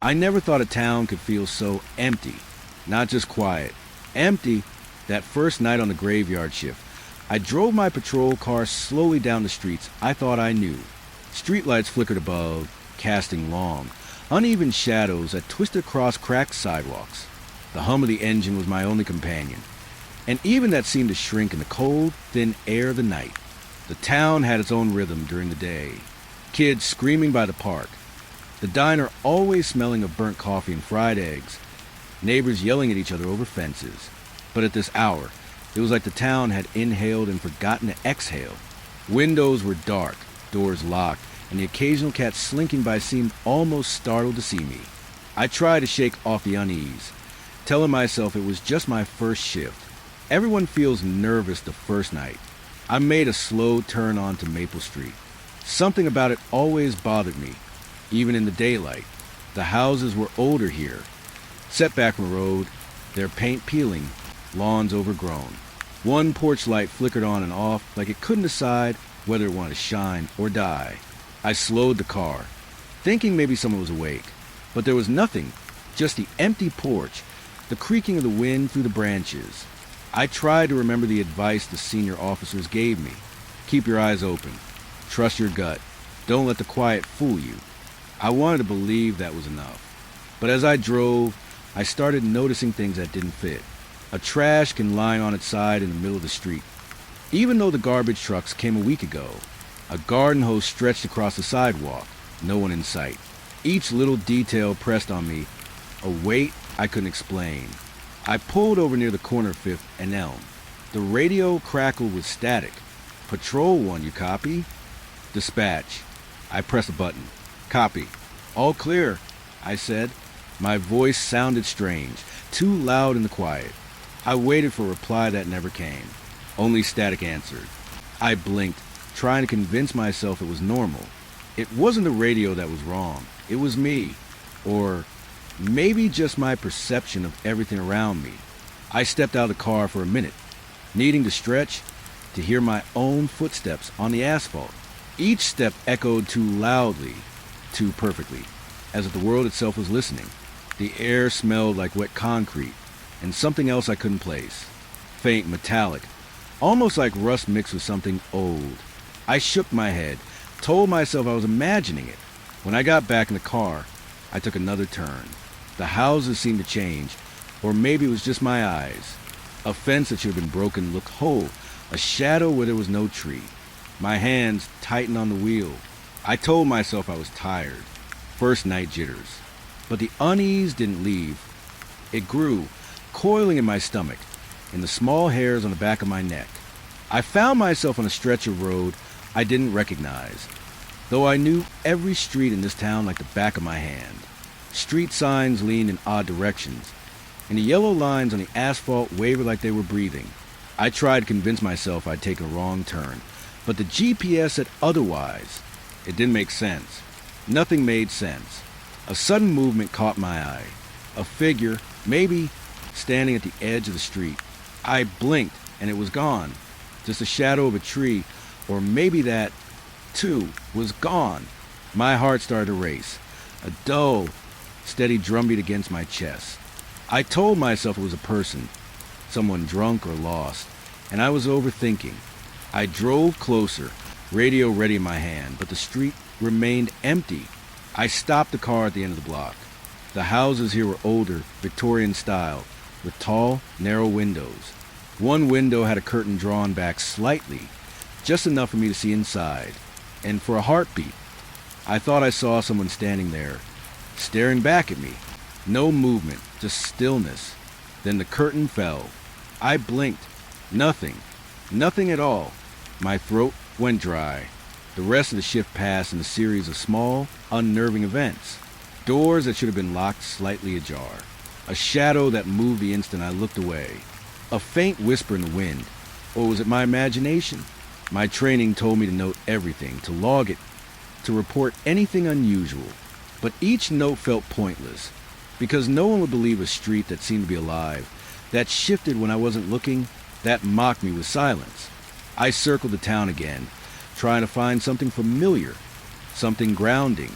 I never thought a town could feel so empty, not just quiet. Empty. That first night on the graveyard shift, I drove my patrol car slowly down the streets I thought I knew. Streetlights flickered above, casting long, uneven shadows that twisted across cracked sidewalks. The hum of the engine was my only companion, and even that seemed to shrink in the cold, thin air of the night. The town had its own rhythm during the day. Kids screaming by the park. The diner always smelling of burnt coffee and fried eggs. Neighbors yelling at each other over fences. But at this hour, it was like the town had inhaled and forgotten to exhale. Windows were dark, doors locked, and the occasional cat slinking by seemed almost startled to see me. I tried to shake off the unease, telling myself it was just my first shift. Everyone feels nervous the first night. I made a slow turn onto Maple Street. Something about it always bothered me, even in the daylight. The houses were older here, set back from the road, their paint peeling, lawns overgrown. One porch light flickered on and off like it couldn't decide whether it wanted to shine or die. I slowed the car, thinking maybe someone was awake. But there was nothing, just the empty porch, the creaking of the wind through the branches. I tried to remember the advice the senior officers gave me. Keep your eyes open. Trust your gut. Don't let the quiet fool you. I wanted to believe that was enough. But as I drove, I started noticing things that didn't fit. A trash can lying on its side in the middle of the street. Even though the garbage trucks came a week ago, a garden hose stretched across the sidewalk, no one in sight. Each little detail pressed on me, a weight I couldn't explain. I pulled over near the corner of 5th and Elm. The radio crackled with static. Patrol 1, you copy? Dispatch. I pressed a button. Copy. All clear, I said. My voice sounded strange, too loud in the quiet. I waited for a reply that never came. Only static answered. I blinked, trying to convince myself it was normal. It wasn't the radio that was wrong. It was me. Or maybe just my perception of everything around me. I stepped out of the car for a minute, needing to stretch, to hear my own footsteps on the asphalt. Each step echoed too loudly, too perfectly, as if the world itself was listening. The air smelled like wet concrete, and something else I couldn't place. Faint, metallic, almost like rust mixed with something old. I shook my head, told myself I was imagining it. When I got back in the car, I took another turn. The houses seemed to change, or maybe it was just my eyes. A fence that should have been broken looked whole, a shadow where there was no tree. My hands tightened on the wheel. I told myself I was tired. First night jitters. But the unease didn't leave. It grew, coiling in my stomach, in the small hairs on the back of my neck. I found myself on a stretch of road I didn't recognize, though I knew every street in this town like the back of my hand. Street signs leaned in odd directions, and the yellow lines on the asphalt wavered like they were breathing. I tried to convince myself I'd taken a wrong turn, but the GPS said otherwise. It didn't make sense. Nothing made sense. A sudden movement caught my eye. A figure, maybe, standing at the edge of the street. I blinked, and it was gone. Just a shadow of a tree, or maybe that, too, was gone. My heart started to race. A dull, steady drumbeat against my chest. I told myself it was a person, someone drunk or lost, and I was overthinking. I drove closer, radio ready in my hand, but the street remained empty. I stopped the car at the end of the block. The houses here were older, Victorian style, with tall, narrow windows. One window had a curtain drawn back slightly, just enough for me to see inside. And for a heartbeat, I thought I saw someone standing there, staring back at me. No movement, just stillness. Then the curtain fell. I blinked. Nothing. Nothing at all. My throat went dry. The rest of the shift passed in a series of small, unnerving events. Doors that should have been locked slightly ajar. A shadow that moved the instant I looked away. A faint whisper in the wind. Or was it my imagination? My training told me to note everything, to log it, to report anything unusual. But each note felt pointless, because no one would believe a street that seemed to be alive, that shifted when I wasn't looking, that mocked me with silence. I circled the town again, trying to find something familiar, something grounding.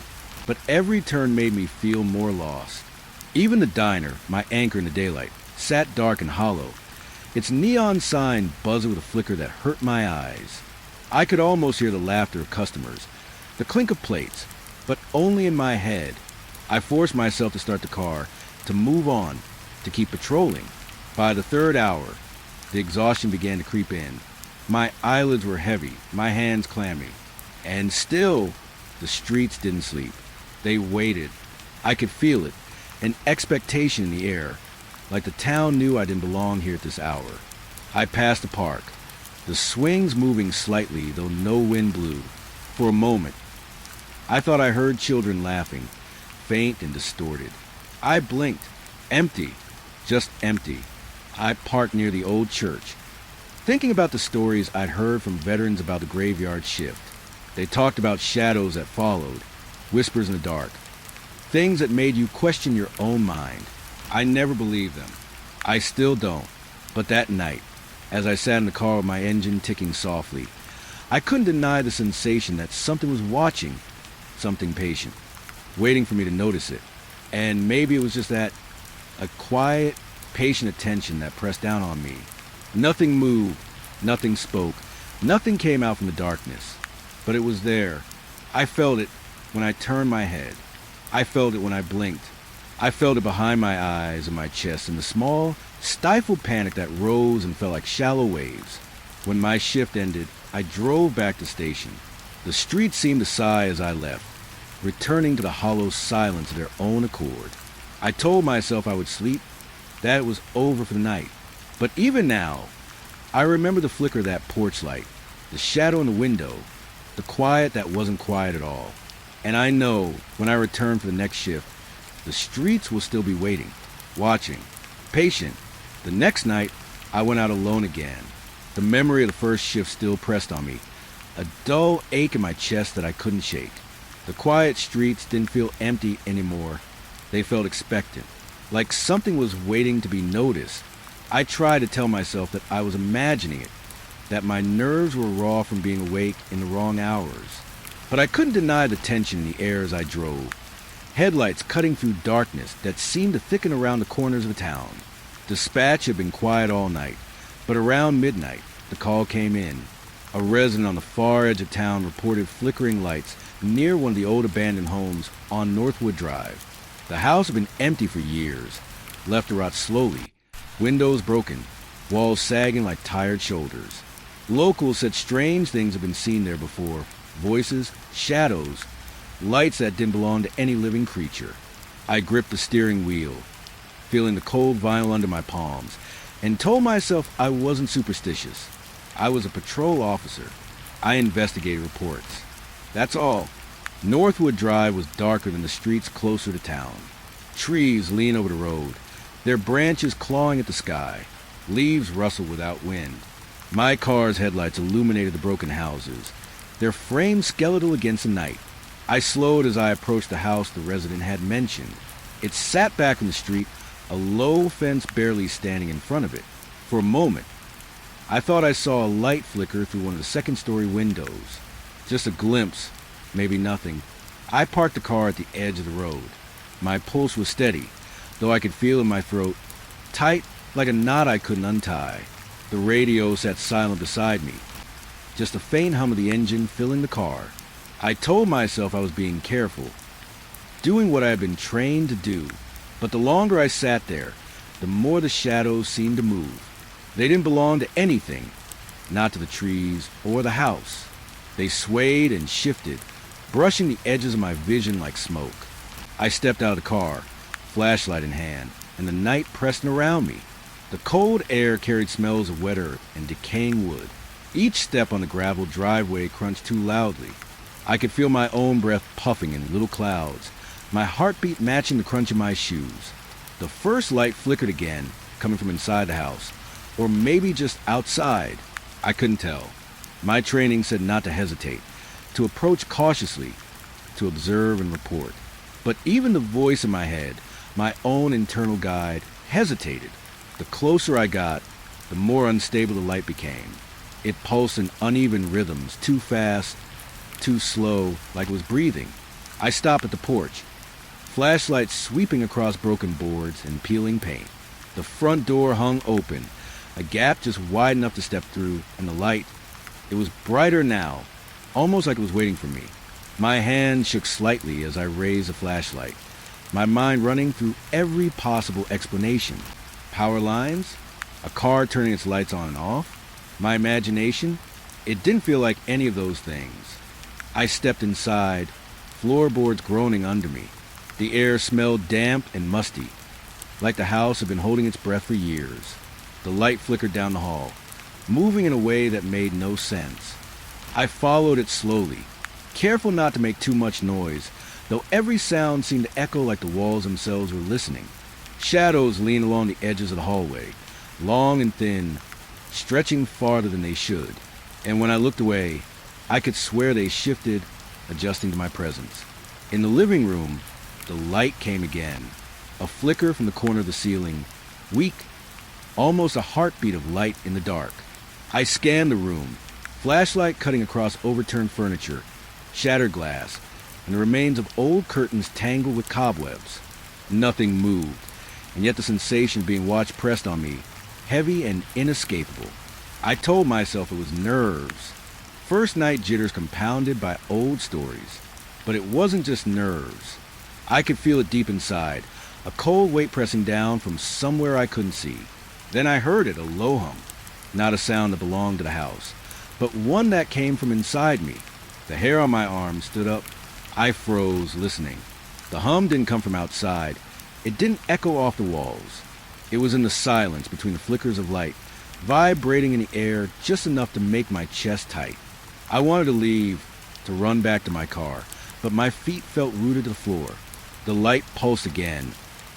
but every turn made me feel more lost. Even the diner, my anchor in the daylight, sat dark and hollow. Its neon sign buzzed with a flicker that hurt my eyes. I could almost hear the laughter of customers, the clink of plates, but only in my head. I forced myself to start the car, to move on, to keep patrolling. By the third hour, the exhaustion began to creep in. My eyelids were heavy, my hands clammy. And still, the streets didn't sleep. They waited. I could feel it, an expectation in the air, like the town knew I didn't belong here at this hour. I passed the park, the swings moving slightly, though no wind blew. For a moment, I thought I heard children laughing, faint and distorted. I blinked. Empty. Just empty. I parked near the old church, thinking about the stories I'd heard from veterans about the graveyard shift. They talked about shadows that followed, whispers in the dark, things that made you question your own mind. I never believed them. I still don't. But that night, as I sat in the car with my engine ticking softly, I couldn't deny the sensation that something was watching, something patient, waiting for me to notice it. And maybe it was just that, a quiet, patient attention that pressed down on me. Nothing moved, nothing spoke, nothing came out from the darkness. But it was there. I felt it when I turned my head. I felt it when I blinked. I felt it behind my eyes and my chest, and the small, stifled panic that rose and fell like shallow waves. When my shift ended, I drove back to the station. The streets seemed to sigh as I left, returning to the hollow silence of their own accord. I told myself I would sleep, that it was over for the night. But even now, I remember the flicker of that porch light, the shadow in the window, the quiet that wasn't quiet at all. And I know when I return for the next shift, the streets will still be waiting, watching, patient. The next night, I went out alone again. The memory of the first shift still pressed on me, a dull ache in my chest that I couldn't shake. The quiet streets didn't feel empty anymore. They felt expectant, like something was waiting to be noticed. I tried to tell myself that I was imagining it, that my nerves were raw from being awake in the wrong hours. But I couldn't deny the tension in the air as I drove. Headlights cutting through darkness that seemed to thicken around the corners of the town. Dispatch had been quiet all night, but around midnight, the call came in. A resident on the far edge of town reported flickering lights near one of the old abandoned homes on Northwood Drive. The house had been empty for years, left to rot slowly, windows broken, walls sagging like tired shoulders. Locals said strange things had been seen there before. Voices, shadows, lights that didn't belong to any living creature. I gripped the steering wheel, feeling the cold vinyl under my palms, and told myself I wasn't superstitious. I was a patrol officer. I investigated reports. That's all. Northwood Drive was darker than the streets closer to town. Trees lean over the road, their branches clawing at the sky. Leaves rustle without wind. My car's headlights illuminated the broken houses, their frames skeletal against the night. I slowed as I approached the house the resident had mentioned. It sat back in the street, a low fence barely standing in front of it. For a moment, I thought I saw a light flicker through one of the second-story windows. Just a glimpse, maybe nothing. I parked the car at the edge of the road. My pulse was steady, though I could feel in my throat, tight like a knot I couldn't untie. The radio sat silent beside me, just a faint hum of the engine filling the car. I told myself I was being careful, doing what I had been trained to do. But the longer I sat there, the more the shadows seemed to move. They didn't belong to anything, not to the trees or the house. They swayed and shifted, brushing the edges of my vision like smoke. I stepped out of the car, flashlight in hand, and the night pressed around me. The cold air carried smells of wet earth and decaying wood. Each step on the gravel driveway crunched too loudly. I could feel my own breath puffing in little clouds, my heartbeat matching the crunch of my shoes. The first light flickered again, coming from inside the house, or maybe just outside. I couldn't tell. My training said not to hesitate, to approach cautiously, to observe and report. But even the voice in my head, my own internal guide, hesitated. The closer I got, the more unstable the light became. It pulsed in uneven rhythms, too fast, too slow, like it was breathing. I stopped at the porch, flashlight sweeping across broken boards and peeling paint. The front door hung open, a gap just wide enough to step through, and the light, it was brighter now, almost like it was waiting for me. My hand shook slightly as I raised the flashlight, my mind running through every possible explanation. Power lines? A car turning its lights on and off? My imagination? It didn't feel like any of those things. I stepped inside, floorboards groaning under me. The air smelled damp and musty, like the house had been holding its breath for years. The light flickered down the hall, moving in a way that made no sense. I followed it slowly, careful not to make too much noise, though every sound seemed to echo like the walls themselves were listening. Shadows leaned along the edges of the hallway, long and thin, stretching farther than they should. And when I looked away, I could swear they shifted, adjusting to my presence. In the living room, the light came again, a flicker from the corner of the ceiling, weak, almost a heartbeat of light in the dark. I scanned the room, flashlight cutting across overturned furniture, shattered glass, and the remains of old curtains tangled with cobwebs. Nothing moved, and yet the sensation of being watched pressed on me, heavy and inescapable. I told myself it was nerves. First night jitters compounded by old stories. But it wasn't just nerves. I could feel it deep inside, a cold weight pressing down from somewhere I couldn't see. Then I heard it, a low hum, not a sound that belonged to the house, but one that came from inside me. The hair on my arm stood up. I froze, listening. The hum didn't come from outside. It didn't echo off the walls. It was in the silence between the flickers of light, vibrating in the air just enough to make my chest tight. I wanted to leave, to run back to my car, but my feet felt rooted to the floor. The light pulsed again,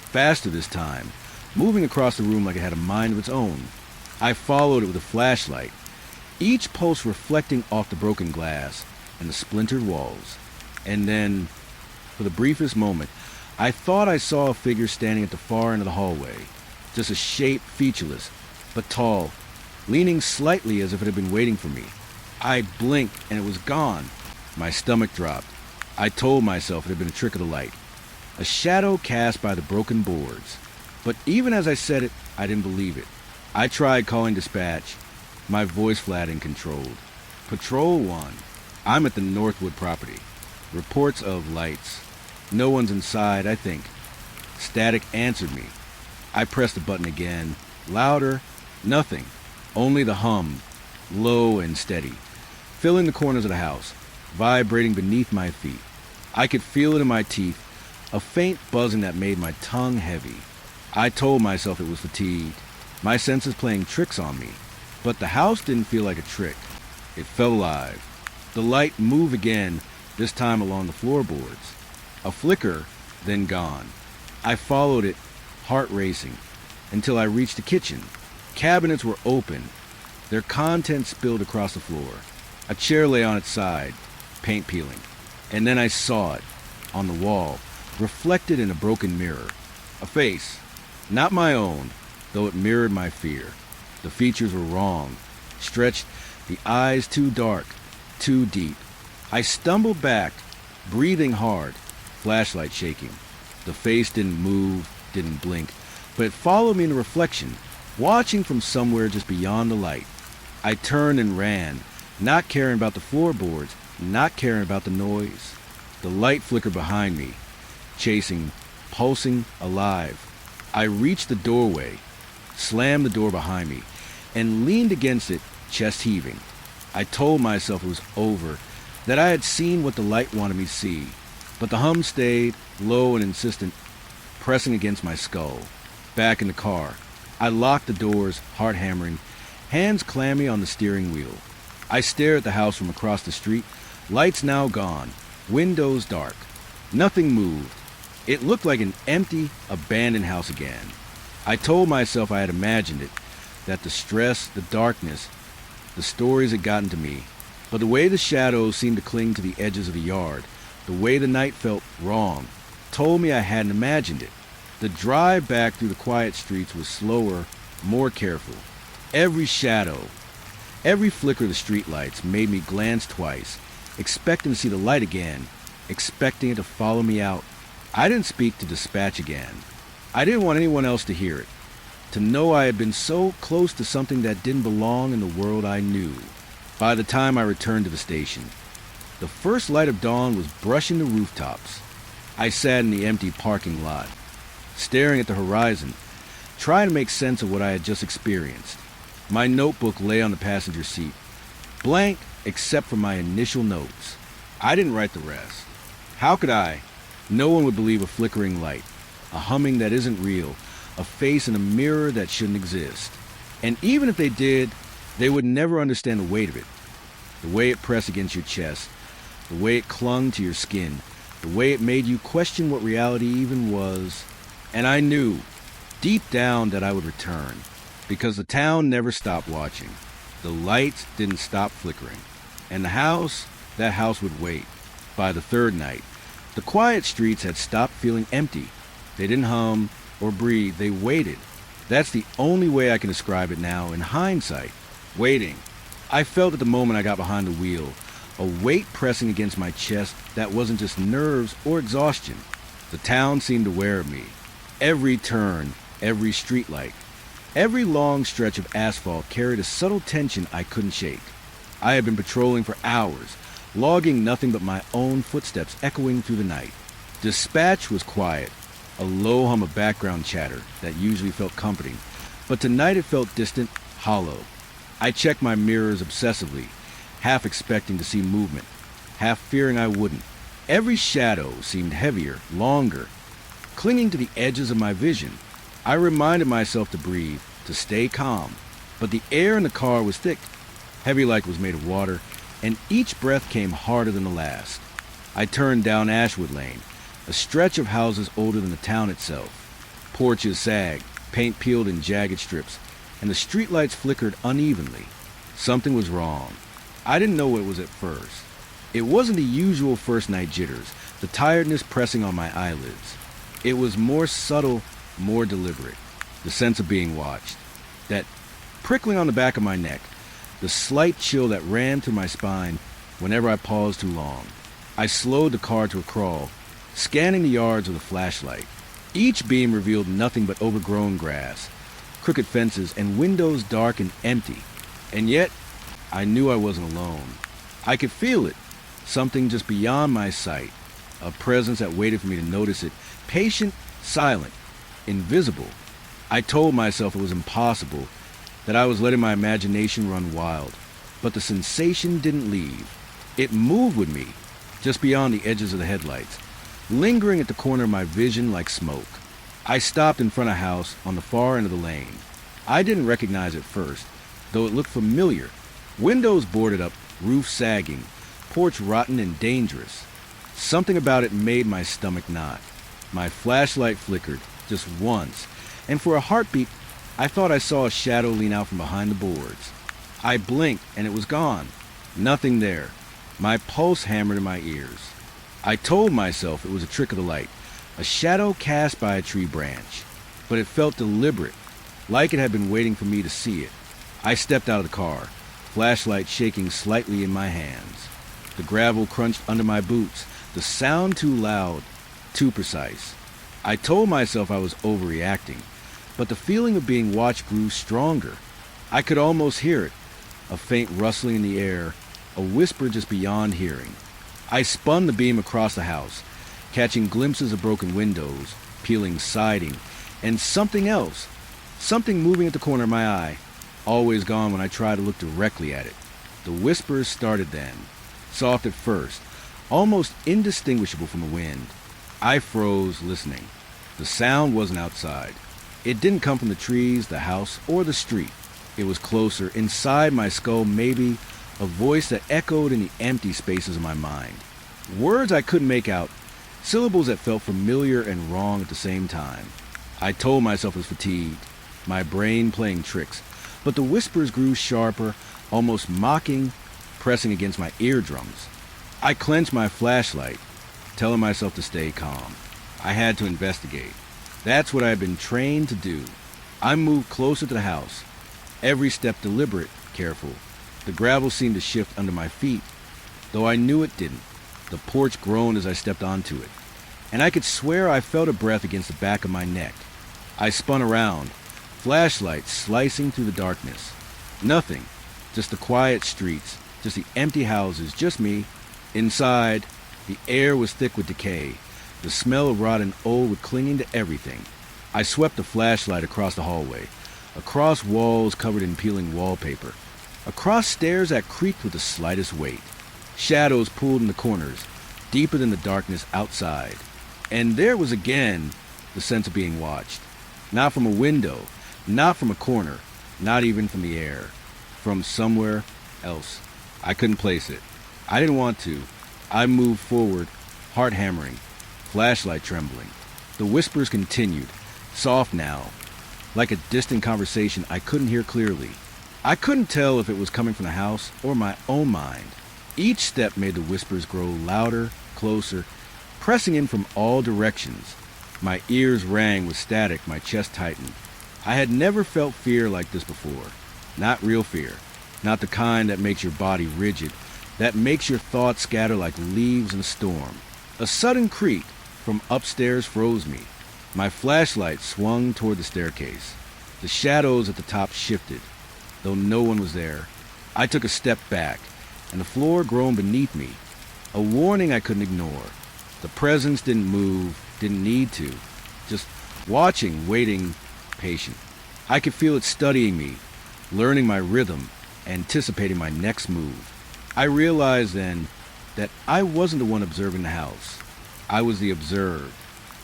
faster this time, moving across the room like it had a mind of its own. I followed it with a flashlight, each pulse reflecting off the broken glass and the splintered walls. And then, for the briefest moment, I thought I saw a figure standing at the far end of the hallway, just a shape featureless, but tall, leaning slightly as if it had been waiting for me. I blinked and it was gone. My stomach dropped. I told myself it had been a trick of the light, a shadow cast by the broken boards. But even as I said it, I didn't believe it. I tried calling dispatch, my voice flat and controlled. Patrol 1. I'm at the Northwood property. Reports of lights. No one's inside, I think. Static answered me. I pressed the button again. Louder. Nothing. Only the hum, low and steady, filling the corners of the house, vibrating beneath my feet. I could feel it in my teeth, a faint buzzing that made my tongue heavy. I told myself it was fatigue, my senses playing tricks on me. But the house didn't feel like a trick. It felt alive. The light moved again, this time along the floorboards. A flicker, then gone. I followed it, heart racing, until I reached the kitchen. Cabinets were open, their contents spilled across the floor. A chair lay on its side, paint peeling. And then I saw it, on the wall, reflected in a broken mirror. A face, not my own, though it mirrored my fear. The features were wrong, stretched, the eyes too dark, too deep. I stumbled back, breathing hard, flashlight shaking. The face didn't move, didn't blink, but it followed me in the reflection, watching from somewhere just beyond the light. I turned and ran, not caring about the floorboards, not caring about the noise. The light flickered behind me, chasing, pulsing, alive. I reached the doorway, slammed the door behind me, and leaned against it, chest heaving. I told myself it was over, that I had seen what the light wanted me to see, but the hum stayed, low and insistent, pressing against my skull. Back in the car, I locked the doors, heart hammering, hands clammy on the steering wheel. I stared at the house from across the street, lights now gone, windows dark. Nothing moved. It looked like an empty, abandoned house again. I told myself I had imagined it, that the stress, the darkness, the stories had gotten to me. But the way the shadows seemed to cling to the edges of the yard, the way the night felt wrong, told me I hadn't imagined it. The drive back through the quiet streets was slower, more careful. Every shadow, every flicker of the streetlights made me glance twice, expecting to see the light again, expecting it to follow me out. I didn't speak to dispatch again. I didn't want anyone else to hear it, to know I had been so close to something that didn't belong in the world I knew. By the time I returned to the station, the first light of dawn was brushing the rooftops. I sat in the empty parking lot, staring at the horizon, trying to make sense of what I had just experienced. My notebook lay on the passenger seat, blank except for my initial notes. I didn't write the rest. How could I? No one would believe a flickering light, a humming that isn't real, a face in a mirror that shouldn't exist. And even if they did, they would never understand the weight of it. The way it pressed against your chest, the way it clung to your skin, the way it made you question what reality even was. And I knew, deep down, that I would return, because the town never stopped watching. The lights didn't stop flickering. And that house would wait. By the third night, the quiet streets had stopped feeling empty. They didn't hum or breathe, they waited. That's the only way I can describe it now in hindsight. Waiting. I felt at the moment I got behind the wheel, a weight pressing against my chest that wasn't just nerves or exhaustion. The town seemed aware of me. Every turn, every streetlight, every long stretch of asphalt carried a subtle tension I couldn't shake. I had been patrolling for hours, logging nothing but my own footsteps echoing through the night. Dispatch was quiet, a low hum of background chatter that usually felt comforting, but tonight it felt distant, hollow. I checked my mirrors obsessively, half expecting to see movement, half fearing I wouldn't. Every shadow seemed heavier, longer, clinging to the edges of my vision. I reminded myself to breathe, to stay calm, but the air in the car was thick. Heavy like was made of water, and each breath came harder than the last. I turned down Ashwood Lane, a stretch of houses older than the town itself. Porches sagged, paint peeled in jagged strips, and the streetlights flickered unevenly. Something was wrong. I didn't know what it was at first. It wasn't the usual first-night jitters, the tiredness pressing on my eyelids. It was more subtle, more deliberate. The sense of being watched, that prickling on the back of my neck, the slight chill that ran through my spine whenever I paused too long. I slowed the car to a crawl, scanning the yards with a flashlight. Each beam revealed nothing but overgrown grass, crooked fences, and windows dark and empty. And yet, I knew I wasn't alone. I could feel it, something just beyond my sight, a presence that waited for me to notice it, patient, silent, invisible. I told myself it was impossible, that I was letting my imagination run wild. But the sensation didn't leave. It moved with me, just beyond the edges of the headlights, lingering at the corner of my vision like smoke. I stopped in front of a house on the far end of the lane. I didn't recognize it first, though it looked familiar. Windows boarded up, roof sagging, porch rotten and dangerous. Something about it made my stomach knot. My flashlight flickered, just once, and for a heartbeat, I thought I saw a shadow lean out from behind the boards. I blinked, and it was gone. Nothing there. My pulse hammered in my ears. I told myself it was a trick of the light, a shadow cast by a tree branch, but it felt deliberate, like it had been waiting for me to see it. I stepped out of the car, flashlight shaking slightly in my hands. The gravel crunched under my boots, the sound too loud, too precise. I told myself I was overreacting, but the feeling of being watched grew stronger. I could almost hear it, a faint rustling in the air, a whisper just beyond hearing. I spun the beam across the house, catching glimpses of broken windows, peeling siding, and something else, something moving at the corner of my eye, always gone when I tried to look directly at it. The whispers started then, soft at first, almost indistinguishable from the wind. I froze, listening. The sound wasn't outside. It didn't come from the trees, the house, or the street. It was closer, inside my skull, maybe, a voice that echoed in the empty spaces of my mind. Words I couldn't make out, syllables that felt familiar and wrong at the same time. I told myself I was fatigued, my brain playing tricks, but the whispers grew sharper, almost mocking, pressing against my eardrums. I clenched my flashlight, telling myself to stay calm. I had to investigate. That's what I had been trained to do. I moved closer to the house, every step deliberate, careful. The gravel seemed to shift under my feet, though I knew it didn't. The porch groaned as I stepped onto it, and I could swear I felt a breath against the back of my neck. I spun around, flashlight slicing through the darkness. Nothing, just the quiet streets, just the empty houses, just me. Inside, the air was thick with decay. The smell of rotten old was clinging to everything. I swept the flashlight across the hallway, across walls covered in peeling wallpaper, across stairs that creaked with the slightest weight. Shadows pulled in the corners, deeper than the darkness outside. And there was again the sense of being watched. Not from a window, not from a corner, not even from the air. From somewhere else. I couldn't place it. I didn't want to. I moved forward, heart hammering, flashlight trembling. The whispers continued, soft now, like a distant conversation I couldn't hear clearly. I couldn't tell if it was coming from the house or my own mind. Each step made the whispers grow louder, closer, pressing in from all directions. My ears rang with static, my chest tightened. I had never felt fear like this before. Not real fear. Not the kind that makes your body rigid, that makes your thoughts scatter like leaves in a storm. A sudden creak from upstairs froze me. My flashlight swung toward the staircase. The shadows at the top shifted, though no one was there. I took a step back, and the floor groaned beneath me. A warning I couldn't ignore. The presence didn't move, didn't need to. Just watching, waiting, patient. I could feel it studying me, learning my rhythm, anticipating my next move. I realized then that I wasn't the one observing the house. I was the observed.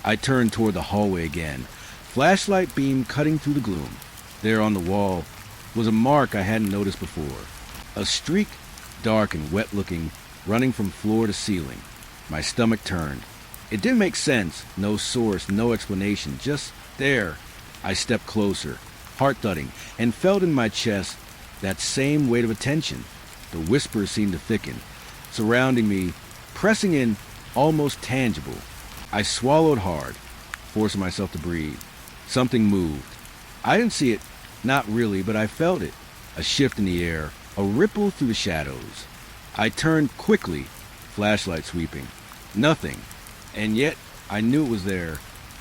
I turned toward the hallway again, flashlight beam cutting through the gloom. There on the wall was a mark I hadn't noticed before. A streak, dark and wet-looking, running from floor to ceiling. My stomach turned. It didn't make sense, no source, no explanation, just there. I stepped closer, heart thudding, and felt in my chest that same weight of attention. The whispers seemed to thicken, surrounding me, pressing in, almost tangible. I swallowed hard, forcing myself to breathe. Something moved. I didn't see it, not really, but I felt it. A shift in the air, a ripple through the shadows. I turned quickly, flashlight sweeping. Nothing. And yet, I knew it was there.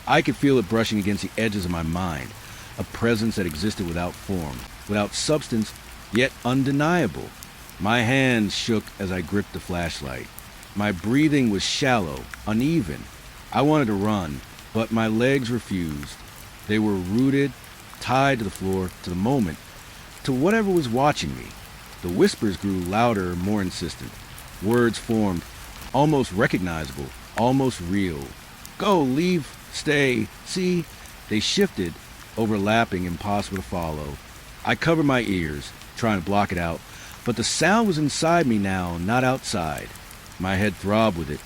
I could feel it brushing against the edges of my mind, a presence that existed without form, without substance, yet undeniable. My hands shook as I gripped the flashlight. My breathing was shallow, uneven. I wanted to run, but my legs refused. They were rooted, tied to the floor, to the moment, to whatever was watching me. The whispers grew louder, more insistent. Words formed, almost recognizable, almost real. Go, leave, stay, see. They shifted, overlapping, impossible to follow. I covered my ears, trying to block it out, but the sound was inside me now, not outside. My head throbbed with it,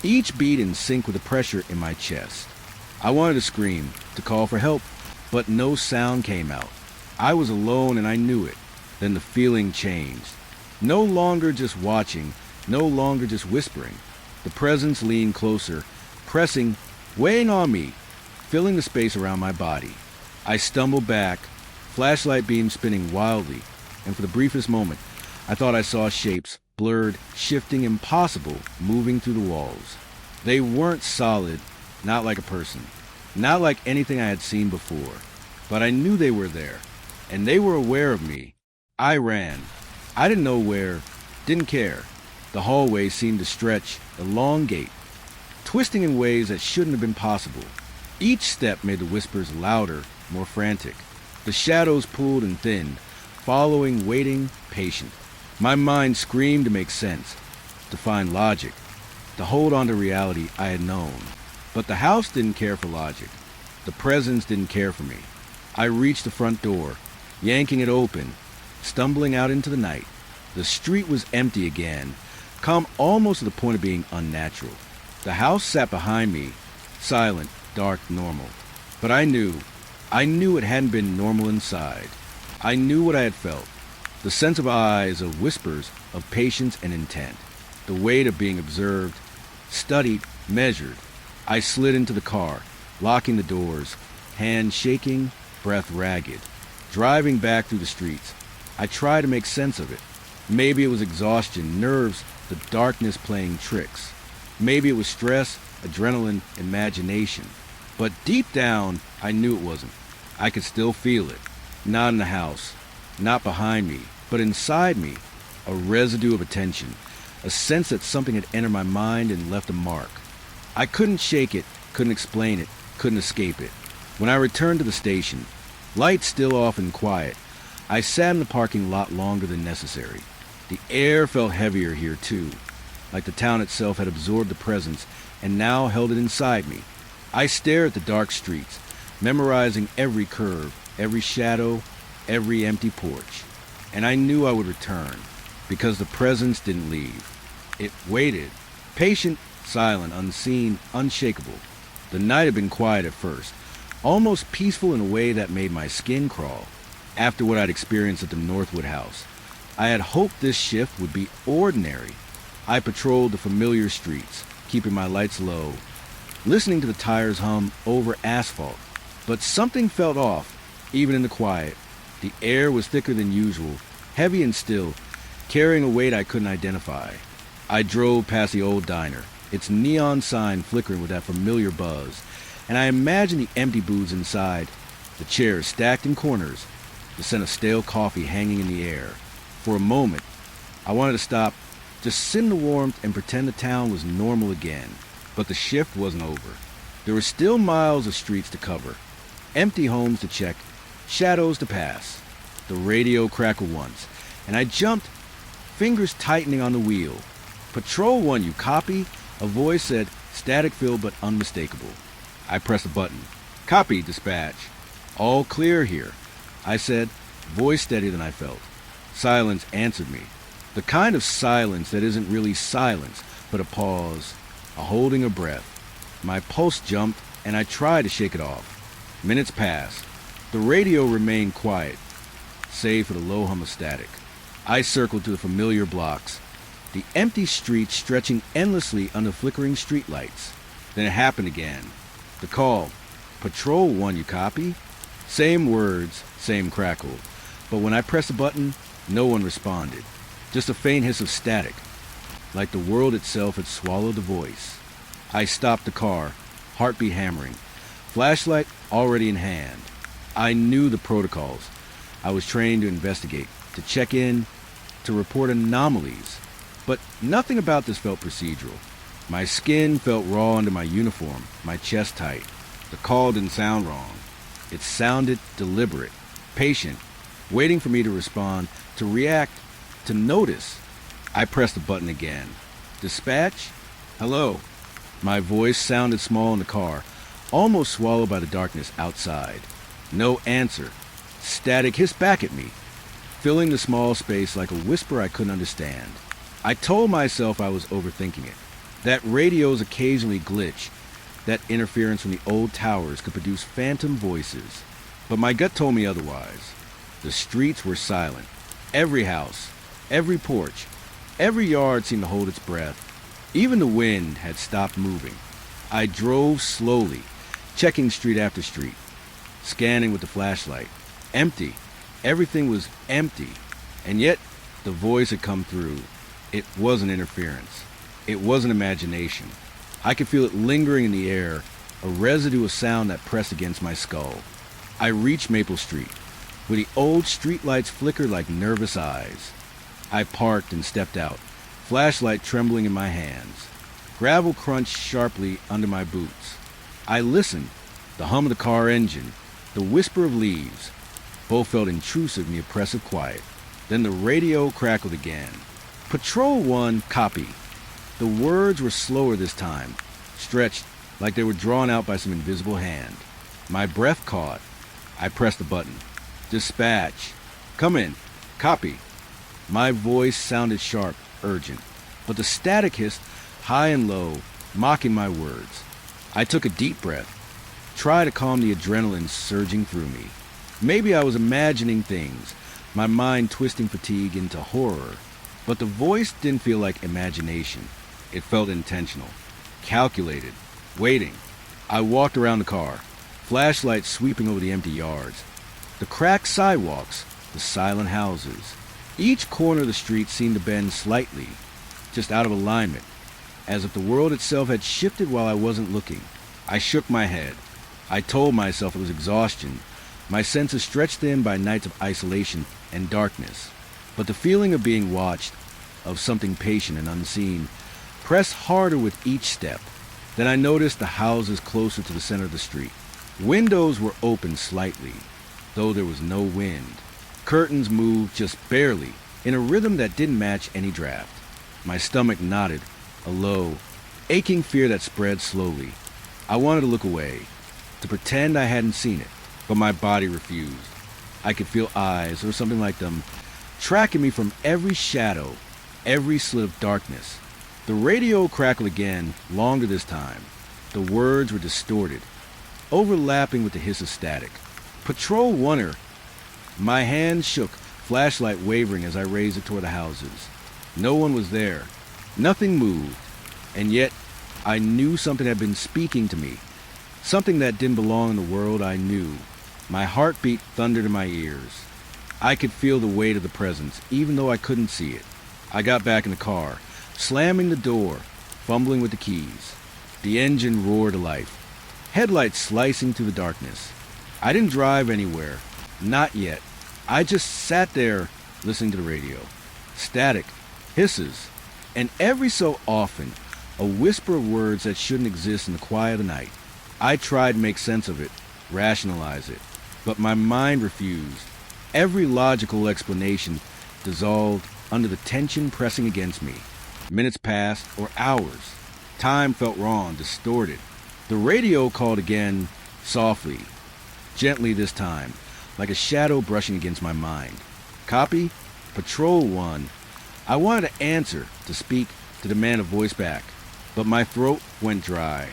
each beat in sync with the pressure in my chest. I wanted to scream, to call for help, but no sound came out. I was alone and I knew it. Then the feeling changed. No longer just watching, no longer just whispering. The presence leaned closer, pressing, weighing on me, filling the space around my body. I stumbled back, flashlight beam spinning wildly, and for the briefest moment, I thought I saw shapes, blurred, shifting, impossible, moving through the walls. They weren't solid, not like a person, not like anything I had seen before, but I knew they were there, and they were aware of me. I ran. I didn't know where, didn't care. The hallway seemed to stretch, elongate, twisting in ways that shouldn't have been possible. Each step made the whispers louder, more frantic. The shadows pulled and thinned, following, waiting, patient. My mind screamed to make sense, to find logic, to hold on to reality I had known. But the house didn't care for logic. The presence didn't care for me. I reached the front door, yanking it open, stumbling out into the night. The street was empty again, calm almost to the point of being unnatural. The house sat behind me, silent, dark, normal. But I knew it hadn't been normal inside. I knew what I had felt. The sense of eyes, of whispers, of patience and intent. The weight of being observed, studied, measured. I slid into the car, locking the doors, hands shaking, breath ragged. Driving back through the streets, I tried to make sense of it. Maybe it was exhaustion, nerves, the darkness playing tricks. Maybe it was stress, adrenaline, imagination. But deep down, I knew it wasn't. I could still feel it. Not in the house, not behind me, but inside me. A residue of attention, a sense that something had entered my mind and left a mark. I couldn't shake it, couldn't explain it, couldn't escape it. When I returned to the station, lights still off and quiet, I sat in the parking lot longer than necessary. The air felt heavier here too, like the town itself had absorbed the presence and now held it inside me. I stared at the dark streets, memorizing every curve, every shadow, every empty porch. And I knew I would return, because the presence didn't leave. It waited, patient, silent, unseen, unshakable. The night had been quiet at first, almost peaceful in a way that made my skin crawl. After what I'd experienced at the Northwood house, I had hoped this shift would be ordinary. I patrolled the familiar streets, keeping my lights low, listening to the tires hum over asphalt. But something felt off, even in the quiet. The air was thicker than usual, heavy and still, carrying a weight I couldn't identify. I drove past the old diner, its neon sign flickering with that familiar buzz, and I imagined the empty booths inside, the chairs stacked in corners, the scent of stale coffee hanging in the air. For a moment, I wanted to stop, just sit in the warmth and pretend the town was normal again. But the shift wasn't over. There were still miles of streets to cover, empty homes to check, shadows to pass. The radio crackled once, and I jumped, fingers tightening on the wheel. Patrol 1, you copy? A voice said, static filled but unmistakable. I pressed a button. Copy, dispatch. All clear here, I said, voice steadier than I felt. Silence answered me. The kind of silence that isn't really silence, but a pause, a holding of breath. My pulse jumped, and I tried to shake it off. Minutes passed. The radio remained quiet, save for the low hum of static. I circled to the familiar blocks, the empty streets stretching endlessly under flickering streetlights. Then it happened again. The call. Patrol 1, you copy? Same words, same crackle. But when I pressed the button, no one responded. Just a faint hiss of static, like the world itself had swallowed the voice. I stopped the car, heartbeat hammering, flashlight already in hand. I knew the protocols. I was trained to investigate, to check in, to report anomalies. But nothing about this felt procedural. My skin felt raw under my uniform, my chest tight. The call didn't sound wrong. It sounded deliberate, patient, waiting for me to respond, to react, to notice. I pressed the button again. Dispatch? Hello. My voice sounded small in the car, almost swallowed by the darkness outside. No answer. Static hissed back at me, filling the small space like a whisper I couldn't understand. I told myself I was overthinking it, that radios occasionally glitch, that interference from the old towers could produce phantom voices. But my gut told me otherwise. The streets were silent. Every house, every porch, every yard seemed to hold its breath. Even the wind had stopped moving. I drove slowly, checking street after street, scanning with the flashlight. Empty. Everything was empty. And yet, the voice had come through. It wasn't interference. It wasn't imagination. I could feel it lingering in the air, a residue of sound that pressed against my skull. I reached Maple Street, where the old streetlights flickered like nervous eyes. I parked and stepped out, flashlight trembling in my hands. Gravel crunched sharply under my boots. I listened, the hum of the car engine, the whisper of leaves. Both felt intrusive in the oppressive quiet. Then the radio crackled again. Patrol 1, copy. The words were slower this time, stretched like they were drawn out by some invisible hand. My breath caught. I pressed the button. Dispatch. Come in. Copy. My voice sounded sharp, urgent, but the static hissed high and low, mocking my words. I took a deep breath, tried to calm the adrenaline surging through me. Maybe I was imagining things, my mind twisting fatigue into horror. But the voice didn't feel like imagination. It felt intentional, calculated, waiting. I walked around the car, flashlight sweeping over the empty yards, the cracked sidewalks, the silent houses. Each corner of the street seemed to bend slightly, just out of alignment. as if the world itself had shifted while I wasn't looking. I shook my head. I told myself it was exhaustion, my senses stretched thin by nights of isolation and darkness. But the feeling of being watched, of something patient and unseen, pressed harder with each step. Then I noticed the houses closer to the center of the street. Windows were open slightly, though there was no wind. Curtains moved just barely, in a rhythm that didn't match any draft. My stomach knotted, a low, aching fear that spread slowly. I wanted to look away, to pretend I hadn't seen it, but my body refused. I could feel eyes, or something like them, tracking me from every shadow, every slit of darkness. The radio crackled again, longer this time. The words were distorted, overlapping with the hiss of static. Patrol Oneer. My hand shook, flashlight wavering as I raised it toward the houses. No one was there. Nothing moved. And yet, I knew something had been speaking to me. Something that didn't belong in the world I knew. My heartbeat thundered in my ears. I could feel the weight of the presence, even though I couldn't see it. I got back in the car, slamming the door, fumbling with the keys. The engine roared to life, headlights slicing through the darkness. I didn't drive anywhere. Not yet. I just sat there, listening to the radio. Static, hisses, and every so often, a whisper of words that shouldn't exist in the quiet of the night. I tried to make sense of it, rationalize it, but my mind refused. Every logical explanation dissolved under the tension pressing against me. Minutes passed, or hours. Time felt wrong, distorted. The radio called again, softly, gently this time, like a shadow brushing against my mind. Copy? Patrol 1. I wanted to answer, to speak, to demand a voice back, but my throat went dry.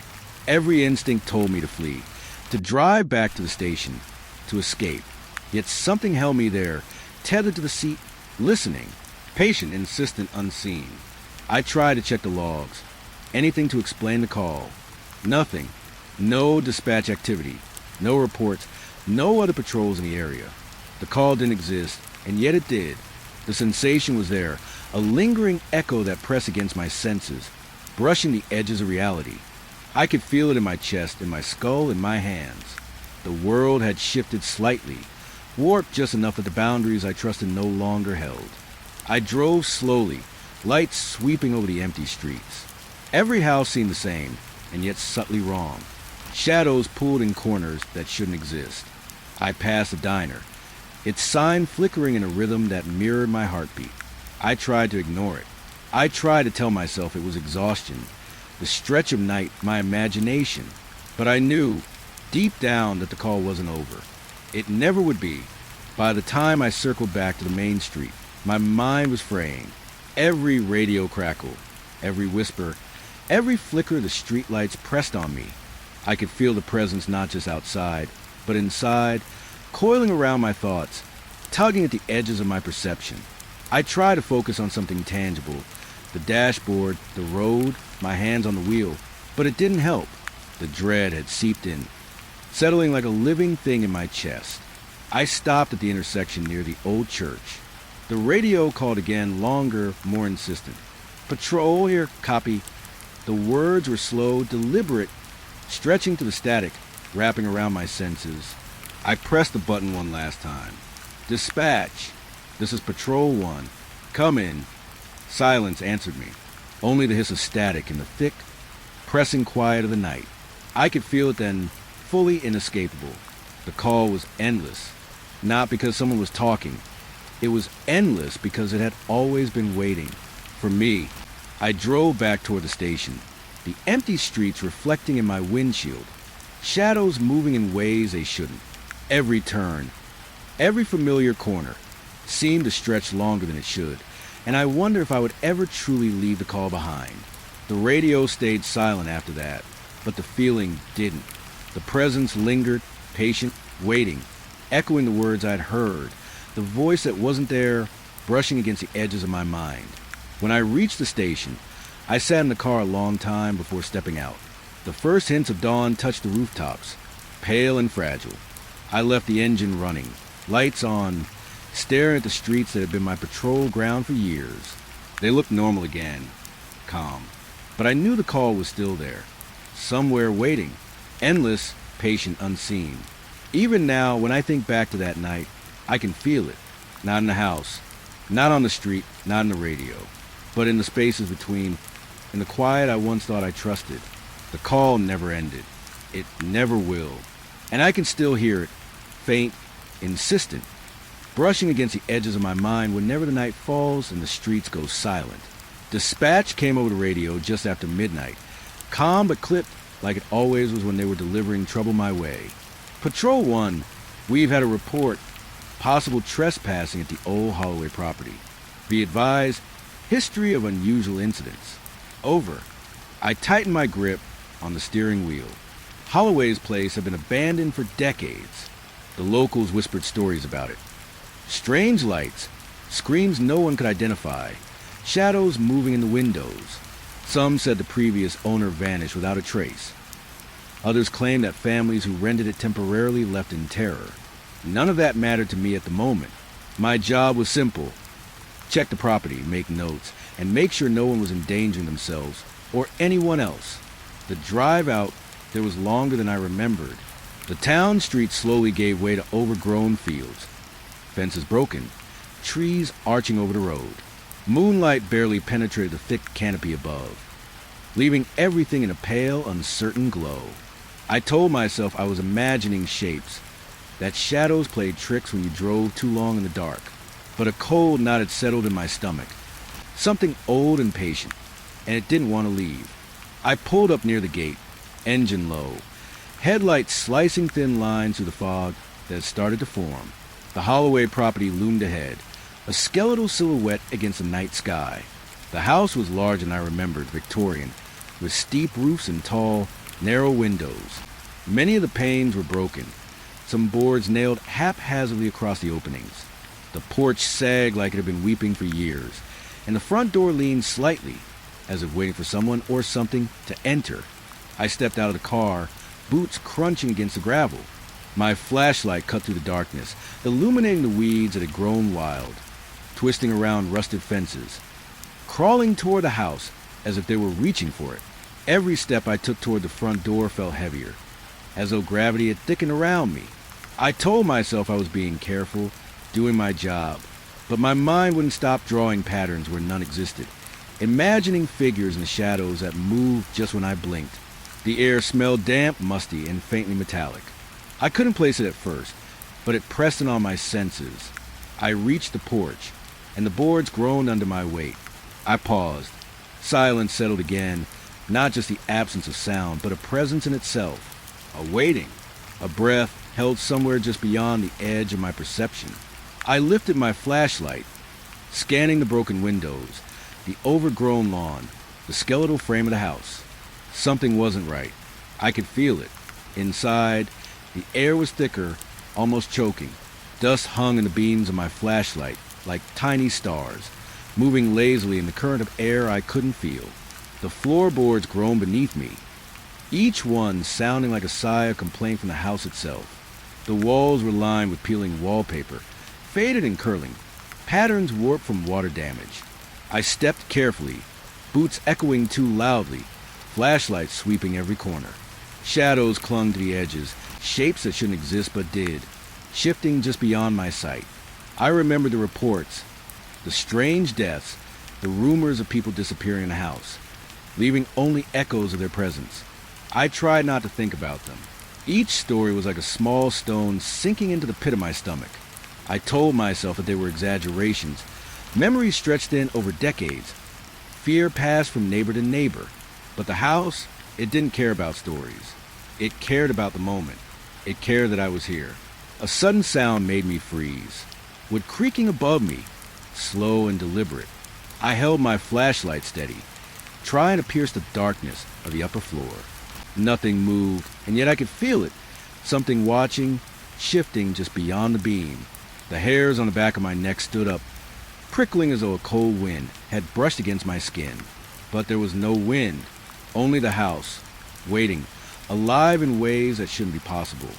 Every instinct told me to flee, to drive back to the station, to escape. Yet something held me there, tethered to the seat, listening, patient, insistent, unseen. I tried to check the logs, anything to explain the call. Nothing. No dispatch activity, no reports, no other patrols in the area. The call didn't exist, and yet it did. The sensation was there, a lingering echo that pressed against my senses, brushing the edges of reality. I could feel it in my chest, in my skull, in my hands. The world had shifted slightly, warped just enough that the boundaries I trusted no longer held. I drove slowly, lights sweeping over the empty streets. Every house seemed the same, and yet subtly wrong. Shadows pulled in corners that shouldn't exist. I passed a diner, its sign flickering in a rhythm that mirrored my heartbeat. I tried to ignore it. I tried to tell myself it was exhaustion, the stretch of night, my imagination. But I knew, deep down, that the call wasn't over. It never would be. By the time I circled back to the main street, my mind was fraying. Every radio crackle, every whisper, every flicker of the streetlights pressed on me. I could feel the presence not just outside, but inside, coiling around my thoughts, tugging at the edges of my perception. I tried to focus on something tangible, the dashboard, the road, my hands on the wheel, but it didn't help. The dread had seeped in, settling like a living thing in my chest. I stopped at the intersection near the old church. The radio called again, longer, more insistent. Patrol here, copy. The words were slow, deliberate, stretching to the static, wrapping around my senses. I pressed the button one last time. Dispatch. This is Patrol 1. Come in. Silence answered me. Only the hiss of static in the thick, pressing quiet of the night. I could feel it then, fully inescapable. The call was endless. Not because someone was talking. It was endless because it had always been waiting. For me. I drove back toward the station, the empty streets reflecting in my windshield, shadows moving in ways they shouldn't. Every turn, every familiar corner, seemed to stretch longer than it should, and I wonder if I would ever truly leave the call behind. The radio stayed silent after that, but the feeling didn't. The presence lingered, patient, waiting, echoing the words I'd heard, the voice that wasn't there, brushing against the edges of my mind. When I reached the station, I sat in the car a long time before stepping out. The first hints of dawn touched the rooftops, pale and fragile. I left the engine running, lights on, staring at the streets that had been my patrol ground for years. They looked normal again, calm. But I knew the call was still there, somewhere waiting, endless, patient, unseen. Even now, when I think back to that night, I can feel it. Not in the house, not on the street, not in the radio, but in the spaces between, in the quiet I once thought I trusted. The call never ended. It never will. And I can still hear it, faint, insistent, brushing against the edges of my mind whenever the night falls and the streets go silent. Dispatch came over the radio just after midnight, calm but clipped like it always was when they were delivering trouble my way. Patrol 1, we've had a report, possible trespassing at the old Holloway property. Be advised, history of unusual incidents. Over. I tightened my grip on the steering wheel. Holloway's place had been abandoned for decades. The locals whispered stories about it. Strange lights, screams no one could identify, shadows moving in the windows. Some said the previous owner vanished without a trace. Others claimed that families who rented it temporarily left in terror. None of that mattered to me at the moment. My job was simple. Check the property, make notes, and make sure no one was endangering themselves or anyone else. The drive out there was longer than I remembered. The town street slowly gave way to overgrown fields. Fences broken, trees arching over the road. Moonlight barely penetrated the thick canopy above, leaving everything in a pale, uncertain glow. I told myself I was imagining shapes, that shadows played tricks when you drove too long in the dark. But a cold knot had settled in my stomach, something old and patient, and it didn't want to leave. I pulled up near the gate, engine low, headlights slicing thin lines through the fog that had started to form. The Holloway property loomed ahead, a skeletal silhouette against the night sky. The house was larger than I remembered, Victorian, with steep roofs and tall, narrow windows. Many of the panes were broken, some boards nailed haphazardly across the openings. The porch sagged like it had been weeping for years, and the front door leaned slightly, as if waiting for someone or something to enter. I stepped out of the car, boots crunching against the gravel. My flashlight cut through the darkness, illuminating the weeds that had grown wild, twisting around rusted fences, crawling toward the house as if they were reaching for it. Every step I took toward the front door felt heavier, as though gravity had thickened around me. I told myself I was being careful, doing my job, but my mind wouldn't stop drawing patterns where none existed, imagining figures in the shadows that moved just when I blinked. The air smelled damp, musty, and faintly metallic. I couldn't place it at first, but it pressed in on my senses. I reached the porch, and the boards groaned under my weight. I paused. Silence settled again, not just the absence of sound, but a presence in itself. A waiting, a breath held somewhere just beyond the edge of my perception. I lifted my flashlight, scanning the broken windows, the overgrown lawn, the skeletal frame of the house. Something wasn't right. I could feel it. Inside, the air was thicker, almost choking. Dust hung in the beams of my flashlight like tiny stars, moving lazily in the current of air I couldn't feel. The floorboards groaned beneath me, each one sounding like a sigh of complaint from the house itself. The walls were lined with peeling wallpaper, faded and curling, patterns warped from water damage. I stepped carefully, boots echoing too loudly, flashlight sweeping every corner. Shadows clung to the edges, shapes that shouldn't exist but did, shifting just beyond my sight. I remembered the reports, the strange deaths, the rumors of people disappearing in the house, leaving only echoes of their presence. I tried not to think about them. Each story was like a small stone sinking into the pit of my stomach. I told myself that they were exaggerations, memories stretched in over decades. Fear passed from neighbor to neighbor. But the house, it didn't care about stories. It cared about the moment. It cared that I was here. A sudden sound made me freeze. With creaking above me, slow and deliberate, I held my flashlight steady, trying to pierce the darkness of the upper floor. Nothing moved, and yet I could feel it. Something watching, shifting just beyond the beam. The hairs on the back of my neck stood up, prickling as though a cold wind had brushed against my skin. But there was no wind, only the house, waiting, alive in ways that shouldn't be possible.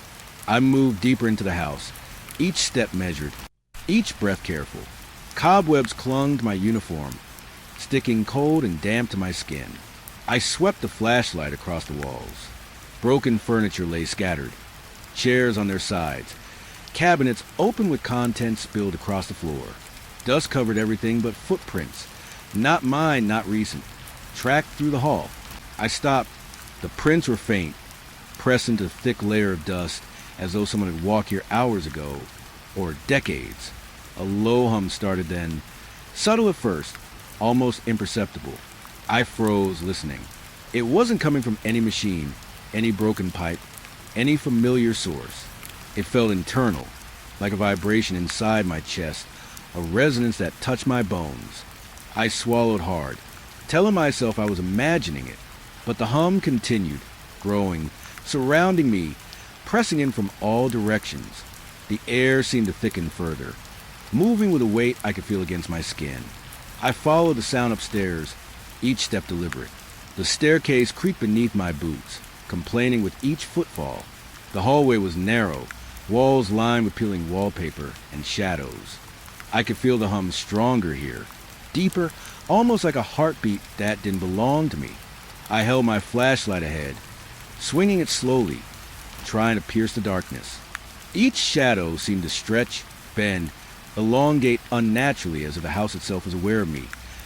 I moved deeper into the house, each step measured, each breath careful. Cobwebs clung to my uniform, sticking cold and damp to my skin. I swept the flashlight across the walls. Broken furniture lay scattered, chairs on their sides, cabinets open with contents spilled across the floor. Dust covered everything but footprints. Not mine, not recent. Tracked through the hall. I stopped. The prints were faint, pressed into a thick layer of dust as though someone had walked here hours ago, or decades. A low hum started then, subtle at first, almost imperceptible. I froze, listening. It wasn't coming from any machine, any broken pipe, any familiar source. It felt internal, like a vibration inside my chest, a resonance that touched my bones. I swallowed hard, telling myself I was imagining it, but the hum continued, growing, surrounding me, pressing in from all directions. The air seemed to thicken further, moving with a weight I could feel against my skin. I followed the sound upstairs, each step deliberate. The staircase creaked beneath my boots, complaining with each footfall. The hallway was narrow, walls lined with peeling wallpaper and shadows. I could feel the hum stronger here, deeper, almost like a heartbeat that didn't belong to me. I held my flashlight ahead, swinging it slowly, trying to pierce the darkness. Each shadow seemed to stretch, bend, elongate unnaturally as if the house itself was aware of me,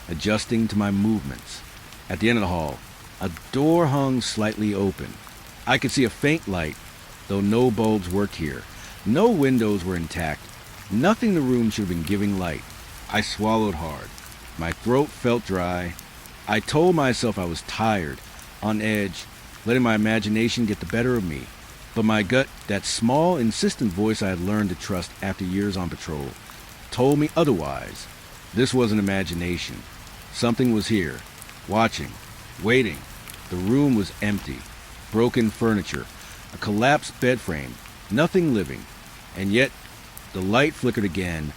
adjusting to my movements. At the end of the hall, a door hung slightly open. I could see a faint light, though no bulbs worked here. No windows were intact. Nothing in the room should have been giving light. I swallowed hard. My throat felt dry. I told myself I was tired, on edge, letting my imagination get the better of me. But my gut, that small, insistent voice I had learned to trust after years on patrol, told me otherwise. This wasn't imagination. Something was here, watching, waiting. The room was empty. Broken furniture, a collapsed bed frame, nothing living. And yet, the light flickered again,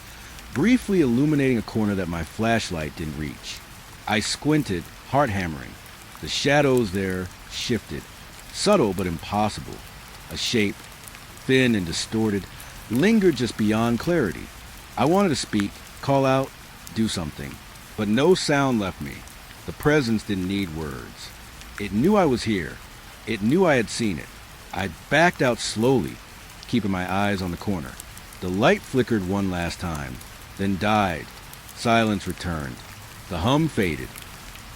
briefly illuminating a corner that my flashlight didn't reach. I squinted, heart hammering. The shadows there shifted, subtle but impossible. A shape, thin and distorted, lingered just beyond clarity. I wanted to speak, call out, do something, but no sound left me. The presence didn't need words. It knew I was here. It knew I had seen it. I backed out slowly, keeping my eyes on the corner. The light flickered one last time, then died. Silence returned. The hum faded,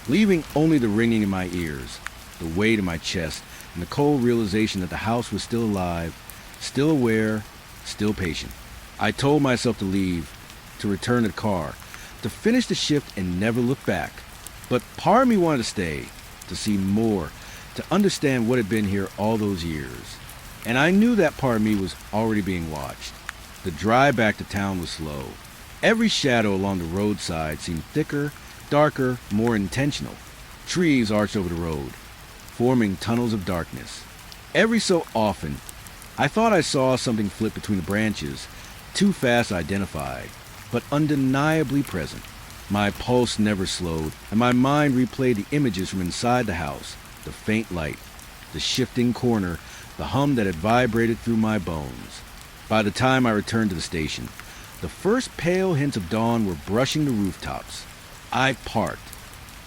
leaving only the ringing in my ears, the weight in my chest, and the cold realization that the house was still alive, still aware, still patient. I told myself to leave, to return to the car, to finish the shift and never look back. But part of me wanted to stay, to see more, to understand what had been here all those years. And I knew that part of me was already being watched. The drive back to town was slow. Every shadow along the roadside seemed thicker, darker, more intentional. Trees arched over the road, forming tunnels of darkness. Every so often, I thought I saw something flit between the branches, too fast to identify, but undeniably present. My pulse never slowed, and my mind replayed the images from inside the house, the faint light, the shifting corner, the hum that had vibrated through my bones. By the time I returned to the station, the first pale hints of dawn were brushing the rooftops. I parked,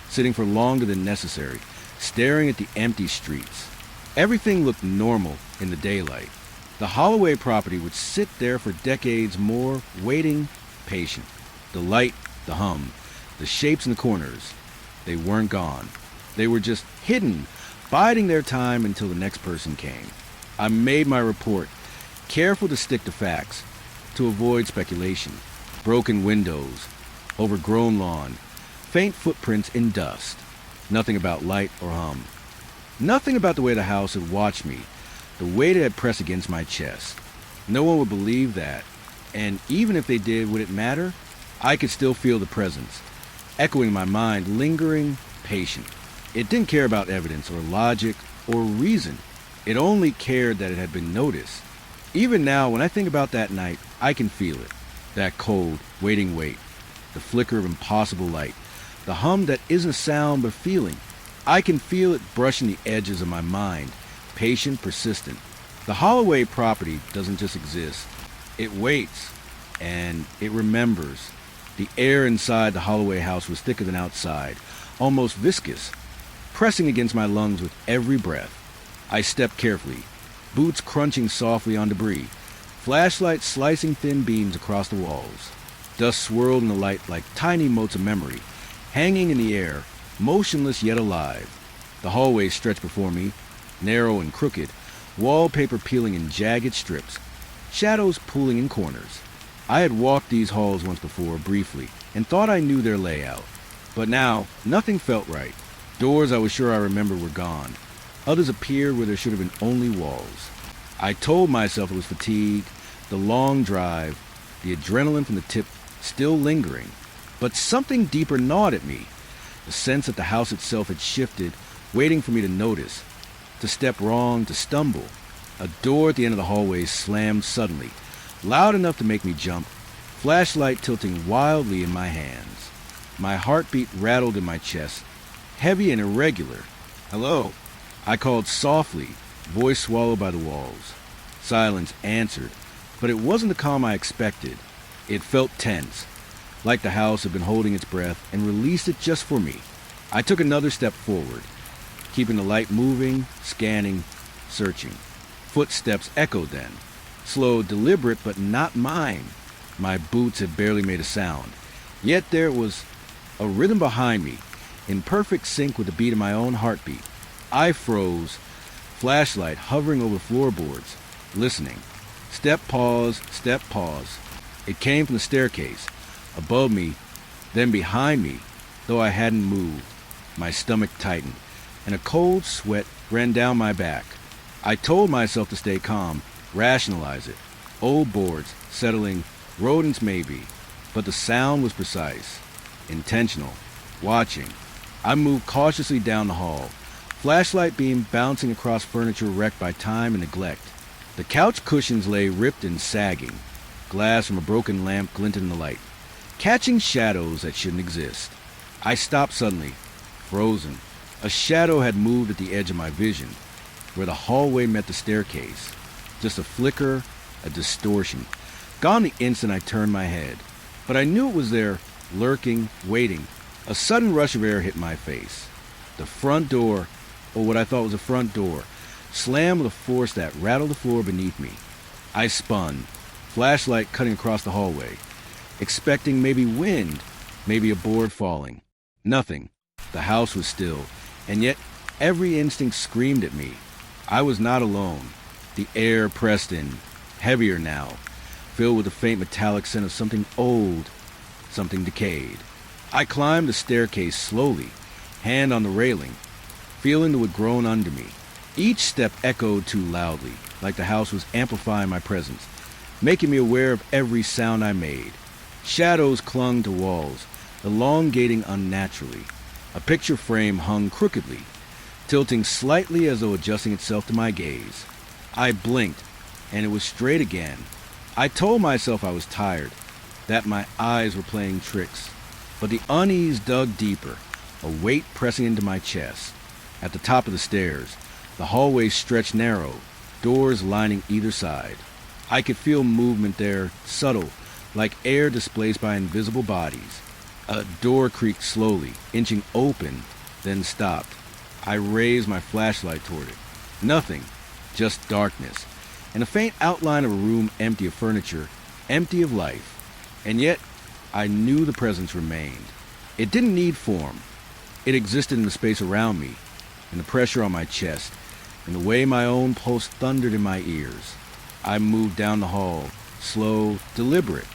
sitting for longer than necessary, staring at the empty streets. Everything looked normal in the daylight. The Holloway property would sit there for decades more, waiting, patient. The light, the hum, the shapes in the corners, they weren't gone. They were just hidden, biding their time until the next person came. I made my report, careful to stick to facts, to avoid speculation. Broken windows, overgrown lawn, faint footprints in dust. Nothing about light or hum. Nothing about the way the house had watched me, the weight it had pressed against my chest. No one would believe that, and even if they did, would it matter? I could still feel the presence, echoing in my mind, lingering, patient. It didn't care about evidence or logic or reason. It only cared that it had been noticed. Even now, when I think about that night, I can feel it. That cold, waiting weight, the flicker of impossible light, the hum that isn't sound but feeling. I can feel it brushing the edges of my mind, patient, persistent. The Holloway property doesn't just exist. It waits, and it remembers. The air inside the Holloway house was thicker than outside, almost viscous, pressing against my lungs with every breath. I stepped carefully, boots crunching softly on debris, flashlight slicing thin beams across the walls. Dust swirled in the light like tiny motes of memory, hanging in the air, motionless yet alive. The hallway stretched before me, narrow and crooked, wallpaper peeling in jagged strips, shadows pooling in corners. I had walked these halls once before, briefly, and thought I knew their layout. But now, nothing felt right. Doors I was sure I remembered were gone. Others appeared where there should have been only walls. I told myself it was fatigue, the long drive, the adrenaline from the tip still lingering. But something deeper gnawed at me. The sense that the house itself had shifted, waiting for me to notice, to step wrong, to stumble. A door at the end of the hallway slammed suddenly, loud enough to make me jump, flashlight tilting wildly in my hands. My heartbeat rattled in my chest, heavy and irregular. "Hello?" I called softly, voice swallowed by the walls. Silence answered, but it wasn't the calm I expected. It felt tense, like the house had been holding its breath and released it just for me. I took another step forward, keeping the light moving, scanning, searching. Footsteps echoed then, slow, deliberate, but not mine. My boots had barely made a sound, yet there was a rhythm behind me, in perfect sync with the beat of my own heartbeat. I froze, flashlight hovering over floorboards, listening. Step, pause, step, pause. It came from the staircase, above me, then behind me, though I hadn't moved. My stomach tightened, and a cold sweat ran down my back. I told myself to stay calm, rationalize it. Old boards, settling, rodents maybe, but the sound was precise, intentional, watching. I moved cautiously down the hall, flashlight beam bouncing across furniture wrecked by time and neglect. The couch cushions lay ripped and sagging. Glass from a broken lamp glinted in the light, catching shadows that shouldn't exist. I stopped suddenly, frozen. A shadow had moved at the edge of my vision, where the hallway met the staircase. Just a flicker, a distortion. Gone the instant I turned my head. But I knew it was there, lurking, waiting. A sudden rush of air hit my face. The front door, or what I thought was a front door, slammed with a force that rattled the floor beneath me. I spun, flashlight cutting across the hallway, expecting maybe wind, maybe a board falling. Nothing. The house was still, and yet every instinct screamed at me. I was not alone. The air pressed in, heavier now, filled with the faint metallic scent of something old, something decayed. I climbed the staircase slowly, hand on the railing, feeling that it would groan under me. Each step echoed too loudly, like the house was amplifying my presence, making me aware of every sound I made. Shadows clung to walls, elongating unnaturally. A picture frame hung crookedly, tilting slightly as though adjusting itself to my gaze. I blinked, and it was straight again. I told myself I was tired, that my eyes were playing tricks. But the unease dug deeper, a weight pressing into my chest. At the top of the stairs, the hallway stretched narrow, doors lining either side. I could feel movement there, subtle, like air displaced by invisible bodies. A door creaked slowly, inching open, then stopped. I raised my flashlight toward it. Nothing, just darkness, and a faint outline of a room empty of furniture, empty of life. And yet, I knew the presence remained. It didn't need form. It existed in the space around me, in the pressure on my chest, in the way my own pulse thundered in my ears. I moved down the hall, slow, deliberate.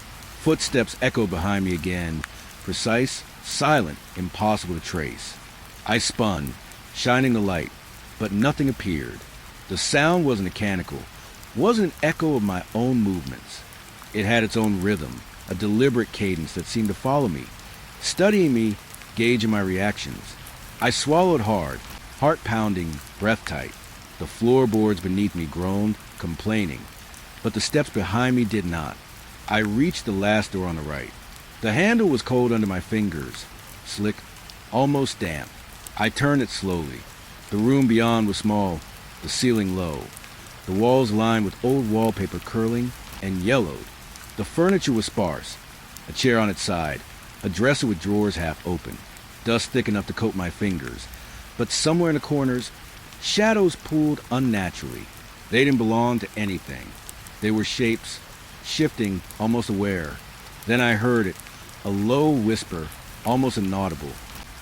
Footsteps echoed behind me again, precise, silent, impossible to trace. I spun, shining the light, but nothing appeared. The sound wasn't mechanical, wasn't an echo of my own movements. It had its own rhythm, a deliberate cadence that seemed to follow me, studying me, gauging my reactions. I swallowed hard, heart pounding, breath tight. The floorboards beneath me groaned, complaining, but the steps behind me did not. I reached the last door on the right. The handle was cold under my fingers, slick, almost damp. I turned it slowly. The room beyond was small, the ceiling low, the walls lined with old wallpaper curling and yellowed. The furniture was sparse, a chair on its side, a dresser with drawers half open, dust thick enough to coat my fingers, But somewhere in the corners, shadows pooled unnaturally. They didn't belong to anything. They were shapes, shifting, almost aware. Then I heard it, a low whisper, almost inaudible.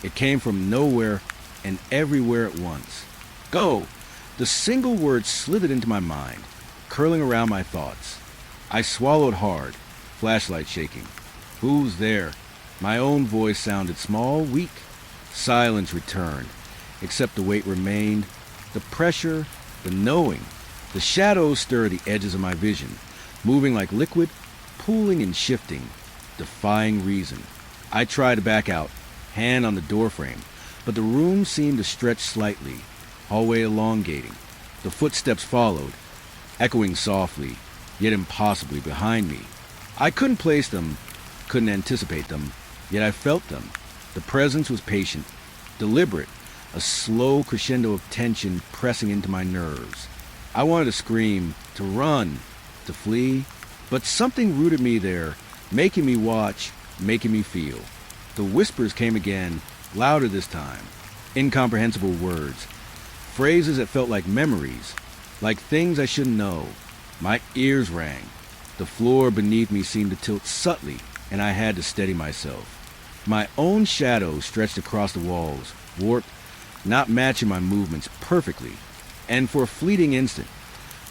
It came from nowhere and everywhere at once. Go! The single word slithered into my mind, curling around my thoughts. I swallowed hard, flashlight shaking. Who's there? My own voice sounded small, weak. Silence returned, except the weight remained, the pressure, the knowing. The shadows stirred the edges of my vision, moving like liquid, pooling and shifting, defying reason. I tried to back out, hand on the doorframe, but the room seemed to stretch slightly, hallway elongating. The footsteps followed, echoing softly, yet impossibly behind me. I couldn't place them, couldn't anticipate them, yet I felt them. The presence was patient, deliberate, a slow crescendo of tension pressing into my nerves. I wanted to scream, to run, to flee, but something rooted me there, making me watch, making me feel. The whispers came again, louder this time. Incomprehensible words, phrases that felt like memories, like things I shouldn't know. My ears rang. The floor beneath me seemed to tilt subtly, and I had to steady myself. My own shadow stretched across the walls, warped, not matching my movements perfectly. And for a fleeting instant,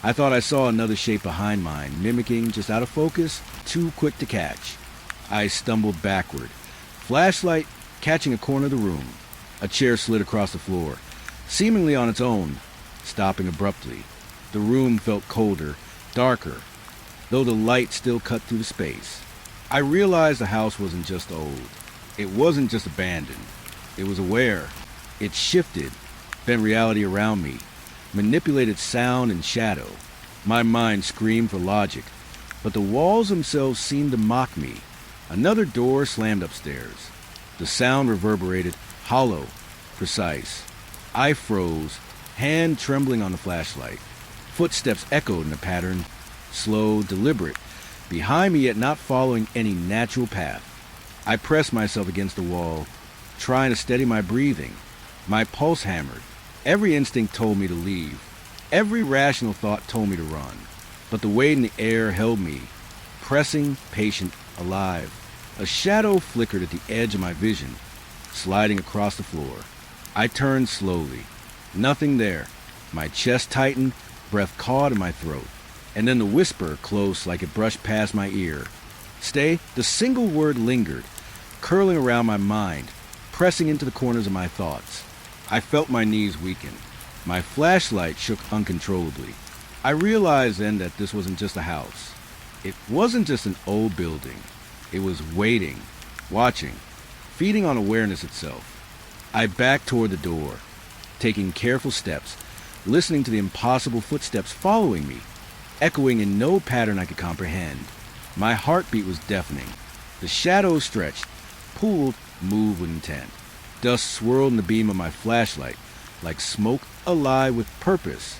I thought I saw another shape behind mine, mimicking, just out of focus, too quick to catch. I stumbled backward, flashlight catching a corner of the room. A chair slid across the floor, seemingly on its own, stopping abruptly. The room felt colder, darker, though the light still cut through the space. I realized the house wasn't just old. It wasn't just abandoned. It was aware. It shifted, bent reality around me, manipulated sound and shadow. My mind screamed for logic, but the walls themselves seemed to mock me. Another door slammed upstairs. The sound reverberated, hollow, precise. I froze, hand trembling on the flashlight. Footsteps echoed in a pattern, slow, deliberate, behind me yet not following any natural path. I pressed myself against the wall, trying to steady my breathing. My pulse hammered. Every instinct told me to leave. Every rational thought told me to run. But the weight in the air held me, pressing, patient, alive. A shadow flickered at the edge of my vision, sliding across the floor. I turned slowly. Nothing there. My chest tightened, breath caught in my throat. And then the whisper, close like it brushed past my ear. Stay. The single word lingered, curling around my mind, pressing into the corners of my thoughts. I felt my knees weaken. My flashlight shook uncontrollably. I realized then that this wasn't just a house. It wasn't just an old building. It was waiting, watching, feeding on awareness itself. I backed toward the door, taking careful steps, listening to the impossible footsteps following me, echoing in no pattern I could comprehend. My heartbeat was deafening. The shadows stretched, pooled, moved with intent. Dust swirled in the beam of my flashlight, like smoke alive with purpose.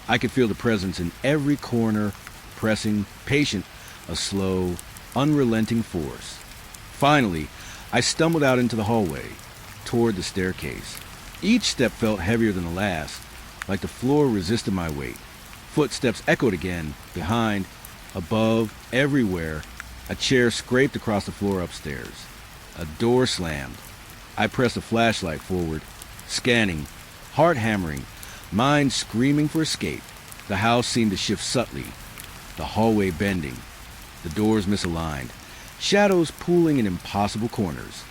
I could feel the presence in every corner, pressing, patient, a slow, unrelenting force. Finally, I stumbled out into the hallway, toward the staircase. Each step felt heavier than the last, like the floor resisted my weight. Footsteps echoed again, behind, above, everywhere. A chair scraped across the floor upstairs. A door slammed. I pressed a flashlight forward, scanning, heart hammering, mind screaming for escape. The house seemed to shift subtly, the hallway bending, the doors misaligned, shadows pooling in impossible corners.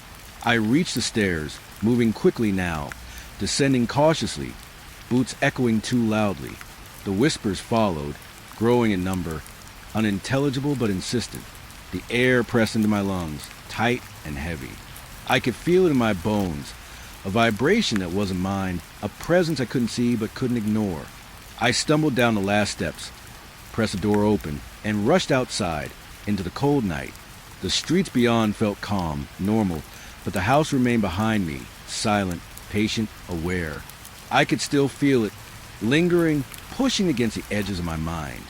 I reached the stairs, moving quickly now, descending cautiously, boots echoing too loudly. The whispers followed, growing in number, unintelligible but insistent. The air pressed into my lungs, tight and heavy. I could feel it in my bones, a vibration that wasn't mine, a presence I couldn't see but couldn't ignore. I stumbled down the last steps, pressed the door open, and rushed outside, into the cold night. The streets beyond felt calm, normal, but the house remained behind me, silent, patient, aware. I could still feel it, lingering, pushing against the edges of my mind.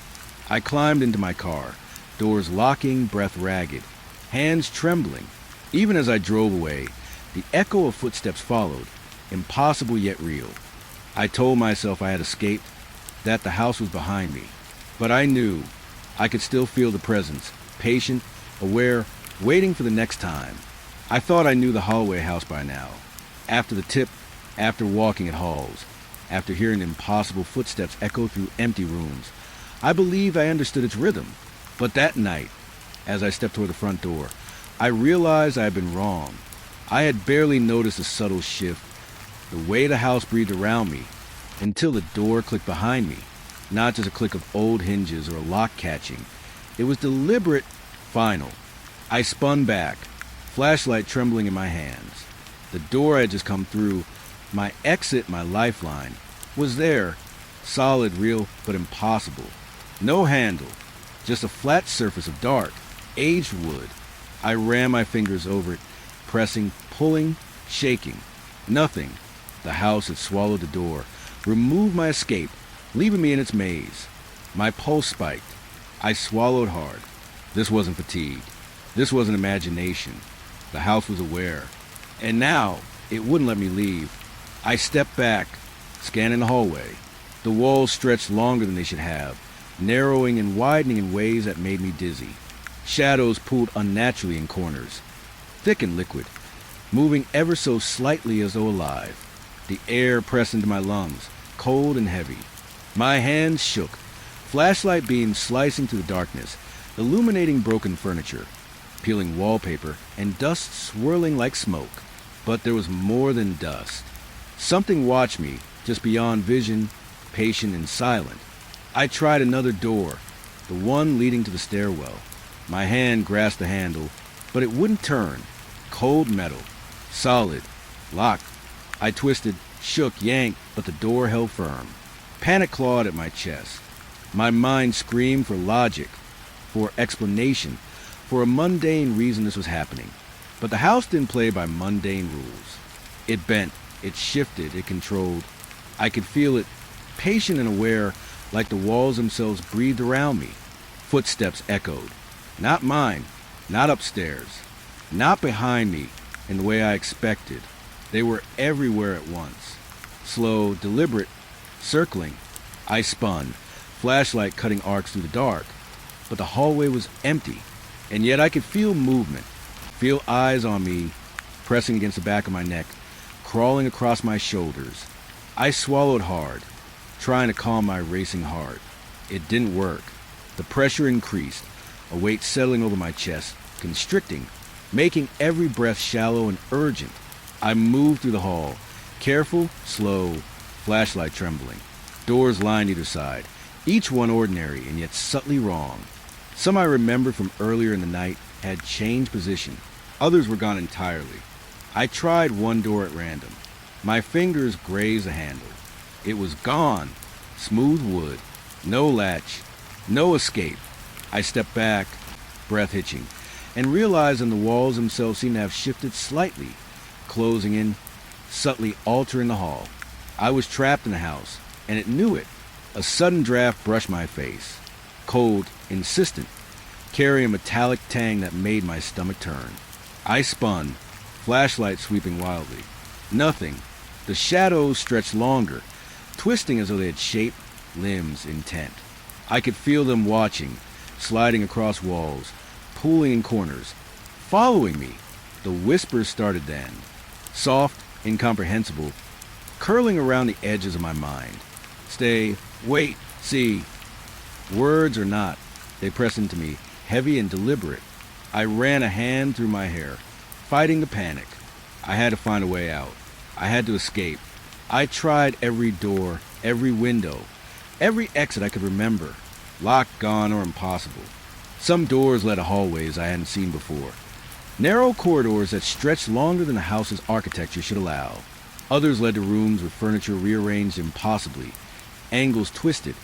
I climbed into my car, doors locking, breath ragged, hands trembling. Even as I drove away, the echo of footsteps followed, impossible yet real. I told myself I had escaped, that the house was behind me. But I knew I could still feel the presence, patient, aware, waiting for the next time. I thought I knew the Holloway house by now. After the tip, after walking at halls, after hearing impossible footsteps echo through empty rooms, I believed I understood its rhythm. But that night, as I stepped toward the front door, I realized I had been wrong. I had barely noticed a subtle shift, the way the house breathed around me, until the door clicked behind me. Not just a click of old hinges or a lock catching. It was deliberate, final. I spun back, flashlight trembling in my hands. The door I had just come through, my exit, my lifeline, was there, solid, real, but impossible. No handle, just a flat surface of dark, aged wood. I ran my fingers over it, pressing, pulling, shaking. Nothing. The house had swallowed the door, removed my escape, leaving me in its maze. My pulse spiked. I swallowed hard. This wasn't fatigue. This wasn't imagination. The house was aware. And now, it wouldn't let me leave. I stepped back, scanning the hallway. The walls stretched longer than they should have, narrowing and widening in ways that made me dizzy. Shadows pooled unnaturally in corners, thick and liquid, moving ever so slightly as though alive. The air pressed into my lungs, cold and heavy. My hands shook, flashlight beams slicing through the darkness, illuminating broken furniture, peeling wallpaper, and dust swirling like smoke. But there was more than dust. Something watched me, just beyond vision, patient and silent. I tried another door, the one leading to the stairwell. My hand grasped the handle, but it wouldn't turn. Cold metal, solid, locked. I twisted, shook, yanked, but the door held firm. Panic clawed at my chest. My mind screamed for logic, for explanation, for a mundane reason this was happening. But the house didn't play by mundane rules. It bent, it shifted, it controlled. I could feel it, patient and aware, like the walls themselves breathed around me. Footsteps echoed. Not mine, not upstairs, not behind me in the way I expected. They were everywhere at once. Slow, deliberate, circling. I spun, flashlight cutting arcs through the dark. But the hallway was empty, and yet I could feel movement, feel eyes on me, pressing against the back of my neck, crawling across my shoulders. I swallowed hard, trying to calm my racing heart. It didn't work. The pressure increased, a weight settling over my chest, constricting, making every breath shallow and urgent. I moved through the hall, careful, slow, flashlight trembling. Doors lined either side, each one ordinary and yet subtly wrong. Some I remembered from earlier in the night had changed position. Others were gone entirely. I tried one door at random. My fingers grazed the handle. It was gone. Smooth wood. No latch. No escape. I stepped back, breath hitching, and realized the walls themselves seemed to have shifted slightly, closing in, subtly altering the hall. I was trapped in the house, and it knew it. A sudden draft brushed my face. Cold, insistent, carrying a metallic tang that made my stomach turn. I spun, flashlight sweeping wildly. Nothing. The shadows stretched longer, twisting as though they had shape, limbs, intent. I could feel them watching, sliding across walls, pooling in corners, following me. The whispers started then, soft, incomprehensible, curling around the edges of my mind. Stay, wait, see. Words or not, they pressed into me, heavy and deliberate. I ran a hand through my hair, fighting the panic. I had to find a way out. I had to escape. I tried every door, every window, every exit I could remember, locked, gone, or impossible. Some doors led to hallways I hadn't seen before, narrow corridors that stretched longer than the house's architecture should allow. Others led to rooms with furniture rearranged impossibly, angles twisted,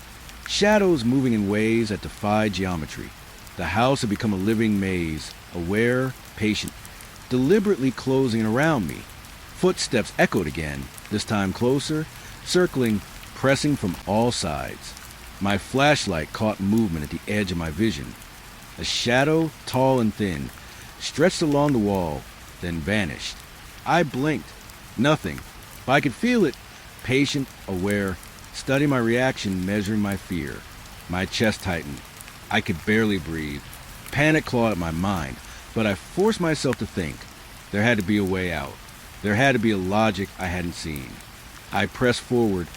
shadows moving in ways that defied geometry. The house had become a living maze, aware, patient, deliberately closing in around me. Footsteps echoed again, this time closer, circling, pressing from all sides. My flashlight caught movement at the edge of my vision. A shadow, tall and thin, stretched along the wall, then vanished. I blinked. Nothing. But I could feel it, patient, aware, study my reaction, measuring my fear. My chest tightened. I could barely breathe. Panic clawed at my mind, but I forced myself to think. There had to be a way out. There had to be a logic I hadn't seen. I pressed forward,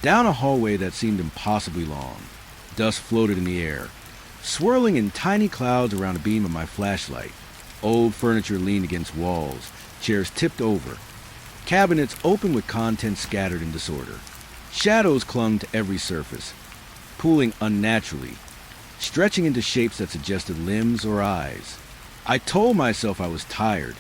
down a hallway that seemed impossibly long. Dust floated in the air, swirling in tiny clouds around the beam of my flashlight. Old furniture leaned against walls, chairs tipped over, cabinets open with contents scattered in disorder. Shadows clung to every surface, pooling unnaturally, stretching into shapes that suggested limbs or eyes. I told myself I was tired,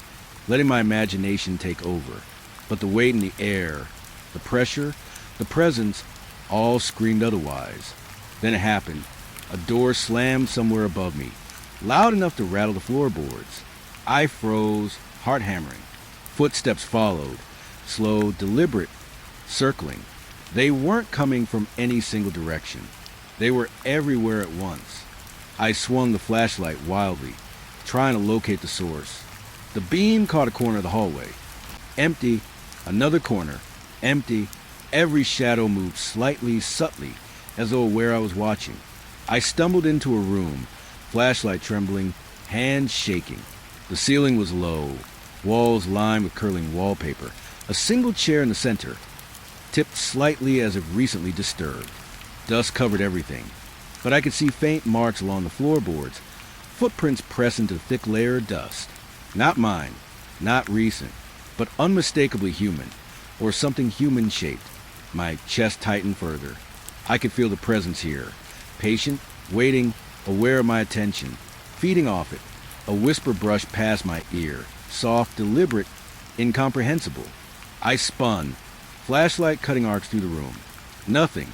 letting my imagination take over, but the weight in the air, the pressure, the presence, all screamed otherwise. Then it happened. A door slammed somewhere above me, loud enough to rattle the floorboards. I froze, heart hammering. Footsteps followed, slow, deliberate, circling. They weren't coming from any single direction. They were everywhere at once. I swung the flashlight wildly, trying to locate the source. The beam caught a corner of the hallway. Empty. Another corner. Empty. Every shadow moved slightly, subtly, as though aware I was watching. I stumbled into a room, flashlight trembling, hands shaking. The ceiling was low, walls lined with curling wallpaper. A single chair in the center, tipped slightly as if recently disturbed. Dust covered everything, but I could see faint marks along the floorboards, footprints pressed into the thick layer of dust. Not mine, not recent, but unmistakably human, or something human-shaped. My chest tightened further. I could feel the presence here, patient, waiting, aware of my attention, feeding off it. A whisper brushed past my ear, soft, deliberate, incomprehensible. I spun, flashlight cutting arcs through the room. Nothing.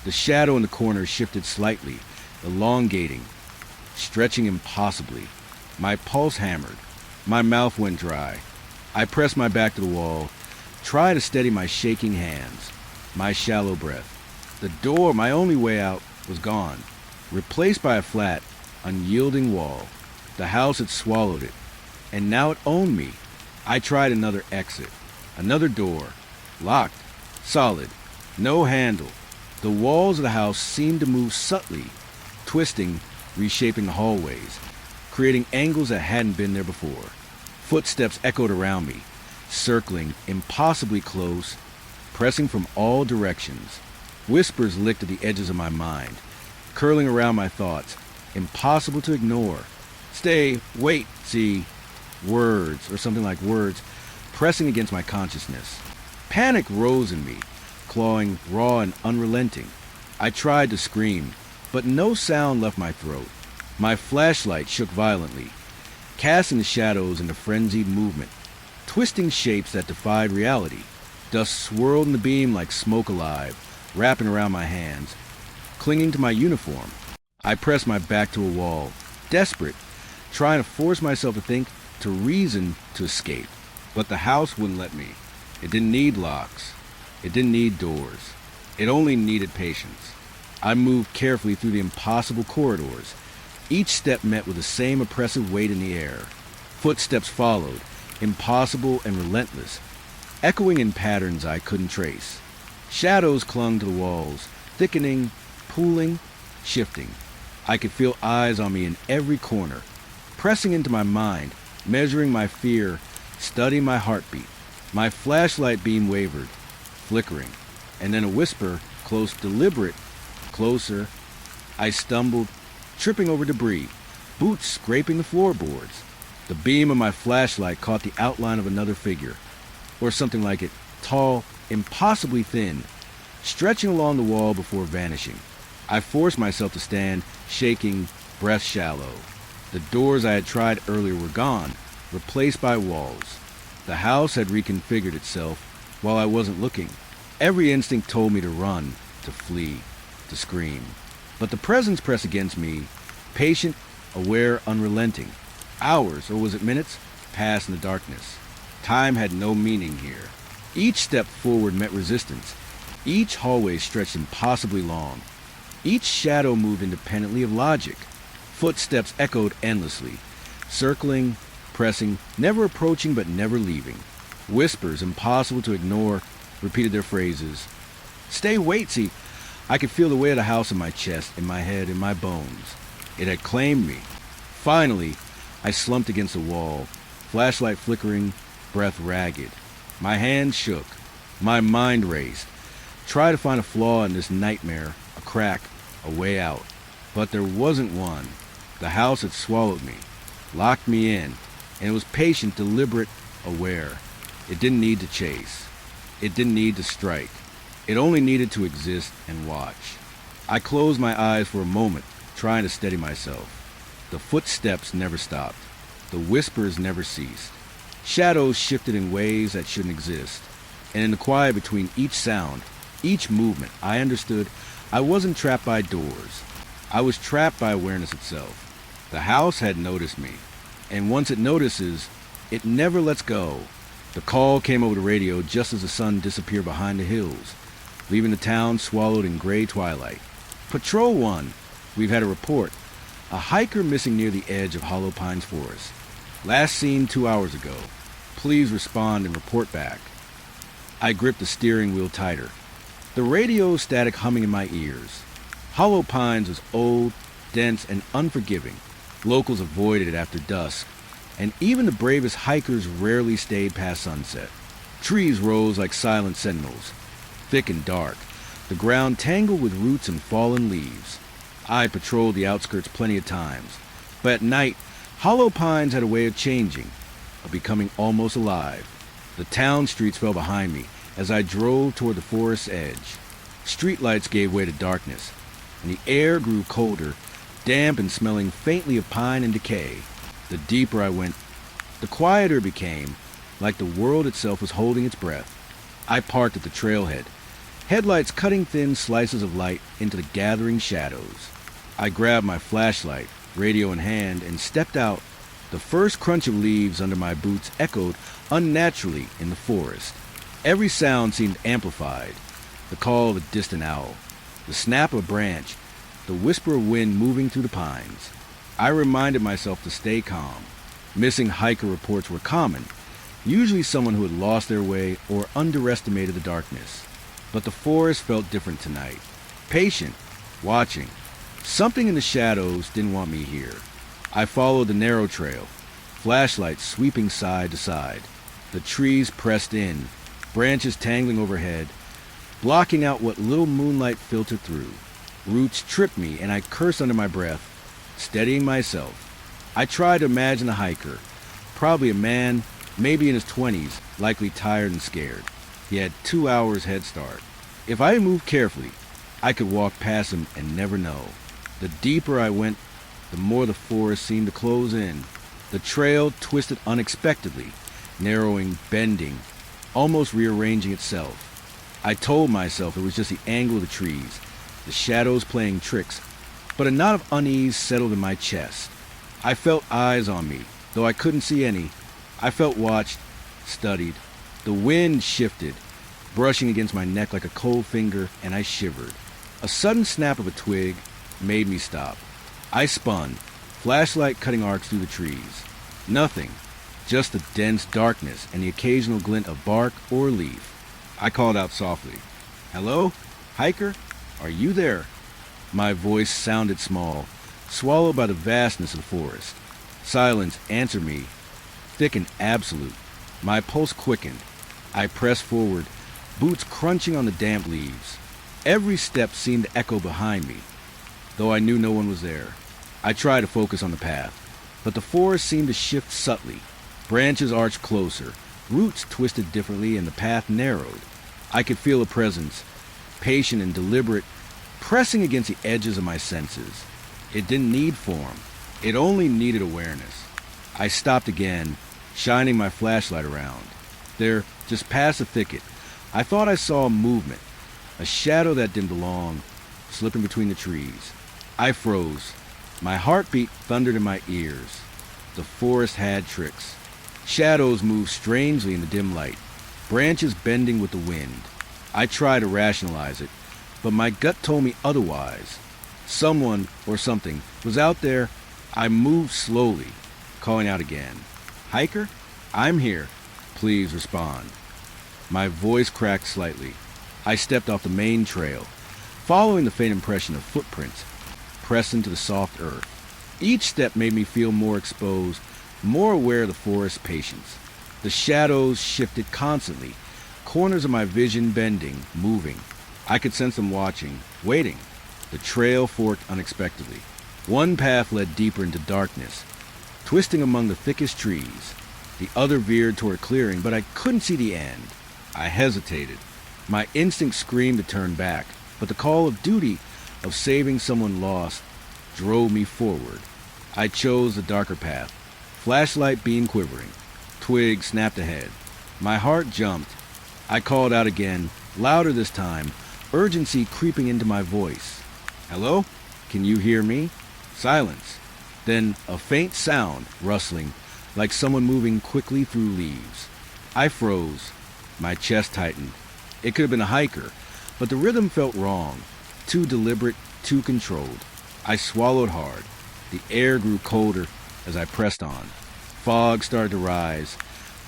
The shadow in the corner shifted slightly, elongating, stretching impossibly. My pulse hammered. My mouth went dry. I pressed my back to the wall, tried to steady my shaking hands. My shallow breath. The door, my only way out, was gone, replaced by a flat, unyielding wall. The house had swallowed it, and now it owned me. I tried another exit, another door, locked, solid, no handle. The walls of the house seemed to move subtly, twisting, reshaping the hallways, creating angles that hadn't been there before. Footsteps echoed around me, circling, impossibly close, pressing from all directions. Whispers licked at the edges of my mind, curling around my thoughts, impossible to ignore. Stay, wait, see, words, or something like words, pressing against my consciousness. Panic rose in me, clawing, raw and unrelenting. I tried to scream, but no sound left my throat. My flashlight shook violently, casting the shadows into frenzied movement, twisting shapes that defied reality. Dust swirled in the beam like smoke alive, wrapping around my hands, clinging to my uniform. I pressed my back to a wall, desperate, trying to force myself to think, to reason, to escape. But the house wouldn't let me. It didn't need locks. It didn't need doors. It only needed patience. I moved carefully through the impossible corridors, each step met with the same oppressive weight in the air. Footsteps followed, impossible and relentless, echoing in patterns I couldn't trace. Shadows clung to the walls, thickening, pooling, shifting. I could feel eyes on me in every corner, pressing into my mind, measuring my fear, studying my heartbeat. My flashlight beam wavered, flickering, and then a whisper, close, deliberate, closer. I stumbled, tripping over debris, boots scraping the floorboards. The beam of my flashlight caught the outline of another figure, or something like it, tall, impossibly thin, stretching along the wall before vanishing. I forced myself to stand, shaking, breath shallow. The doors I had tried earlier were gone, replaced by walls. The house had reconfigured itself while I wasn't looking. Every instinct told me to run, to flee, to scream. But the presence pressed against me, patient, aware, unrelenting. Hours, or was it minutes, passed in the darkness. Time had no meaning here. Each step forward met resistance. Each hallway stretched impossibly long. Each shadow moved independently of logic. Footsteps echoed endlessly, circling, pressing, never approaching but never leaving. Whispers impossible to ignore, repeated their phrases. Stay, wait, see. I could feel the weight of the house in my chest, in my head, in my bones. It had claimed me. Finally, I slumped against the wall, flashlight flickering, breath ragged. My hands shook. My mind raced. Tried to find a flaw in this nightmare, a crack, a way out. But there wasn't one. The house had swallowed me, locked me in, and it was patient, deliberate, aware. It didn't need to chase. It didn't need to strike. It only needed to exist and watch. I closed my eyes for a moment, trying to steady myself. The footsteps never stopped. The whispers never ceased. Shadows shifted in ways that shouldn't exist. And in the quiet between each sound, each movement, I understood I wasn't trapped by doors. I was trapped by awareness itself. The house had noticed me. And once it notices, it never lets go. The call came over the radio just as the sun disappeared behind the hills, leaving the town swallowed in gray twilight. Patrol 1, we've had a report. A hiker missing near the edge of Hollow Pines Forest. Last seen 2 hours ago. Please respond and report back. I gripped the steering wheel tighter. The radio static humming in my ears. Hollow Pines was old, dense, and unforgiving. Locals avoided it after dusk, and even the bravest hikers rarely stayed past sunset. Trees rose like silent sentinels, thick and dark, the ground tangled with roots and fallen leaves. I patrolled the outskirts plenty of times, but at night, Hollow Pines had a way of changing, of becoming almost alive. The town streets fell behind me as I drove toward the forest's edge. Streetlights gave way to darkness, and the air grew colder, damp and smelling faintly of pine and decay. The deeper I went, the quieter it became, like the world itself was holding its breath. I parked at the trailhead, headlights cutting thin slices of light into the gathering shadows. I grabbed my flashlight, radio in hand, and stepped out. The first crunch of leaves under my boots echoed unnaturally in the forest. Every sound seemed amplified. The call of a distant owl, the snap of a branch, the whisper of wind moving through the pines. I reminded myself to stay calm. Missing hiker reports were common, usually someone who had lost their way or underestimated the darkness. But the forest felt different tonight. Patient, watching. Something in the shadows didn't want me here. I followed the narrow trail, flashlights sweeping side to side. The trees pressed in, branches tangling overhead, blocking out what little moonlight filtered through. Roots tripped me, and I cursed under my breath, steadying myself. I tried to imagine a hiker, probably a man, maybe in his 20s, likely tired and scared. He had 2 hours head start. If I moved carefully, I could walk past him and never know. The deeper I went, the more the forest seemed to close in. The trail twisted unexpectedly, narrowing, bending, almost rearranging itself. I told myself it was just the angle of the trees, the shadows playing tricks, but a knot of unease settled in my chest. I felt eyes on me, though I couldn't see any. I felt watched, studied. The wind shifted, brushing against my neck like a cold finger, and I shivered. A sudden snap of a twig made me stop. I spun, flashlight cutting arcs through the trees. Nothing, just the dense darkness and the occasional glint of bark or leaf. I called out softly, "Hello? Hiker? Are you there?" My voice sounded small, swallowed by the vastness of the forest. Silence answered me, thick and absolute. My pulse quickened. I pressed forward, boots crunching on the damp leaves. Every step seemed to echo behind me, though I knew no one was there. I tried to focus on the path, but the forest seemed to shift subtly. Branches arched closer, roots twisted differently, and the path narrowed. I could feel a presence, patient and deliberate, pressing against the edges of my senses. It didn't need form. It only needed awareness. I stopped again, shining my flashlight around. There, just past the thicket, I thought I saw a movement, a shadow that didn't belong, slipping between the trees. I froze. My heartbeat thundered in my ears. The forest had tricks. Shadows moved strangely in the dim light, branches bending with the wind. I tried to rationalize it, but my gut told me otherwise. Someone or something was out there. I moved slowly, calling out again, "Hiker, I'm here. Please respond." My voice cracked slightly. I stepped off the main trail, following the faint impression of footprints pressed into the soft earth. Each step made me feel more exposed, more aware of the forest's patience. The shadows shifted constantly, corners of my vision bending, moving. I could sense them watching, waiting. The trail forked unexpectedly. One path led deeper into darkness, twisting among the thickest trees. The other veered toward a clearing, but I couldn't see the end. I hesitated. My instinct screamed to turn back, but the call of duty, of saving someone lost, drove me forward. I chose the darker path, flashlight beam quivering. Twig snapped ahead. My heart jumped. I called out again, louder this time, urgency creeping into my voice. Hello? Can you hear me? Silence. Then a faint sound, rustling, like someone moving quickly through leaves. I froze. My chest tightened. It could have been a hiker, but the rhythm felt wrong, too deliberate, too controlled. I swallowed hard. The air grew colder as I pressed on. Fog started to rise,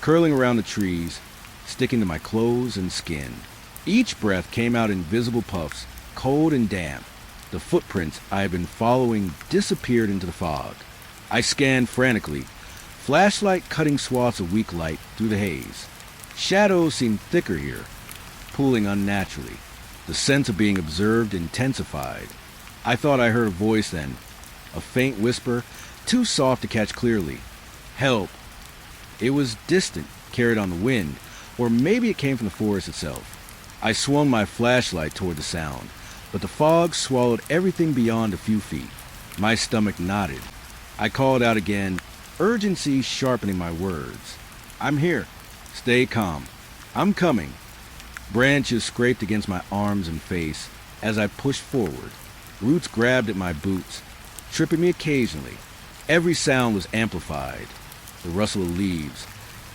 curling around the trees, sticking to my clothes and skin. Each breath came out in visible puffs, cold and damp. The footprints I had been following disappeared into the fog. I scanned frantically, flashlight cutting swaths of weak light through the haze. Shadows seemed thicker here, pooling unnaturally. The sense of being observed intensified. I thought I heard a voice then, a faint whisper, too soft to catch clearly. Help. It was distant, carried on the wind, or maybe it came from the forest itself. I swung my flashlight toward the sound, but the fog swallowed everything beyond a few feet. My stomach knotted. I called out again, urgency sharpening my words. I'm here. Stay calm. I'm coming. Branches scraped against my arms and face as I pushed forward. Roots grabbed at my boots, tripping me occasionally. Every sound was amplified. The rustle of leaves,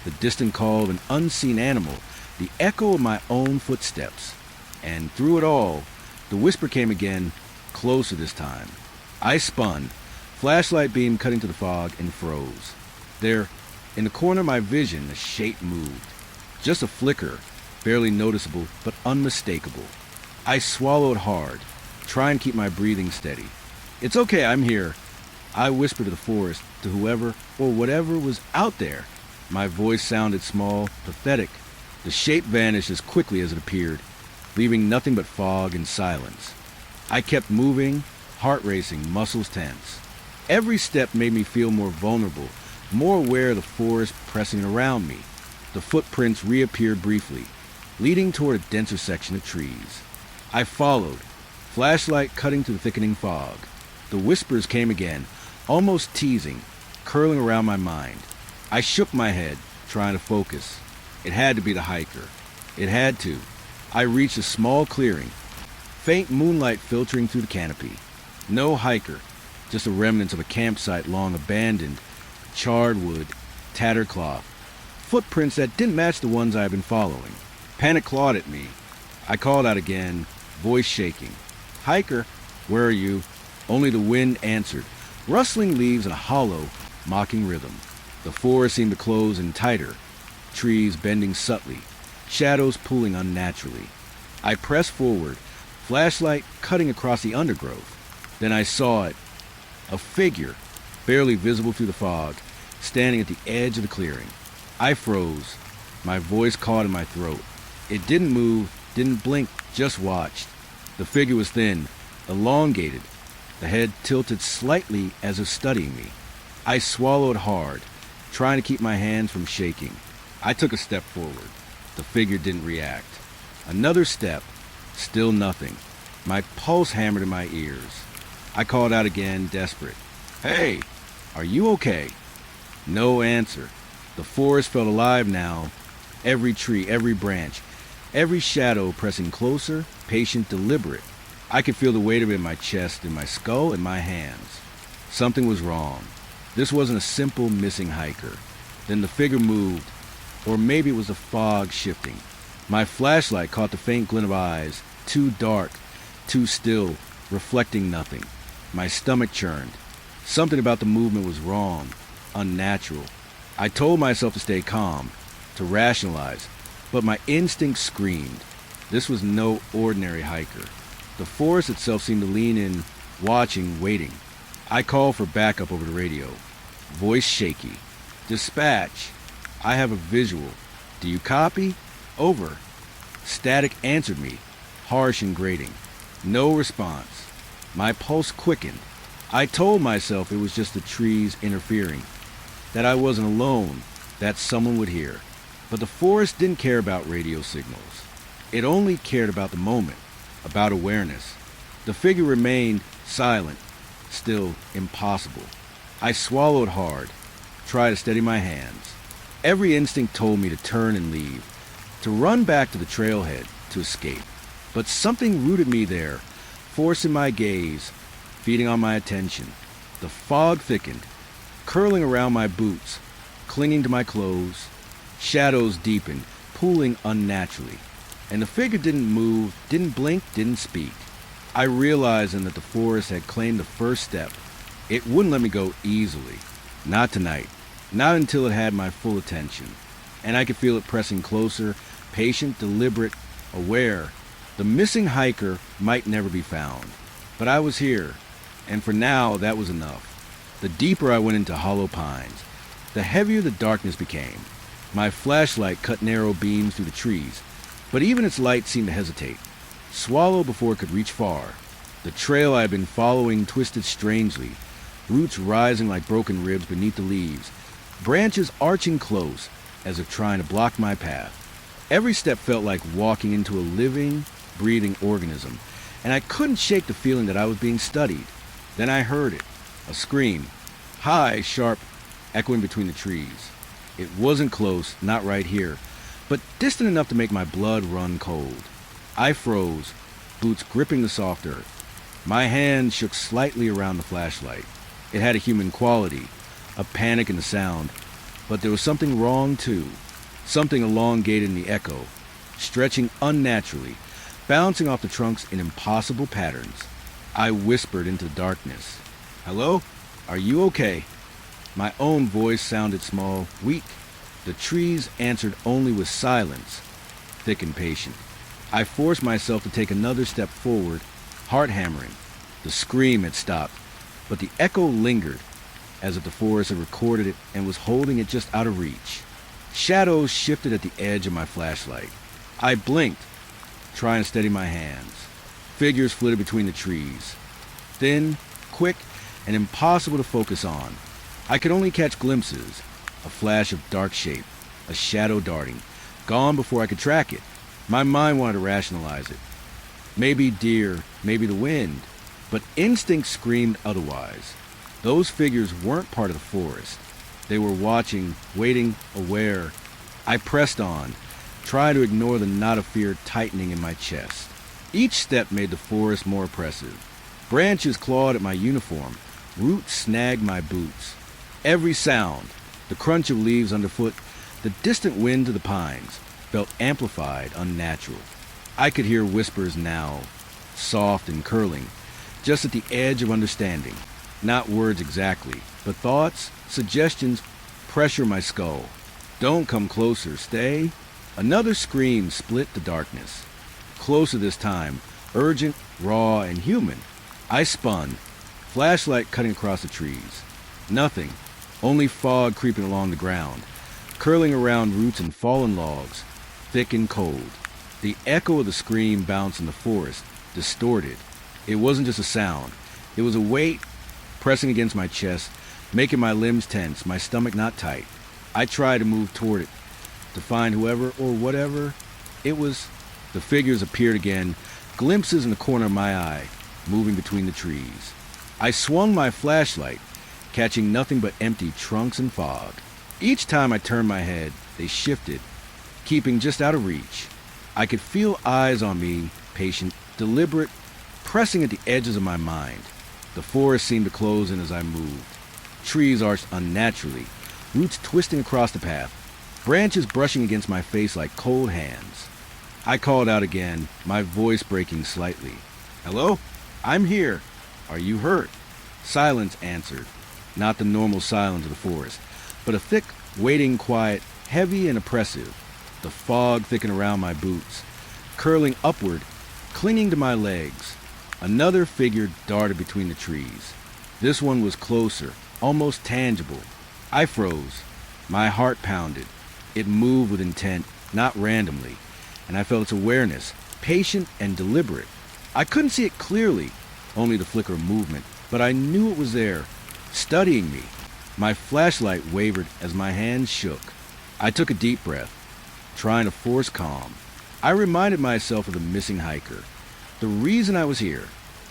the distant call of an unseen animal, the echo of my own footsteps. And through it all, the whisper came again, closer this time. I spun, flashlight beam cutting to the fog, and froze. There, in the corner of my vision, a shape moved. Just a flicker, barely noticeable, but unmistakable. I swallowed hard, trying to keep my breathing steady. It's okay, I'm here. I whispered to the forest, to whoever or whatever was out there. My voice sounded small, pathetic. The shape vanished as quickly as it appeared, leaving nothing but fog and silence. I kept moving, heart racing, muscles tense. Every step made me feel more vulnerable, more aware of the forest pressing around me. The footprints reappeared briefly, leading toward a denser section of trees. I followed, flashlight cutting through the thickening fog. The whispers came again, almost teasing, curling around my mind. I shook my head, trying to focus. It had to be the hiker. It had to. I reached a small clearing, faint moonlight filtering through the canopy. No hiker, just the remnants of a campsite long abandoned, charred wood, tattered cloth, footprints that didn't match the ones I had been following. Panic clawed at me. I called out again, voice shaking. Hiker, where are you? Only the wind answered, rustling leaves in a hollow, mocking rhythm. The forest seemed to close in tighter, trees bending subtly, shadows pooling unnaturally. I pressed forward, flashlight cutting across the undergrowth. Then I saw it, a figure, barely visible through the fog, standing at the edge of the clearing. I froze, my voice caught in my throat. It didn't move, didn't blink, just watched. The figure was thin, elongated, the head tilted slightly as if studying me. I swallowed hard, trying to keep my hands from shaking. I took a step forward. The figure didn't react. Another step, still nothing. My pulse hammered in my ears. I called out again, desperate. Hey, are you okay? No answer. The forest felt alive now. Every tree, every branch, every shadow pressing closer, patient, deliberate. I could feel the weight of it in my chest, in my skull, in my hands. Something was wrong. This wasn't a simple missing hiker. Then the figure moved, or maybe it was the fog shifting. My flashlight caught the faint glint of eyes, too dark, too still, reflecting nothing. My stomach churned. Something about the movement was wrong, unnatural. I told myself to stay calm, to rationalize. But my instinct screamed. This was no ordinary hiker. The forest itself seemed to lean in, watching, waiting. I called for backup over the radio. Voice shaky. Dispatch. I have a visual. Do you copy? Over. Static answered me, harsh and grating. No response. My pulse quickened. I told myself it was just the trees interfering, that I wasn't alone, that someone would hear. But the forest didn't care about radio signals. It only cared about the moment, about awareness. The figure remained silent, still impossible. I swallowed hard, tried to steady my hands. Every instinct told me to turn and leave, to run back to the trailhead, to escape. But something rooted me there, forcing my gaze, feeding on my attention. The fog thickened, curling around my boots, clinging to my clothes. Shadows deepened, pooling unnaturally. And the figure didn't move, didn't blink, didn't speak. I realized then that the forest had claimed the first step. It wouldn't let me go easily. Not tonight. Not until it had my full attention. And I could feel it pressing closer, patient, deliberate, aware. The missing hiker might never be found. But I was here. And for now, that was enough. The deeper I went into hollow pines, the heavier the darkness became. My flashlight cut narrow beams through the trees, but even its light seemed to hesitate, swallow before it could reach far. The trail I had been following twisted strangely, roots rising like broken ribs beneath the leaves, branches arching close as if trying to block my path. Every step felt like walking into a living, breathing organism, and I couldn't shake the feeling that I was being studied. Then I heard it, a scream, high, sharp, echoing between the trees. It wasn't close, not right here, but distant enough to make my blood run cold. I froze, boots gripping the soft earth. My hand shook slightly around the flashlight. It had a human quality, a panic in the sound, but there was something wrong too. Something elongated in the echo, stretching unnaturally, bouncing off the trunks in impossible patterns. I whispered into the darkness. "Hello? Are you okay?" My own voice sounded small, weak. The trees answered only with silence, thick and patient. I forced myself to take another step forward, heart hammering. The scream had stopped, but the echo lingered, as if the forest had recorded it and was holding it just out of reach. Shadows shifted at the edge of my flashlight. I blinked, trying to steady my hands. Figures flitted between the trees. Thin, quick, and impossible to focus on. I could only catch glimpses, a flash of dark shape, a shadow darting, gone before I could track it. My mind wanted to rationalize it. Maybe deer, maybe the wind, but instinct screamed otherwise. Those figures weren't part of the forest. They were watching, waiting, aware. I pressed on, trying to ignore the knot of fear tightening in my chest. Each step made the forest more oppressive. Branches clawed at my uniform, roots snagged my boots. Every sound, the crunch of leaves underfoot, the distant wind to the pines, felt amplified, unnatural. I could hear whispers now, soft and curling, just at the edge of understanding. Not words exactly, but thoughts, suggestions, pressure my skull. "Don't come closer, stay." Another scream split the darkness. Closer this time, urgent, raw, and human. I spun, flashlight cutting across the trees. Nothing, only fog creeping along the ground, curling around roots and fallen logs, thick and cold. The echo of the scream bounced in the forest, distorted. It wasn't just a sound. It was a weight pressing against my chest, making my limbs tense, my stomach not tight. I tried to move toward it, to find whoever or whatever it was. The figures appeared again, glimpses in the corner of my eye, moving between the trees. I swung my flashlight, catching nothing but empty trunks and fog. Each time I turned my head, they shifted, keeping just out of reach. I could feel eyes on me, patient, deliberate, pressing at the edges of my mind. The forest seemed to close in as I moved. Trees arched unnaturally, roots twisting across the path, branches brushing against my face like cold hands. I called out again, my voice breaking slightly. "Hello? I'm here. Are you hurt?" Silence answered, not the normal silence of the forest, but a thick, waiting quiet, heavy and oppressive. the fog thickened around my boots, curling upward, clinging to my legs. Another figure darted between the trees. This one was closer, almost tangible. I froze. My heart pounded. It moved with intent, not randomly, and I felt its awareness, patient and deliberate. I couldn't see it clearly, only the flicker of movement, but I knew it was there, studying me. My flashlight wavered as my hands shook. I took a deep breath, trying to force calm. I reminded myself of the missing hiker. The reason I was here.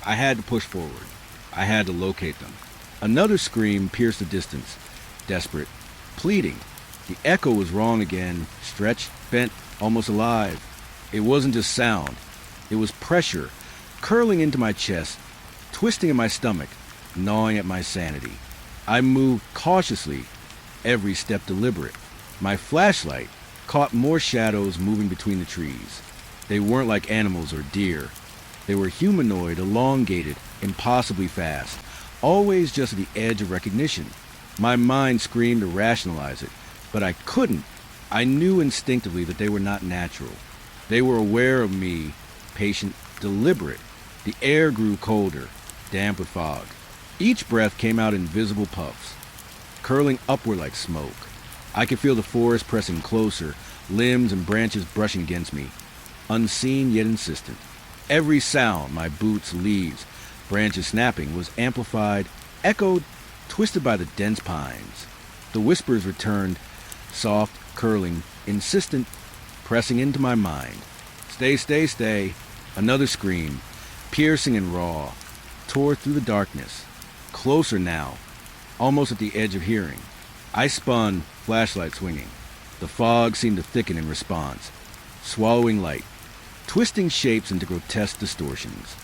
I had to push forward. I had to locate them. Another scream pierced the distance, desperate, pleading. The echo was wrong again, stretched, bent, almost alive. It wasn't just sound. It was pressure, curling into my chest, twisting in my stomach, gnawing at my sanity. I moved cautiously, every step deliberate. My flashlight caught more shadows moving between the trees. They weren't like animals or deer. They were humanoid, elongated, impossibly fast, always just at the edge of recognition. My mind screamed to rationalize it, but I couldn't. I knew instinctively that they were not natural. They were aware of me, patient, deliberate. The air grew colder, damp with fog. Each breath came out in visible puffs, curling upward like smoke. I could feel the forest pressing closer, limbs and branches brushing against me, unseen yet insistent. Every sound, my boots, leaves, branches snapping, was amplified, echoed, twisted by the dense pines. The whispers returned, soft, curling, insistent, pressing into my mind. Stay, stay, stay. Another scream, piercing and raw, tore through the darkness. Closer now, almost at the edge of hearing. I spun, flashlight swinging. The fog seemed to thicken in response, swallowing light, twisting shapes into grotesque distortions.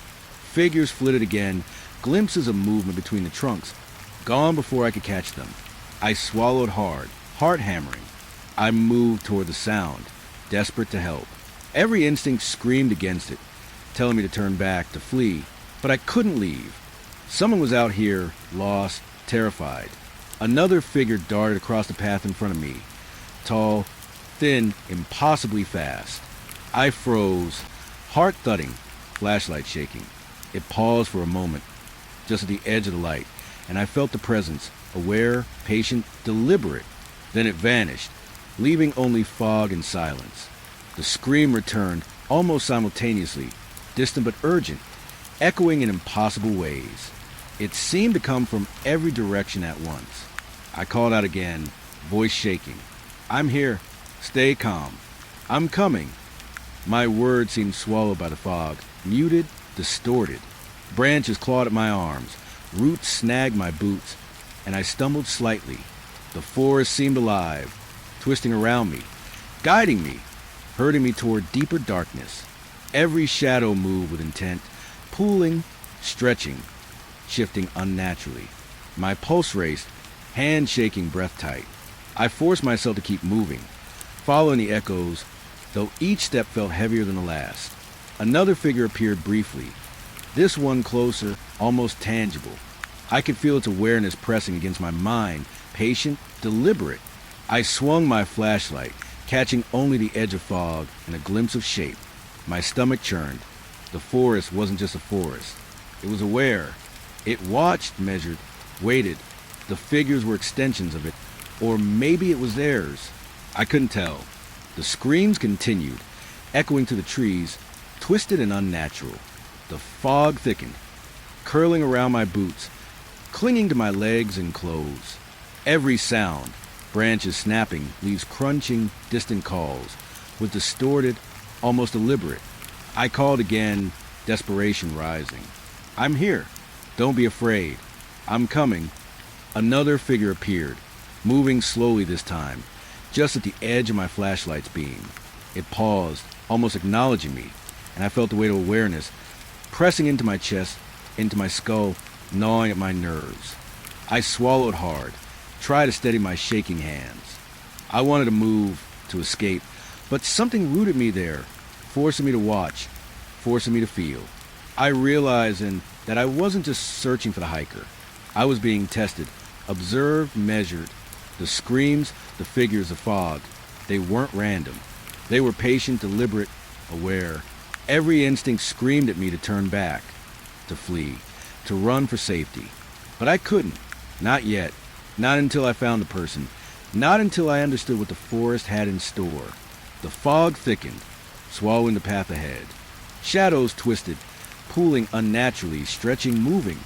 Figures flitted again, glimpses of movement between the trunks, gone before I could catch them. I swallowed hard, heart hammering. I moved toward the sound, desperate to help. Every instinct screamed against it, telling me to turn back, to flee, but I couldn't leave. Someone was out here, lost, terrified. Another figure darted across the path in front of me, tall, thin, impossibly fast. I froze, heart thudding, flashlight shaking. It paused for a moment, just at the edge of the light, and I felt the presence, aware, patient, deliberate. Then it vanished, leaving only fog and silence. The scream returned, almost simultaneously, distant but urgent, echoing in impossible ways. It seemed to come from every direction at once. I called out again, voice shaking. I'm here. Stay calm. I'm coming. My words seemed swallowed by the fog, muted, distorted. Branches clawed at my arms, roots snagged my boots, and I stumbled slightly. The forest seemed alive, twisting around me, guiding me, herding me toward deeper darkness. Every shadow moved with intent, pooling, stretching, shifting unnaturally. My pulse raced, hand shaking, breath tight. I forced myself to keep moving, following the echoes, though each step felt heavier than the last. Another figure appeared briefly, this one closer, almost tangible. I could feel its awareness pressing against my mind, patient, deliberate. I swung my flashlight, catching only the edge of fog and a glimpse of shape. My stomach churned. The forest wasn't just a forest. It was aware. It watched, measured, waited. The figures were extensions of it, or maybe it was theirs. I couldn't tell. The screams continued, echoing to the trees, twisted and unnatural. The fog thickened, curling around my boots, clinging to my legs and clothes. Every sound, branches snapping, leaves crunching, distant calls, was distorted, almost deliberate. I called again, desperation rising. I'm here. Don't be afraid. I'm coming. Another figure appeared, moving slowly this time, just at the edge of my flashlight's beam. It paused, almost acknowledging me, and I felt the weight of awareness pressing into my chest, into my skull, gnawing at my nerves. I swallowed hard, tried to steady my shaking hands. I wanted to move, to escape, but something rooted me there, forcing me to watch, forcing me to feel. I realized then that I wasn't just searching for the hiker. I was being tested, observed, measured. The screams, the figures, the fog, they weren't random. They were patient, deliberate, aware. Every instinct screamed at me to turn back, to flee, to run for safety. But I couldn't. Not yet. Not until I found the person. Not until I understood what the forest had in store. The fog thickened, swallowing the path ahead. Shadows twisted, pooling unnaturally, stretching, moving.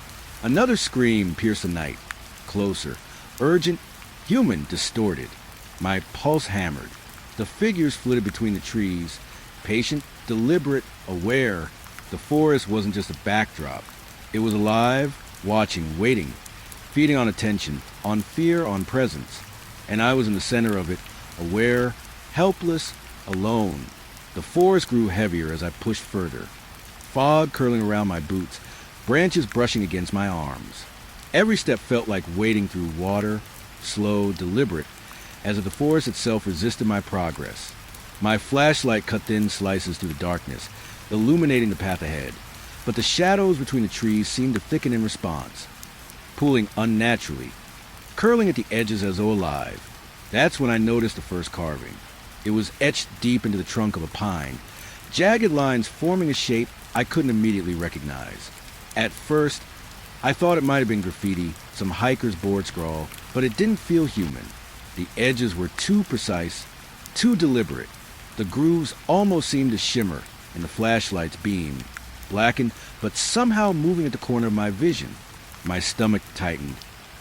Another scream pierced the night. Closer, urgent, human, distorted. My pulse hammered. The figures flitted between the trees, patient, deliberate, aware. The forest wasn't just a backdrop. It was alive, watching, waiting, feeding on attention, on fear, on presence. And I was in the center of it, aware, helpless, alone. The forest grew heavier as I pushed further. Fog curling around my boots, branches brushing against my arms. Every step felt like wading through water, slow, deliberate, as if the forest itself resisted my progress. My flashlight cut thin slices through the darkness, illuminating the path ahead. But the shadows between the trees seemed to thicken in response, pooling unnaturally, curling at the edges as though alive. That's when I noticed the first carving. It was etched deep into the trunk of a pine, jagged lines forming a shape I couldn't immediately recognize. At first, I thought it might have been graffiti, some hiker's board scrawl, but it didn't feel human. The edges were too precise, too deliberate. The grooves almost seemed to shimmer in the flashlight's beam, blackened, but somehow moving at the corner of my vision. My stomach tightened.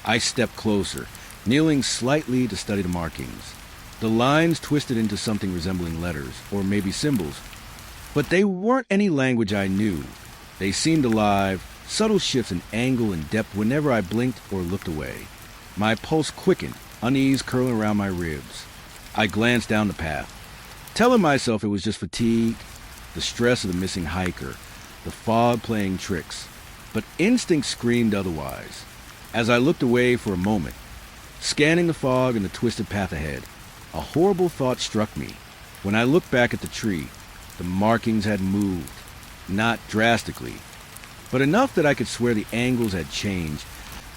I stepped closer, kneeling slightly to study the markings. The lines twisted into something resembling letters, or maybe symbols. But they weren't any language I knew. They seemed alive, subtle shifts in angle and depth whenever I blinked or looked away. My pulse quickened, unease curling around my ribs. I glanced down the path, telling myself it was just fatigue, the stress of the missing hiker, the fog playing tricks. But instinct screamed otherwise. As I looked away for a moment, scanning the fog and the twisted path ahead, a horrible thought struck me. When I looked back at the tree, the markings had moved, not drastically, but enough that I could swear the angles had changed,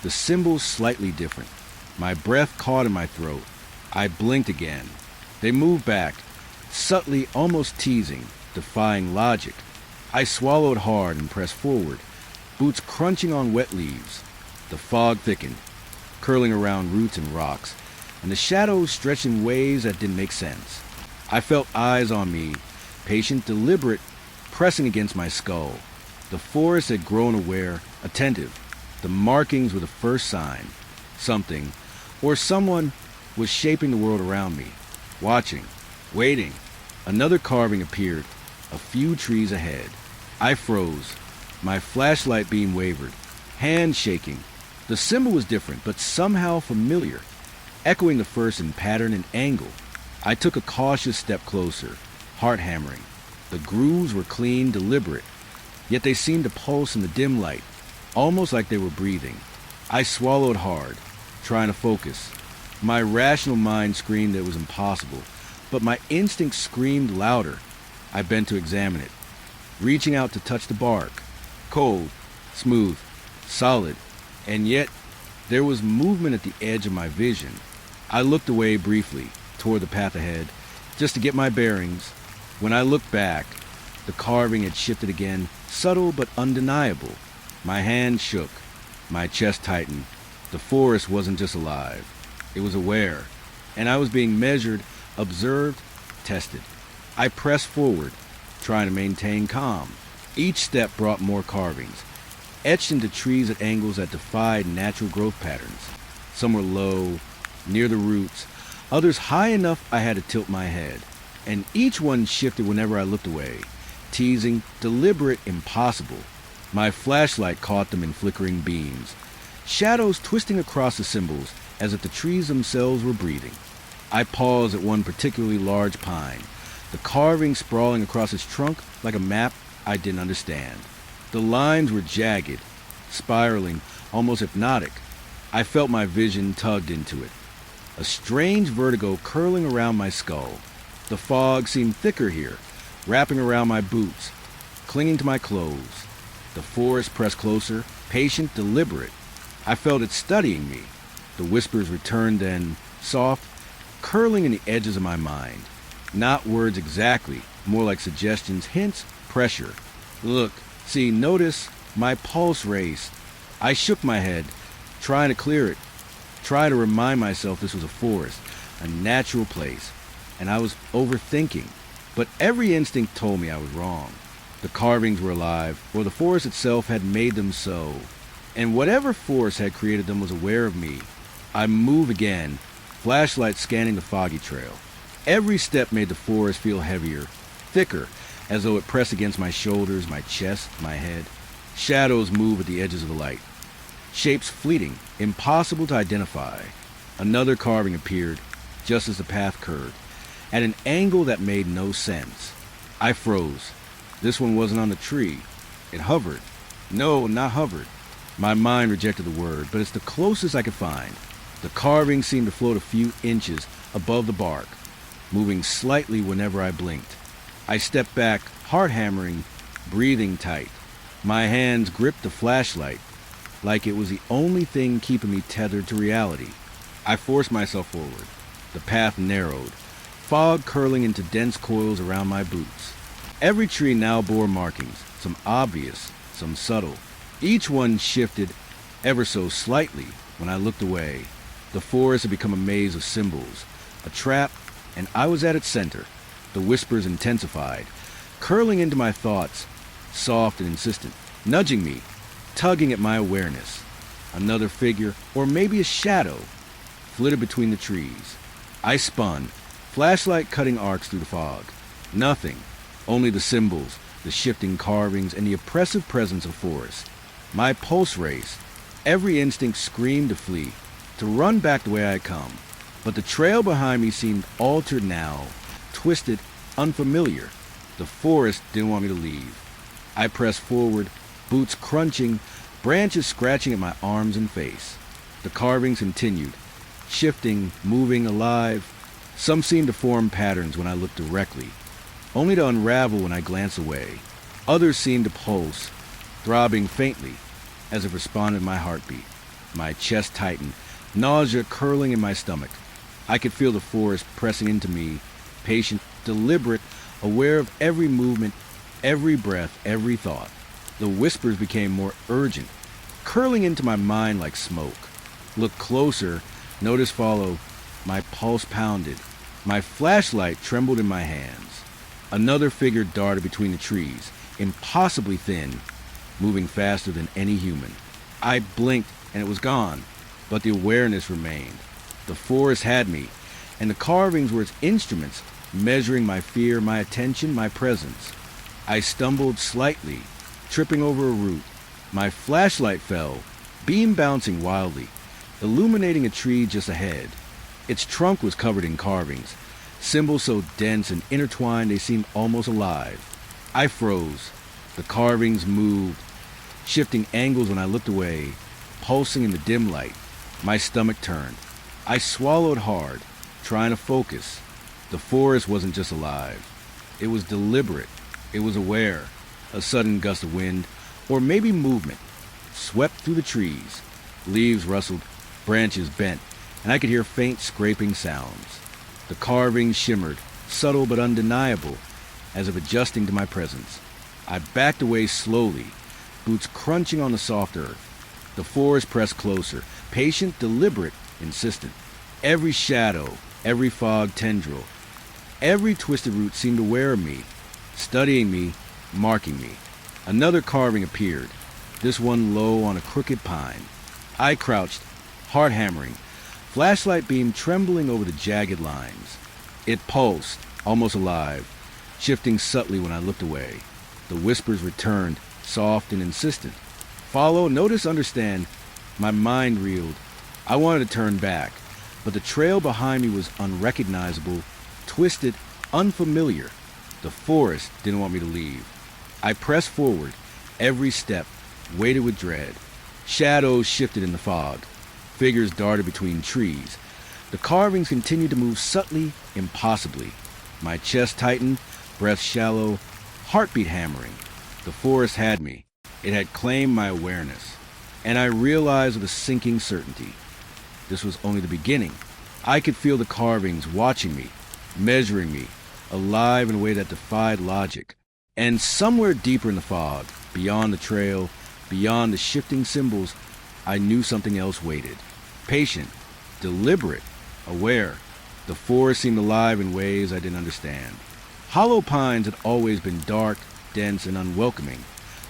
the symbols slightly different. My breath caught in my throat. I blinked again. They moved back, subtly, almost teasing, defying logic. I swallowed hard and pressed forward, boots crunching on wet leaves. The fog thickened, curling around roots and rocks, and the shadows stretched in ways that didn't make sense. I felt eyes on me, patient, deliberate, pressing against my skull. The forest had grown aware, attentive. The markings were the first sign. Something, or someone, was shaping the world around me, watching, waiting. Another carving appeared, a few trees ahead. I froze. My flashlight beam wavered, hand shaking. The symbol was different, but somehow familiar, echoing the first in pattern and angle. I took a cautious step closer, heart hammering. The grooves were clean, deliberate, yet they seemed to pulse in the dim light, almost like they were breathing. I swallowed hard, trying to focus. My rational mind screamed that it was impossible, but my instinct screamed louder. I bent to examine it, reaching out to touch the bark. Cold, smooth, solid, and yet there was movement at the edge of my vision. I looked away briefly, toward the path ahead, just to get my bearings. When I looked back, the carving had shifted again, subtle but undeniable. My hand shook, my chest tightened. The forest wasn't just alive. It was aware, and I was being measured, observed, tested. I pressed forward, trying to maintain calm. Each step brought more carvings, etched into trees at angles that defied natural growth patterns. Some were low, near the roots, others high enough I had to tilt my head. And each one shifted whenever I looked away, teasing, deliberate, impossible. My flashlight caught them in flickering beams, shadows twisting across the symbols as if the trees themselves were breathing. I paused at one particularly large pine, the carving sprawling across its trunk like a map I didn't understand. The lines were jagged, spiraling, almost hypnotic. I felt my vision tugged into it, a strange vertigo curling around my skull. The fog seemed thicker here, wrapping around my boots, clinging to my clothes. The forest pressed closer, patient, deliberate. I felt it studying me. The whispers returned then, soft, curling in the edges of my mind. Not words exactly, more like suggestions, hints, pressure. Look, see, notice my pulse raced. I shook my head, trying to clear it, trying to remind myself this was a forest, a natural place, and I was overthinking. But every instinct told me I was wrong. The carvings were alive, or the forest itself had made them so. And whatever force had created them was aware of me. I move again, flashlight scanning the foggy trail. Every step made the forest feel heavier, thicker, as though it pressed against my shoulders, my chest, my head. Shadows move at the edges of the light. Shapes fleeting, impossible to identify. Another carving appeared, just as the path curved, at an angle that made no sense. I froze. This one wasn't on the tree. It hovered. No, not hovered. My mind rejected the word, but it's the closest I could find. The carving seemed to float a few inches above the bark, moving slightly whenever I blinked. I stepped back, heart hammering, breathing tight. My hands gripped the flashlight, like it was the only thing keeping me tethered to reality. I forced myself forward. The path narrowed, fog curling into dense coils around my boots. Every tree now bore markings, some obvious, some subtle. Each one shifted ever so slightly when I looked away. The forest had become a maze of symbols, a trap, and I was at its center. The whispers intensified, curling into my thoughts, soft and insistent, nudging me, tugging at my awareness. Another figure, or maybe a shadow, flitted between the trees. I spun, flashlight cutting arcs through the fog. Nothing, only the symbols, the shifting carvings, and the oppressive presence of forest. My pulse raced. Every instinct screamed to flee, to run back the way I had come. But the trail behind me seemed altered now, twisted, unfamiliar. The forest didn't want me to leave. I pressed forward, boots crunching, branches scratching at my arms and face. The carvings continued, shifting, moving, alive. Some seemed to form patterns when I looked directly, only to unravel when I glanced away. Others seemed to pulse, throbbing faintly, as it responded to my heartbeat. My chest tightened, nausea curling in my stomach. I could feel the forest pressing into me, patient, deliberate, aware of every movement, every breath, every thought. The whispers became more urgent, curling into my mind like smoke. Look closer, notice follow. My pulse pounded. My flashlight trembled in my hands. Another figure darted between the trees, impossibly thin, moving faster than any human. I blinked and it was gone, but the awareness remained. The forest had me, and the carvings were its instruments, measuring my fear, my attention, my presence. I stumbled slightly, tripping over a root. My flashlight fell, beam bouncing wildly, illuminating a tree just ahead. Its trunk was covered in carvings, symbols so dense and intertwined they seemed almost alive. I froze. The carvings moved, shifting angles when I looked away, pulsing in the dim light. My stomach turned. I swallowed hard, trying to focus. The forest wasn't just alive. It was deliberate. It was aware. A sudden gust of wind, or maybe movement, swept through the trees. Leaves rustled, branches bent, and I could hear faint scraping sounds. The carvings shimmered, subtle but undeniable, as if adjusting to my presence. I backed away slowly, boots crunching on the soft earth. The forest pressed closer, patient, deliberate, insistent. Every shadow, every fog tendril, every twisted root seemed aware of me, studying me, marking me. Another carving appeared, this one low on a crooked pine. I crouched, heart hammering, flashlight beam trembling over the jagged lines. It pulsed, almost alive, shifting subtly when I looked away. The whispers returned, soft and insistent. Follow, notice, understand. My mind reeled. I wanted to turn back, but the trail behind me was unrecognizable, twisted, unfamiliar. The forest didn't want me to leave. I pressed forward, every step, waited with dread. Shadows shifted in the fog. Figures darted between trees. The carvings continued to move subtly, impossibly. My chest tightened, breath shallow, heartbeat hammering. The forest had me. It had claimed my awareness. And I realized with a sinking certainty, this was only the beginning. I could feel the carvings watching me, measuring me, alive in a way that defied logic. And somewhere deeper in the fog, beyond the trail, beyond the shifting symbols, I knew something else waited. Patient, deliberate, aware. The forest seemed alive in ways I didn't understand. Hollow pines had always been dark, dense, and unwelcoming,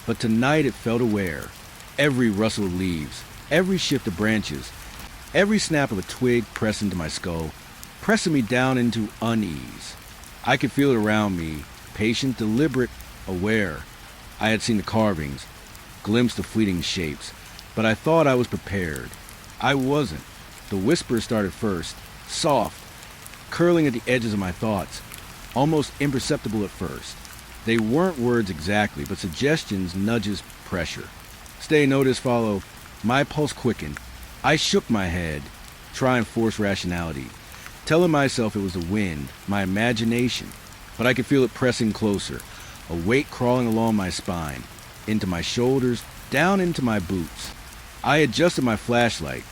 but tonight it felt aware. Every rustle of leaves, every shift of branches, every snap of a twig pressed into my skull, pressing me down into unease. I could feel it around me, patient, deliberate, aware. I had seen the carvings, glimpsed the fleeting shapes, but I thought I was prepared. I wasn't. The whispers started first, soft, curling at the edges of my thoughts, almost imperceptible at first. They weren't words exactly, but suggestions, nudges, pressure. Stay, notice, follow. My pulse quickened. I shook my head, trying to force rationality, telling myself it was the wind, my imagination. But I could feel it pressing closer, a weight crawling along my spine, into my shoulders, down into my boots. I adjusted my flashlight,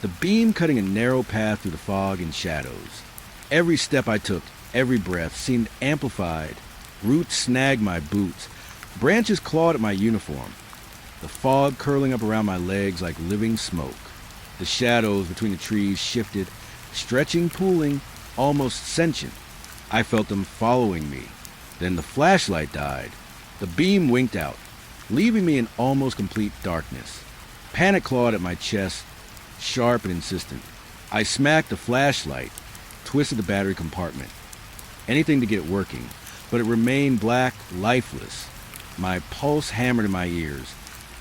the beam cutting a narrow path through the fog and shadows. Every step I took, every breath, seemed amplified. Roots snagged my boots. Branches clawed at my uniform. The fog curling up around my legs like living smoke. The shadows between the trees shifted, stretching, pooling, almost sentient. I felt them following me. Then the flashlight died. The beam winked out, leaving me in almost complete darkness. Panic clawed at my chest, sharp and insistent. I smacked the flashlight, twisted the battery compartment. Anything to get it working, but it remained black, lifeless. My pulse hammered in my ears,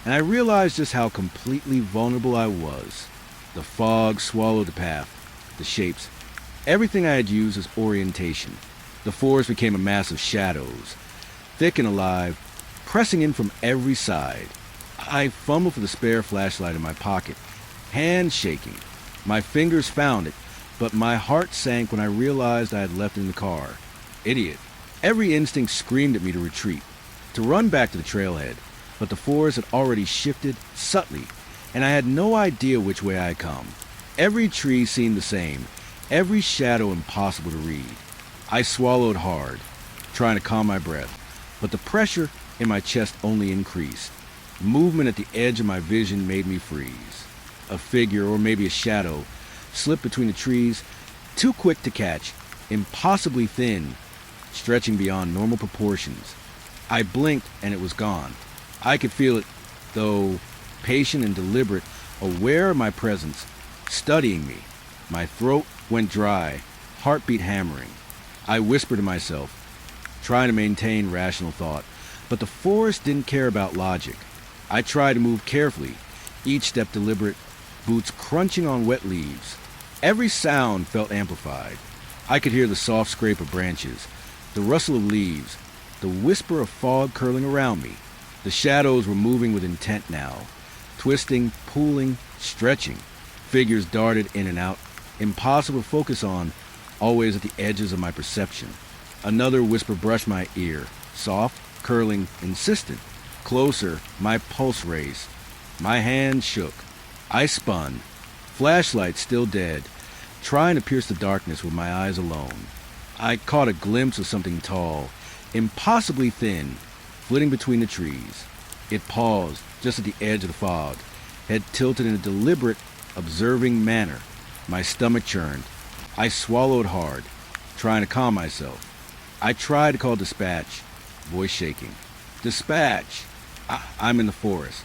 and I realized just how completely vulnerable I was. The fog swallowed the path, the shapes, everything I had used as orientation. The forest became a mass of shadows, thick and alive, pressing in from every side. I fumbled for the spare flashlight in my pocket, hands shaking. My fingers found it, but my heart sank when I realized I had left it in the car. Idiot. Every instinct screamed at me to retreat, to run back to the trailhead, but the forest had already shifted subtly, and I had no idea which way I had come. Every tree seemed the same, every shadow impossible to read. I swallowed hard, trying to calm my breath, but the pressure in my chest only increased. Movement at the edge of my vision made me freeze. A figure, or maybe a shadow, slipped between the trees, too quick to catch, impossibly thin, stretching beyond normal proportions. I blinked and it was gone. I could feel it, though, patient and deliberate, aware of my presence, studying me. My throat went dry, heartbeat hammering. I whispered to myself, trying to maintain rational thought, but the forest didn't care about logic. I tried to move carefully, each step deliberate, boots crunching on wet leaves. Every sound felt amplified. I could hear the soft scrape of branches, the rustle of leaves, the whisper of fog curling around me. The shadows were moving with intent now, twisting, pulling, stretching. Figures darted in and out, impossible to focus on, always at the edges of my perception. Another whisper brushed my ear, soft, curling, insistent. Closer, my pulse raced. My hand shook. I spun, flashlight still dead, trying to pierce the darkness with my eyes alone. I caught a glimpse of something tall, impossibly thin, flitting between the trees. It paused just at the edge of the fog, head tilted in a deliberate, observing manner. My stomach churned. I swallowed hard, trying to calm myself. I tried to call dispatch, voice shaking. Dispatch! I'm in the forest.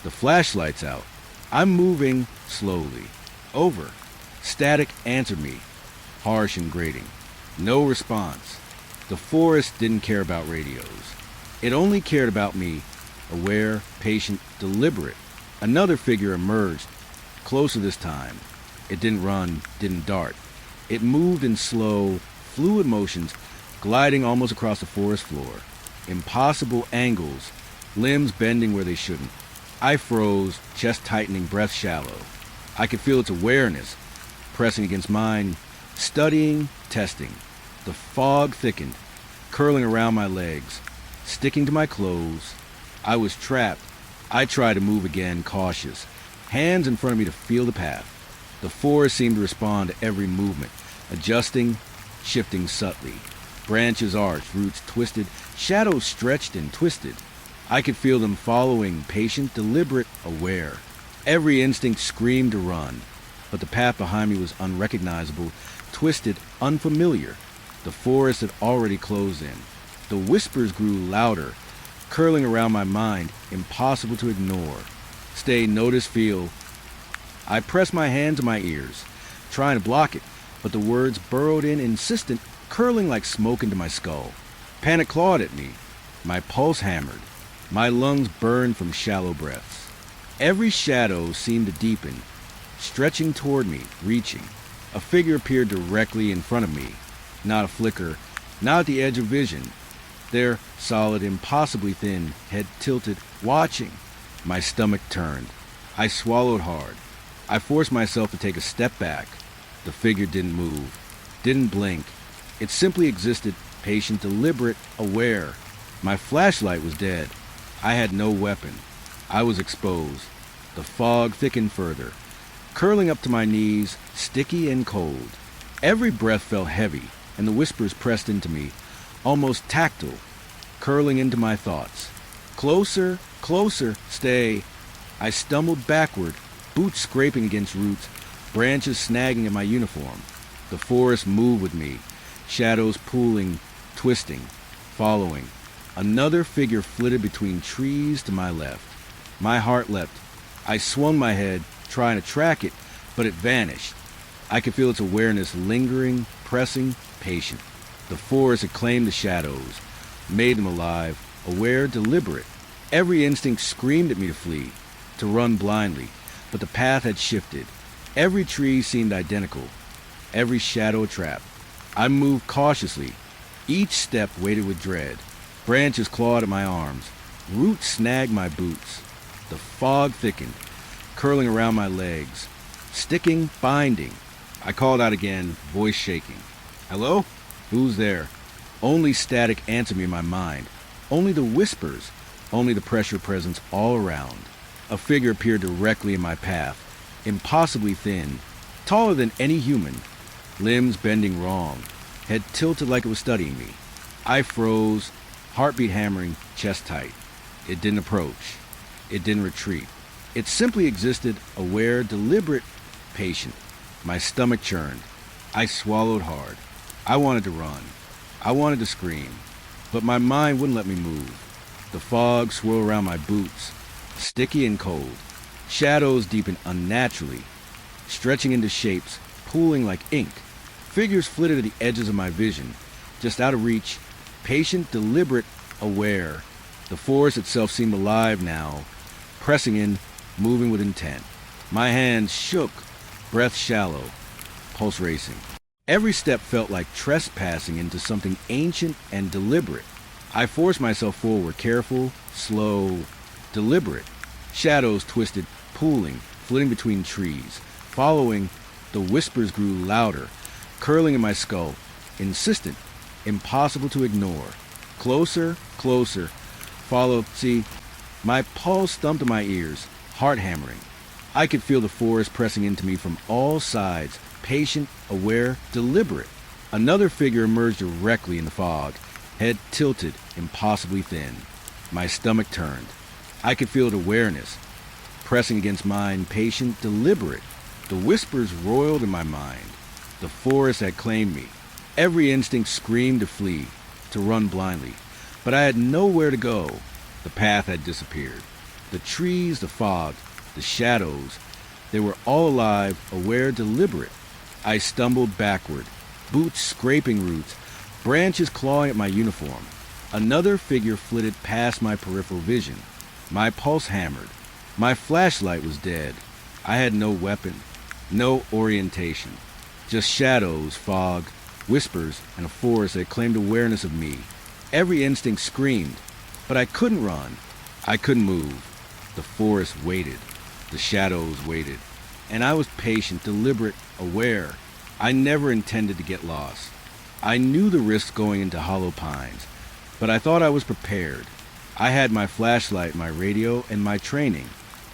The flashlight's out. I'm moving slowly. Over. Static answered me, harsh and grating. No response. The forest didn't care about radios. It only cared about me, aware, patient, deliberate. Another figure emerged, closer this time. It didn't run, didn't dart. It moved in slow, fluid motions, gliding almost across the forest floor. Impossible angles, limbs bending where they shouldn't. I froze, chest tightening, breath shallow. I could feel its awareness, pressing against mine, studying, testing. The fog thickened, curling around my legs, sticking to my clothes. I was trapped. I tried to move again, cautious, hands in front of me to feel the path. The forest seemed to respond to every movement, adjusting, shifting subtly. Branches arched, roots twisted, shadows stretched and twisted. I could feel them following, patient, deliberate, aware. Every instinct screamed to run, but the path behind me was unrecognizable, twisted, unfamiliar. The forest had already closed in. The whispers grew louder, curling around my mind, impossible to ignore. Stay, notice, feel. I pressed my hand to my ears, trying to block it, but the words burrowed in, insistent, curling like smoke into my skull. Panic clawed at me. My pulse hammered. My lungs burned from shallow breaths. Every shadow seemed to deepen, stretching toward me, reaching. A figure appeared directly in front of me. Not a flicker, not at the edge of vision. There, solid, impossibly thin, head tilted, watching. My stomach turned. I swallowed hard. I forced myself to take a step back. The figure didn't move, didn't blink. It simply existed, patient, deliberate, aware. My flashlight was dead. I had no weapon. I was exposed. The fog thickened further, curling up to my knees, sticky and cold. Every breath felt heavy, and the whispers pressed into me, almost tactile, curling into my thoughts. Closer, closer, stay. I stumbled backward, boots scraping against roots, branches snagging at my uniform. The forest moved with me, shadows pooling, twisting, following. Another figure flitted between trees to my left. My heart leapt. I swung my head, trying to track it, but it vanished. I could feel its awareness lingering, pressing, patient. The forest had claimed the shadows, made them alive, aware, deliberate. Every instinct screamed at me to flee, to run blindly, but the path had shifted. Every tree seemed identical, every shadow a trap. I moved cautiously. Each step weighted with dread. Branches clawed at my arms. Roots snagged my boots. The fog thickened, curling around my legs. Sticking, binding. I called out again, voice shaking. Hello? Who's there? Only static answered me in my mind. Only the whispers. Only the pressure presence all around. A figure appeared directly in my path. Impossibly thin. Taller than any human. Limbs bending wrong. Head tilted like it was studying me. I froze. Heartbeat hammering, chest tight. It didn't approach. It didn't retreat. It simply existed, aware, deliberate, patient. My stomach churned. I swallowed hard. I wanted to run. I wanted to scream. But my mind wouldn't let me move. The fog swirled around my boots, sticky and cold. Shadows deepened unnaturally, stretching into shapes, pooling like ink. Figures flitted at the edges of my vision, just out of reach. Patient, deliberate, aware. The forest itself seemed alive now, pressing in, moving with intent. My hands shook, breath shallow, pulse racing. Every step felt like trespassing into something ancient and deliberate. I forced myself forward, careful, slow, deliberate. Shadows twisted, pooling, flitting between trees. Following, the whispers grew louder, curling in my skull, insistent, impossible to ignore. Closer, closer. Followed, see, my pulse thumped in my ears, heart hammering. I could feel the forest pressing into me from all sides, patient, aware, deliberate. Another figure emerged directly in the fog, head tilted, impossibly thin. My stomach turned. I could feel its awareness, pressing against mine, patient, deliberate. The whispers roiled in my mind. The forest had claimed me. Every instinct screamed to flee, to run blindly. But I had nowhere to go. The path had disappeared. The trees, the fog, the shadows, they were all alive, aware, deliberate. I stumbled backward, boots scraping roots, branches clawing at my uniform. Another figure flitted past my peripheral vision. My pulse hammered. My flashlight was dead. I had no weapon, no orientation. Just shadows, fog, whispers, and a forest that claimed awareness of me. Every instinct screamed, but I couldn't run. I couldn't move. The forest waited. The shadows waited. And I was patient, deliberate, aware. I never intended to get lost. I knew the risks going into hollow pines, but I thought I was prepared. I had my flashlight, my radio, and my training.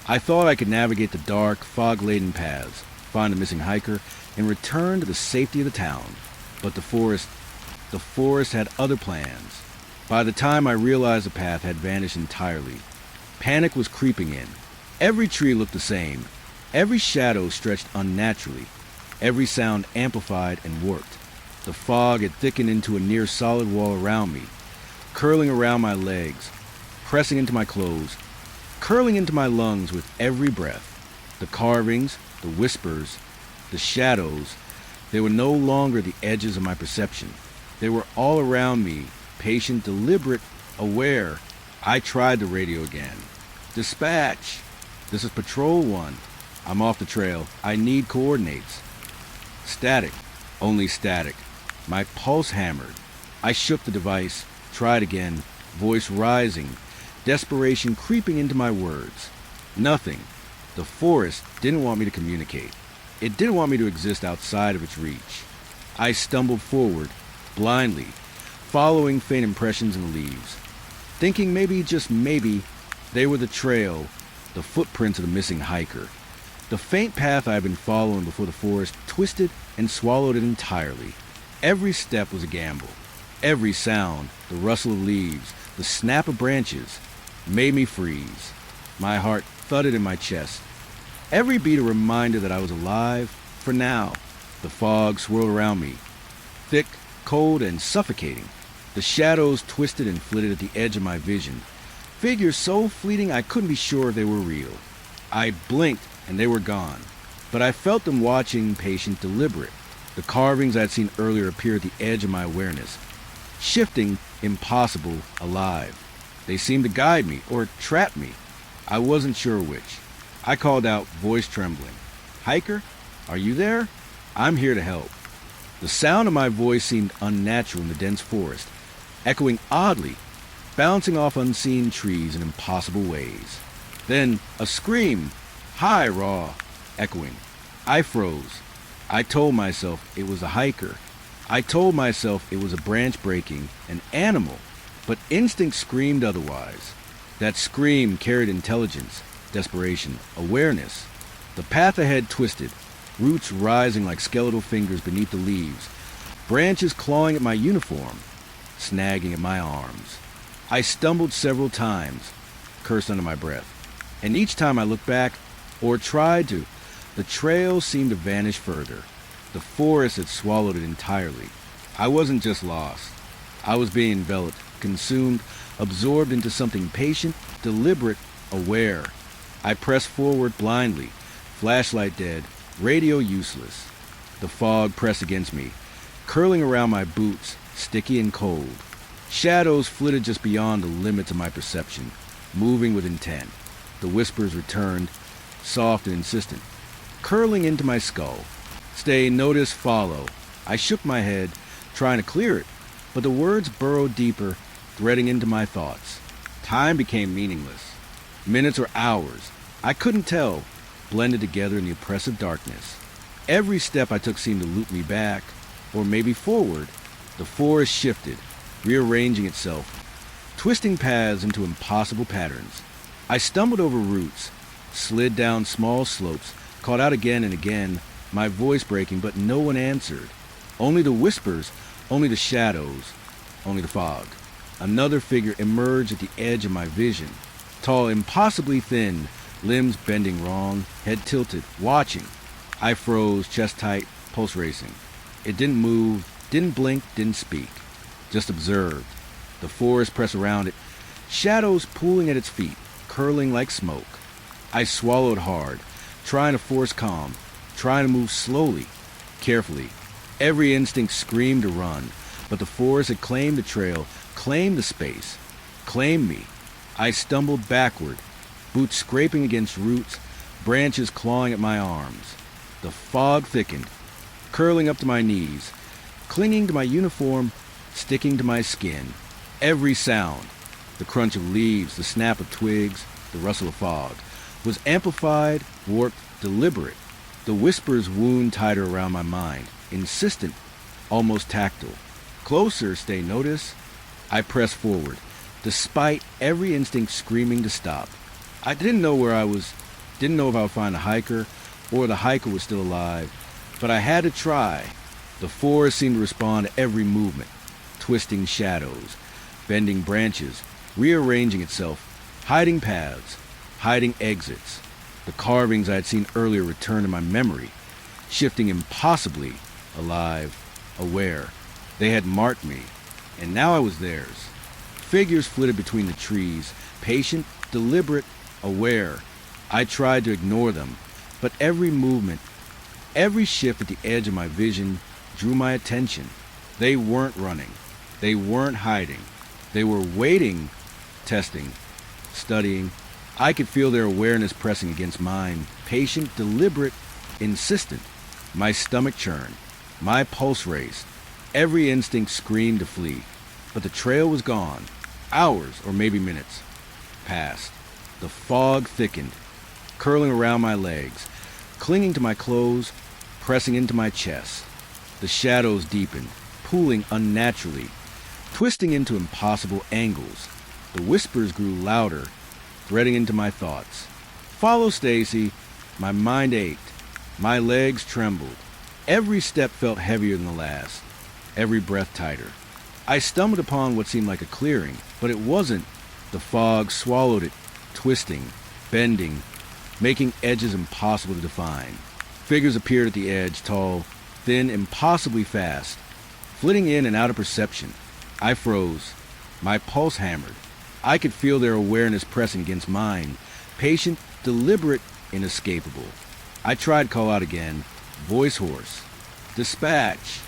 I thought I could navigate the dark, fog-laden paths, find a missing hiker, and return to the safety of the town. But the forest, The forest had other plans. By the time I realized the path had vanished entirely, panic was creeping in. Every tree looked the same. Every shadow stretched unnaturally. Every sound amplified and warped. The fog had thickened into a near solid wall around me, curling around my legs, pressing into my clothes, curling into my lungs with every breath. The carvings, the whispers, the shadows, they were no longer the edges of my perception. They were all around me, patient, deliberate, aware. I tried the radio again. Dispatch! This is Patrol 1. I'm off the trail. I need coordinates. Static. Only static. My pulse hammered. I shook the device, tried again, voice rising, desperation creeping into my words. Nothing. The forest didn't want me to communicate. It didn't want me to exist outside of its reach. I stumbled forward, blindly, following faint impressions in the leaves, thinking maybe, just maybe, they were the trail, the footprints of the missing hiker. The faint path I had been following before the forest twisted and swallowed it entirely. Every step was a gamble. Every sound, the rustle of leaves, the snap of branches, made me freeze. My heart thudded in my chest. Every beat a reminder that I was alive for now. The fog swirled around me, thick, cold, and suffocating. The shadows twisted and flitted at the edge of my vision, figures so fleeting I couldn't be sure if they were real. I blinked and they were gone, but I felt them watching, patient, deliberate. The carvings I'd seen earlier appeared at the edge of my awareness, shifting, impossible, alive. They seemed to guide me or trap me. I wasn't sure which. I called out, voice trembling. "Hiker, are you there? I'm here to help." The sound of my voice seemed unnatural in the dense forest, echoing oddly, bouncing off unseen trees in impossible ways. Then a scream, high, raw, echoing. I froze. I told myself it was a hiker. I told myself it was a branch breaking, an animal, but instinct screamed otherwise. That scream carried intelligence, desperation, awareness. The path ahead twisted, roots rising like skeletal fingers beneath the leaves, branches clawing at my uniform, snagging at my arms. I stumbled several times, cursed under my breath, and each time I looked back, or tried to, the trail seemed to vanish further. The forest had swallowed it entirely. I wasn't just lost. I was being enveloped, consumed, absorbed into something patient, deliberate, aware. I pressed forward blindly, flashlight dead, radio useless. The fog pressed against me, curling around my boots, sticky and cold. Shadows flitted just beyond the limits of my perception, moving with intent. The whispers returned, soft and insistent, curling into my skull. Stay, notice, follow. I shook my head, trying to clear it, but the words burrowed deeper, threading into my thoughts. Time became meaningless. Minutes or hours, I couldn't tell, blended together in the oppressive darkness. Every step I took seemed to loop me back, or maybe forward. The forest shifted, rearranging itself, twisting paths into impossible patterns. I stumbled over roots, slid down small slopes, called out again and again, my voice breaking, but no one answered. Only the whispers, only the shadows, only the fog. Another figure emerged at the edge of my vision, tall, impossibly thin, limbs bending wrong, head tilted, watching. I froze, chest tight, pulse racing. It didn't move, didn't blink, didn't speak, just observed. The forest pressed around it, shadows pooling at its feet, curling like smoke. I swallowed hard, trying to force calm, trying to move slowly, carefully. Every instinct screamed to run, but the forest had claimed the trail, claimed the space, claimed me. I stumbled backward, boots scraping against roots, branches clawing at my arms. The fog thickened, curling up to my knees, clinging to my uniform, sticking to my skin. Every sound, the crunch of leaves, the snap of twigs, the rustle of fog, was amplified, warped, deliberate. The whispers wound tighter around my mind, insistent, almost tactile. Closer, stay, notice. I pressed forward, despite every instinct screaming to stop. I didn't know where I was, didn't know if I would find a hiker, or the hiker was still alive, but I had to try. The forest seemed to respond to every movement, twisting shadows, bending branches, rearranging itself, hiding paths, hiding exits. The carvings I had seen earlier returned to my memory, shifting impossibly, alive, aware. They had marked me, and now I was theirs. Figures flitted between the trees, patient, deliberate, aware. I tried to ignore them, but every movement, every shift at the edge of my vision drew my attention. They weren't running. They weren't hiding. They were waiting, testing, studying. I could feel their awareness pressing against mine, patient, deliberate, insistent. My stomach churned. My pulse raced. Every instinct screamed to flee. But the trail was gone. Hours, or maybe minutes, passed. The fog thickened, curling around my legs, clinging to my clothes, pressing into my chest. The shadows deepened, pooling unnaturally, twisting into impossible angles. The whispers grew louder, threading into my thoughts. Follow, Stacy. My mind ached. My legs trembled. Every step felt heavier than the last, every breath tighter. I stumbled upon what seemed like a clearing, but it wasn't. The fog swallowed it, twisting, bending, making edges impossible to define. Figures appeared at the edge, tall, thin, impossibly fast, flitting in and out of perception. I froze. My pulse hammered. I could feel their awareness pressing against mine, patient, deliberate, inescapable. I tried to call out again, voice hoarse. Dispatch.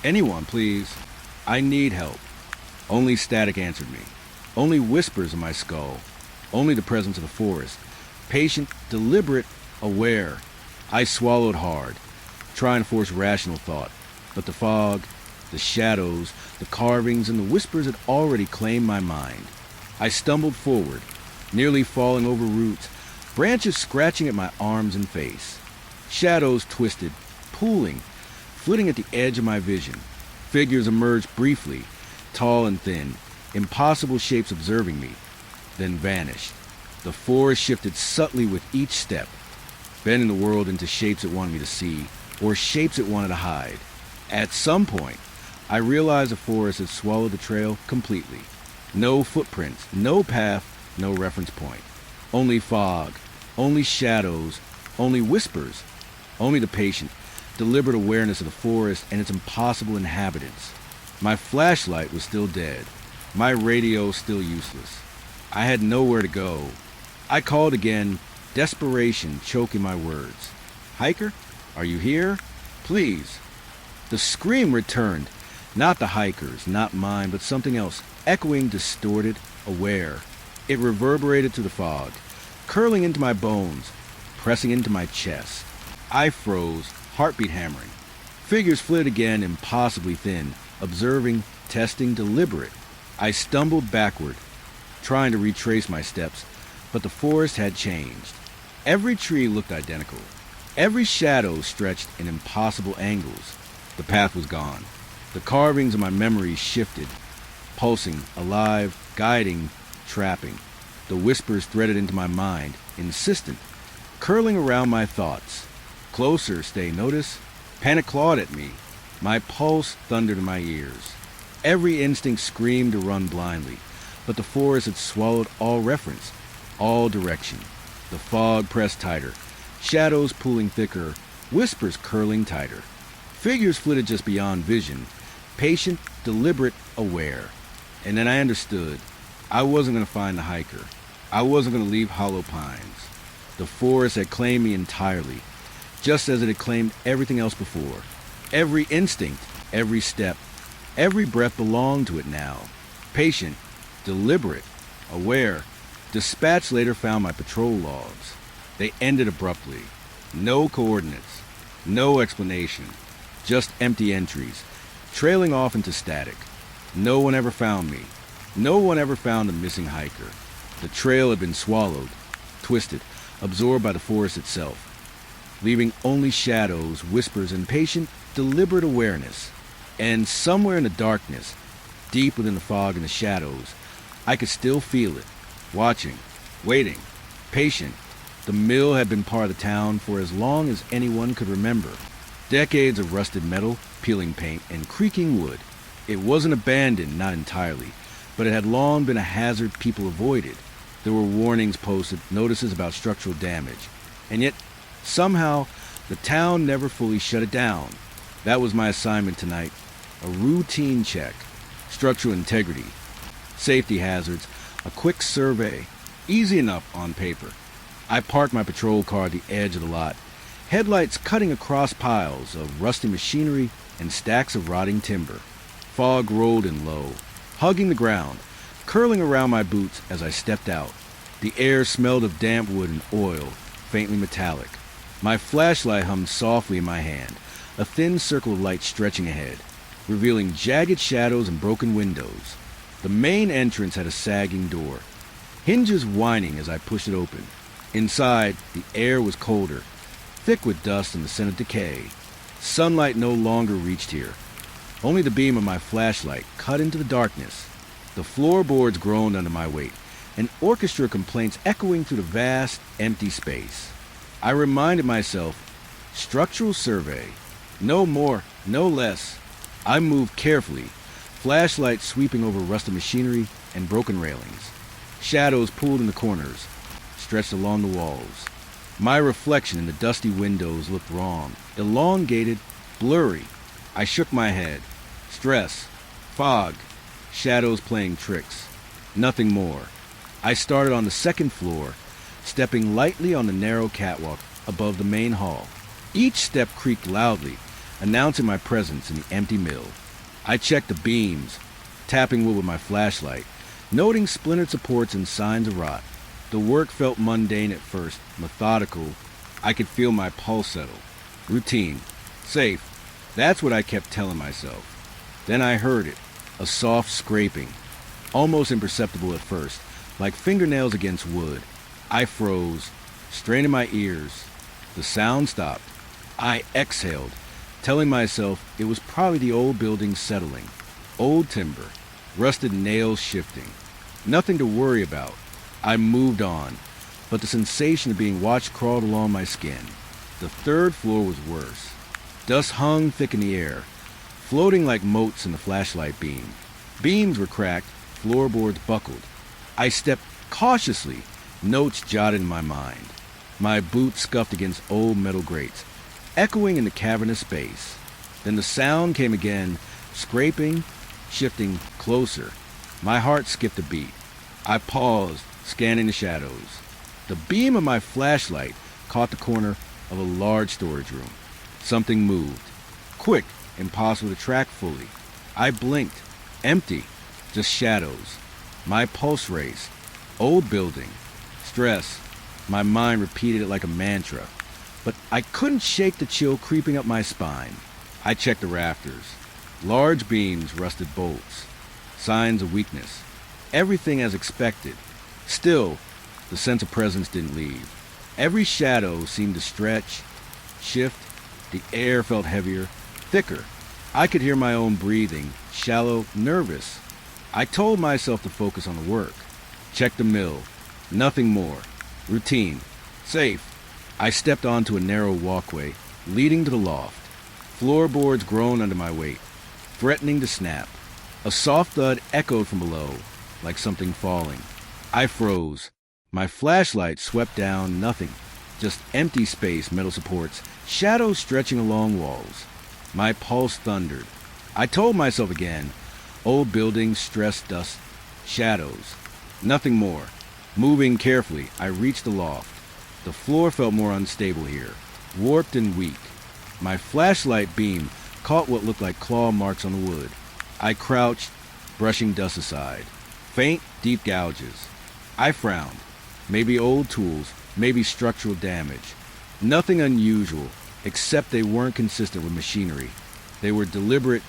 Anyone, please. I need help. Only static answered me. Only whispers in my skull. Only the presence of the forest. Patient, deliberate, aware. I swallowed hard, trying to force rational thought. But the fog, the shadows, the carvings, and the whispers had already claimed my mind. I stumbled forward, nearly falling over roots, branches scratching at my arms and face. Shadows twisted, pooling, flitting at the edge of my vision. Figures emerged briefly, tall and thin, impossible shapes observing me, then vanished. The forest shifted subtly with each step, bending the world into shapes it wanted me to see, or shapes it wanted to hide. At some point, I realized the forest had swallowed the trail completely. No footprints, no path, no reference point. Only fog, only shadows, only whispers, only the patient, deliberate awareness of the forest and its impossible inhabitants. My flashlight was still dead. My radio still useless. I had nowhere to go. I called again, desperation choking my words. Hiker, are you here? Please. The scream returned. Not the hikers, not mine, but something else, echoing, distorted, aware. It reverberated through the fog, curling into my bones, pressing into my chest. I froze, heartbeat hammering. Figures flitted again, impossibly thin, observing, testing, deliberate. I stumbled backward, trying to retrace my steps, but the forest had changed. Every tree looked identical. Every shadow stretched in impossible angles. The path was gone. The carvings of my memories shifted, pulsing, alive, guiding, trapping. The whispers threaded into my mind, insistent, curling around my thoughts. Closer, stay, notice. Panic clawed at me. My pulse thundered in my ears. Every instinct screamed to run blindly, but the forest had swallowed all reference, all direction. The fog pressed tighter, shadows pooling thicker, whispers curling tighter. Figures flitted just beyond vision, patient, deliberate, aware. And then I understood. I wasn't going to find the hiker. I wasn't going to leave Hollow Pines. The forest had claimed me entirely, just as it had claimed everything else before. Every instinct, every step, every breath belonged to it now. Patient, deliberate, aware. Dispatch later found my patrol logs. They ended abruptly. No coordinates, no explanation, just empty entries, trailing off into static. No one ever found me. No one ever found the missing hiker. The trail had been swallowed, twisted, absorbed by the forest itself, leaving only shadows, whispers, and patient, deliberate awareness. And somewhere in the darkness, deep within the fog and the shadows, I could still feel it, watching, waiting, patient. The mill had been part of the town for as long as anyone could remember. Decades of rusted metal, peeling paint, and creaking wood. It wasn't abandoned, not entirely, but it had long been a hazard people avoided. There were warnings posted, notices about structural damage. And yet, somehow, the town never fully shut it down. That was my assignment tonight. A routine check. Structural integrity. Safety hazards. A quick survey. Easy enough on paper. I parked my patrol car at the edge of the lot. Headlights cutting across piles of rusty machinery and stacks of rotting timber. Fog rolled in low, hugging the ground, curling around my boots as I stepped out. The air smelled of damp wood and oil, faintly metallic. My flashlight hummed softly in my hand, a thin circle of light stretching ahead, revealing jagged shadows and broken windows. The main entrance had a sagging door, hinges whining as I pushed it open. Inside, the air was colder, thick with dust and the scent of decay. Sunlight no longer reached here. Only the beam of my flashlight cut into the darkness. The floorboards groaned under my weight, an orchestra of complaints echoing through the vast, empty space. I reminded myself, structural survey. No more, no less. I moved carefully, flashlight sweeping over rusted machinery and broken railings. Shadows pooled in the corners, stretched along the walls. My reflection in the dusty windows looked wrong, elongated, blurry. I shook my head. Stress, fog, shadows playing tricks. Nothing more. I started on the second floor, stepping lightly on the narrow catwalk above the main hall. Each step creaked loudly, announcing my presence in the empty mill. I checked the beams, tapping wood with my flashlight, noting splintered supports and signs of rot. The work felt mundane at first, methodical. I could feel my pulse settle. Routine. Safe. That's what I kept telling myself. Then I heard it, a soft scraping, almost imperceptible at first, like fingernails against wood. I froze, straining my ears. The sound stopped. I exhaled, telling myself it was probably the old building settling. Old timber, rusted nails shifting. Nothing to worry about. I moved on, but the sensation of being watched crawled along my skin. The third floor was worse. Dust hung thick in the air, floating like motes in the flashlight beam. Beams were cracked, floorboards buckled. I stepped cautiously, notes jotted in my mind. My boots scuffed against old metal grates, echoing in the cavernous space. Then the sound came again, scraping, shifting closer. My heart skipped a beat. I paused, scanning the shadows. The beam of my flashlight caught the corner of a large storage room. Something moved. Quick, impossible to track fully. I blinked. Empty. Just shadows. My pulse raced. Old building. Stress. My mind repeated it like a mantra. But I couldn't shake the chill creeping up my spine. I checked the rafters. Large beams, rusted bolts. Signs of weakness. Everything as expected. Still, the sense of presence didn't leave. Every shadow seemed to stretch, shift. The air felt heavier, thicker. I could hear my own breathing, shallow, nervous. I told myself to focus on the work. Check the mill. Nothing more. Routine. Safe. I stepped onto a narrow walkway, leading to the loft. Floorboards groaned under my weight, threatening to snap. A soft thud echoed from below, like something falling. I froze. My flashlight swept down nothing. Just empty space, metal supports, shadows stretching along walls. My pulse thundered. I told myself again, old buildings, stress, dust, shadows. Nothing more. Moving carefully, I reached the loft. The floor felt more unstable here, warped and weak. My flashlight beam caught what looked like claw marks on the wood. I crouched, brushing dust aside. Faint, deep gouges. I frowned. Maybe old tools, maybe structural damage. Nothing unusual, except they weren't consistent with machinery. They were deliberate,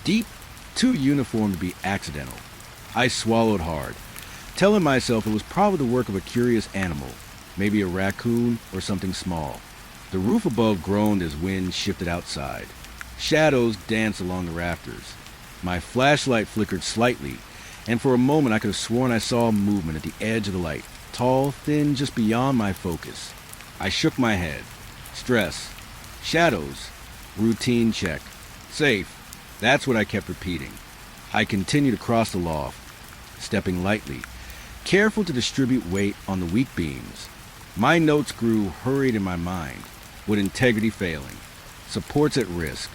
deep, too uniform to be accidental. I swallowed hard, telling myself it was probably the work of a curious animal, maybe a raccoon or something small. The roof above groaned as wind shifted outside. Shadows danced along the rafters. My flashlight flickered slightly, and for a moment I could have sworn I saw movement at the edge of the light, tall, thin, just beyond my focus. I shook my head. Stress. Shadows. Routine check. Safe. That's what I kept repeating. I continued across the loft, stepping lightly, careful to distribute weight on the weak beams. My notes grew hurried in my mind, with integrity failing, supports at risk,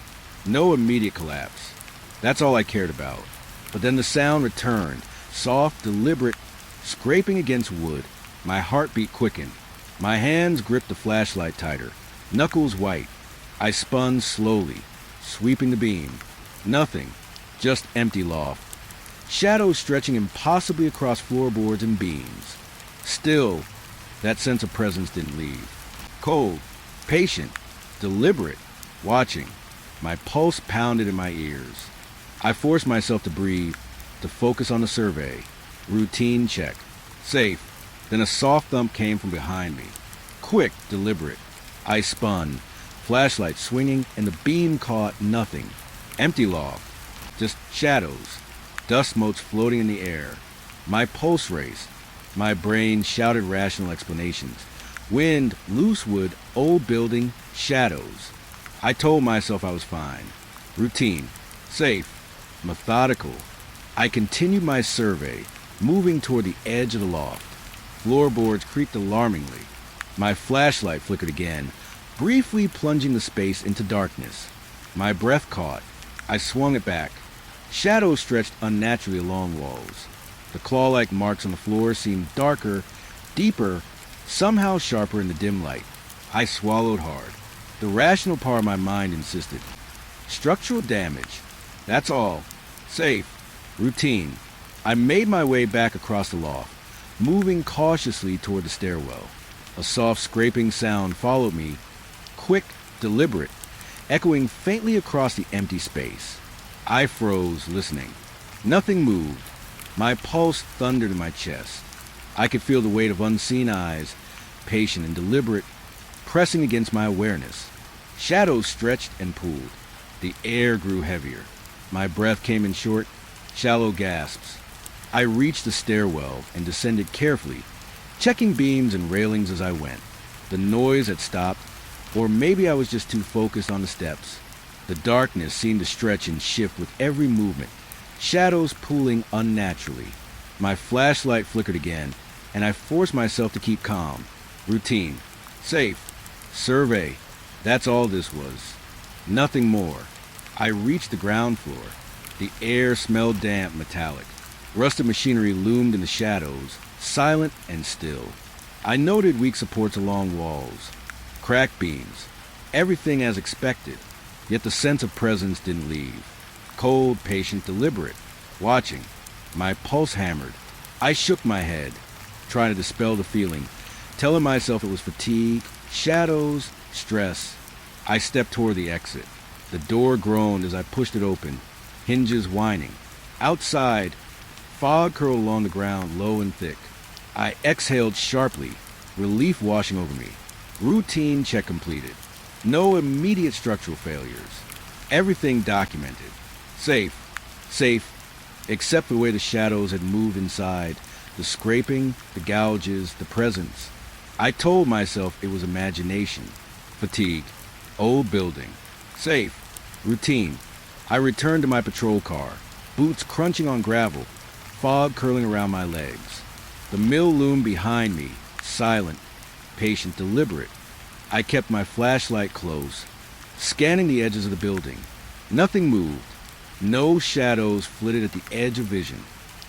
no immediate collapse. That's all I cared about. But then the sound returned, soft, deliberate, scraping against wood. My heartbeat quickened. My hands gripped the flashlight tighter, knuckles white. I spun slowly, sweeping the beam. Nothing, just empty loft. Shadows stretching impossibly across floorboards and beams. Still, that sense of presence didn't leave. Cold, patient, deliberate, watching. My pulse pounded in my ears. I forced myself to breathe, to focus on the survey. Routine check. Safe. Then a soft thump came from behind me. Quick, deliberate. I spun, flashlight swinging, and the beam caught nothing. Empty loft. Just shadows. Dust motes floating in the air. My pulse raced. My brain shouted rational explanations. Wind, loose wood, old building, shadows. I told myself I was fine. Routine. Safe. Methodical. I continued my survey, moving toward the edge of the loft. Floorboards creaked alarmingly. My flashlight flickered again, briefly plunging the space into darkness. My breath caught. I swung it back. Shadows stretched unnaturally along walls. The claw-like marks on the floor seemed darker, deeper, somehow sharper in the dim light. I swallowed hard. The rational part of my mind insisted. Structural damage. That's all. Safe. Routine. I made my way back across the loft, moving cautiously toward the stairwell. A soft scraping sound followed me, quick, deliberate, echoing faintly across the empty space. I froze, listening. Nothing moved. My pulse thundered in my chest. I could feel the weight of unseen eyes, patient and deliberate, pressing against my awareness. Shadows stretched and pulled. The air grew heavier. My breath came in short, shallow gasps. I reached the stairwell and descended carefully, checking beams and railings as I went. The noise had stopped, or maybe I was just too focused on the steps. The darkness seemed to stretch and shift with every movement, shadows pooling unnaturally. My flashlight flickered again, and I forced myself to keep calm. Routine. Safe. Survey. That's all this was. Nothing more. I reached the ground floor. The air smelled damp, metallic. Rusted machinery loomed in the shadows, silent and still. I noted weak supports along walls, cracked beams, everything as expected, yet the sense of presence didn't leave. Cold, patient, deliberate, watching. My pulse hammered. I shook my head, trying to dispel the feeling, telling myself it was fatigue, shadows, stress. I stepped toward the exit. The door groaned as I pushed it open, hinges whining. Outside, fog curled along the ground low and thick. I exhaled sharply, relief washing over me. Routine check completed. No immediate structural failures. Everything documented. Safe. Safe. Except for the way the shadows had moved inside. The scraping, the gouges, the presence. I told myself it was imagination. Fatigue. Old building. Safe. Routine. I returned to my patrol car, boots crunching on gravel, fog curling around my legs. The mill loomed behind me, silent, patient, deliberate. I kept my flashlight close, scanning the edges of the building. Nothing moved. No shadows flitted at the edge of vision.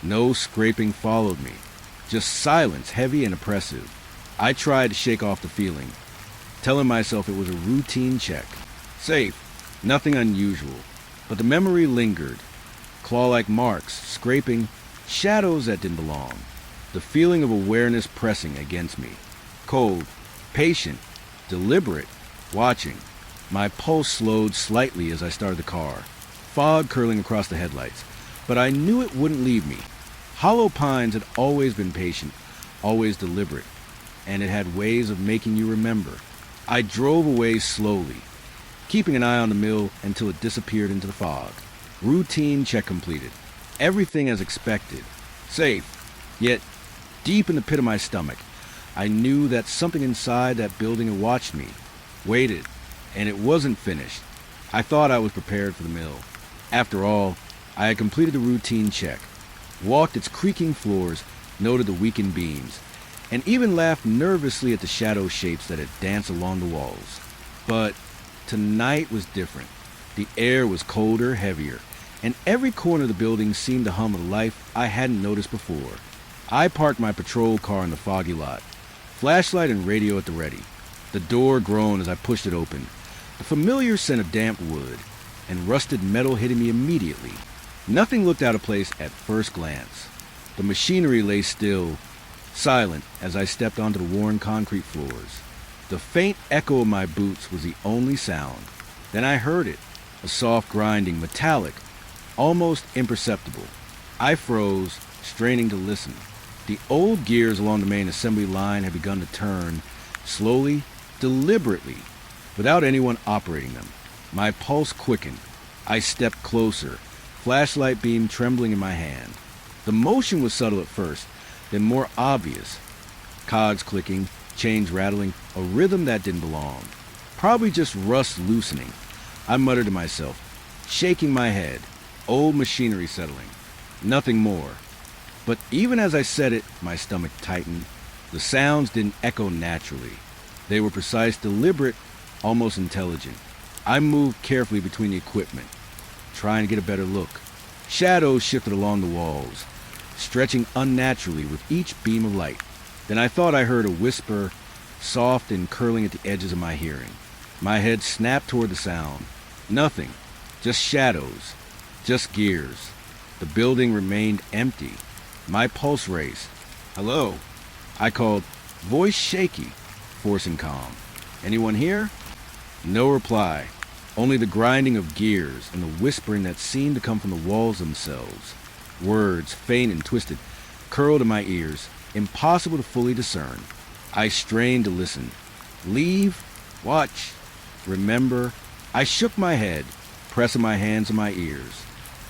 No scraping followed me. Just silence, heavy and oppressive. I tried to shake off the feeling, telling myself it was a routine check. Safe. Nothing unusual. But the memory lingered. Claw-like marks, scraping, shadows that didn't belong. The feeling of awareness pressing against me. Cold, patient, deliberate, watching. My pulse slowed slightly as I started the car. Fog curling across the headlights. But I knew it wouldn't leave me. Hollow Pines had always been patient, always deliberate. And it had ways of making you remember. I drove away slowly, keeping an eye on the mill until it disappeared into the fog. Routine check completed. Everything as expected. Safe. Yet, deep in the pit of my stomach, I knew that something inside that building had watched me, waited, and it wasn't finished. I thought I was prepared for the mill. After all, I had completed the routine check, walked its creaking floors, noted the weakened beams, and even laughed nervously at the shadow shapes that had danced along the walls. But tonight was different. The air was colder, heavier, and every corner of the building seemed to hum with life I hadn't noticed before. I parked my patrol car in the foggy lot, flashlight and radio at the ready. The door groaned as I pushed it open, the familiar scent of damp wood and rusted metal hitting me immediately. Nothing looked out of place at first glance. The machinery lay still, silent as I stepped onto the worn concrete floors. The faint echo of my boots was the only sound. Then I heard it, a soft grinding, metallic, almost imperceptible. I froze, straining to listen. The old gears along the main assembly line had begun to turn, slowly, deliberately, without anyone operating them. My pulse quickened. I stepped closer, flashlight beam trembling in my hand. The motion was subtle at first, then more obvious. Cogs clicking, chains rattling, a rhythm that didn't belong. Probably just rust loosening. I muttered to myself, shaking my head. Old machinery settling. Nothing more. But even as I said it, my stomach tightened. The sounds didn't echo naturally. They were precise, deliberate, almost intelligent. I moved carefully between the equipment, trying to get a better look. Shadows shifted along the walls, stretching unnaturally with each beam of light. Then I thought I heard a whisper, soft and curling at the edges of my hearing. My head snapped toward the sound. Nothing. Just shadows. Just gears. The building remained empty. My pulse raced. "Hello?" I called, voice shaky, forcing calm. "Anyone here?" No reply. Only the grinding of gears and the whispering that seemed to come from the walls themselves. Words, faint and twisted, curled in my ears, impossible to fully discern. I strained to listen. Leave? Watch? Remember? I shook my head, pressing my hands on my ears.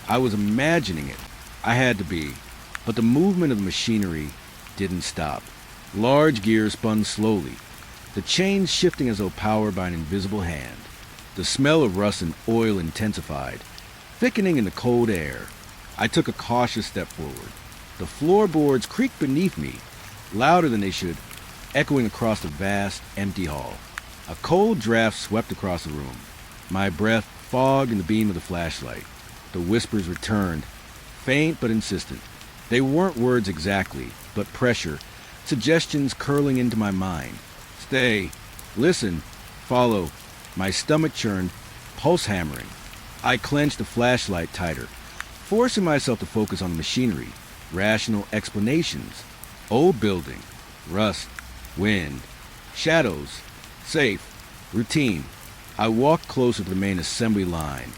I was imagining it. I had to be. But the movement of the machinery didn't stop. Large gears spun slowly, the chains shifting as though powered by an invisible hand. The smell of rust and oil intensified, thickening in the cold air. I took a cautious step forward. The floorboards creaked beneath me, louder than they should, echoing across the vast, empty hall. A cold draft swept across the room. My breath fogged in the beam of the flashlight. The whispers returned, faint but insistent. They weren't words exactly, but pressure, suggestions curling into my mind. Stay, listen, follow. My stomach churned, pulse hammering. I clenched the flashlight tighter, forcing myself to focus on the machinery, rational explanations. Old building, rust, wind, shadows, safe, routine. I walked closer to the main assembly line,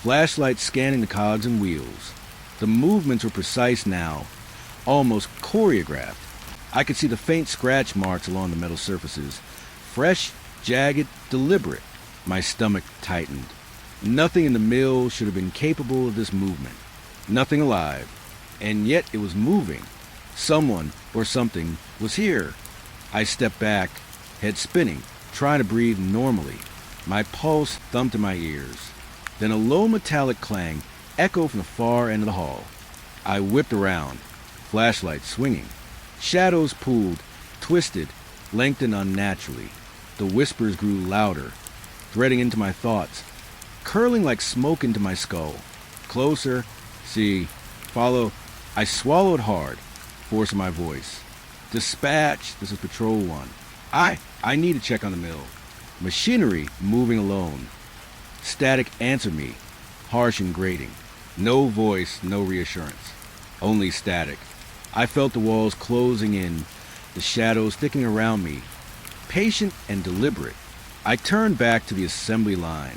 flashlight scanning the cogs and wheels. The movements were precise now, almost choreographed. I could see the faint scratch marks along the metal surfaces, fresh, jagged, deliberate. My stomach tightened. Nothing in the mill should have been capable of this movement. Nothing alive. And yet it was moving. Someone or something was here. I stepped back, head spinning, trying to breathe normally. My pulse thumped in my ears. Then a low metallic clang echoed from the far end of the hall. I whipped around, flashlight swinging. Shadows pooled, twisted, lengthened unnaturally. The whispers grew louder, threading into my thoughts, curling like smoke into my skull. Closer, see, follow. I swallowed hard, forcing my voice. Dispatch, this is Patrol 1. I need to check on the mill. Machinery moving alone. Static answered me, harsh and grating. No voice, no reassurance. Only static. I felt the walls closing in, the shadows thickening around me, patient and deliberate. I turned back to the assembly line.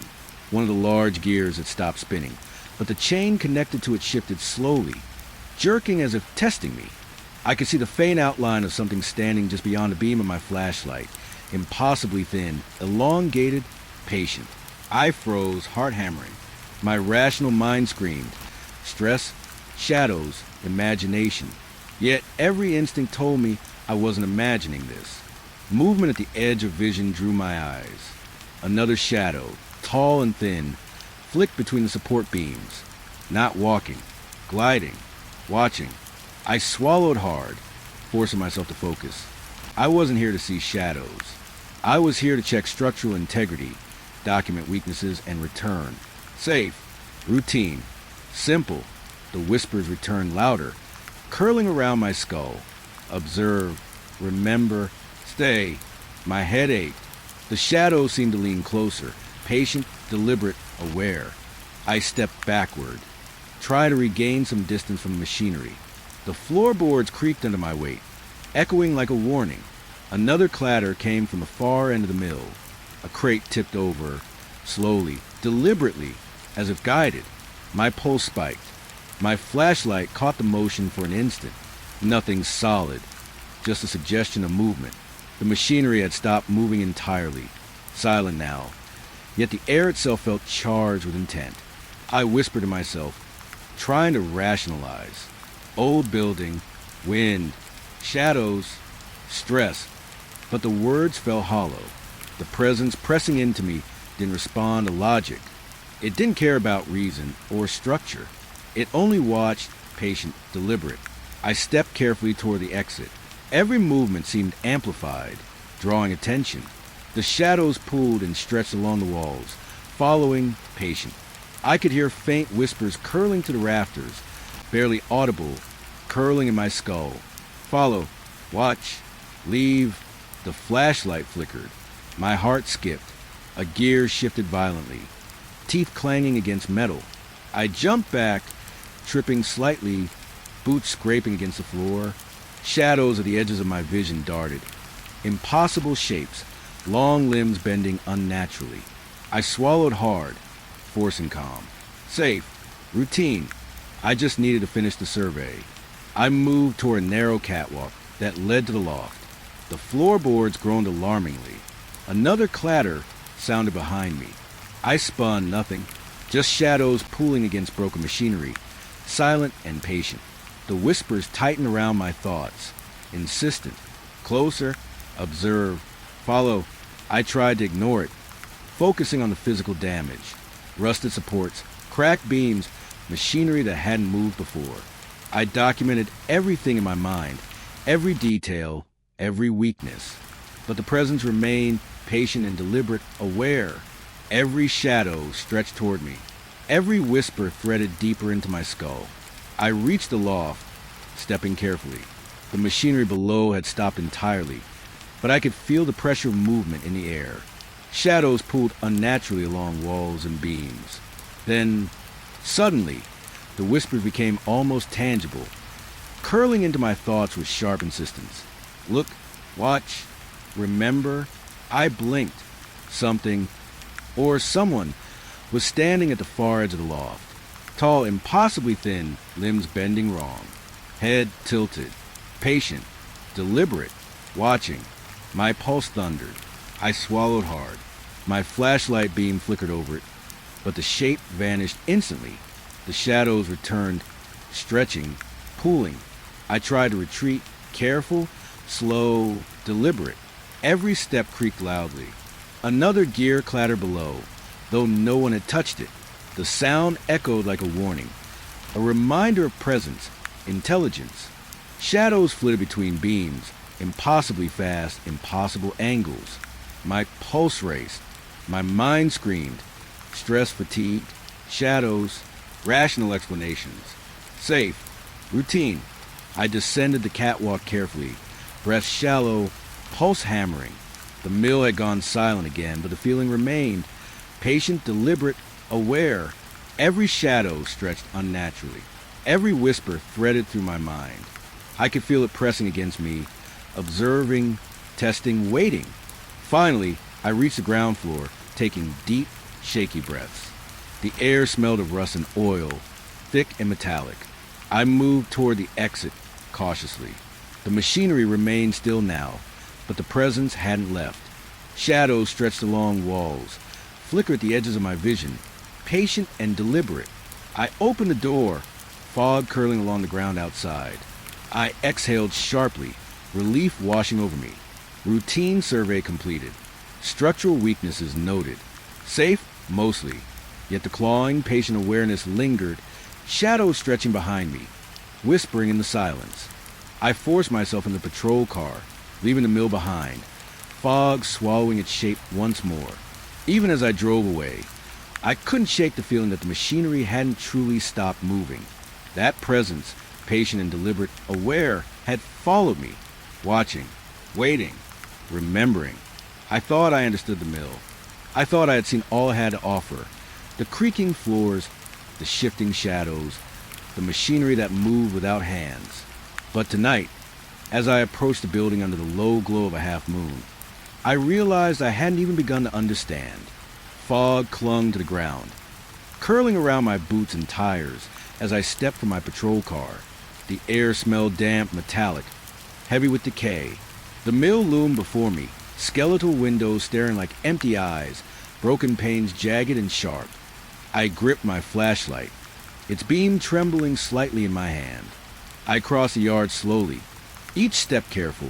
One of the large gears had stopped spinning, but the chain connected to it shifted slowly, jerking as if testing me. I could see the faint outline of something standing just beyond the beam of my flashlight, impossibly thin, elongated, patient. I froze, heart hammering. My rational mind screamed. Stress, shadows, imagination. Yet every instinct told me I wasn't imagining this. Movement at the edge of vision drew my eyes. Another shadow, tall and thin, flicked between the support beams. not walking, gliding, watching. I swallowed hard, forcing myself to focus. I wasn't here to see shadows. I was here to check structural integrity, document weaknesses, and return. Safe, routine, simple. The whispers returned louder, curling around my skull. Observe, remember, stay. My head ached. The shadows seemed to lean closer, patient, deliberate, aware. I stepped backward, tried to regain some distance from the machinery. The floorboards creaked under my weight, echoing like a warning. Another clatter came from the far end of the mill. A crate tipped over, slowly, deliberately, as if guided. My pulse spiked. My flashlight caught the motion for an instant. Nothing solid, just a suggestion of movement. The machinery had stopped moving entirely, silent now. Yet the air itself felt charged with intent. I whispered to myself, trying to rationalize. Old building, wind, shadows, stress. But the words fell hollow. The presence pressing into me didn't respond to logic. It didn't care about reason or structure. It only watched, patient, deliberate. I stepped carefully toward the exit. Every movement seemed amplified, drawing attention. The shadows pulled and stretched along the walls, following, patient. I could hear faint whispers curling to the rafters, barely audible, curling in my skull. Follow, watch, leave. The flashlight flickered. My heart skipped. A gear shifted violently, teeth clanging against metal. I jumped back, tripping slightly, boots scraping against the floor. Shadows at the edges of my vision darted. Impossible shapes, long limbs bending unnaturally. I swallowed hard, forcing calm. Safe, routine. I just needed to finish the survey. I moved toward a narrow catwalk that led to the loft. The floorboards groaned alarmingly. Another clatter sounded behind me. I spun, nothing. Just shadows pulling against broken machinery, silent and patient. The whispers tightened around my thoughts, insistent. Closer, observe, follow. I tried to ignore it, focusing on the physical damage. Rusted supports, cracked beams, machinery that hadn't moved before. I documented everything in my mind, every detail, every weakness. But the presence remained patient and deliberate, aware. Every shadow stretched toward me. Every whisper threaded deeper into my skull. I reached the loft, stepping carefully. The machinery below had stopped entirely, but I could feel the pressure of movement in the air. Shadows pulled unnaturally along walls and beams. Then, suddenly, the whispers became almost tangible, curling into my thoughts with sharp insistence. Look, watch, remember. I blinked. Something, or someone, was standing at the far edge of the loft. Tall, impossibly thin, limbs bending wrong. Head tilted. Patient. Deliberate. Watching. My pulse thundered. I swallowed hard. My flashlight beam flickered over it, but the shape vanished instantly. The shadows returned, stretching, pulling. I tried to retreat, careful, slow, deliberate. Every step creaked loudly. Another gear clattered below, though no one had touched it. The sound echoed like a warning, a reminder of presence, intelligence. Shadows flitted between beams, impossibly fast, impossible angles. My pulse raced. My mind screamed. Stress, fatigue, shadows, rational explanations. Safe, routine. I descended the catwalk carefully, breath shallow, pulse hammering. The mill had gone silent again, but the feeling remained. Patient, deliberate, aware. Every shadow stretched unnaturally. Every whisper threaded through my mind. I could feel it pressing against me, observing, testing, waiting. Finally, I reached the ground floor, taking deep, shaky breaths. The air smelled of rust and oil, thick and metallic. I moved toward the exit, cautiously. The machinery remained still now, but the presence hadn't left. Shadows stretched along walls, flickered at the edges of my vision, patient and deliberate. I opened the door, fog curling along the ground outside. I exhaled sharply, relief washing over me. Routine survey completed. Structural weaknesses noted. Safe, mostly. Yet the clawing, patient awareness lingered, Shadows stretching behind me, whispering in the silence. I forced myself in the patrol car, leaving the mill behind, fog swallowing its shape once more. Even as I drove away, I couldn't shake the feeling that the machinery hadn't truly stopped moving. That presence, patient and deliberate, aware, had followed me, watching, waiting, remembering. I thought I understood the mill. I thought I had seen all it had to offer. The creaking floors, the shifting shadows, the machinery that moved without hands. But tonight, as I approached the building under the low glow of a half moon, I realized I hadn't even begun to understand. Fog clung to the ground, curling around my boots and tires as I stepped from my patrol car. The air smelled damp, metallic, heavy with decay. The mill loomed before me, skeletal windows staring like empty eyes, broken panes jagged and sharp. I gripped my flashlight, its beam trembling slightly in my hand. I crossed the yard slowly, each step careful,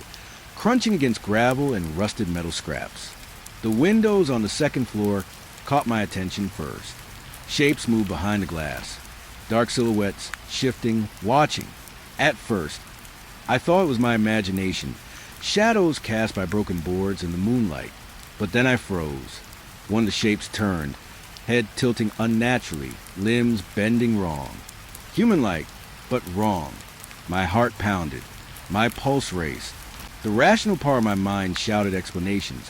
crunching against gravel and rusted metal scraps. The windows on the second floor caught my attention first. Shapes moved behind the glass, dark silhouettes, shifting, watching. At first, I thought it was my imagination, shadows cast by broken boards in the moonlight. But then I froze. One of the shapes turned, head tilting unnaturally, limbs bending wrong. Human-like, but wrong. My heart pounded. My pulse raced. The rational part of my mind shouted explanations.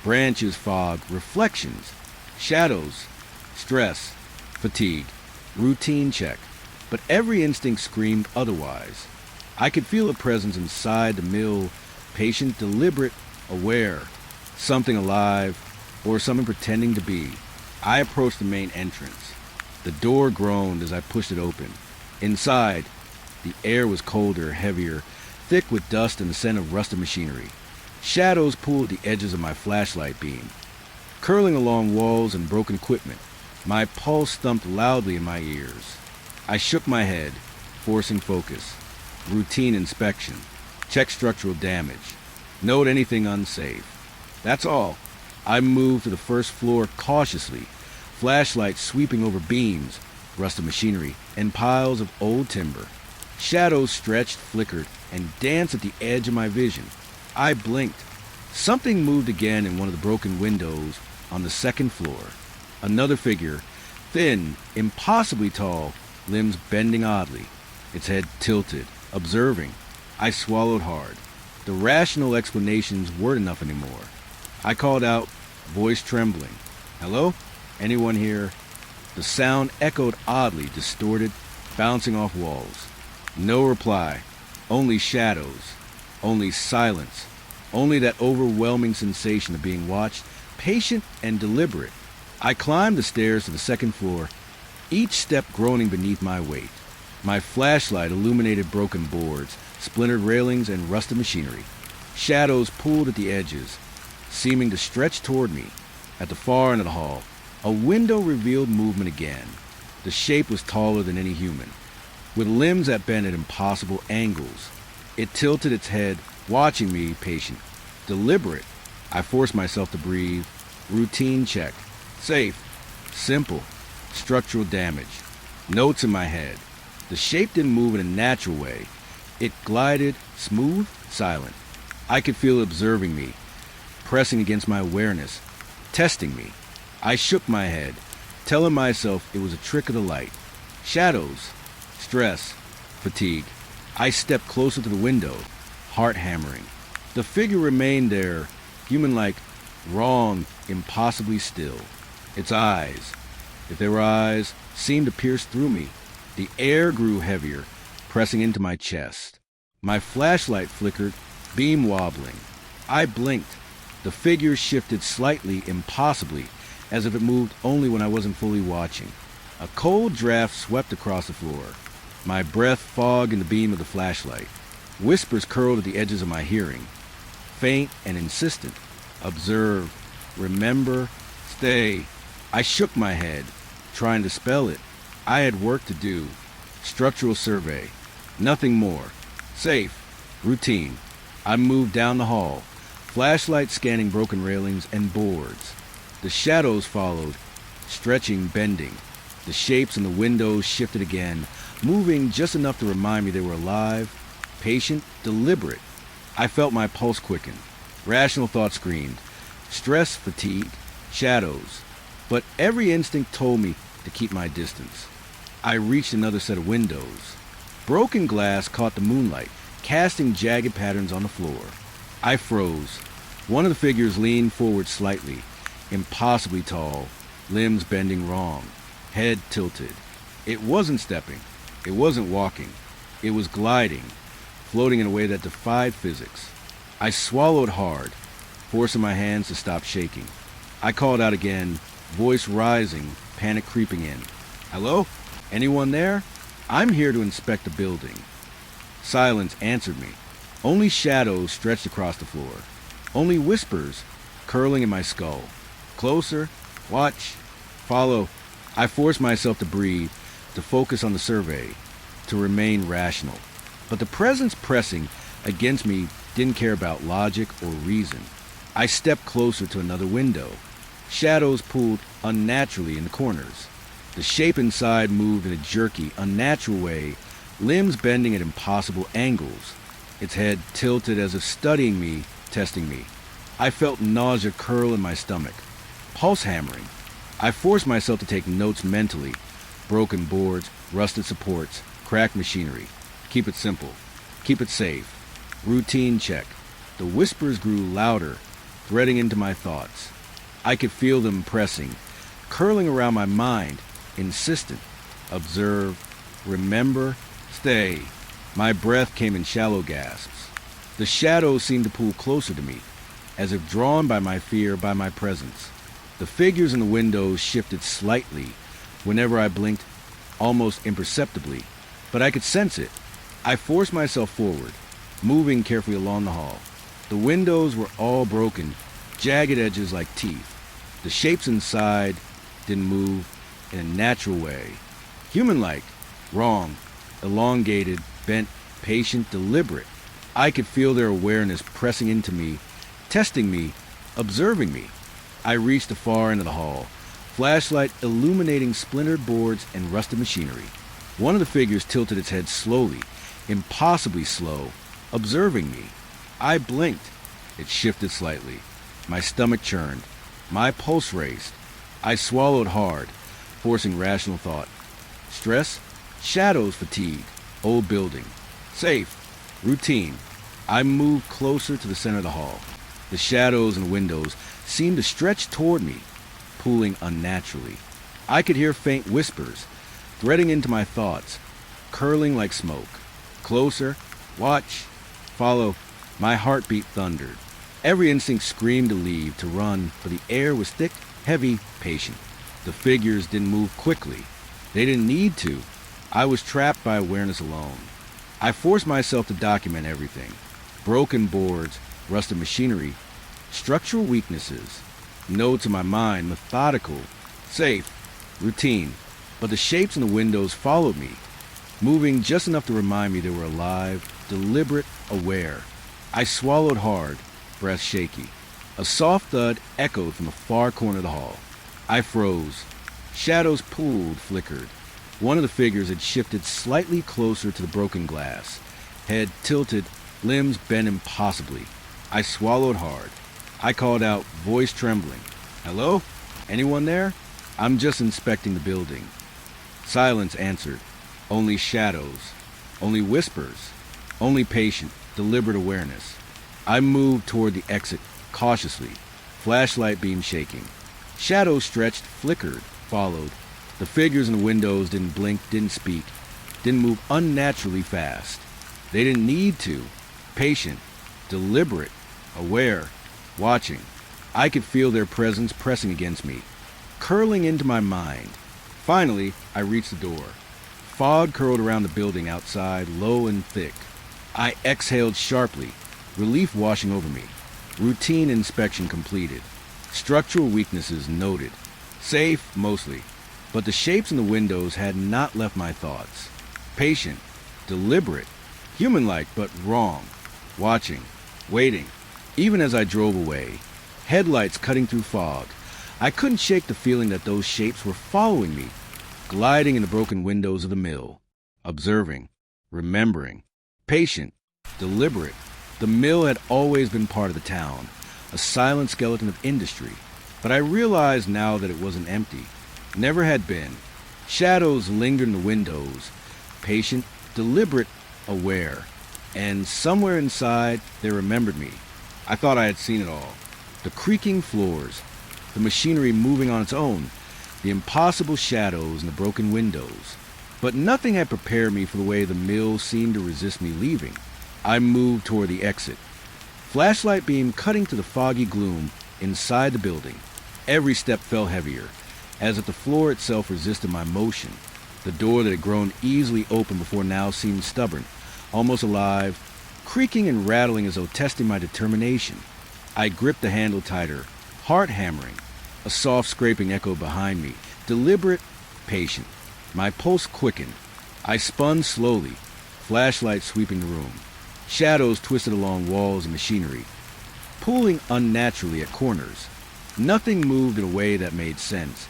Branches fogged, reflections, shadows, stress, fatigue, routine check. But every instinct screamed otherwise. I could feel a presence inside the mill, patient, deliberate, aware. Something alive, or something pretending to be. I approached the main entrance. The door groaned as I pushed it open. Inside, the air was colder, heavier, thick with dust and the scent of rusted machinery. Shadows pulled at the edges of my flashlight beam, curling along walls and broken equipment. My pulse thumped loudly in my ears. I shook my head, forcing focus. Routine inspection. Check structural damage. Note anything unsafe. That's all. I moved to the first floor cautiously, flashlight sweeping over beams, rusted machinery, and piles of old timber. Shadows stretched, flickered, and danced at the edge of my vision. I blinked. Something moved again in one of the broken windows on the second floor. Another figure, thin, impossibly tall, limbs bending oddly, its head tilted, observing. I swallowed hard. The rational explanations weren't enough anymore. I called out, voice trembling. "Hello? Anyone here?" The sound echoed oddly, distorted, bouncing off walls. No reply. Only shadows. Only silence. Only that overwhelming sensation of being watched, patient and deliberate. I climbed the stairs to the second floor, each step groaning beneath my weight. My flashlight illuminated broken boards, splintered railings, and rusted machinery. Shadows pulled at the edges, seeming to stretch toward me. At the far end of the hall, a window revealed movement again. The shape was taller than any human, with limbs that bent at impossible angles. It tilted its head, watching me, patient, deliberate. I forced myself to breathe. Routine check. Safe. Simple. Structural damage. Notes in my head. The shape didn't move in a natural way. It glided, smooth, silent. I could feel it observing me, pressing against my awareness, testing me. I shook my head, telling myself it was a trick of the light. Shadows, stress, fatigue. I stepped closer to the window, heart hammering. The figure remained there, human-like, wrong, impossibly still. Its eyes, if they were eyes, seemed to pierce through me. The air grew heavier, pressing into my chest. My flashlight flickered, beam wobbling. I blinked. The figure shifted slightly, impossibly, as if it moved only when I wasn't fully watching. A cold draft swept across the floor. My breath fogged in the beam of the flashlight. Whispers curled at the edges of my hearing, faint and insistent. Observe, remember, stay. I shook my head, trying to spell it. I had work to do. Structural survey. Nothing more. Safe. Routine. I moved down the hall, flashlight scanning broken railings and boards. The shadows followed, stretching, bending. The shapes in the windows shifted again, moving just enough to remind me they were alive, patient, deliberate. I felt my pulse quicken. Rational thought screamed. Stress, fatigue, shadows. But every instinct told me to keep my distance. I reached another set of windows. Broken glass caught the moonlight, casting jagged patterns on the floor. I froze. One of the figures leaned forward slightly, impossibly tall, limbs bending wrong, head tilted. It wasn't stepping. It wasn't walking. It was gliding, floating in a way that defied physics. I swallowed hard, forcing my hands to stop shaking. I called out again, voice rising, panic creeping in. Hello? Anyone there? I'm here to inspect the building. Silence answered me. Only shadows stretched across the floor. Only whispers curling in my skull. Closer, watch, follow. I forced myself to breathe, to focus on the survey, to remain rational. But the presence pressing against me didn't care about logic or reason. I stepped closer to another window. Shadows pulled unnaturally in the corners. The shape inside moved in a jerky, unnatural way, limbs bending at impossible angles. Its head tilted as if studying me, testing me. I felt nausea curl in my stomach. Pulse hammering. I forced myself to take notes mentally. Broken boards, rusted supports, cracked machinery. Keep it simple. Keep it safe. Routine check. The whispers grew louder, threading into my thoughts. I could feel them pressing, curling around my mind, insistent. Observe, remember, stay. My breath came in shallow gasps. The shadows seemed to pull closer to me, as if drawn by my fear, by my presence. The figures in the windows shifted slightly whenever I blinked, almost imperceptibly, but I could sense it. I forced myself forward, moving carefully along the hall. The windows were all broken, jagged edges like teeth. The shapes inside didn't move in a natural way. Human-like, wrong, elongated, bent, patient, deliberate. I could feel their awareness pressing into me, testing me, observing me. I reached the far end of the hall, flashlight illuminating splintered boards and rusted machinery. One of the figures tilted its head slowly, impossibly slow, observing me. I blinked. It shifted slightly. My stomach churned. My pulse raced. I swallowed hard, forcing rational thought. Stress, shadows, fatigue, old building. Safe, routine. I moved closer to the center of the hall. The shadows and windows seemed to stretch toward me, pulling unnaturally. I could hear faint whispers, threading into my thoughts, curling like smoke. Closer, watch, follow. My heartbeat thundered. Every instinct screamed to leave, to run, but the air was thick, heavy, patient. The figures didn't move quickly. They didn't need to. I was trapped by awareness alone. I forced myself to document everything. Broken boards, rusted machinery, structural weaknesses. Notes in my mind, methodical, safe, routine. But the shapes in the windows followed me, moving just enough to remind me they were alive, deliberate, aware. I swallowed hard, breath shaky. A soft thud echoed from the far corner of the hall. I froze. Shadows pooled, flickered. One of the figures had shifted slightly closer to the broken glass. Head tilted, limbs bent impossibly. I swallowed hard. I called out, voice trembling. Hello? Anyone there? I'm just inspecting the building. Silence answered. Only shadows. Only whispers. Only patient, deliberate awareness. I moved toward the exit, cautiously, flashlight beam shaking. Shadows stretched, flickered, followed. The figures in the windows didn't blink, didn't speak, didn't move unnaturally fast. They didn't need to. Patient, deliberate, aware, watching. I could feel their presence pressing against me, curling into my mind. Finally, I reached the door. Fog curled around the building outside, low and thick. I exhaled sharply, relief washing over me. Routine inspection completed. Structural weaknesses noted. Safe, mostly. But the shapes in the windows had not left my thoughts. Patient, deliberate, human-like but wrong. Watching, waiting. Even as I drove away, headlights cutting through fog, I couldn't shake the feeling that those shapes were following me. gliding in the broken windows of the mill, observing, remembering, patient, deliberate. The mill had always been part of the town, a silent skeleton of industry, but I realized now that it wasn't empty. Never had been. Shadows lingered in the windows, patient, deliberate, aware, and somewhere inside they remembered me. I thought I had seen it all. The creaking floors, the machinery moving on its own, the impossible shadows in the broken windows. But nothing had prepared me for the way the mill seemed to resist me leaving. I moved toward the exit, flashlight beam cutting to the foggy gloom inside the building. Every step felt heavier, as if the floor itself resisted my motion. The door that had grown easily open before now seemed stubborn, almost alive, creaking and rattling as though testing my determination. I gripped the handle tighter, heart hammering. A soft scraping echoed behind me, deliberate, patient. My pulse quickened. I spun slowly, flashlight sweeping the room. Shadows twisted along walls and machinery, pulling unnaturally at corners. Nothing moved in a way that made sense,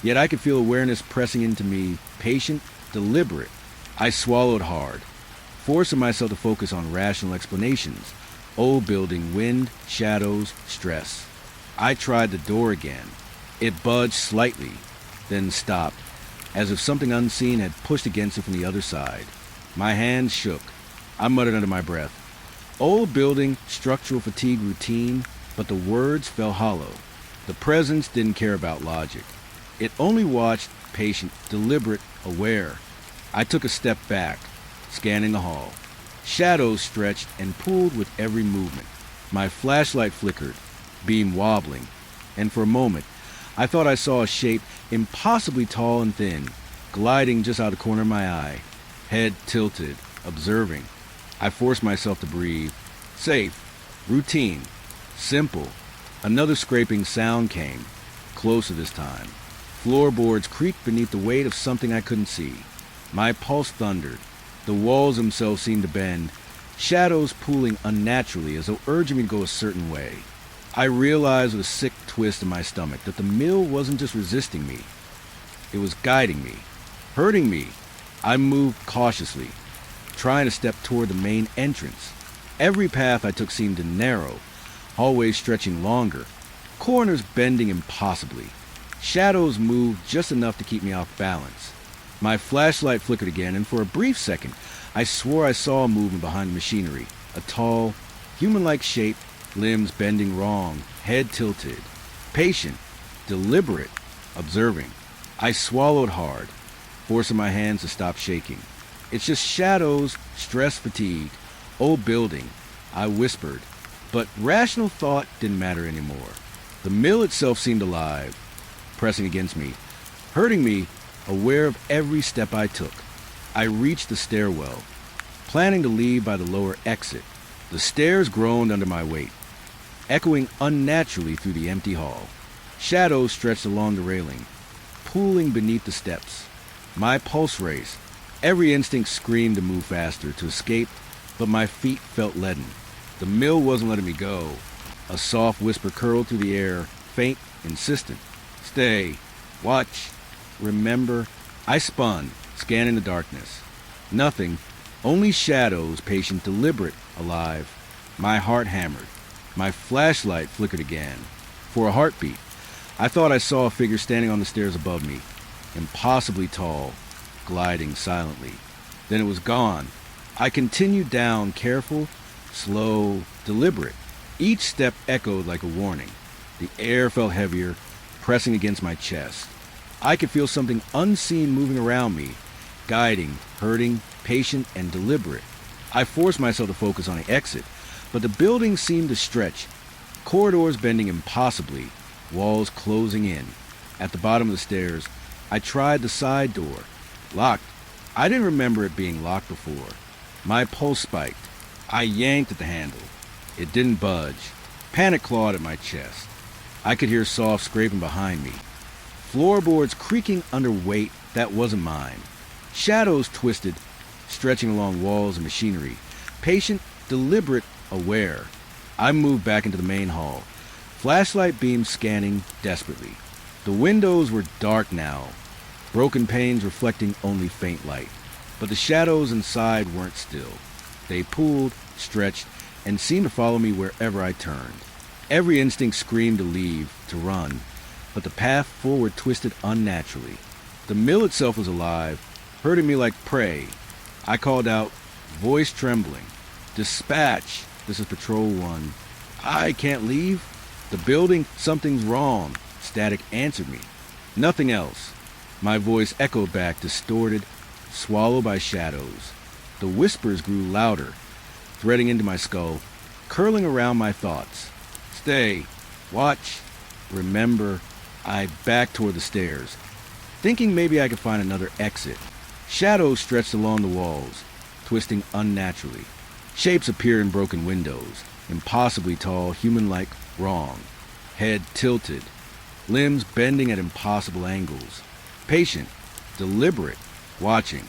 yet I could feel awareness pressing into me, patient, deliberate. I swallowed hard, forcing myself to focus on rational explanations. Old building, wind, shadows, stress. I tried the door again. It budged slightly, then stopped, as if something unseen had pushed against it from the other side. My hands shook. I muttered under my breath. Old building, structural fatigue routine, but the words fell hollow. The presence didn't care about logic. It only watched, patient, deliberate, aware. I took a step back, scanning the hall. Shadows stretched and pulled with every movement. My flashlight flickered, beam wobbling, and for a moment, I thought I saw a shape impossibly tall and thin, gliding just out the corner of my eye, head tilted, observing. I forced myself to breathe. Safe, routine, simple. Another scraping sound came, closer this time. Floorboards creaked beneath the weight of something I couldn't see. My pulse thundered. The walls themselves seemed to bend, shadows pooling unnaturally as though urging me to go a certain way. I realized with a sick twist in my stomach that the mill wasn't just resisting me. It was guiding me, hurting me. I moved cautiously, trying to step toward the main entrance. Every path I took seemed to narrow, hallways stretching longer, corners bending impossibly. Shadows moved just enough to keep me off balance. My flashlight flickered again, and for a brief second, I swore I saw a movement behind the machinery. A tall, human-like shape, limbs bending wrong, head tilted. Patient, deliberate, observing. I swallowed hard, forcing my hands to stop shaking. It's just shadows, stress fatigue, old building, I whispered. But rational thought didn't matter anymore. The mill itself seemed alive, pressing against me, hurting me, aware of every step I took. I reached the stairwell, planning to leave by the lower exit. The stairs groaned under my weight, echoing unnaturally through the empty hall. Shadows stretched along the railing, pooling beneath the steps. My pulse raced. Every instinct screamed to move faster, to escape, but my feet felt leaden. The mill wasn't letting me go. A soft whisper curled through the air, faint, insistent. Stay. Watch. Remember. I spun, scanning the darkness. Nothing. Only shadows, patient, deliberate, alive. My heart hammered. My flashlight flickered again. For a heartbeat. I thought I saw a figure standing on the stairs above me. Impossibly tall, gliding silently. Then it was gone. I continued down, careful, slow, deliberate. Each step echoed like a warning. The air felt heavier, pressing against my chest. I could feel something unseen moving around me, guiding, hurting, patient, and deliberate. I forced myself to focus on the exit, but the building seemed to stretch, corridors bending impossibly, walls closing in. At the bottom of the stairs, I tried the side door. Locked. I didn't remember it being locked before. My pulse spiked. I yanked at the handle. It didn't budge. Panic clawed at my chest. I could hear soft scraping behind me. Floorboards creaking under weight that wasn't mine. Shadows twisted, stretching along walls and machinery. Patient, deliberate, aware. I moved back into the main hall. Flashlight beams scanning desperately. The windows were dark now, broken panes reflecting only faint light. But the shadows inside weren't still. They pooled, stretched, and seemed to follow me wherever I turned. Every instinct screamed to leave, to run, but the path forward twisted unnaturally. The mill itself was alive, herding me like prey. I called out, voice trembling, "Dispatch! This is Patrol 1. I can't leave. The building, something's wrong." Static answered me. Nothing else. My voice echoed back, distorted, swallowed by shadows. The whispers grew louder, threading into my skull, curling around my thoughts. Stay. Watch. Remember. I backed toward the stairs, thinking maybe I could find another exit. Shadows stretched along the walls, twisting unnaturally. Shapes appeared in broken windows, impossibly tall, human-like, wrong. Head tilted, limbs bending at impossible angles. Patient, deliberate, watching.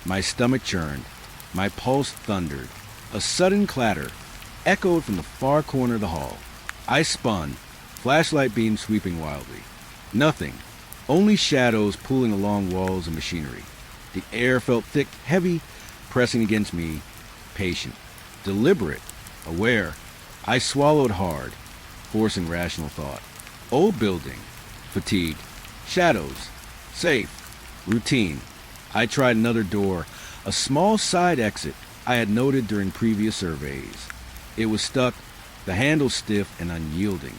My stomach churned, my pulse thundered. A sudden clatter echoed from the far corner of the hall. I spun, flashlight beam sweeping wildly. Nothing, only shadows pulling along walls and machinery. The air felt thick, heavy, pressing against me. Patient, deliberate, aware. I swallowed hard, forcing rational thought. Old building, fatigue, shadows, safe, routine. I tried another door, a small side exit I had noted during previous surveys. It was stuck, the handle stiff and unyielding.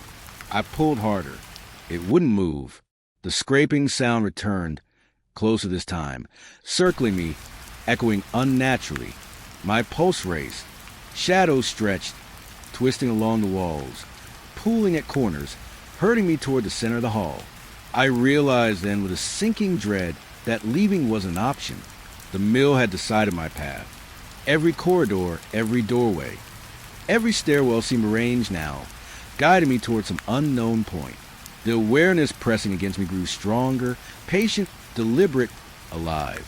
I pulled harder. It wouldn't move. The scraping sound returned, closer this time, circling me, echoing unnaturally. My pulse raced. Shadows stretched, twisting along the walls, pooling at corners, herding me toward the center of the hall. I realized then with a sinking dread that leaving was an option. The mill had decided my path. Every corridor, every doorway, every stairwell seemed arranged now, guiding me toward some unknown point. The awareness pressing against me grew stronger, patient, deliberate, alive.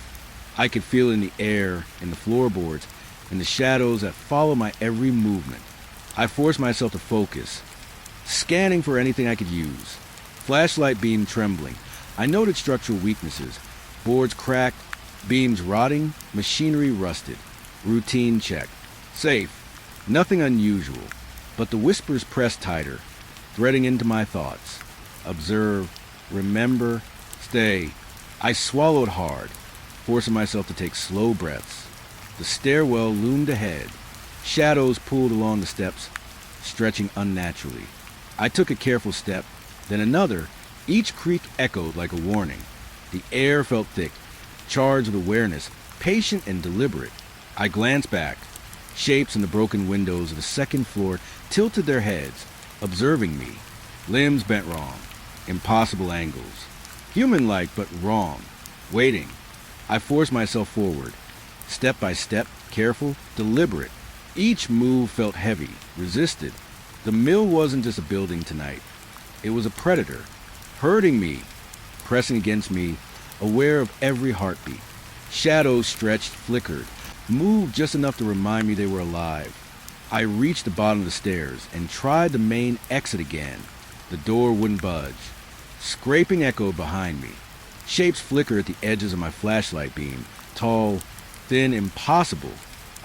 I could feel it in the air, in the floorboards, in the shadows that followed my every movement. I forced myself to focus, scanning for anything I could use. Flashlight beam trembling. I noted structural weaknesses. Boards cracked, beams rotting, machinery rusted. Routine check. Safe. Nothing unusual. But the whispers pressed tighter, threading into my thoughts. Observe. Remember. Stay. I swallowed hard, forcing myself to take slow breaths. The stairwell loomed ahead. Shadows pulled along the steps, stretching unnaturally. I took a careful step, then another. Each creak echoed like a warning. The air felt thick, charged with awareness, patient and deliberate. I glanced back. Shapes in the broken windows of the second floor tilted their heads, observing me. Limbs bent wrong, impossible angles. Human-like but wrong. Waiting. I forced myself forward, step by step, careful, deliberate. Each move felt heavy, resisted. The mill wasn't just a building tonight. It was a predator, herding me, pressing against me, aware of every heartbeat. Shadows stretched, flickered, moved just enough to remind me they were alive. I reached the bottom of the stairs and tried the main exit again. The door wouldn't budge. Scraping echoed behind me. Shapes flickered at the edges of my flashlight beam. Tall, thin, impossible.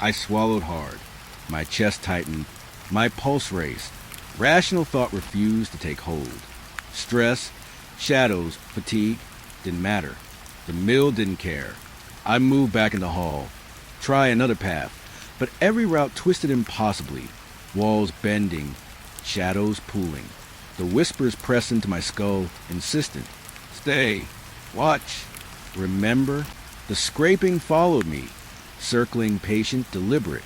I swallowed hard. My chest tightened. My pulse raced. Rational thought refused to take hold. Stress, shadows, fatigue, didn't matter. The mill didn't care. I moved back in the hall. Try another path. But every route twisted impossibly. Walls bending. Shadows pooling. The whispers pressed into my skull, insistent. Stay. Watch. Remember. The scraping followed me, circling, patient, deliberate.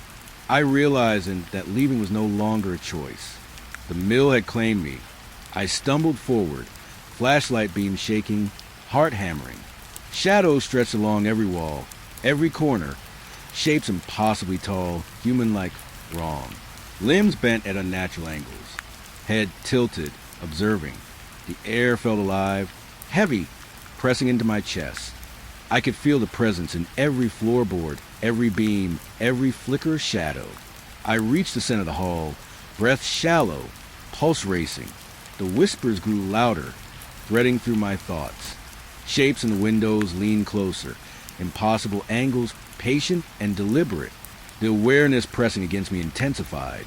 I realized that leaving was no longer a choice. The mill had claimed me. I stumbled forward, flashlight beam shaking, heart hammering. Shadows stretched along every wall, every corner, shapes impossibly tall, human-like, wrong. Limbs bent at unnatural angles, head tilted, observing. The air felt alive, heavy, pressing into my chest. I could feel the presence in every floorboard, every beam, every flicker of shadow. I reached the center of the hall, breath shallow, pulse racing. The whispers grew louder, threading through my thoughts. Shapes in the windows lean closer. Impossible angles, patient and deliberate. The awareness pressing against me intensified.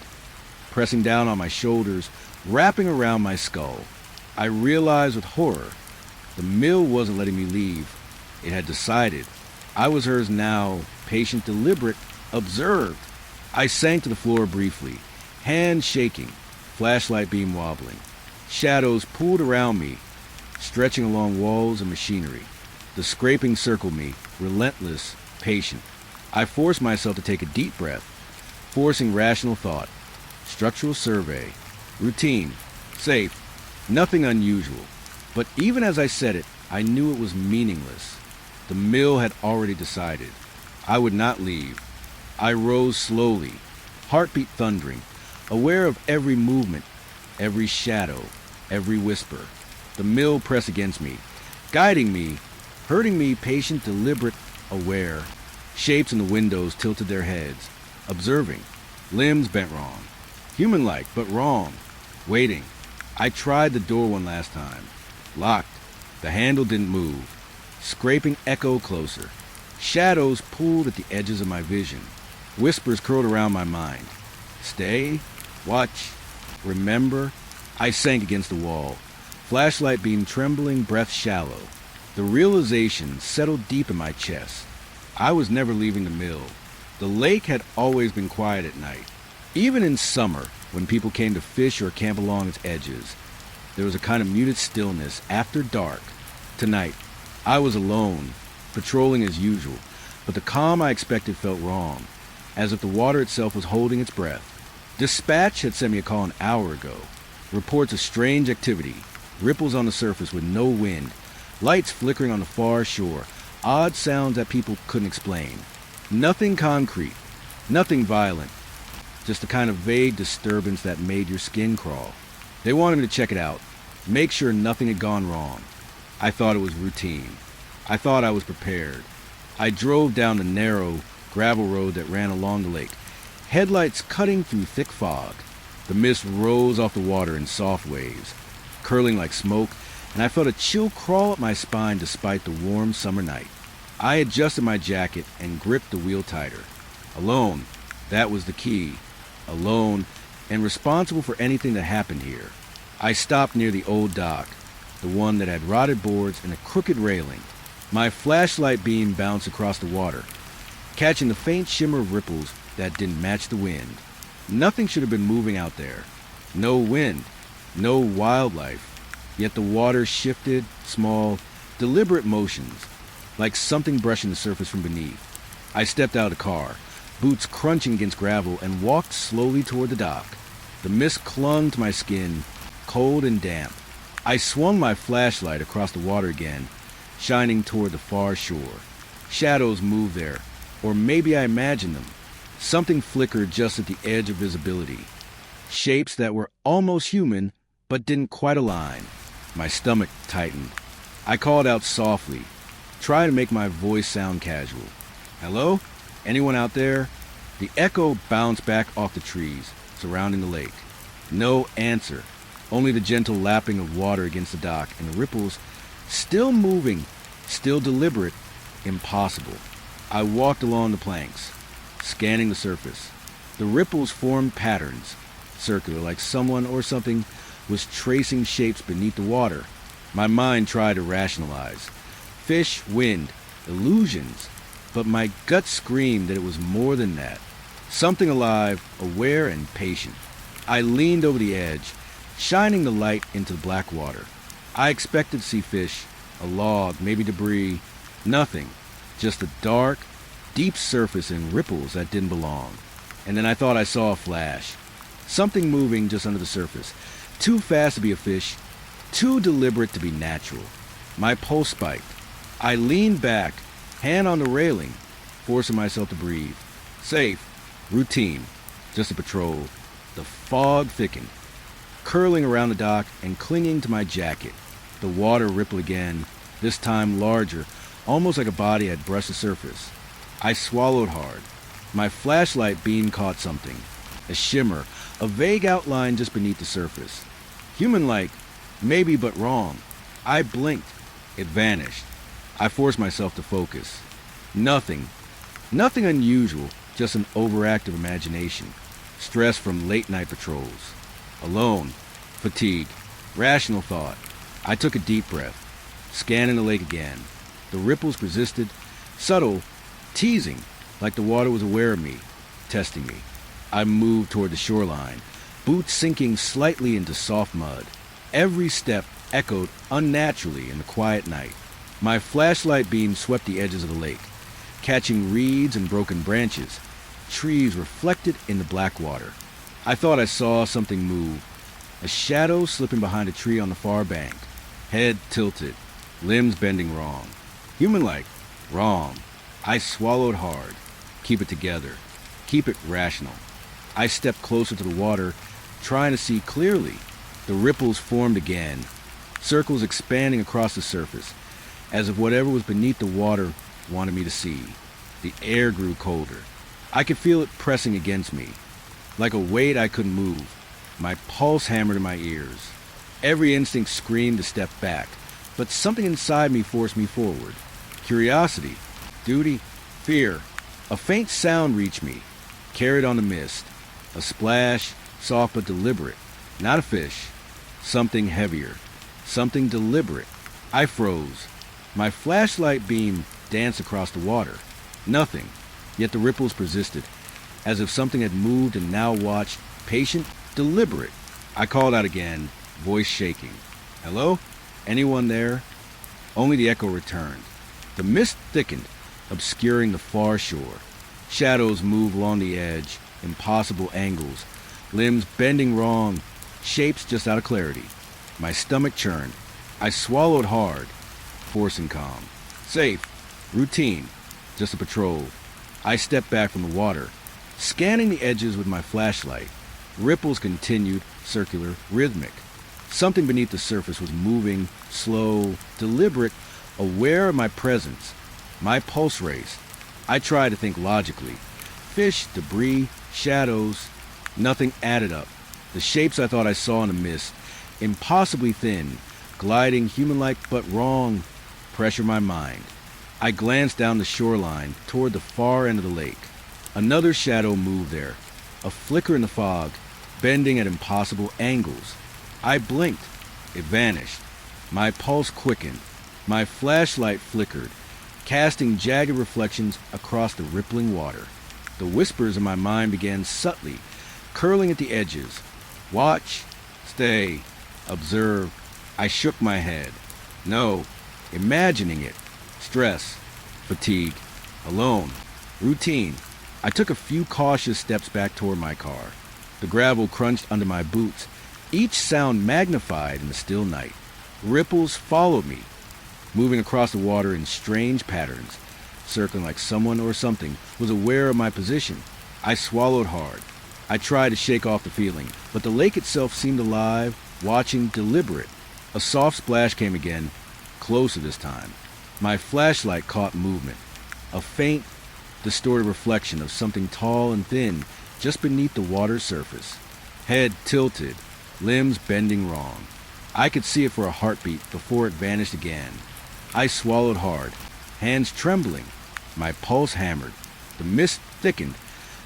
Pressing down on my shoulders, wrapping around my skull. I realized with horror, the mill wasn't letting me leave. It had decided. I was hers now, patient, deliberate, observed. I sank to the floor briefly, hands shaking, flashlight beam wobbling. Shadows pooled around me, stretching along walls and machinery. The scraping circled me, relentless, patient. I forced myself to take a deep breath, forcing rational thought. Structural survey. Routine. Safe. Nothing unusual. But even as I said it, I knew it was meaningless. The mill had already decided. I would not leave. I rose slowly, heartbeat thundering, aware of every movement, every shadow, every whisper. The mill pressed against me, guiding me, hurting me, patient, deliberate, aware. Shapes in the windows tilted their heads, observing. Limbs bent wrong. Human-like, but wrong. Waiting. I tried the door one last time. Locked. The handle didn't move. Scraping echoed closer. Shadows pulled at the edges of my vision. Whispers curled around my mind. Stay. Watch. Remember. I sank against the wall. Flashlight beam trembling, breath shallow. The realization settled deep in my chest. I was never leaving the mill. The lake had always been quiet at night. Even in summer, when people came to fish or camp along its edges, there was a kind of muted stillness after dark. Tonight, I was alone, patrolling as usual, but the calm I expected felt wrong, as if the water itself was holding its breath. Dispatch had sent me a call an hour ago. Reports of strange activity, ripples on the surface with no wind, lights flickering on the far shore, odd sounds that people couldn't explain. Nothing concrete, nothing violent, just the kind of vague disturbance that made your skin crawl. They wanted me to check it out, make sure nothing had gone wrong. I thought it was routine. I thought I was prepared. I drove down the narrow gravel road that ran along the lake, headlights cutting through thick fog. The mist rose off the water in soft waves, curling like smoke, and I felt a chill crawl up my spine despite the warm summer night. I adjusted my jacket and gripped the wheel tighter. Alone, that was the key. Alone, and responsible for anything that happened here. I stopped near the old dock, the one that had rotted boards and a crooked railing. My flashlight beam bounced across the water, catching the faint shimmer of ripples that didn't match the wind. Nothing should have been moving out there. No wind, no wildlife. Yet the water shifted, small, deliberate motions, like something brushing the surface from beneath. I stepped out of the car, boots crunching against gravel, and walked slowly toward the dock. The mist clung to my skin, cold and damp. I swung my flashlight across the water again, shining toward the far shore. Shadows moved there, or maybe I imagined them. Something flickered just at the edge of visibility. Shapes that were almost human, but didn't quite align. My stomach tightened. I called out softly, trying to make my voice sound casual. Hello? Anyone out there? The echo bounced back off the trees surrounding the lake. No answer, only the gentle lapping of water against the dock and the ripples, still moving, still deliberate, impossible. I walked along the planks, scanning the surface. The ripples formed patterns, circular, like someone or something was tracing shapes beneath the water. My mind tried to rationalize. Fish, wind, illusions. But my gut screamed that it was more than that. Something alive, aware and patient. I leaned over the edge, shining the light into the black water. I expected to see fish, a log, maybe debris. Nothing. Just a dark, deep surface and ripples that didn't belong. And then I thought I saw a flash. Something moving just under the surface. Too fast to be a fish, too deliberate to be natural. My pulse spiked. I leaned back, hand on the railing, forcing myself to breathe. Safe. Routine. Just a patrol. The fog thickened, curling around the dock and clinging to my jacket. The water rippled again, this time larger, almost like a body had brushed the surface. I swallowed hard. My flashlight beam caught something. A shimmer, a vague outline just beneath the surface. Human-like, maybe, but wrong. I blinked. It vanished. I forced myself to focus. Nothing. Nothing unusual, just an overactive imagination. Stress from late night patrols. Alone. Fatigue. Rational thought. I took a deep breath. Scanning the lake again. The ripples persisted. Subtle. Teasing. Like the water was aware of me. Testing me. I moved toward the shoreline. Boots sinking slightly into soft mud. Every step echoed unnaturally in the quiet night. My flashlight beam swept the edges of the lake, catching reeds and broken branches, trees reflected in the black water. I thought I saw something move, a shadow slipping behind a tree on the far bank, head tilted, limbs bending wrong. Human-like, wrong. I swallowed hard. Keep it together. Keep it rational. I stepped closer to the water, trying to see clearly. The ripples formed again, circles expanding across the surface, as if whatever was beneath the water wanted me to see. The air grew colder. I could feel it pressing against me, like a weight I couldn't move. My pulse hammered in my ears. Every instinct screamed to step back, but something inside me forced me forward. Curiosity, duty, fear. A faint sound reached me, carried on the mist. A splash, soft but deliberate. Not a fish. Something heavier. Something deliberate. I froze. My flashlight beam danced across the water. Nothing. Yet the ripples persisted, as if something had moved and now watched, patient, deliberate. I called out again, voice shaking. Hello? Anyone there? Only the echo returned. The mist thickened, obscuring the far shore. Shadows moved along the edge, impossible angles, limbs bending wrong, shapes just out of clarity. My stomach churned. I swallowed hard, forcing calm. Safe. Routine. Just a patrol. I stepped back from the water, scanning the edges with my flashlight. Ripples continued, circular, rhythmic. Something beneath the surface was moving, slow, deliberate, aware of my presence. My pulse raced. I tried to think logically. Fish, debris, shadows. Nothing added up. The shapes I thought I saw in the mist, impossibly thin, gliding human-like but wrong, pressured my mind. I glanced down the shoreline toward the far end of the lake. Another shadow moved there, a flicker in the fog, bending at impossible angles. I blinked. It vanished. My pulse quickened. My flashlight flickered, casting jagged reflections across the rippling water. The whispers in my mind began subtly, curling at the edges. Watch, stay, observe. I shook my head. No, imagining it. Stress, fatigue, alone, routine. I took a few cautious steps back toward my car. The gravel crunched under my boots, each sound magnified in the still night. Ripples followed me, moving across the water in strange patterns, circling like someone or something was aware of my position. I swallowed hard. I tried to shake off the feeling, but the lake itself seemed alive, watching, deliberate. A soft splash came again, closer this time. My flashlight caught movement, a faint, distorted reflection of something tall and thin just beneath the water's surface. Head tilted, limbs bending wrong. I could see it for a heartbeat before it vanished again. I swallowed hard, hands trembling, my pulse hammered. The mist thickened,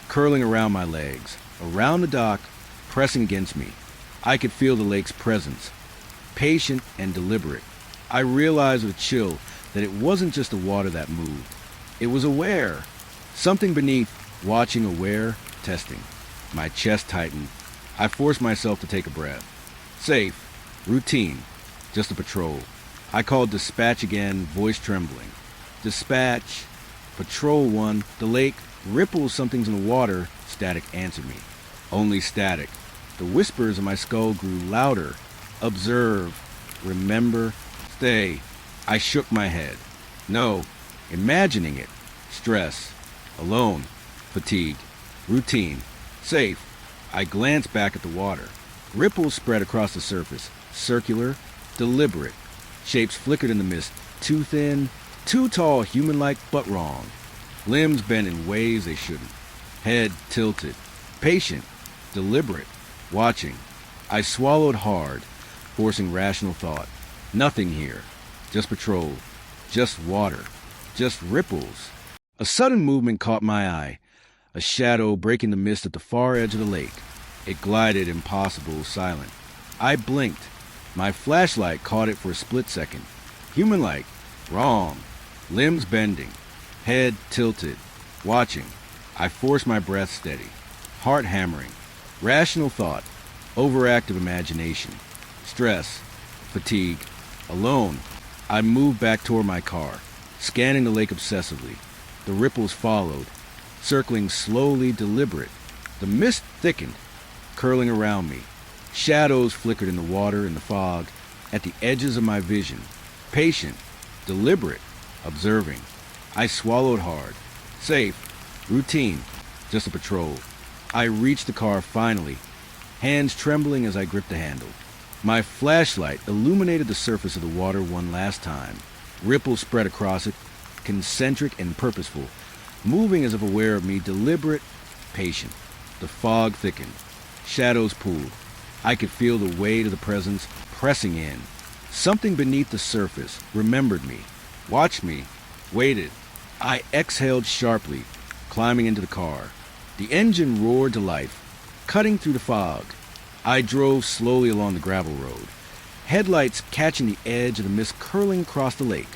curling around my legs, around the dock, pressing against me. I could feel the lake's presence, patient and deliberate. I realized with a chill that it wasn't just the water that moved. It was aware. Something beneath, watching, aware, testing. My chest tightened. I forced myself to take a breath. Safe. Routine. Just a patrol. I called dispatch again, voice trembling. Dispatch. Patrol 1. The lake. Ripples, something's in the water. Static answered me. Only static. The whispers in my skull grew louder. Observe. Remember. Stay. I shook my head. No. Imagining it. Stress. Alone. Fatigue. Routine. Safe. I glanced back at the water. Ripples spread across the surface. Circular. Deliberate. Shapes flickered in the mist. Too thin. Too tall, human-like, but wrong. Limbs bent in ways they shouldn't. Head tilted. Patient. Deliberate. Watching. I swallowed hard, forcing rational thought. Nothing here. just patrol, just water, just ripples. A sudden movement caught my eye, a shadow breaking the mist at the far edge of the lake. It glided impossible, silent. I blinked. My flashlight caught it for a split second. Human-like. Wrong. Limbs bending. Head tilted. Watching. I forced my breath steady. Heart hammering. Rational thought. Overactive imagination. Stress. Fatigue. Alone. I moved back toward my car, scanning the lake obsessively. The ripples followed, circling slowly, deliberate. The mist thickened, curling around me. Shadows flickered in the water and the fog, at the edges of my vision. Patient, deliberate, observing. I swallowed hard. Safe, routine, just a patrol. I reached the car finally, hands trembling as I gripped the handle. My flashlight illuminated the surface of the water one last time. Ripples spread across it, concentric and purposeful, moving as if aware of me, deliberate, patient. The fog thickened. Shadows pooled. I could feel the weight of the presence pressing in. Something beneath the surface remembered me, watched me, waited. I exhaled sharply, climbing into the car. The engine roared to life, cutting through the fog. I drove slowly along the gravel road, headlights catching the edge of the mist curling across the lake.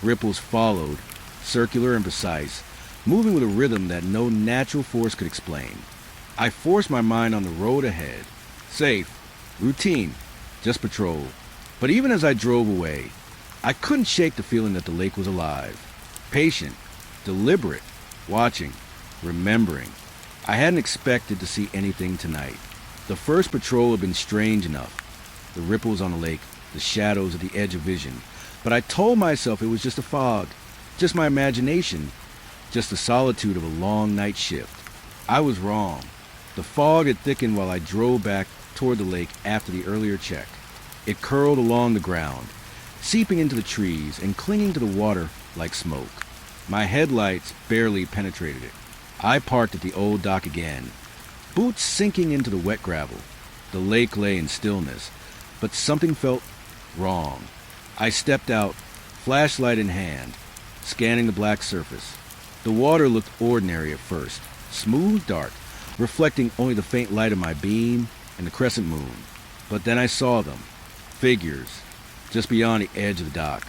Ripples followed, circular and precise, moving with a rhythm that no natural force could explain. I forced my mind on the road ahead. Safe, routine, just patrol. But even as I drove away, I couldn't shake the feeling that the lake was alive. Patient, deliberate, watching, remembering. I hadn't expected to see anything tonight. The first patrol had been strange enough. The ripples on the lake, the shadows at the edge of vision. But I told myself it was just a fog, just my imagination, just the solitude of a long night shift. I was wrong. The fog had thickened while I drove back toward the lake after the earlier check. It curled along the ground, seeping into the trees and clinging to the water like smoke. My headlights barely penetrated it. I parked at the old dock again, boots sinking into the wet gravel. The lake lay in stillness, but something felt wrong. I stepped out, flashlight in hand, scanning the black surface. The water looked ordinary at first, smooth, dark, reflecting only the faint light of my beam and the crescent moon. But then I saw them, figures, just beyond the edge of the dock,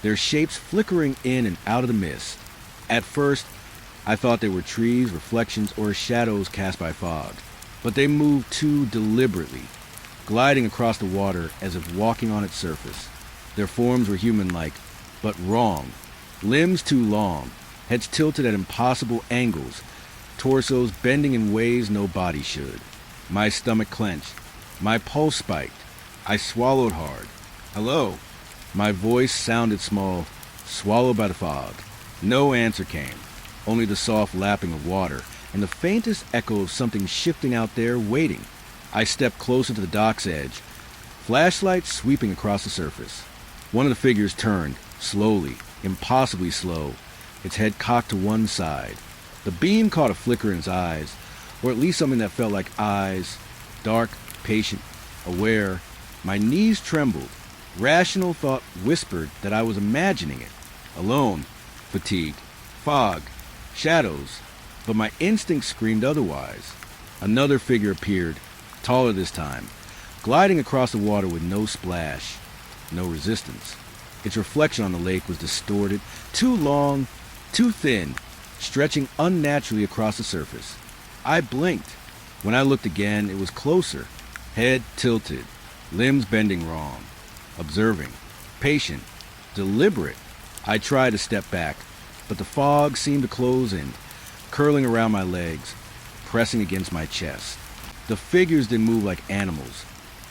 their shapes flickering in and out of the mist. At first, I thought they were trees, reflections, or shadows cast by fog, but they moved too deliberately, gliding across the water as if walking on its surface. Their forms were human-like, but wrong. Limbs too long, heads tilted at impossible angles, torsos bending in ways no body should. My stomach clenched. My pulse spiked. I swallowed hard. Hello? My voice sounded small, swallowed by the fog. No answer came, only the soft lapping of water and the faintest echo of something shifting out there, waiting. I stepped closer to the dock's edge, flashlight sweeping across the surface. One of the figures turned, slowly, impossibly slow, its head cocked to one side. The beam caught a flicker in its eyes, or at least something that felt like eyes, dark, patient, aware. My knees trembled. Rational thought whispered that I was imagining it. Alone, fatigued, fog, shadows, but my instinct screamed otherwise. Another figure appeared, taller this time, gliding across the water with no splash, no resistance. Its reflection on the lake was distorted, too long, too thin, stretching unnaturally across the surface. I blinked. When I looked again, it was closer, head tilted, limbs bending wrong, observing, patient, deliberate. I tried to step back, but the fog seemed to close in, curling around my legs, pressing against my chest. The figures didn't move like animals,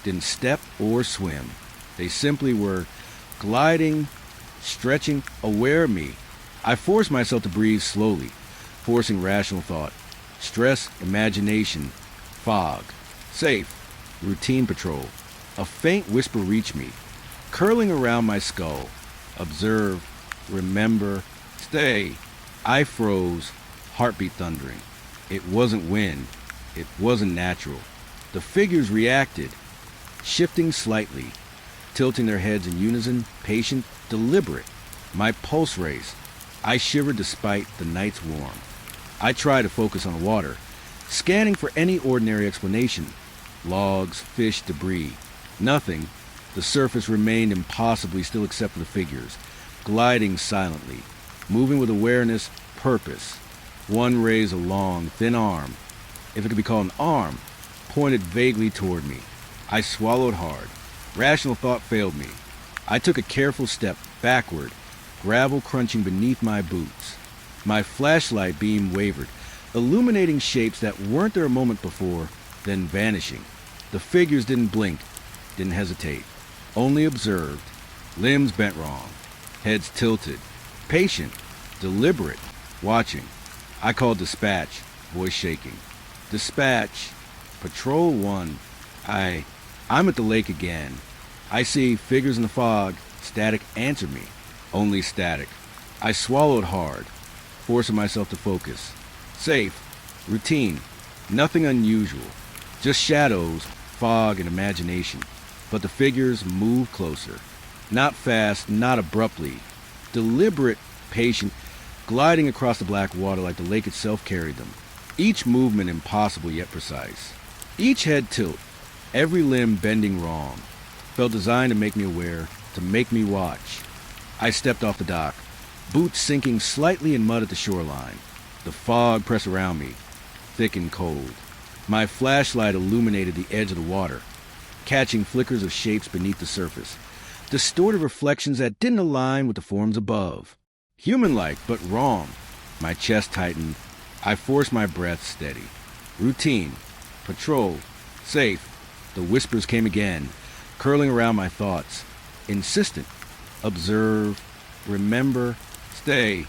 didn't step or swim. They simply were gliding, stretching, aware of me. I forced myself to breathe slowly, forcing rational thought. Stress, imagination, fog. Safe, routine patrol. A faint whisper reached me, curling around my skull. Observe, remember, stay. I froze, heartbeat thundering. It wasn't wind. It wasn't natural. The figures reacted, shifting slightly, tilting their heads in unison, patient, deliberate. My pulse raced. I shivered despite the night's warmth. I tried to focus on the water, scanning for any ordinary explanation. Logs, fish, debris. Nothing. The surface remained impossibly still except for the figures, gliding silently, moving with awareness, purpose. One raised a long, thin arm, if it could be called an arm, pointed vaguely toward me. I swallowed hard. Rational thought failed me. I took a careful step backward, gravel crunching beneath my boots. My flashlight beam wavered, illuminating shapes that weren't there a moment before, then vanishing. The figures didn't blink, didn't hesitate, only observed. Limbs bent wrong, heads tilted, patient, deliberate, watching. I called dispatch, voice shaking. Dispatch, Patrol 1. I'm at the lake again. I see figures in the fog. Static answered me. Only static. I swallowed hard, forcing myself to focus. Safe. Routine. Nothing unusual. Just shadows, fog, and imagination. But the figures moved closer. Not fast, not abruptly. Deliberate, patient, gliding across the black water like the lake itself carried them. Each movement impossible yet precise. Each head tilt, every limb bending wrong. Felt designed to make me aware, to make me watch. I stepped off the dock, boots sinking slightly in mud at the shoreline. The fog pressed around me, thick and cold. My flashlight illuminated the edge of the water, catching flickers of shapes beneath the surface, distorted reflections that didn't align with the forms above. Human-like, but wrong. My chest tightened. I forced my breath steady. Routine. Patrol. Safe. The whispers came again, curling around my thoughts. Insistent. Observe. Remember. Stay.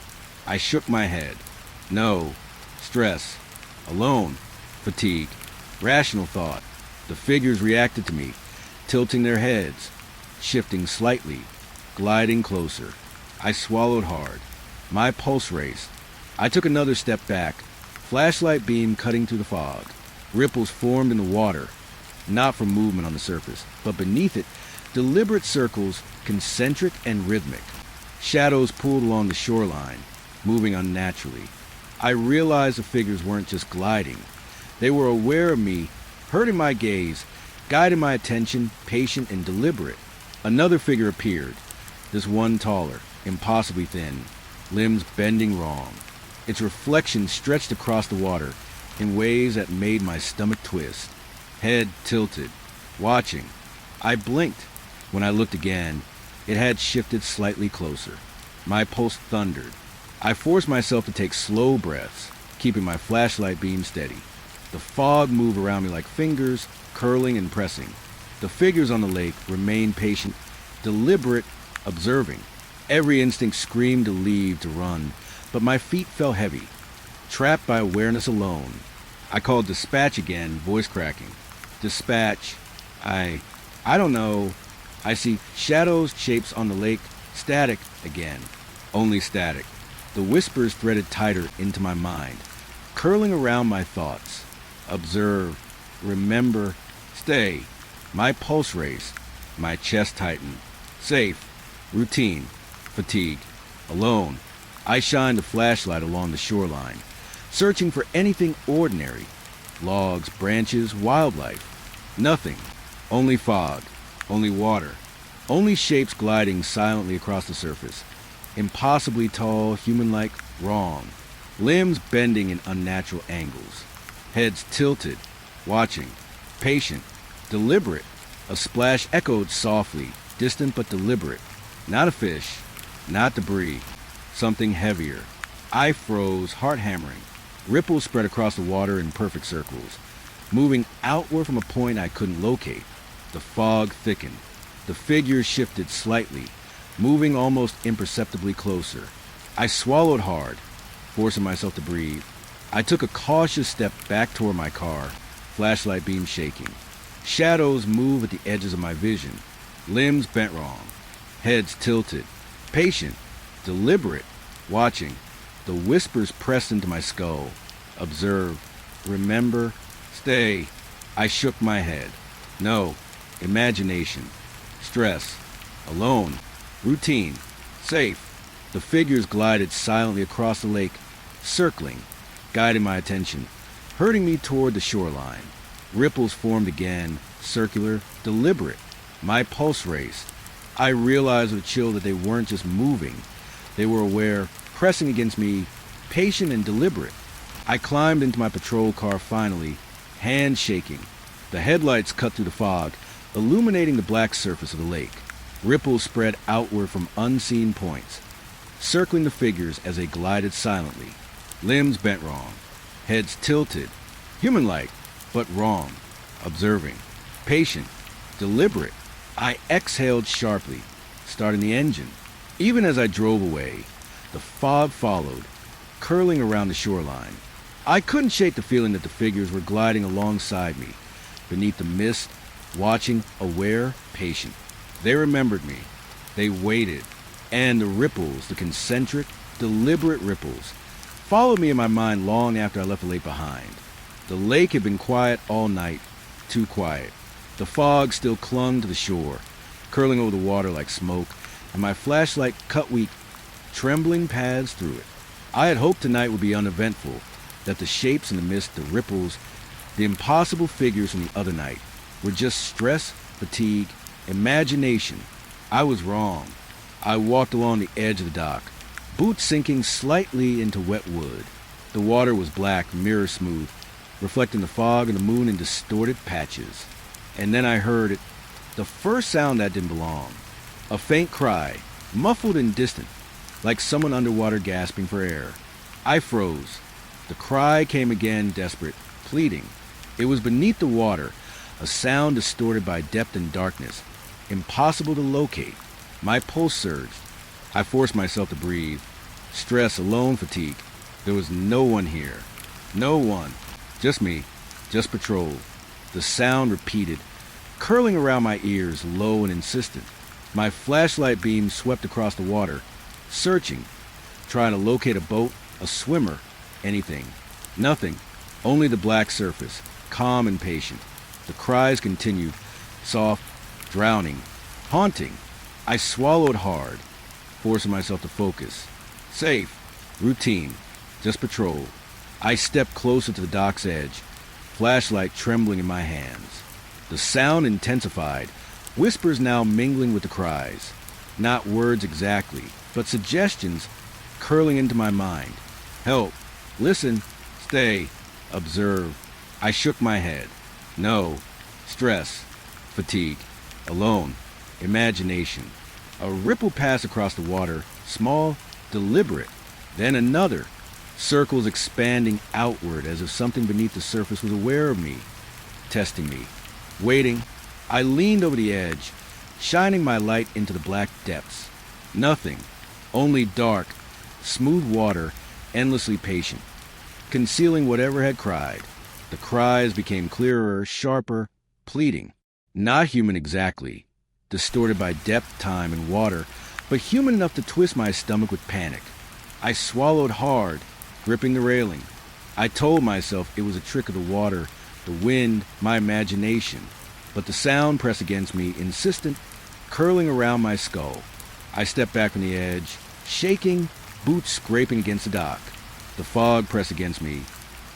I shook my head. No. Stress. Alone. Fatigue. Rational thought. The figures reacted to me, tilting their heads, shifting slightly, gliding closer. I swallowed hard. My pulse raced. I took another step back, flashlight beam cutting through the fog. Ripples formed in the water, not from movement on the surface, but beneath it, deliberate circles, concentric and rhythmic. Shadows pulled along the shoreline, moving unnaturally. I realized the figures weren't just gliding. They were aware of me, hurting my gaze, guiding my attention, patient and deliberate. Another figure appeared, this one taller, impossibly thin, limbs bending wrong. Its reflection stretched across the water in ways that made my stomach twist. Head tilted, watching. I blinked. When I looked again, it had shifted slightly closer. My pulse thundered. I forced myself to take slow breaths, keeping my flashlight beam steady. The fog moved around me like fingers, curling and pressing. The figures on the lake remained patient, deliberate, observing. Every instinct screamed to leave, to run, but my feet felt heavy, trapped by awareness alone. I called dispatch again, voice cracking. Dispatch. I don't know. I see shadows, shapes on the lake, static again. Only static. The whispers threaded tighter into my mind, curling around my thoughts. Observe. Remember. Stay. My pulse raced. My chest tightened. Safe. Routine. Fatigue. Alone. I shined a flashlight along the shoreline, searching for anything ordinary. Logs, branches, wildlife. Nothing. Only fog. Only water. Only shapes gliding silently across the surface. Impossibly tall, human-like, wrong. Limbs bending in unnatural angles. Heads tilted, watching. Patient. Deliberate. A splash echoed softly, distant but deliberate. Not a fish. Not debris. Something heavier. I froze, heart hammering. Ripples spread across the water in perfect circles, moving outward from a point I couldn't locate. The fog thickened. The figures shifted slightly, moving almost imperceptibly closer. I swallowed hard, forcing myself to breathe. I took a cautious step back toward my car, flashlight beam shaking. Shadows moved at the edges of my vision. Limbs bent wrong. Heads tilted. Patient. Deliberate. Watching. The whispers pressed into my skull. Observe. Remember. Stay. I shook my head. No. Imagination. Stress. Alone. Routine. Safe. The figures glided silently across the lake, circling, guiding my attention, herding me toward the shoreline. Ripples formed again, circular, deliberate. My pulse raced. I realized with a chill that they weren't just moving. They were aware, pressing against me, patient and deliberate. I climbed into my patrol car finally, hands shaking. The headlights cut through the fog, illuminating the black surface of the lake. Ripples spread outward from unseen points, circling the figures as they glided silently. Limbs bent wrong, heads tilted, human-like, but wrong. Observing, patient, deliberate. I exhaled sharply, starting the engine. Even as I drove away, the fog followed, curling around the shoreline. I couldn't shake the feeling that the figures were gliding alongside me, beneath the mist, watching, aware, patient. They remembered me. They waited. And the ripples, the concentric, deliberate ripples, followed me in my mind long after I left the lake behind. The lake had been quiet all night, too quiet. The fog still clung to the shore, curling over the water like smoke, and my flashlight cut weak, trembling paths through it. I had hoped tonight would be uneventful, that the shapes in the mist, the ripples, the impossible figures from the other night were just stress, fatigue, imagination. I was wrong. I walked along the edge of the dock, boots sinking slightly into wet wood. The water was black, mirror smooth, reflecting the fog and the moon in distorted patches. And then I heard it, the first sound that didn't belong. A faint cry, muffled and distant, like someone underwater gasping for air. I froze. The cry came again, desperate, pleading. It was beneath the water, a sound distorted by depth and darkness, impossible to locate. My pulse surged. I forced myself to breathe. Stress, alone, fatigue. There was no one here. No one. Just me. Just patrol. The sound repeated, curling around my ears, low and insistent. My flashlight beam swept across the water, searching, trying to locate a boat, a swimmer, anything. Nothing. Only the black surface, calm and patient. The cries continued, soft, drowning, haunting. I swallowed hard, forcing myself to focus. Safe. Routine. Just patrol. I stepped closer to the dock's edge, flashlight trembling in my hands. The sound intensified, whispers now mingling with the cries. Not words exactly, but suggestions curling into my mind. Help. Listen. Stay. Observe. I shook my head. No. Stress. Fatigue. Alone. Imagination. A ripple passed across the water, small, deliberate. Then another. Circles expanding outward as if something beneath the surface was aware of me, testing me. Waiting, I leaned over the edge, shining my light into the black depths. Nothing. Only dark, smooth water, endlessly patient, concealing whatever had cried. The cries became clearer, sharper, pleading. Not human exactly, distorted by depth, time, and water, but human enough to twist my stomach with panic. I swallowed hard, gripping the railing. I told myself it was a trick of the water, the wind, my imagination. But the sound pressed against me, insistent, curling around my skull. I stepped back from the edge, shaking, boots scraping against the dock. The fog pressed against me,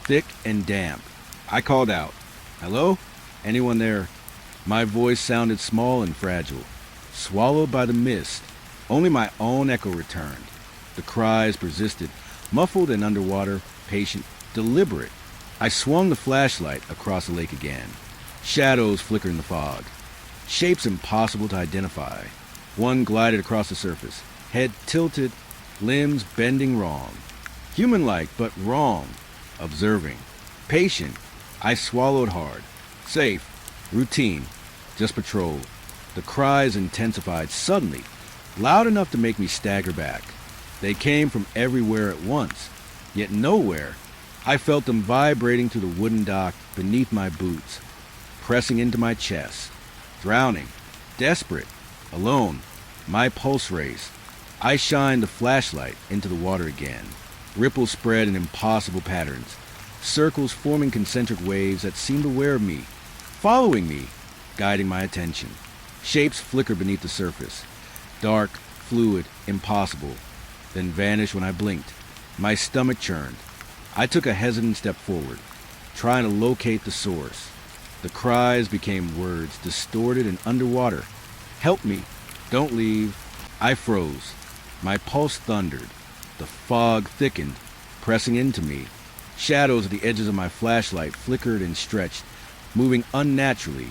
thick and damp. I called out, "Hello? Anyone there?" My voice sounded small and fragile, swallowed by the mist. Only my own echo returned. The cries persisted, muffled and underwater, patient, deliberate. I swung the flashlight across the lake again. Shadows flickered in the fog. Shapes impossible to identify. One glided across the surface, head tilted, limbs bending wrong. Human-like, but wrong. Observing. Patient. I swallowed hard. Safe. Routine. Just patrol. The cries intensified suddenly, loud enough to make me stagger back. They came from everywhere at once, yet nowhere. I felt them vibrating through the wooden dock beneath my boots, pressing into my chest. Drowning, desperate, alone. My pulse raced. I shined the flashlight into the water again. Ripples spread in impossible patterns, circles forming concentric waves that seemed aware of me, following me, guiding my attention. Shapes flickered beneath the surface. Dark, fluid, impossible. Then vanished when I blinked. My stomach churned. I took a hesitant step forward, trying to locate the source. The cries became words, distorted and underwater. Help me. Don't leave. I froze. My pulse thundered. The fog thickened, pressing into me. Shadows at the edges of my flashlight flickered and stretched, moving unnaturally,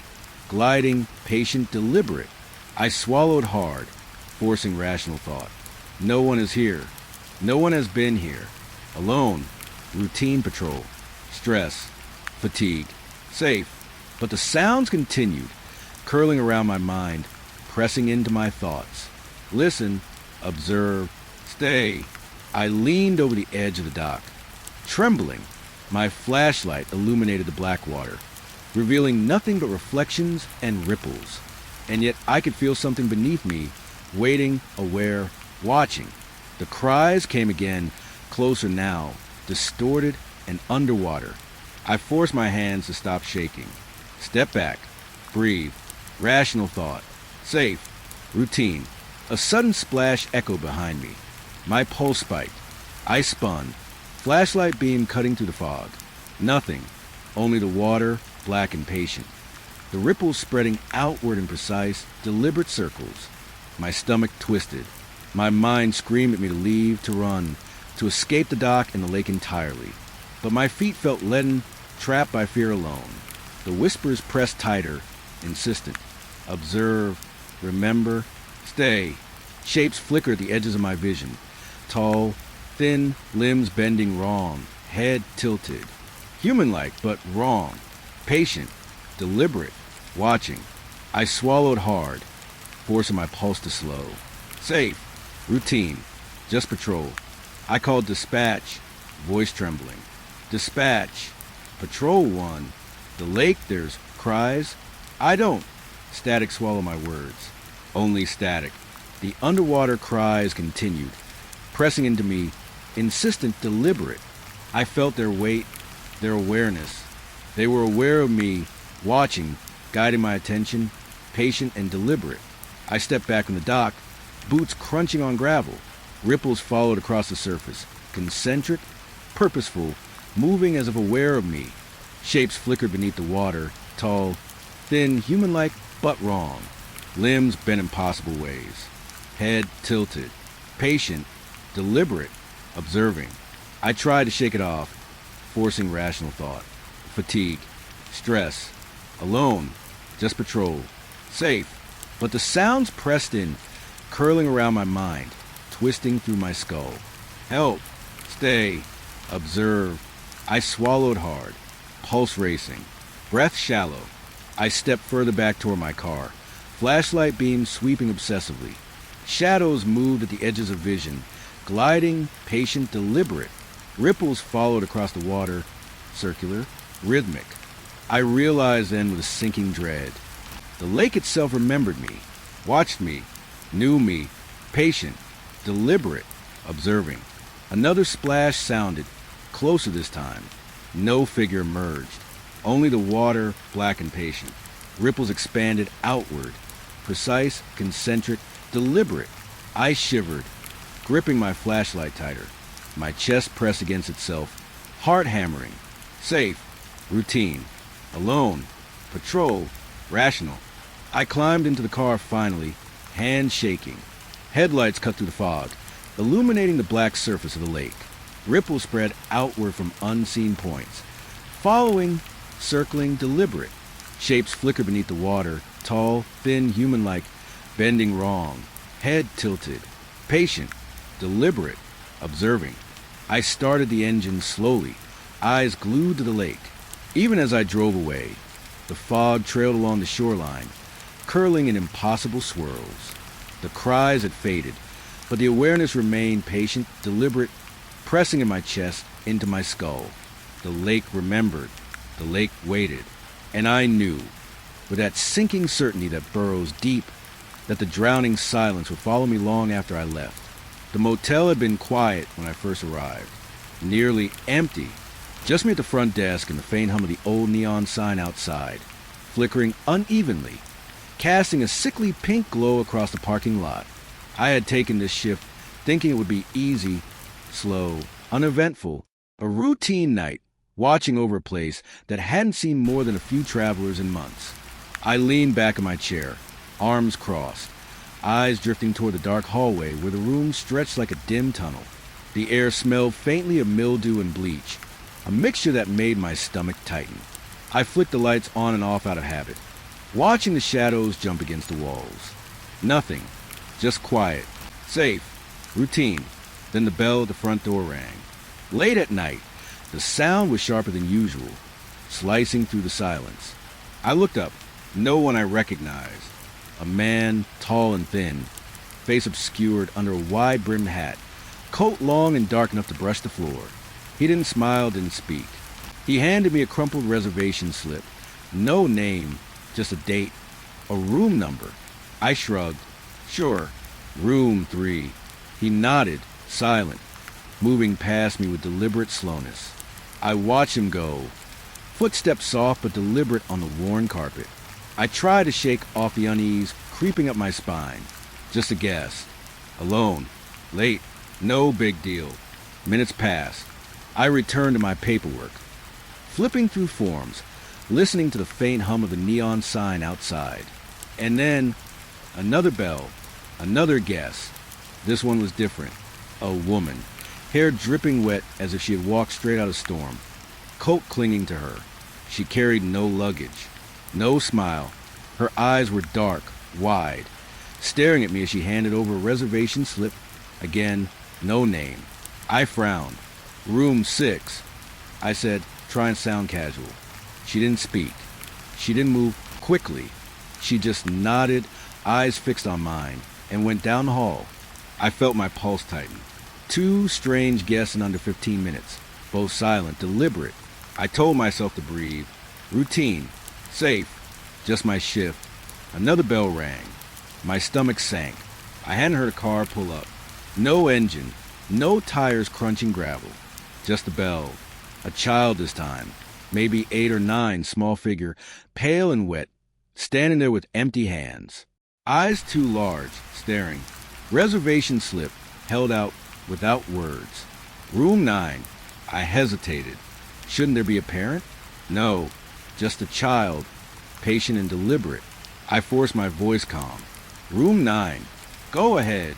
gliding, patient, deliberate. I swallowed hard, forcing rational thought. No one is here. No one has been here. Alone. Routine patrol. Stress. Fatigue. Safe. But the sounds continued, curling around my mind, pressing into my thoughts. Listen. Observe. Stay. I leaned over the edge of the dock. Trembling, my flashlight illuminated the black water, revealing nothing but reflections and ripples. And yet I could feel something beneath me, waiting, aware, watching. The cries came again, closer now, distorted and underwater. I forced my hands to stop shaking. Step back. Breathe. Rational thought. Safe. Routine. A sudden splash echoed behind me. My pulse spiked. I spun. Flashlight beam cutting through the fog. Nothing. Only the water, black and patient. The ripples spreading outward in precise, deliberate circles. My stomach twisted. My mind screamed at me to leave, to run, to escape the dock and the lake entirely. But my feet felt leaden, trapped by fear alone. The whispers pressed tighter, insistent. Observe, remember, stay. Shapes flickered at the edges of my vision. Tall, thin, limbs bending wrong, head tilted. Human-like, but wrong. Patient, deliberate, watching. I swallowed hard, forcing my pulse to slow. Safe, routine, just patrol. I called dispatch, voice trembling. Dispatch, patrol 1. The lake, there's cries. I don't. Static swallow my words. Only static. The underwater cries continued, pressing into me, insistent, deliberate. I felt their weight, their awareness. They were aware of me, watching, guiding my attention, patient and deliberate. I stepped back from the dock, boots crunching on gravel. Ripples followed across the surface, concentric, purposeful, moving as if aware of me. Shapes flickered beneath the water, tall, thin, human-like, but wrong. Limbs bent in impossible ways. Head tilted, patient, deliberate, observing. I tried to shake it off, forcing rational thought. Fatigue, stress, alone, just patrol, safe. But the sounds pressed in, curling around my mind, twisting through my skull. Help, stay, observe. I swallowed hard, pulse racing, breath shallow. I stepped further back toward my car, flashlight beam sweeping obsessively. Shadows moved at the edges of vision, gliding, patient, deliberate. Ripples followed across the water, circular, rhythmic. I realized then with a sinking dread. The lake itself remembered me, watched me, knew me, patient, deliberate, observing. Another splash sounded, closer this time. No figure emerged. Only the water, black and patient. Ripples expanded outward, precise, concentric, deliberate. I shivered, gripping my flashlight tighter. My chest pressed against itself, heart hammering. Safe, routine, alone, patrol, rational. I climbed into the car finally, hands shaking. Headlights cut through the fog, illuminating the black surface of the lake. Ripples spread outward from unseen points. Following, circling, deliberate. Shapes flickered beneath the water, tall, thin, human-like, bending wrong. Head tilted. Patient, deliberate, observing. I started the engine slowly, eyes glued to the lake. Even as I drove away, the fog trailed along the shoreline, curling in impossible swirls. The cries had faded, but the awareness remained patient, deliberate, pressing in my chest, into my skull. The lake remembered. The lake waited. And I knew, with that sinking certainty that burrows deep, that the drowning silence would follow me long after I left. The motel had been quiet when I first arrived, nearly empty, just me at the front desk and the faint hum of the old neon sign outside, flickering unevenly. casting a sickly pink glow across the parking lot. I had taken this shift thinking it would be easy, slow, uneventful, a routine night, watching over a place that hadn't seen more than a few travelers in months. I leaned back in my chair, arms crossed, eyes drifting toward the dark hallway where the room stretched like a dim tunnel. The air smelled faintly of mildew and bleach, a mixture that made my stomach tighten. I flicked the lights on and off out of habit, watching the shadows jump against the walls. Nothing, just quiet, safe, routine. Then the bell at the front door rang. Late at night, the sound was sharper than usual, slicing through the silence. I looked up. No one I recognized. A man, tall and thin, face obscured under a wide-brimmed hat, coat long and dark enough to brush the floor. He didn't smile, didn't speak. He handed me a crumpled reservation slip. No name, just a date, a room number. I shrugged. Sure, room 3. He nodded, silent, moving past me with deliberate slowness. I watched him go, footsteps soft but deliberate on the worn carpet. I tried to shake off the unease creeping up my spine. Just a guess. Alone. Late. No big deal. Minutes passed. I returned to my paperwork, flipping through forms, listening to the faint hum of the neon sign outside. And then, another bell, another guess. This one was different. A woman, hair dripping wet as if she had walked straight out of a storm, coat clinging to her. She carried no luggage, no smile. Her eyes were dark, wide, staring at me as she handed over a reservation slip. Again, no name. I frowned. Room 6. I said, try and sound casual. She didn't speak. She didn't move quickly. She just nodded, eyes fixed on mine, and went down the hall. I felt my pulse tighten. 2 strange guests in under 15 minutes, both silent, deliberate. I told myself to breathe. Routine. Safe. Just my shift. Another bell rang. My stomach sank. I hadn't heard a car pull up. No engine. No tires crunching gravel. Just the bell. A child this time. Maybe 8 or 9, small figure, pale and wet, standing there with empty hands. Eyes too large, staring. Reservation slip, held out without words. Room 9. I hesitated. Shouldn't there be a parent? No, just a child, patient and deliberate. I forced my voice calm. Room 9. Go ahead.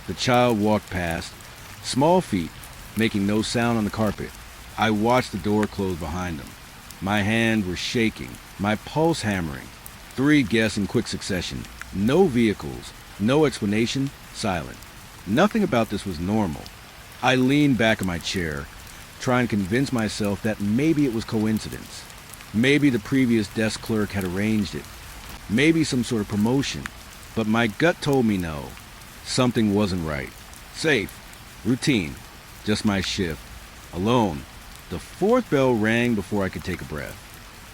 The child walked past, small feet, making no sound on the carpet. I watched the door close behind them. My hands were shaking, my pulse hammering. 3 guests in quick succession. No vehicles, no explanation, silent. Nothing about this was normal. I leaned back in my chair, trying to convince myself that maybe it was coincidence. Maybe the previous desk clerk had arranged it. Maybe some sort of promotion. But my gut told me no. Something wasn't right. Safe. Routine. Just my shift. Alone. The 4th bell rang before I could take a breath.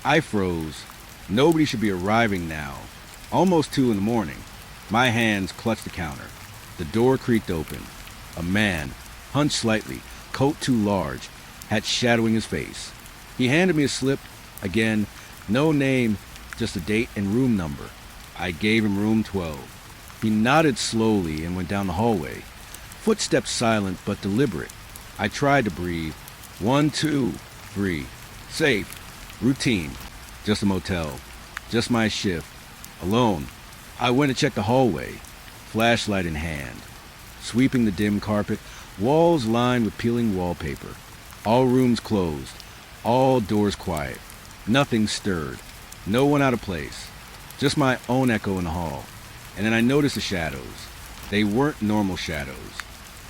I froze. Nobody should be arriving now. Almost 2 in the morning. My hands clutched the counter. The door creaked open. A man, hunched slightly, coat too large, hat shadowing his face. He handed me a slip. Again, no name, just a date and room number. I gave him room 12. He nodded slowly and went down the hallway. Footsteps silent but deliberate. I tried to breathe. 1, 2, 3. Safe. Routine. Just a motel. Just my shift. Alone. I went to check the hallway, flashlight in hand. Sweeping the dim carpet, walls lined with peeling wallpaper. All rooms closed. All doors quiet. Nothing stirred. No one out of place. Just my own echo in the hall. And then I noticed the shadows. They weren't normal shadows.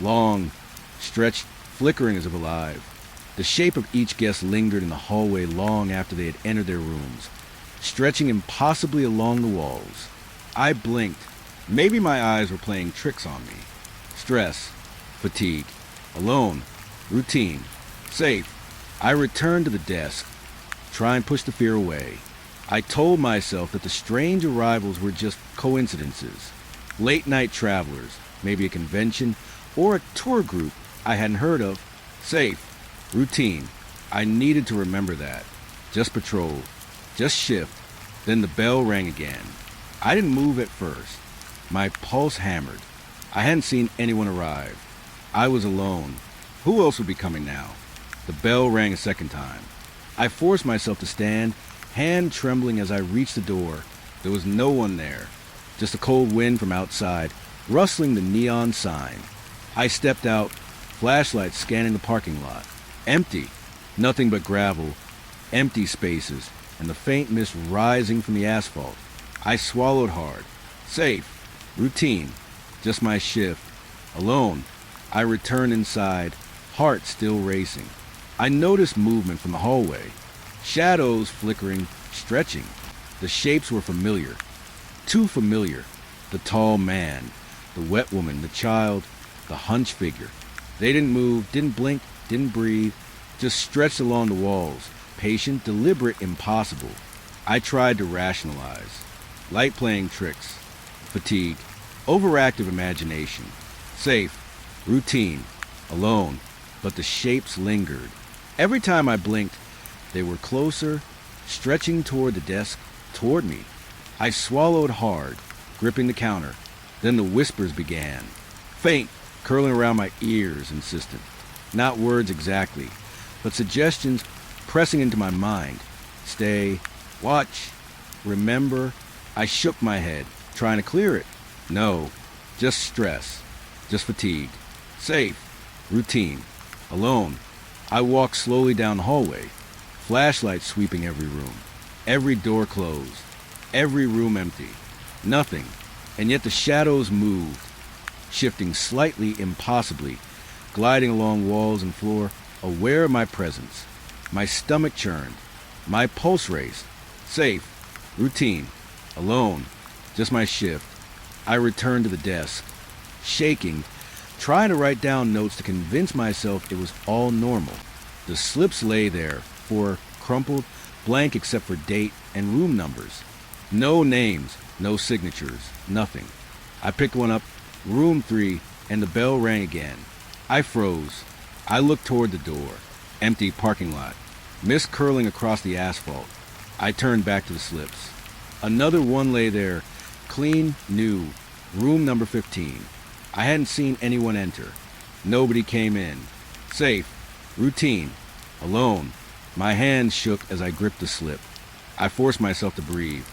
Long, stretched, flickering as if alive. The shape of each guest lingered in the hallway long after they had entered their rooms, stretching impossibly along the walls. I blinked. Maybe my eyes were playing tricks on me. Stress, fatigue, alone, routine, safe. I returned to the desk, try and push the fear away. I told myself that the strange arrivals were just coincidences. Late-night travelers, maybe a convention, or a tour group I hadn't heard of. Safe. Routine. I needed to remember that. Just patrol. Just shift. Then the bell rang again. I didn't move at first. My pulse hammered. I hadn't seen anyone arrive. I was alone. Who else would be coming now? The bell rang a second time. I forced myself to stand, hand trembling as I reached the door. There was no one there, just a cold wind from outside, rustling the neon sign. I stepped out, flashlight scanning the parking lot. Empty. Nothing but gravel, empty spaces, and the faint mist rising from the asphalt. I swallowed hard. Safe. Routine. Just my shift. Alone. I returned inside, heart still racing. I noticed movement from the hallway. Shadows flickering, stretching. The shapes were familiar. Too familiar. The tall man, the wet woman, the child, the hunched figure. They didn't move, didn't blink, didn't breathe, just stretched along the walls. Patient, deliberate, impossible. I tried to rationalize. Light playing tricks. Fatigue. Overactive imagination. Safe. Routine. Alone. But the shapes lingered. Every time I blinked, they were closer, stretching toward the desk, toward me. I swallowed hard, gripping the counter. Then the whispers began. Faint, curling around my ears, insistent. Not words exactly, but suggestions pressing into my mind. Stay, watch, remember. I shook my head, trying to clear it. No, just stress, just fatigue. Safe, routine, alone. I walked slowly down the hallway, flashlight sweeping every room. Every door closed, every room empty. Nothing, and yet the shadows moved, shifting slightly, impossibly, gliding along walls and floor, aware of my presence. My stomach churned, my pulse raced. Safe, routine, alone, just my shift. I returned to the desk, shaking, trying to write down notes to convince myself it was all normal. The slips lay there, four crumpled, blank except for date and room numbers. No names, no signatures, nothing. I picked one up, room 3, and the bell rang again. I froze. I looked toward the door. Empty parking lot. Mist curling across the asphalt. I turned back to the slips. Another one lay there, clean, new, room number 15. I hadn't seen anyone enter. Nobody came in. Safe. Routine. Alone. My hands shook as I gripped the slip. I forced myself to breathe.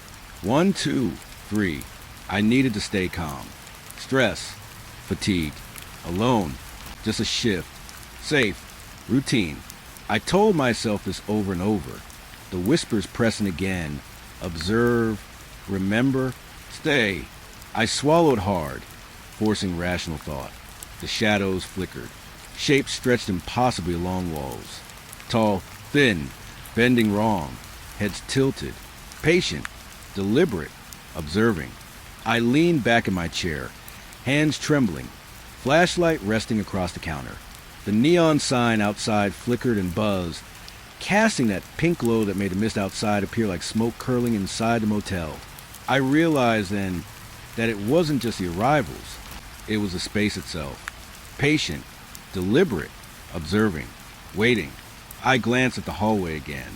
1, 2, 3. I needed to stay calm. Stress. Fatigue. Alone. Just a shift. Safe. Routine. I told myself this over and over. The whispers pressing again. Observe. Remember. Stay. I swallowed hard, forcing rational thought. The shadows flickered. Shapes stretched impossibly along walls. Tall, thin, bending wrong. Heads tilted. Patient. Deliberate. Observing. I leaned back in my chair, hands trembling, flashlight resting across the counter. The neon sign outside flickered and buzzed, casting that pink glow that made the mist outside appear like smoke curling inside the motel. I realized then that it wasn't just the arrivals. It was the space itself. Patient, deliberate, observing, waiting. I glanced at the hallway again.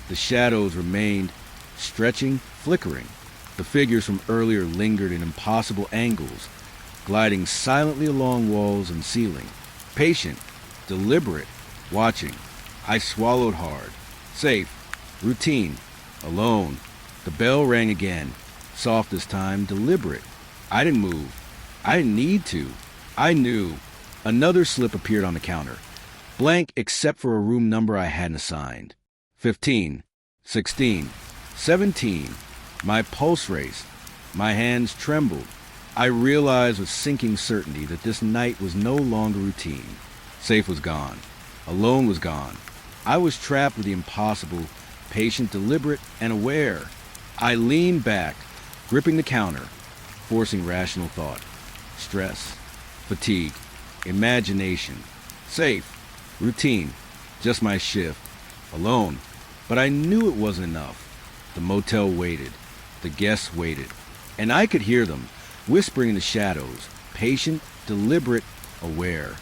The shadows remained, stretching, flickering. The figures from earlier lingered in impossible angles, gliding silently along walls and ceiling. Patient, deliberate, watching. I swallowed hard. Safe, routine, alone. The bell rang again, soft this time, deliberate. I didn't move. I didn't need to. I knew. Another slip appeared on the counter, blank except for a room number I hadn't assigned. 15, 16, 17. My pulse raced. My hands trembled. I realized with sinking certainty that this night was no longer routine. Safe was gone. Alone was gone. I was trapped with the impossible, patient, deliberate, and aware. I leaned back, gripping the counter, forcing rational thought. Stress, fatigue, imagination. Safe, routine, just my shift. Alone. But I knew it wasn't enough. The motel waited. The guests waited. And I could hear them, whispering in the shadows, patient, deliberate, aware.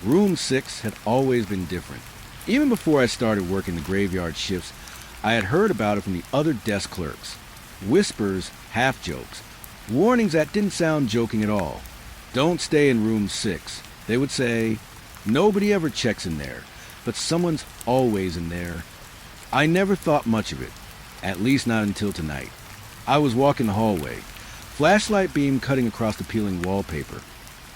Room 6 had always been different. Even before I started working the graveyard shifts, I had heard about it from the other desk clerks. Whispers, half jokes, Warnings that didn't sound joking at all. Don't stay in room 6. They would say, nobody ever checks in there, but someone's always in there. I never thought much of it, at least not until tonight. I was walking the hallway, flashlight beam cutting across the peeling wallpaper,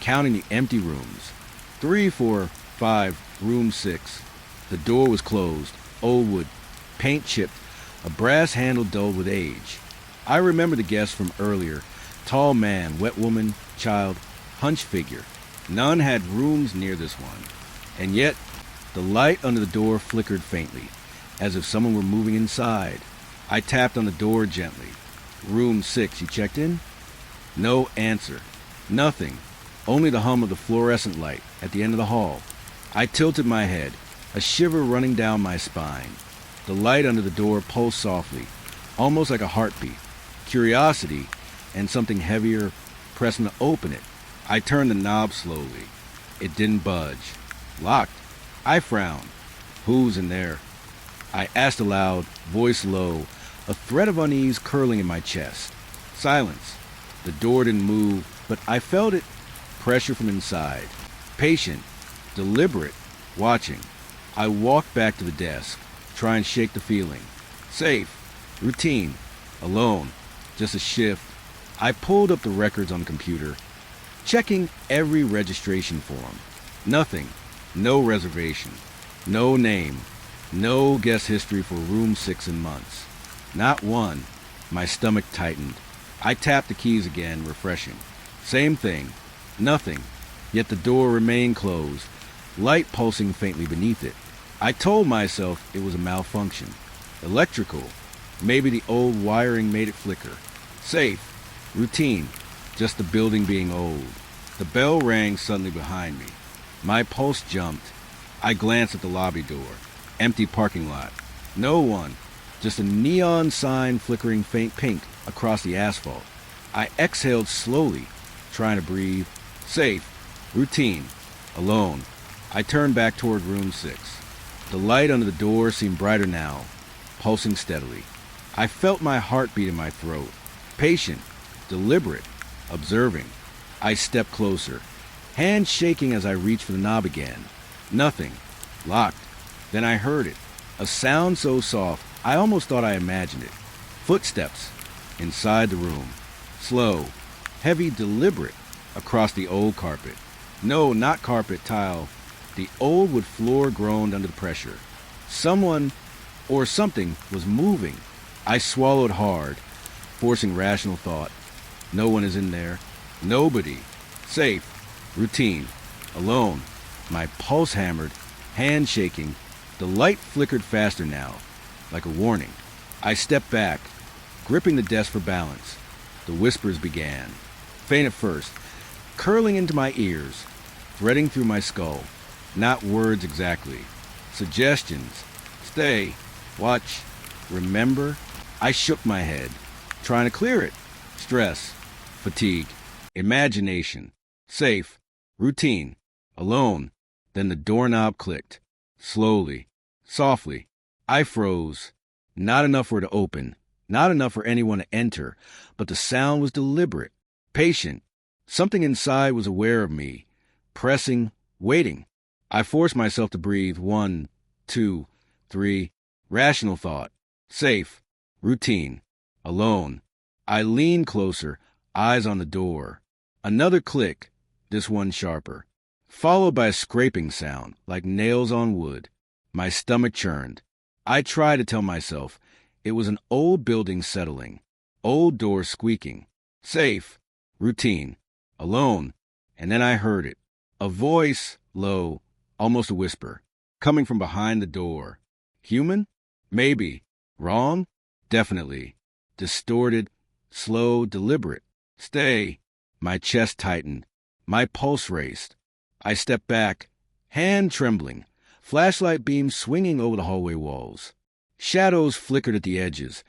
counting the empty rooms. 3, 4, 5, room 6. The door was closed, old wood, paint chipped, a brass handle dulled with age. I remember the guests from earlier. Tall man, wet woman, child, hunched figure. None had rooms near this one. And yet, the light under the door flickered faintly, as if someone were moving inside. I tapped on the door gently. Room 6, you checked in? No answer. Nothing. Only the hum of the fluorescent light at the end of the hall. I tilted my head, a shiver running down my spine. The light under the door pulsed softly, almost like a heartbeat. Curiosity and something heavier pressing to open it. I turned the knob slowly. It didn't budge. Locked. I frowned. Who's in there? I asked aloud, voice low, a thread of unease curling in my chest. Silence. The door didn't move, but I felt it. Pressure from inside. Patient. Deliberate. Watching. I walked back to the desk, try and shake the feeling. Safe. Routine. Alone. Just a shift. I pulled up the records on the computer, checking every registration form. Nothing. No reservation. No name. No guest history for room 6 in months. Not one. My stomach tightened. I tapped the keys again, refreshing. Same thing. Nothing. Yet the door remained closed, light pulsing faintly beneath it. I told myself it was a malfunction. Electrical. Maybe the old wiring made it flicker. Safe. Routine. Just the building being old. The bell rang suddenly behind me. My pulse jumped. I glanced at the lobby door. Empty parking lot. No one. Just a neon sign flickering faint pink across the asphalt. I exhaled slowly, trying to breathe. Safe. Routine. Alone. I turned back toward room 6. The light under the door seemed brighter now, pulsing steadily. I felt my heartbeat in my throat. Patient. Deliberate. Observing. I stepped closer, hand shaking as I reached for the knob again. Nothing. Locked. Then I heard it. A sound so soft, I almost thought I imagined it. Footsteps. Inside the room. Slow. Heavy, deliberate. Across the old carpet. No, not carpet, tile. The old wood floor groaned under the pressure. Someone, or something, was moving. I swallowed hard, forcing rational thought. No one is in there. Nobody. Safe. Routine. Alone. My pulse hammered, hand shaking. The light flickered faster now, like a warning. I stepped back, gripping the desk for balance. The whispers began. Faint at first, curling into my ears, threading through my skull. Not words exactly. Suggestions. Stay. Watch. Remember. I shook my head, trying to clear it. Stress. Fatigue. Imagination. Safe. Routine. Alone. Then the doorknob clicked. Slowly. Softly. I froze. Not enough for it to open. Not enough for anyone to enter. But the sound was deliberate. Patient. Something inside was aware of me. Pressing. Waiting. I forced myself to breathe. 1, 2, 3. Rational thought. Safe. Routine. Alone. I leaned closer, eyes on the door. Another click, this one sharper, followed by a scraping sound, like nails on wood. My stomach churned. I tried to tell myself it was an old building settling, old door squeaking. Safe. Routine. Alone. And then I heard it. A voice, low, almost a whisper, coming from behind the door. Human? Maybe. Wrong? Definitely. Distorted, slow, deliberate. Stay. My chest tightened. My pulse raced. I stepped back, hand trembling, flashlight beam swinging over the hallway walls. Shadows flickered at the edges,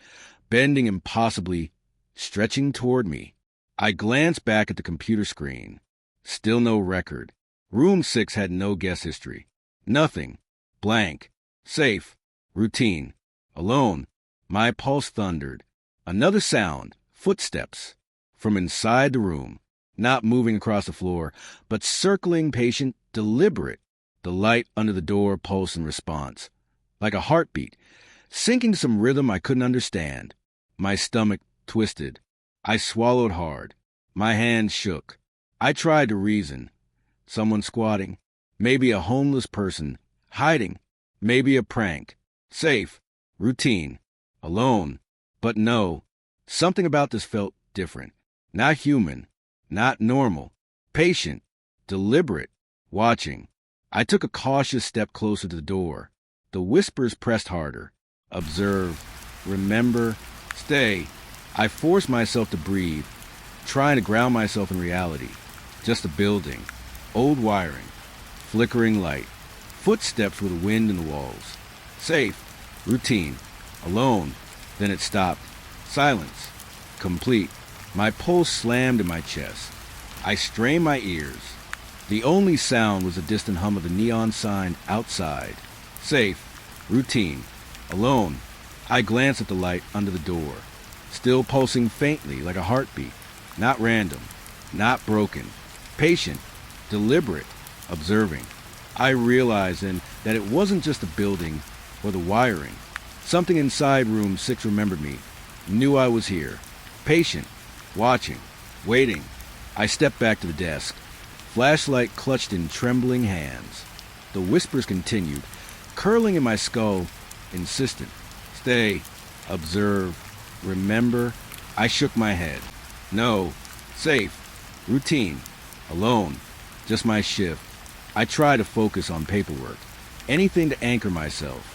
bending impossibly, stretching toward me. I glanced back at the computer screen. Still no record. Room 6 had no guest history. Nothing. Blank. Safe. Routine. Alone. My pulse thundered. Another sound. Footsteps. from inside the room, not moving across the floor, but circling, patient, deliberate. The light under the door pulsed in response, like a heartbeat, sinking to some rhythm I couldn't understand. My stomach twisted. I swallowed hard. My hands shook. I tried to reason. Someone squatting. Maybe a homeless person. Hiding. Maybe a prank. Safe. Routine. Alone. But no. Something about this felt different. Not human. Not normal. Patient. Deliberate. Watching. I took a cautious step closer to the door. The whispers pressed harder. Observe. Remember. Stay. I forced myself to breathe, trying to ground myself in reality. Just a building. Old wiring. Flickering light. Footsteps with a wind in the walls. Safe. Routine. Alone. Then it stopped. Silence. Complete. My pulse slammed in my chest. I strained my ears. The only sound was the distant hum of the neon sign outside. Safe. Routine. Alone. I glanced at the light under the door, still pulsing faintly like a heartbeat. Not random. Not broken. Patient. Deliberate. Observing. I realized then that it wasn't just the building or the wiring. Something inside room 6 remembered me, knew I was here. Patient. Watching. Waiting. I stepped back to the desk, flashlight clutched in trembling hands. The whispers continued, curling in my skull, insistent. Stay. Observe. Remember. I shook my head. No. Safe. Routine. Alone. Just my shift. I tried to focus on paperwork. Anything to anchor myself.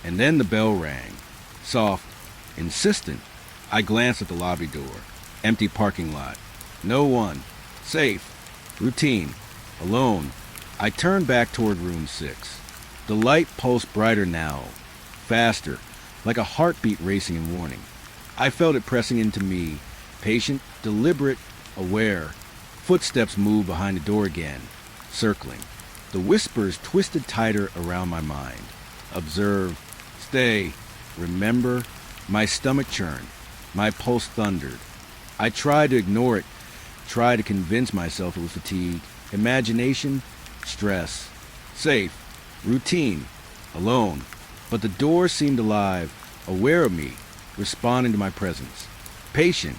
And then the bell rang. Soft. Insistent. I glanced at the lobby door. Empty parking lot. No one. Safe. Routine. Alone. I turned back toward room 6. The light pulsed brighter now. Faster. Like a heartbeat racing in warning. I felt it pressing into me. Patient. Deliberate. Aware. Footsteps moved behind the door again. Circling. The whispers twisted tighter around my mind. Observe. Stay. Remember. My stomach churned. My pulse thundered. I tried to ignore it. Tried to convince myself it was fatigue. Imagination. Stress. Safe. Routine. Alone. But the door seemed alive, aware of me, responding to my presence. Patient.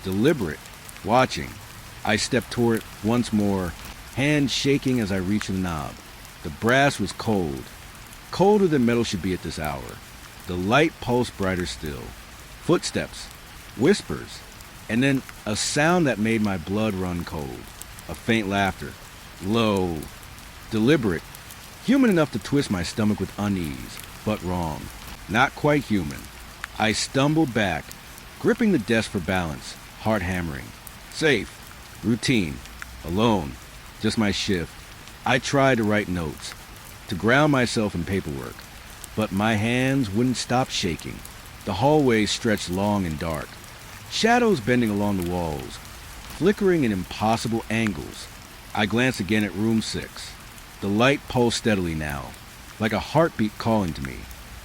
Deliberate. Watching. I stepped toward it once more, hands shaking as I reached the knob. The brass was cold. Colder than metal should be at this hour. The light pulsed brighter still. Footsteps. Whispers. And then a sound that made my blood run cold. A faint laughter. Low. Deliberate. Human enough to twist my stomach with unease, but wrong. Not quite human. I stumbled back, gripping the desk for balance, heart hammering. Safe. Routine. Alone. Just my shift. I tried to write notes, to ground myself in paperwork, but my hands wouldn't stop shaking. The hallway stretched long and dark. Shadows bending along the walls, flickering in impossible angles. I glanced again at room 6. The light pulsed steadily now, like a heartbeat calling to me.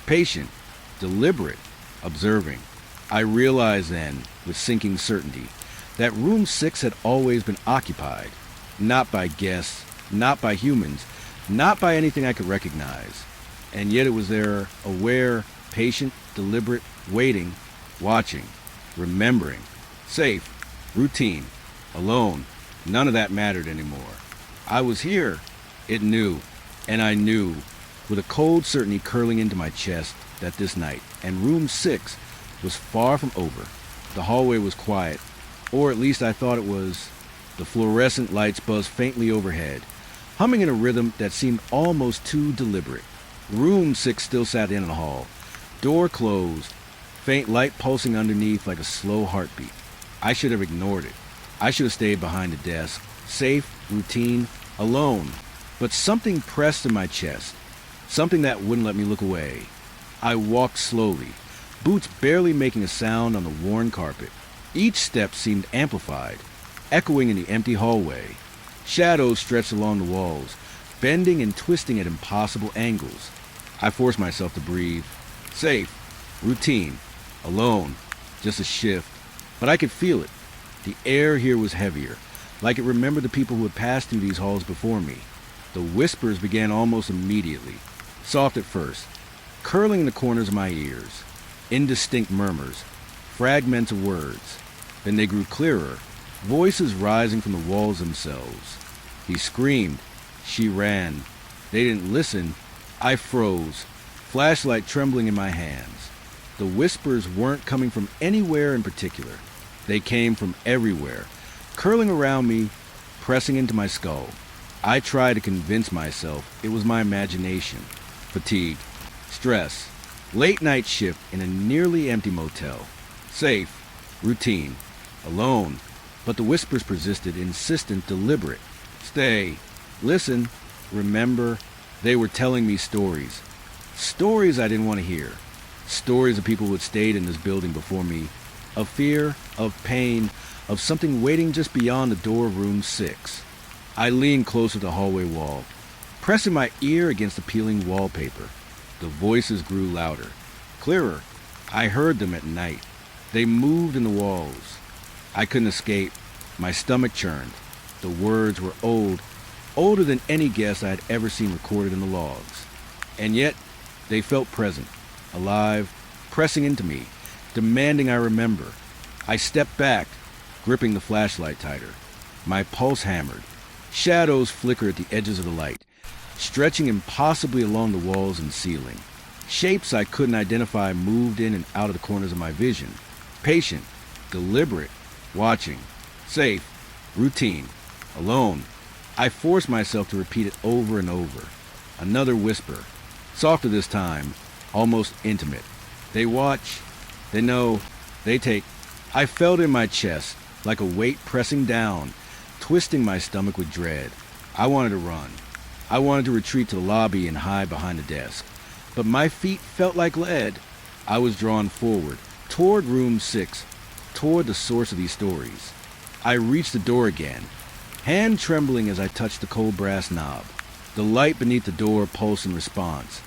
Patient, deliberate, observing. I realized then, with sinking certainty, that room 6 had always been occupied, not by guests, not by humans, not by anything I could recognize. And yet it was there, aware, patient, deliberate, waiting, watching, remembering, safe, routine, alone. None of that mattered anymore. I was here. It knew, and I knew, with a cold certainty curling into my chest, that this night, and room 6, was far from over. The hallway was quiet, or at least I thought it was. The fluorescent lights buzzed faintly overhead, humming in a rhythm that seemed almost too deliberate. Room 6 still sat in the hall. Door closed, faint light pulsing underneath like a slow heartbeat. I should have ignored it. I should have stayed behind the desk, safe, routine, alone. But something pressed in my chest, something that wouldn't let me look away. I walked slowly, boots barely making a sound on the worn carpet. Each step seemed amplified, echoing in the empty hallway. Shadows stretched along the walls, bending and twisting at impossible angles. I forced myself to breathe. Safe, routine, alone, just a shift. But I could feel it. The air here was heavier, like it remembered the people who had passed through these halls before me. The whispers began almost immediately, soft at first, curling in the corners of my ears. Indistinct murmurs, fragments of words. Then they grew clearer, voices rising from the walls themselves. He screamed. She ran. They didn't listen. I froze, flashlight trembling in my hands. The whispers weren't coming from anywhere in particular. They came from everywhere, curling around me, pressing into my skull. I tried to convince myself it was my imagination. Fatigue, stress, late night shift in a nearly empty motel. Safe, routine, alone. But the whispers persisted, insistent, deliberate. Stay, listen, remember. They were telling me stories. Stories I didn't want to hear. Stories of people who had stayed in this building before me. Of fear, of pain, of something waiting just beyond the door of room 6. I leaned closer to the hallway wall, pressing my ear against the peeling wallpaper. The voices grew louder, clearer. I heard them at night. They moved in the walls. I couldn't escape. My stomach churned. The words were old, older than any guess I had ever seen recorded in the logs. And yet, they felt present, alive, pressing into me, demanding I remember. I stepped back, gripping the flashlight tighter. My pulse hammered. Shadows flickered at the edges of the light, stretching impossibly along the walls and ceiling. Shapes I couldn't identify moved in and out of the corners of my vision. Patient, deliberate, watching, safe, routine, alone. I forced myself to repeat it over and over. Another whisper, softer this time, almost intimate. They watch, they know, they take. I felt in my chest, like a weight pressing down, twisting my stomach with dread. I wanted to run. I wanted to retreat to the lobby and hide behind the desk. But my feet felt like lead. I was drawn forward, toward room 6, toward the source of these stories. I reached the door again, hand trembling as I touched the cold brass knob. The light beneath the door pulsed in response.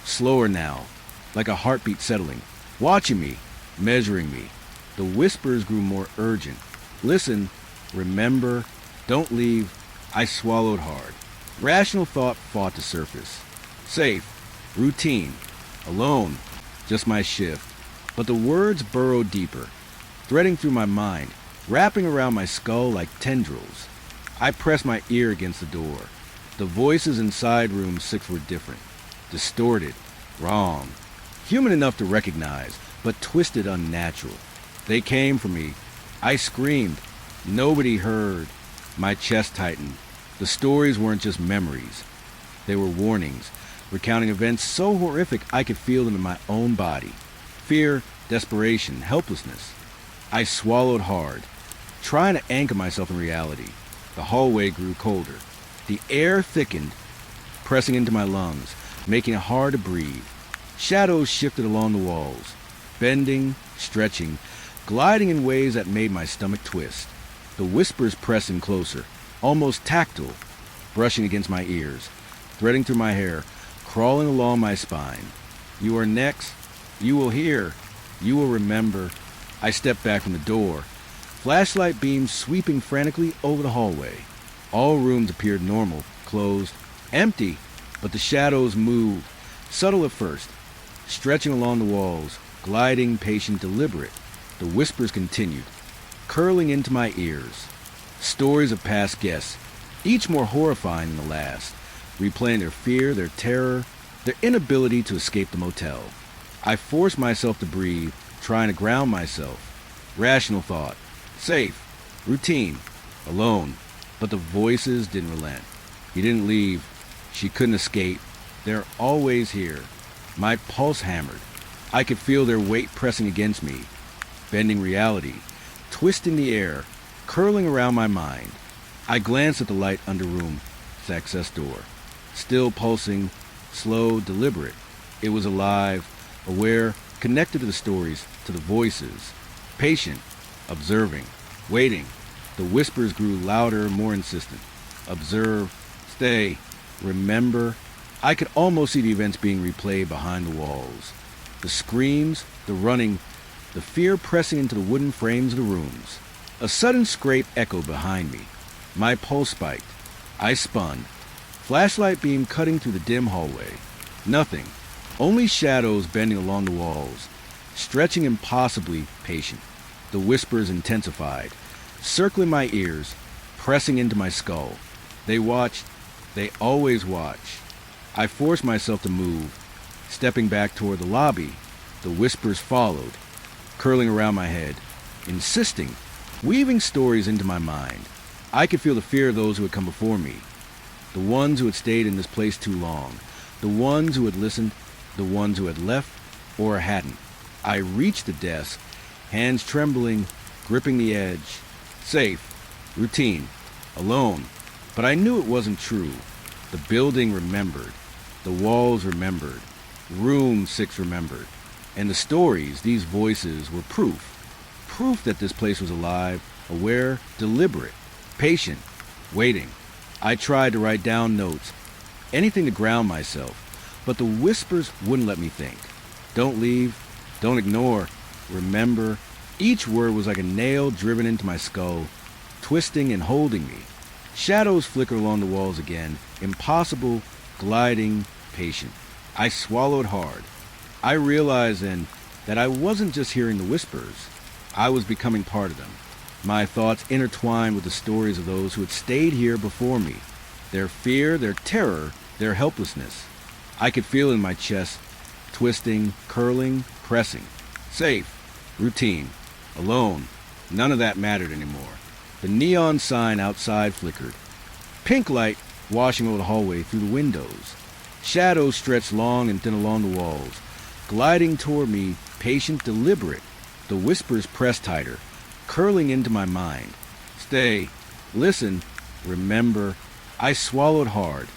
Slower now, like a heartbeat settling, watching me, measuring me. The whispers grew more urgent. Listen, remember, don't leave. I swallowed hard. Rational thought fought to surface. Safe, routine, alone, just my shift. But the words burrowed deeper, threading through my mind, wrapping around my skull like tendrils. I pressed my ear against the door. The voices inside room 6 were different, distorted, wrong, human enough to recognize, but twisted unnatural. They came for me. I screamed. Nobody heard. My chest tightened. The stories weren't just memories. They were warnings, recounting events so horrific I could feel them in my own body. Fear, desperation, helplessness. I swallowed hard, trying to anchor myself in reality. The hallway grew colder. The air thickened, pressing into my lungs, making it hard to breathe. Shadows shifted along the walls, bending, stretching, gliding in ways that made my stomach twist. The whispers pressing closer, almost tactile, brushing against my ears, threading through my hair, crawling along my spine. You are next. You will hear. You will remember. I stepped back from the door, flashlight beams sweeping frantically over the hallway. All rooms appeared normal, closed, empty, but the shadows moved, subtle at first, stretching along the walls, gliding, patient, deliberate. The whispers continued, curling into my ears. Stories of past guests, each more horrifying than the last, replaying their fear, their terror, their inability to escape the motel. I forced myself to breathe, trying to ground myself. Rational thought, safe, routine, alone. But the voices didn't relent. He didn't leave. She couldn't escape. They're always here. My pulse hammered. I could feel their weight pressing against me, bending reality, twisting the air, curling around my mind. I glanced at the light under room's access door. Still pulsing, slow, deliberate. It was alive, aware, connected to the stories, to the voices. Patient, observing, waiting. The whispers grew louder, more insistent. Observe, stay, remember. I could almost see the events being replayed behind the walls. The screams, the running, the fear pressing into the wooden frames of the rooms. A sudden scrape echoed behind me. My pulse spiked. I spun. Flashlight beam cutting through the dim hallway. Nothing. Only shadows bending along the walls, stretching impossibly patient. The whispers intensified, circling my ears, pressing into my skull. They watched. They always watch. I forced myself to move, stepping back toward the lobby. The whispers followed, curling around my head, insisting, weaving stories into my mind. I could feel the fear of those who had come before me, the ones who had stayed in this place too long, the ones who had listened, the ones who had left or hadn't. I reached the desk, hands trembling, gripping the edge. Safe, routine, alone. But I knew it wasn't true. The building remembered. The walls remembered. Room 6 remembered. And the stories, these voices, were proof. Proof that this place was alive, aware, deliberate, patient, waiting. I tried to write down notes, anything to ground myself, but the whispers wouldn't let me think. Don't leave, don't ignore, remember. Each word was like a nail driven into my skull, twisting and holding me. Shadows flicker along the walls again, impossible, gliding, patient. I swallowed hard. I realized then that I wasn't just hearing the whispers. I was becoming part of them. My thoughts intertwined with the stories of those who had stayed here before me. Their fear, their terror, their helplessness. I could feel it in my chest, twisting, curling, pressing. Safe, routine, alone. None of that mattered anymore. The neon sign outside flickered. Pink light washing over the hallway through the windows. Shadows stretched long and thin along the walls, gliding toward me, patient, deliberate. The whispers pressed tighter, curling into my mind. Stay, listen, remember. I swallowed hard,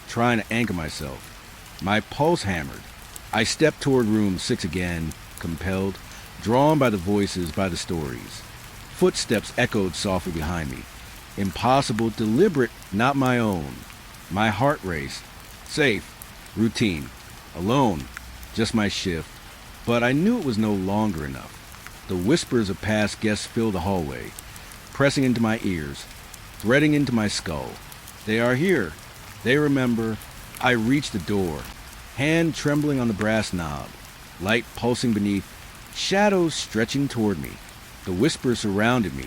trying to anchor myself. My pulse hammered. I stepped toward room 6 again, compelled, drawn by the voices, by the stories. Footsteps echoed softly behind me. Impossible, deliberate, not my own. My heart raced. Safe, routine, alone, just my shift. But I knew it was no longer enough. The whispers of past guests filled the hallway, pressing into my ears, threading into my skull. They are here. They remember. I reached the door, hand trembling on the brass knob, light pulsing beneath, shadows stretching toward me. The whispers surrounded me,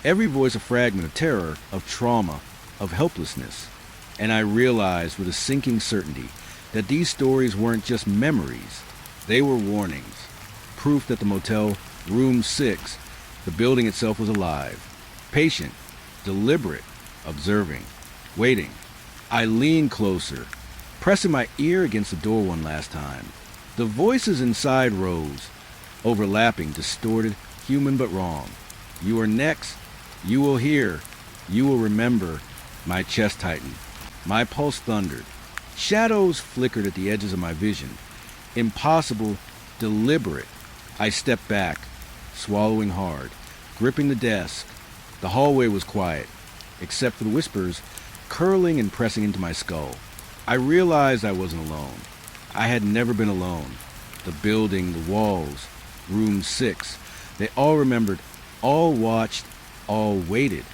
every voice a fragment of terror, of trauma, of helplessness. And I realized with a sinking certainty that these stories weren't just memories. They were warnings, proof that the motel, room 6, the building itself was alive, patient, deliberate, observing, waiting. I leaned closer, pressing my ear against the door one last time. The voices inside rose, overlapping, distorted, human but wrong. You are next. You will hear. You will remember. My chest tightened. My pulse thundered. Shadows flickered at the edges of my vision. Impossible, deliberate. I stepped back, swallowing hard, gripping the desk. The hallway was quiet, except for the whispers curling and pressing into my skull. I realized I wasn't alone. I had never been alone. The building, the walls, room 6, they all remembered, all watched, all waited.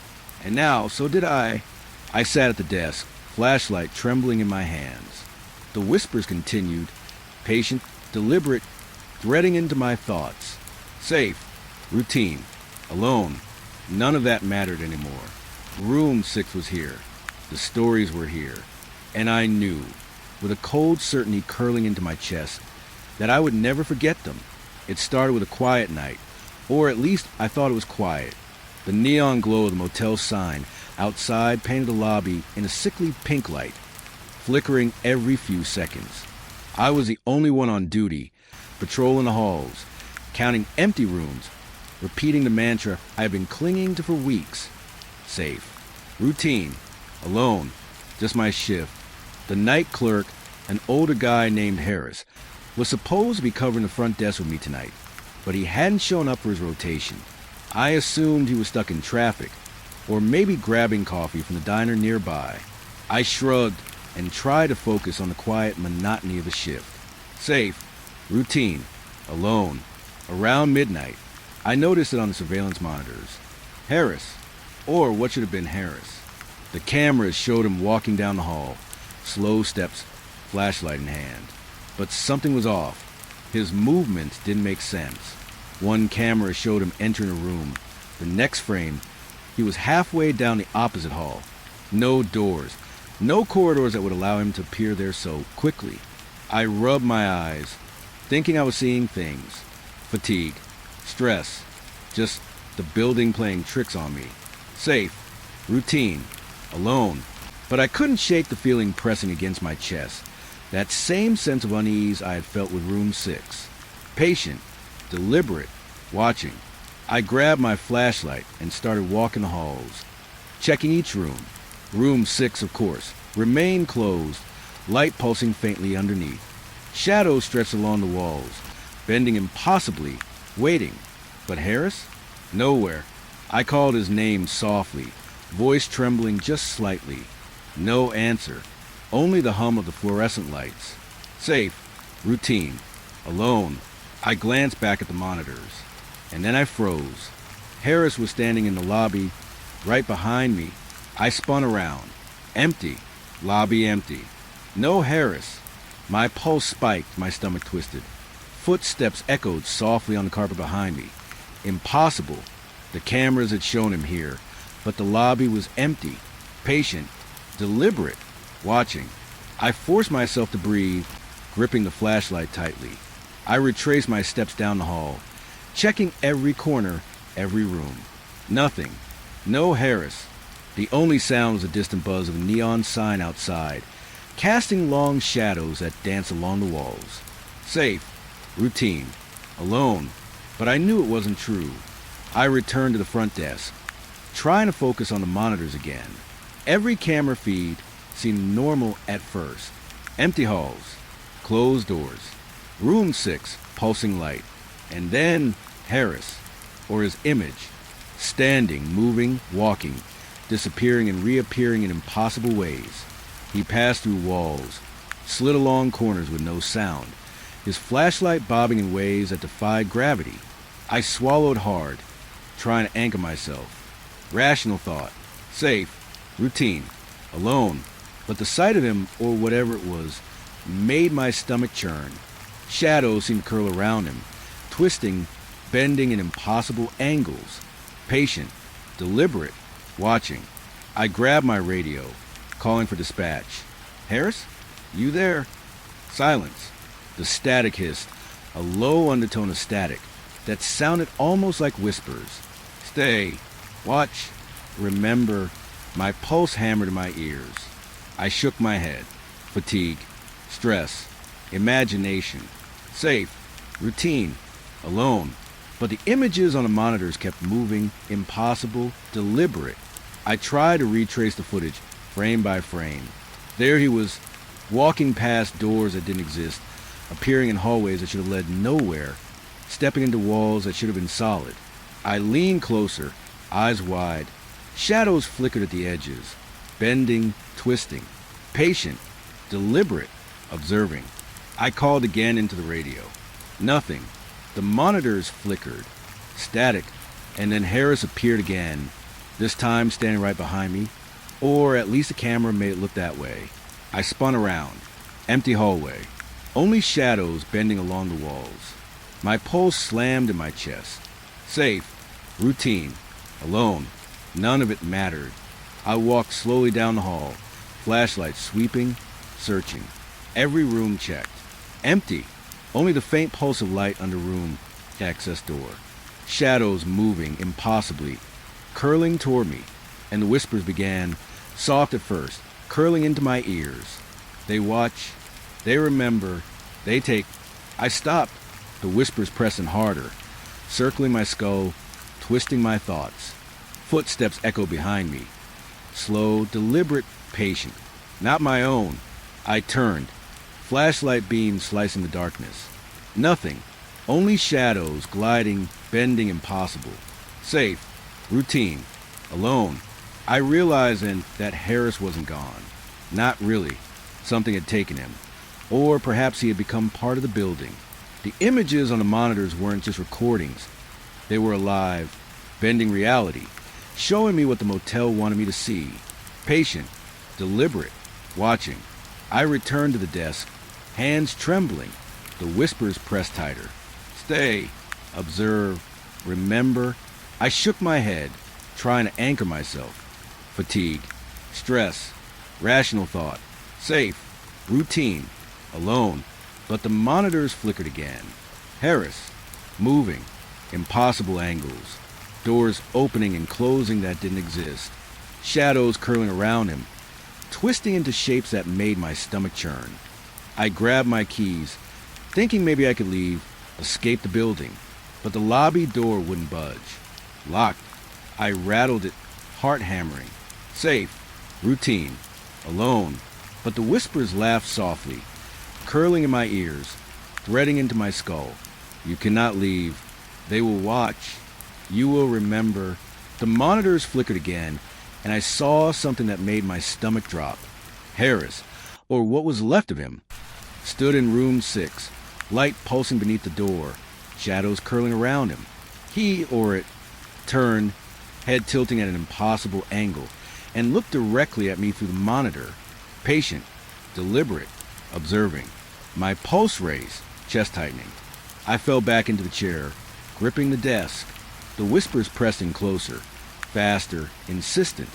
And now, so did I. I sat at the desk, flashlight trembling in my hands. The whispers continued, patient, deliberate, threading into my thoughts. Safe, routine, alone. None of that mattered anymore. Room 6 was here. The stories were here. And I knew, with a cold certainty curling into my chest, that I would never forget them. It started with a quiet night, or at least I thought it was quiet. The neon glow of the motel sign outside painted the lobby in a sickly pink light, flickering every few seconds. I was the only one on duty, patrolling the halls, counting empty rooms, repeating the mantra I had been clinging to for weeks. Safe, routine, alone, just my shift. The night clerk, an older guy named Harris, was supposed to be covering the front desk with me tonight, but he hadn't shown up for his rotation. I assumed he was stuck in traffic, or maybe grabbing coffee from the diner nearby. I shrugged and tried to focus on the quiet monotony of the shift. Safe, routine, alone. Around midnight, I noticed it on the surveillance monitors. Harris. Or what should have been Harris. The cameras showed him walking down the hall, slow steps, flashlight in hand. But something was off. His movements didn't make sense. One camera showed him entering a room. The next frame, he was halfway down the opposite hall. No doors, no corridors that would allow him to appear there so quickly. I rubbed my eyes, thinking I was seeing things. Fatigue, stress, just the building playing tricks on me. Safe, routine, alone. But I couldn't shake the feeling pressing against my chest. That same sense of unease I had felt with room 6. Patient, deliberate, watching. I grabbed my flashlight and started walking the halls, checking each room. Room 6, of course, remained closed, light pulsing faintly underneath. Shadows stretched along the walls, bending impossibly, waiting. But Harris? Nowhere. I called his name softly, voice trembling just slightly. No answer. Only the hum of the fluorescent lights. Safe. Routine. Alone. I glanced back at the monitors. And then I froze. Harris was standing in the lobby, right behind me. I spun around. Empty. Lobby empty. No Harris. My pulse spiked, my stomach twisted. Footsteps echoed softly on the carpet behind me. Impossible. The cameras had shown him here, but the lobby was empty, patient, deliberate, watching. I forced myself to breathe, gripping the flashlight tightly. I retraced my steps down the hall, checking every corner, every room. Nothing. No Harris. The only sound was the distant buzz of a neon sign outside, casting long shadows that danced along the walls. Safe. Routine. Alone. But I knew it wasn't true. I returned to the front desk, trying to focus on the monitors again. Every camera feed seemed normal at first. Empty halls, closed doors, room 6, pulsing light, and then Harris, or his image, standing, moving, walking, disappearing and reappearing in impossible ways. He passed through walls, slid along corners with no sound, his flashlight bobbing in ways that defied gravity. I swallowed hard, trying to anchor myself. Rational thought, safe, routine, alone. But the sight of him, or whatever it was, made my stomach churn. Shadows seemed to curl around him, twisting, bending in impossible angles. Patient, deliberate, watching. I grabbed my radio, calling for dispatch. Harris? You there? Silence. The static hissed, a low undertone of static that sounded almost like whispers. Stay. Watch. Remember. My pulse hammered in my ears. I shook my head. Fatigue. Stress. Imagination. Safe. Routine. Alone. But the images on the monitors kept moving, impossible, deliberate. I tried to retrace the footage, frame by frame. There he was, walking past doors that didn't exist, appearing in hallways that should have led nowhere, stepping into walls that should have been solid. I leaned closer, eyes wide. Shadows flickered at the edges, bending, twisting. Patient, deliberate, observing. I called again into the radio. Nothing. The monitors flickered, static, and then Harris appeared again, this time standing right behind me, or at least the camera made it look that way. I spun around. Empty hallway. Only shadows bending along the walls. My pulse slammed in my chest. Safe. Routine. Alone. None of it mattered. I walked slowly down the hall, flashlight sweeping, searching. Every room checked. Empty. Only the faint pulse of light under room access door. Shadows moving impossibly, curling toward me, and the whispers began, soft at first, curling into my ears. They watch, they remember, they take. I stopped, the whispers pressing harder, circling my skull, twisting my thoughts. Footsteps echoed behind me. Slow, deliberate, patient. Not my own. I turned. Flashlight beam slicing the darkness. Nothing. Only shadows gliding, bending impossible. Safe. Routine. Alone. I realized then that Harris wasn't gone. Not really. Something had taken him. Or perhaps he had become part of the building. The images on the monitors weren't just recordings. They were alive, bending reality, showing me what the motel wanted me to see. Patient, deliberate, watching. I returned to the desk, hands trembling, the whispers pressed tighter. Stay, observe, remember. I shook my head, trying to anchor myself. Fatigue, stress, rational thought, safe, routine, alone. But the monitors flickered again. Harris, moving, impossible angles, doors opening and closing that didn't exist, shadows curling around him, twisting into shapes that made my stomach churn. I grabbed my keys, thinking maybe I could leave, escape the building, but the lobby door wouldn't budge. Locked. I rattled it, heart hammering. Safe, routine, alone, but the whispers laughed softly, curling in my ears, threading into my skull. You cannot leave. They will watch. You will remember. The monitors flickered again, and I saw something that made my stomach drop. Harris, or what was left of him, stood in room 6, light pulsing beneath the door, shadows curling around him. He, or it, turned, head tilting at an impossible angle, and looked directly at me through the monitor, patient, deliberate, observing. My pulse raced, chest tightening. I fell back into the chair, gripping the desk, the whispers pressing closer, faster, insistent.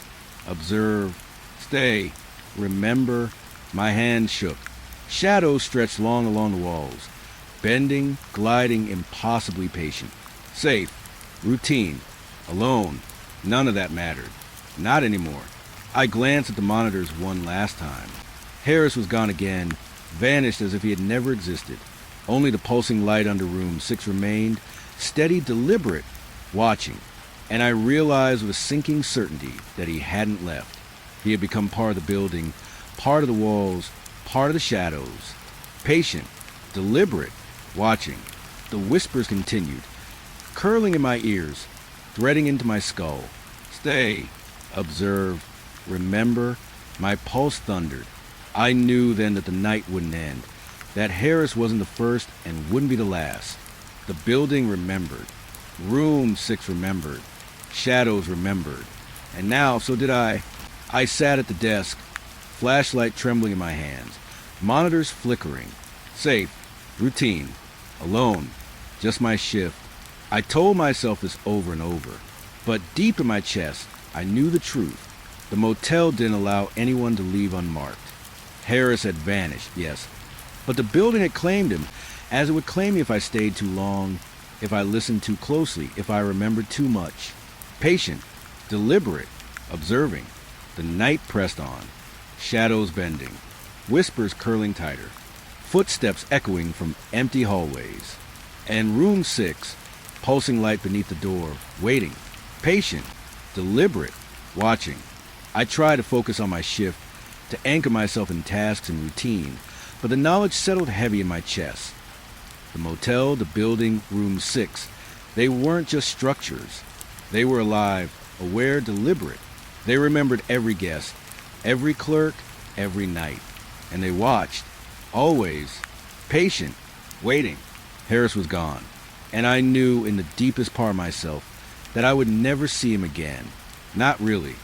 Observe, stay, remember. My hands shook. Shadows stretched long along the walls, bending, gliding, impossibly patient. Safe, routine, alone. None of that mattered. Not anymore. I glanced at the monitors one last time. Harris was gone again, vanished as if he had never existed. Only the pulsing light under room 6 remained, steady, deliberate, watching. And I realized with a sinking certainty that he hadn't left. He had become part of the building, part of the walls, part of the shadows. Patient, deliberate, watching. The whispers continued, curling in my ears, threading into my skull. Stay, observe, remember. My pulse thundered. I knew then that the night wouldn't end, that Harris wasn't the first and wouldn't be the last. The building remembered. Room 6 remembered. Shadows remembered. And now, so did I. I sat at the desk, flashlight trembling in my hands, monitors flickering. Safe, routine, alone, just my shift. I told myself this over and over, but deep in my chest, I knew the truth. The motel didn't allow anyone to leave unmarked. Harris had vanished, yes, but the building had claimed him, as it would claim me if I stayed too long, if I listened too closely, if I remembered too much. Patient, deliberate, observing. The night pressed on, shadows bending, whispers curling tighter, footsteps echoing from empty hallways. And room 6, pulsing light beneath the door, waiting, patient, deliberate, watching. I tried to focus on my shift, to anchor myself in tasks and routine, but the knowledge settled heavy in my chest. The motel, the building, room 6, they weren't just structures. They were alive, aware, deliberate. They remembered every guest, every clerk, every night. And they watched, always, patient, waiting. Harris was gone, and I knew in the deepest part of myself that I would never see him again. Not really.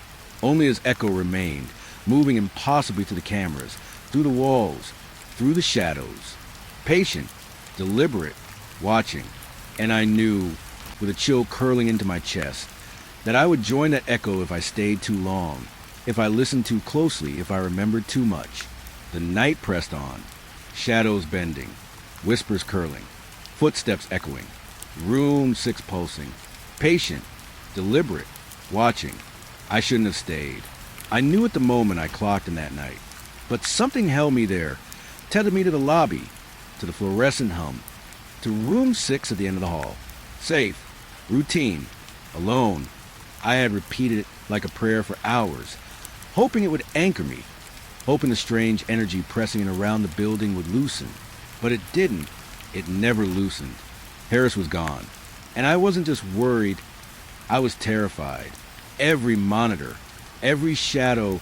Only his echo remained, moving impossibly to the cameras, through the walls, through the shadows. Patient, deliberate, watching. And I knew, with a chill curling into my chest, that I would join that echo if I stayed too long, if I listened too closely, if I remembered too much. The night pressed on, shadows bending, whispers curling, footsteps echoing, room 6 pulsing, patient, deliberate, watching. I shouldn't have stayed. I knew at the moment I clocked in that night, but something held me there, tethered me to the lobby, to the fluorescent hum, to room 6 at the end of the hall. Safe, routine, alone. I had repeated it like a prayer for hours, hoping it would anchor me, hoping the strange energy pressing in around the building would loosen. But it didn't. It never loosened. Harris was gone. And I wasn't just worried, I was terrified. Every monitor, every shadow,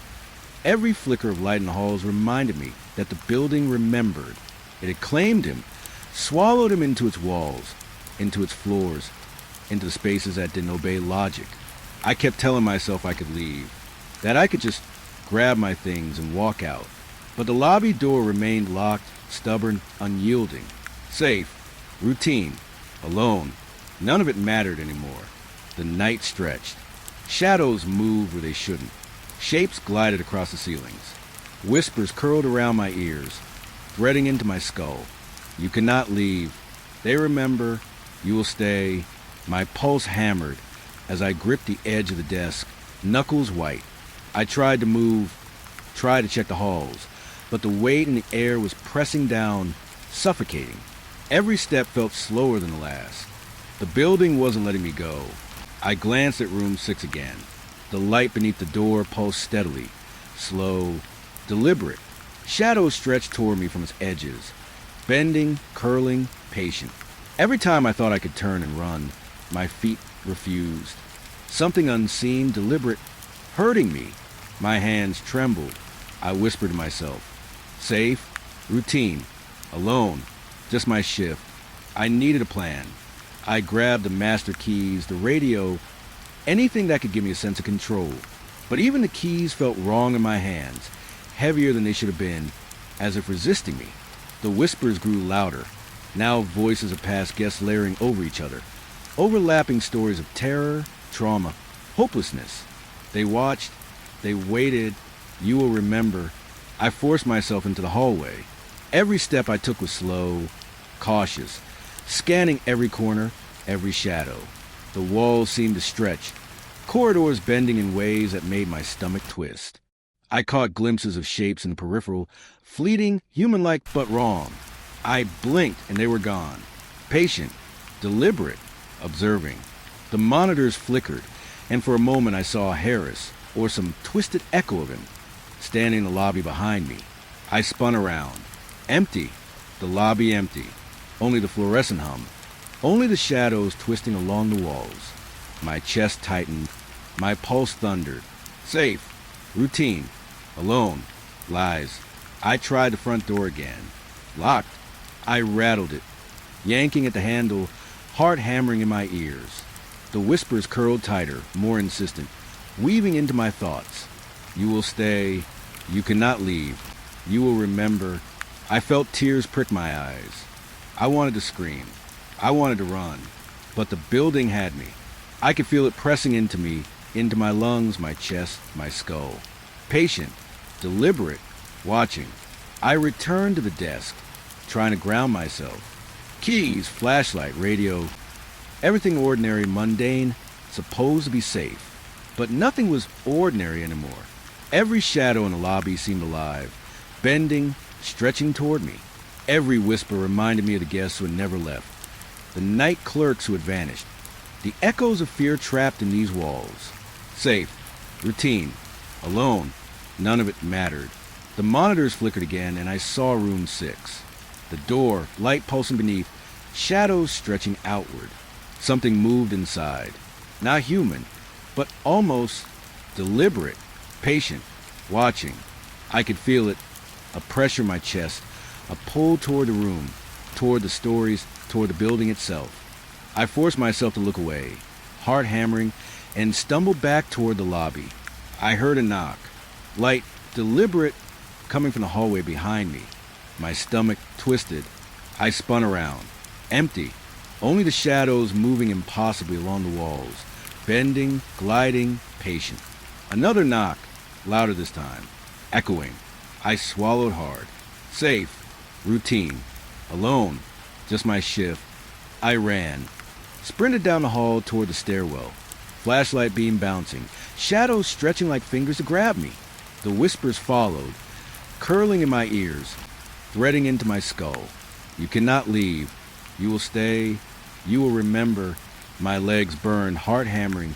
every flicker of light in the halls reminded me that the building remembered. It had claimed him, swallowed him into its walls, into its floors, into the spaces that didn't obey logic. I kept telling myself I could leave, that I could just grab my things and walk out. But the lobby door remained locked, stubborn, unyielding. Safe, routine, alone. None of it mattered anymore. The night stretched. Shadows moved where they shouldn't. Shapes glided across the ceilings. Whispers curled around my ears, threading into my skull. You cannot leave. They remember. You will stay. My pulse hammered as I gripped the edge of the desk, knuckles white. I tried to move, tried to check the halls, but the weight in the air was pressing down, suffocating. Every step felt slower than the last. The building wasn't letting me go. I glanced at room 6 again. The light beneath the door pulsed steadily, slow, deliberate. Shadows stretched toward me from its edges, bending, curling, patient. Every time I thought I could turn and run, my feet refused. Something unseen, deliberate, hurting me. My hands trembled. I whispered to myself, safe, routine, alone, just my shift. I needed a plan. I grabbed the master keys, the radio, anything that could give me a sense of control. But even the keys felt wrong in my hands, heavier than they should have been, as if resisting me. The whispers grew louder, now voices of past guests layering over each other, overlapping stories of terror, trauma, hopelessness. They watched, they waited. You will remember. I forced myself into the hallway. Every step I took was slow, cautious, scanning every corner, every shadow. The walls seemed to stretch, corridors bending in ways that made my stomach twist. I caught glimpses of shapes in the peripheral, fleeting, human-like but wrong. I blinked and they were gone. Patient, deliberate, observing. The monitors flickered, and for a moment I saw Harris, or some twisted echo of him, standing in the lobby behind me. I spun around. Empty. The lobby empty. Only the fluorescent hum. Only the shadows twisting along the walls. My chest tightened. My pulse thundered. Safe. Routine. Alone. Lies. I tried the front door again. Locked. I rattled it, yanking at the handle, heart hammering in my ears. The whispers curled tighter, more insistent, weaving into my thoughts. You will stay. You cannot leave. You will remember. I felt tears prick my eyes. I wanted to scream. I wanted to run. But the building had me. I could feel it pressing into me, into my lungs, my chest, my skull. Patient, deliberate, watching. I returned to the desk, trying to ground myself. Keys, flashlight, radio, everything ordinary, mundane, supposed to be safe. But nothing was ordinary anymore. Every shadow in the lobby seemed alive, bending, stretching toward me. Every whisper reminded me of the guests who had never left, the night clerks who had vanished, the echoes of fear trapped in these walls. Safe, routine, alone, none of it mattered. The monitors flickered again, and I saw room 6. The door, light pulsing beneath, shadows stretching outward. Something moved inside. Not human, but almost deliberate, patient, watching. I could feel it, a pressure in my chest, a pull toward the room, toward the stories, toward the building itself. I forced myself to look away, heart hammering, and stumbled back toward the lobby. I heard a knock, light, deliberate, coming from the hallway behind me. My stomach twisted. I spun around. Empty. Only the shadows moving impossibly along the walls, bending, gliding, patient. Another knock, louder this time, echoing. I swallowed hard. Safe. Routine. Alone. Just my shift. I ran. Sprinted down the hall toward the stairwell. Flashlight beam bouncing. Shadows stretching like fingers to grab me. The whispers followed, curling in my ears, threading into my skull. You cannot leave. You will stay. You will remember. My legs burned, heart hammering,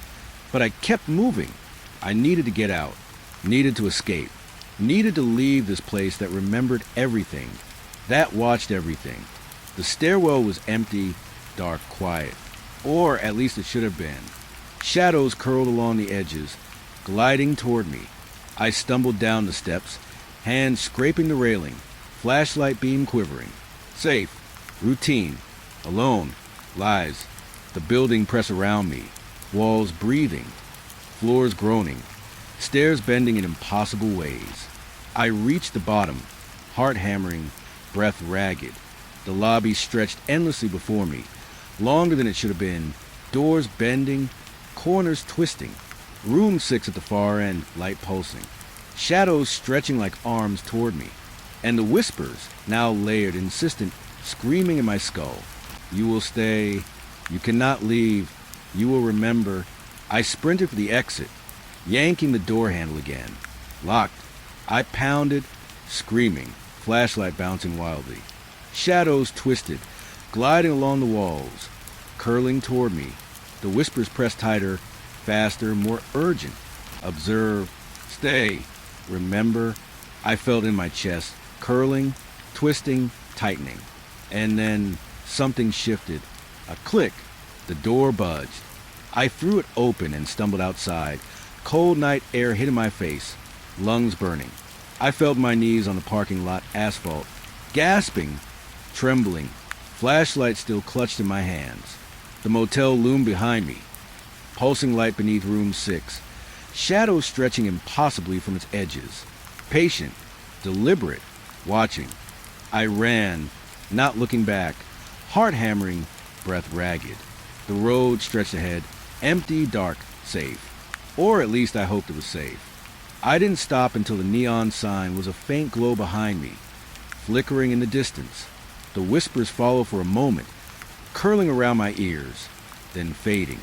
but I kept moving. I needed to get out, needed to escape, needed to leave this place that remembered everything, that watched everything. The stairwell was empty, dark, quiet, or at least it should have been. Shadows curled along the edges, gliding toward me. I stumbled down the steps, hands scraping the railing, flashlight beam quivering. Safe, routine, alone, lies. The building pressed around me, walls breathing. floors groaning, stairs bending in impossible ways. I reached the bottom, heart hammering, breath ragged. The lobby stretched endlessly before me, longer than it should have been, doors bending, corners twisting, room 6 at the far end, light pulsing, shadows stretching like arms toward me, and the whispers, now layered, insistent, screaming in my skull. You will stay. You cannot leave. You will remember. I sprinted for the exit, yanking the door handle again. Locked. I pounded, screaming, flashlight bouncing wildly. Shadows twisted, gliding along the walls, curling toward me. The whispers pressed tighter, faster, more urgent. Observe. Stay. Remember. I felt in my chest, curling, twisting, tightening. And then something shifted. A click. The door budged. I threw it open and stumbled outside. Cold night air hitting my face, lungs burning. I felt my knees on the parking lot asphalt, gasping, trembling, flashlight still clutched in my hands. The motel loomed behind me, pulsing light beneath room 6, shadows stretching impossibly from its edges. Patient, deliberate, watching. I ran, not looking back, heart hammering, breath ragged. The road stretched ahead, empty, dark, safe. Or at least I hoped it was safe. I didn't stop until the neon sign was a faint glow behind me, flickering in the distance. The whispers followed for a moment, curling around my ears, then fading.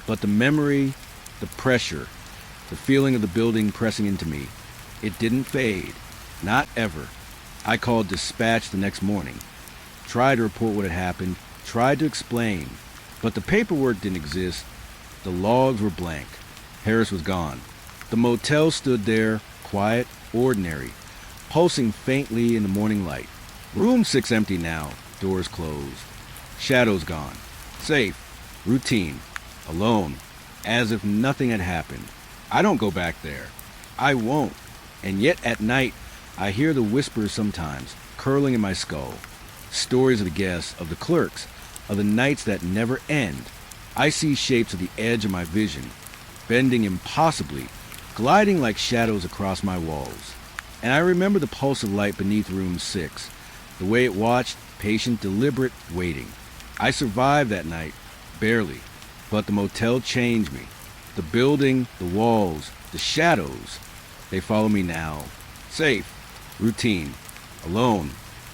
But the memory, the pressure, the feeling of the building pressing into me, it didn't fade. Not ever. I called dispatch the next morning, tried to report what had happened, tried to explain, but the paperwork didn't exist. The logs were blank. Harris was gone. The motel stood there, quiet, ordinary, pulsing faintly in the morning light. Room 6 empty now, doors closed. Shadows gone. Safe. Routine. Alone. As if nothing had happened. I don't go back there. I won't. And yet at night, I hear the whispers sometimes, curling in my skull. Stories of the guests, of the clerks, of the nights that never end. I see shapes at the edge of my vision, bending impossibly, gliding like shadows across my walls. And I remember the pulse of light beneath room 6, the way it watched, patient, deliberate, waiting. I survived that night, barely, but the motel changed me. The building, the walls, the shadows, they follow me now. Safe, routine, alone,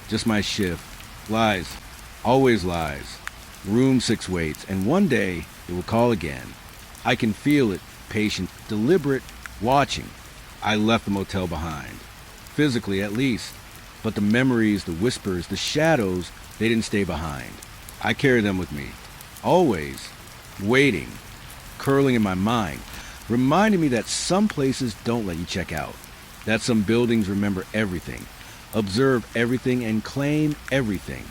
just my shift, lies, always lies. Room 6 waits, and one day it will call again. I can feel it, patient, deliberate, watching. I left the motel behind, physically at least, but the memories, the whispers, the shadows, they didn't stay behind. I carry them with me, always, waiting, curling in my mind, reminding me that some places don't let you check out, that some buildings remember everything, observe everything, and claim everything.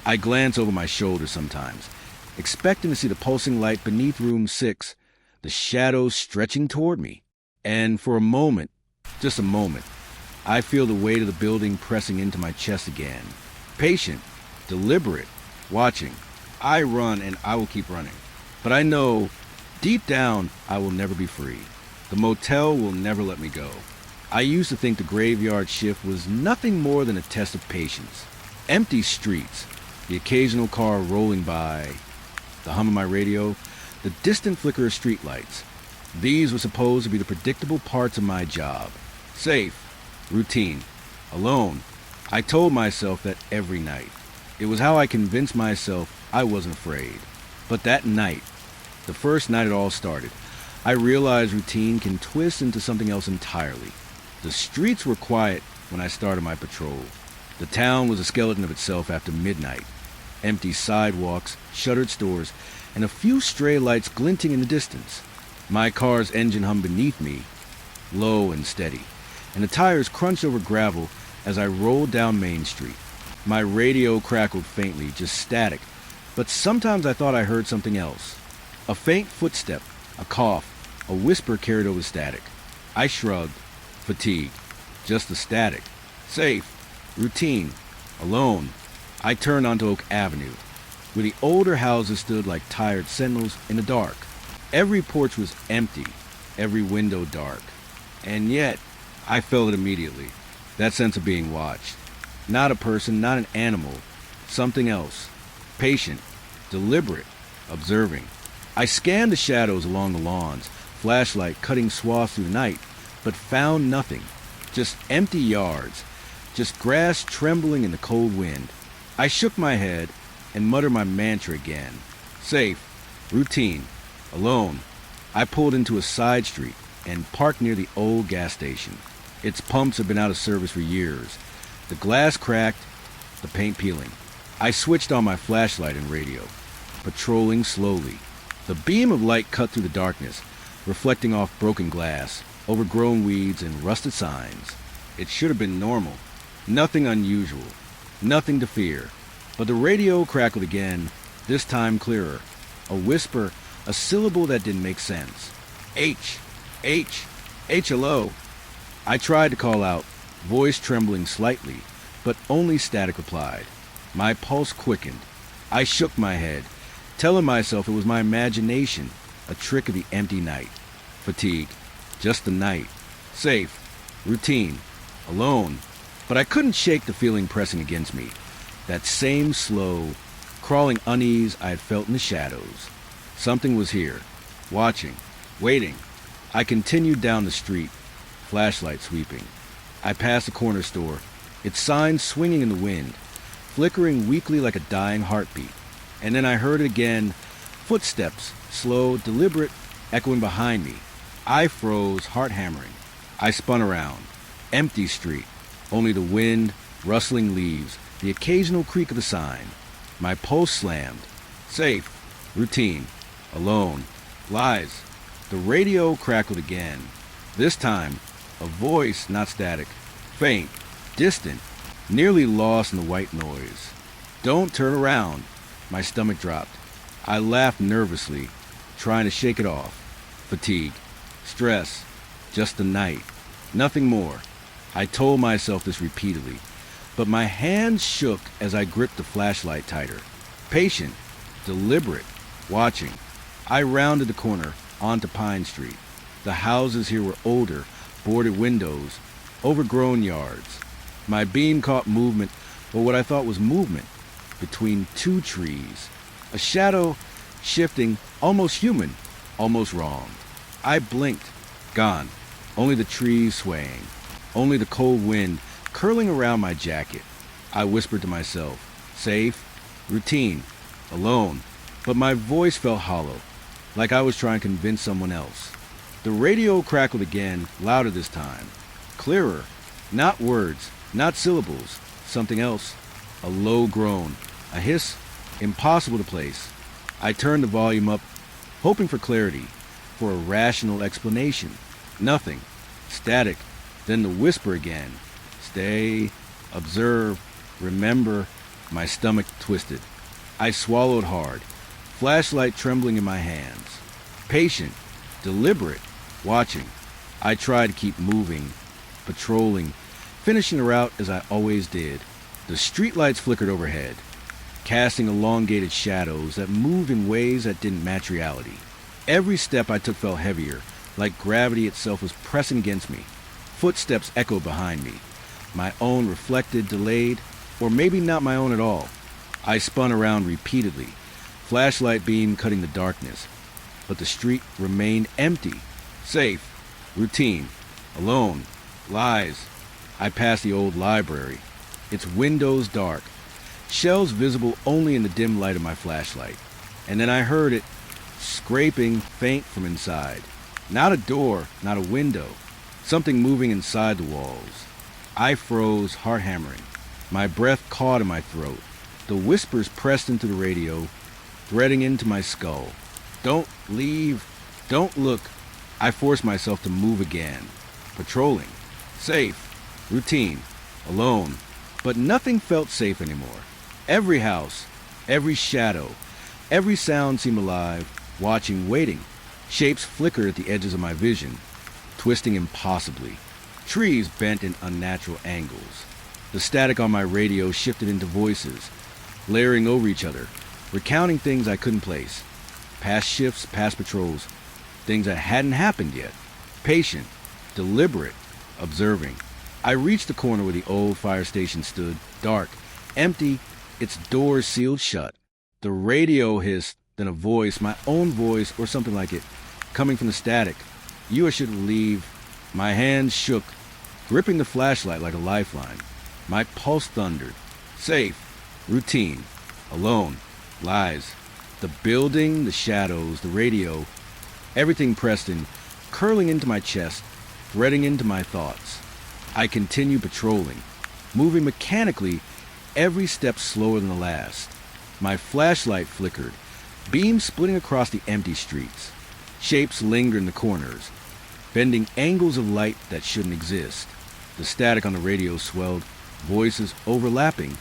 I glance over my shoulder sometimes, expecting to see the pulsing light beneath room 6, the shadows stretching toward me. And for a moment, just a moment, I feel the weight of the building pressing into my chest again. Patient, deliberate, watching. I run and I will keep running. But I know, deep down, I will never be free. The motel will never let me go. I used to think the graveyard shift was nothing more than a test of patience. Empty streets, the occasional car rolling by, the hum of my radio, the distant flicker of streetlights. These were supposed to be the predictable parts of my job. Safe, routine, alone. I told myself that every night. It was how I convinced myself I wasn't afraid. But that night, the first night it all started, I realized routine can twist into something else entirely. The streets were quiet when I started my patrol. The town was a skeleton of itself after midnight. Empty sidewalks, shuttered stores, and a few stray lights glinting in the distance. My car's engine hummed beneath me, low and steady, and the tires crunched over gravel as I rolled down Main Street. My radio crackled faintly, just static, but sometimes I thought I heard something else. A faint footstep, a cough, a whisper carried over static. I shrugged, fatigued, just the static. Safe, routine, alone. I turned onto Oak Avenue, where the older houses stood like tired sentinels in the dark. Every porch was empty, every window dark. And yet, I felt it immediately. That sense of being watched. Not a person, not an animal. Something else. Patient, deliberate, observing. I scanned the shadows along the lawns, flashlight cutting swaths through the night, but found nothing. Just empty yards. Just grass trembling in the cold wind. I shook my head and muttered my mantra again. Safe. Routine. Alone. I pulled into a side street and parked near the old gas station. Its pumps had been out of service for years. The glass cracked, the paint peeling. I switched on my flashlight and radio, patrolling slowly. The beam of light cut through the darkness, reflecting off broken glass, overgrown weeds, and rusted signs. It should have been normal. Nothing unusual. Nothing to fear. But the radio crackled again, this time clearer. A whisper, a syllable that didn't make sense. H. Hello. I tried to call out, voice trembling slightly, but only static replied. My pulse quickened. I shook my head, telling myself it was my imagination, a trick of the empty night. Fatigue. Just the night. Safe. Routine. Alone. But I couldn't shake the feeling pressing against me. That same slow, crawling unease I had felt in the shadows. Something was here, watching, waiting. I continued down the street, flashlight sweeping. I passed a corner store, its signs swinging in the wind, flickering weakly like a dying heartbeat. And then I heard it again, footsteps, slow, deliberate, echoing behind me. I froze, heart hammering. I spun around. Empty street, only the wind, rustling leaves, the occasional creak of the sign. My pulse slammed. Safe. Routine. Alone. Lies. The radio crackled again. This time, a voice, not static. Faint. Distant. Nearly lost in the white noise. Don't turn around. My stomach dropped. I laughed nervously, trying to shake it off. Fatigue. Stress. Just the night. Nothing more. I told myself this repeatedly, but my hands shook as I gripped the flashlight tighter. Patient, deliberate, watching. I rounded the corner onto Pine Street. The houses here were older, boarded windows, overgrown yards. My beam caught movement, or what I thought was movement, between two trees. A shadow shifting, almost human, almost wrong. I blinked. Gone. Only the trees swaying. Only the cold wind curling around my jacket. I whispered to myself, safe, routine, alone. But my voice felt hollow, like I was trying to convince someone else. The radio crackled again, louder this time. Clearer. Not words, not syllables. Something else. A low groan. A hiss. Impossible to place. I turned the volume up, hoping for clarity, for a rational explanation. Nothing. Static. Then the whisper again. Stay. Observe. Remember. My stomach twisted. I swallowed hard, flashlight trembling in my hands. Patient. Deliberate. Watching. I tried to keep moving, patrolling, finishing the route as I always did. The streetlights flickered overhead, casting elongated shadows that moved in ways that didn't match reality. Every step I took felt heavier, like gravity itself was pressing against me. Footsteps echoed behind me, my own reflected, delayed, or maybe not my own at all. I spun around repeatedly, flashlight beam cutting the darkness, but the street remained empty, safe, routine, alone, lies. I passed the old library, its windows dark, shelves visible only in the dim light of my flashlight. And then I heard it, scraping faint from inside. Not a door, not a window. Something moving inside the walls. I froze, heart hammering. My breath caught in my throat. The whispers pressed into the radio, threading into my skull. Don't leave. Don't look. I forced myself to move again. Patrolling. Safe. Routine. Alone. But nothing felt safe anymore. Every house, every shadow, every sound seemed alive, watching, waiting. Shapes flickered at the edges of my vision, twisting impossibly. Trees bent in unnatural angles. The static on my radio shifted into voices, layering over each other, recounting things I couldn't place. Past shifts, past patrols, things that hadn't happened yet. Patient, deliberate, observing. I reached the corner where the old fire station stood, dark, empty, its doors sealed shut. The radio hissed, then a voice, my own voice or something like it, coming from the static. You should leave. My hands shook, gripping the flashlight like a lifeline. My pulse thundered. Safe. Routine. Alone. Lies. The building, the shadows, the radio, everything pressed in, curling into my chest, threading into my thoughts. I continued patrolling, moving mechanically, every step slower than the last. My flashlight flickered, beams splitting across the empty streets. Shapes lingered in the corners, bending angles of light that shouldn't exist. The static on the radio swelled, voices overlapping.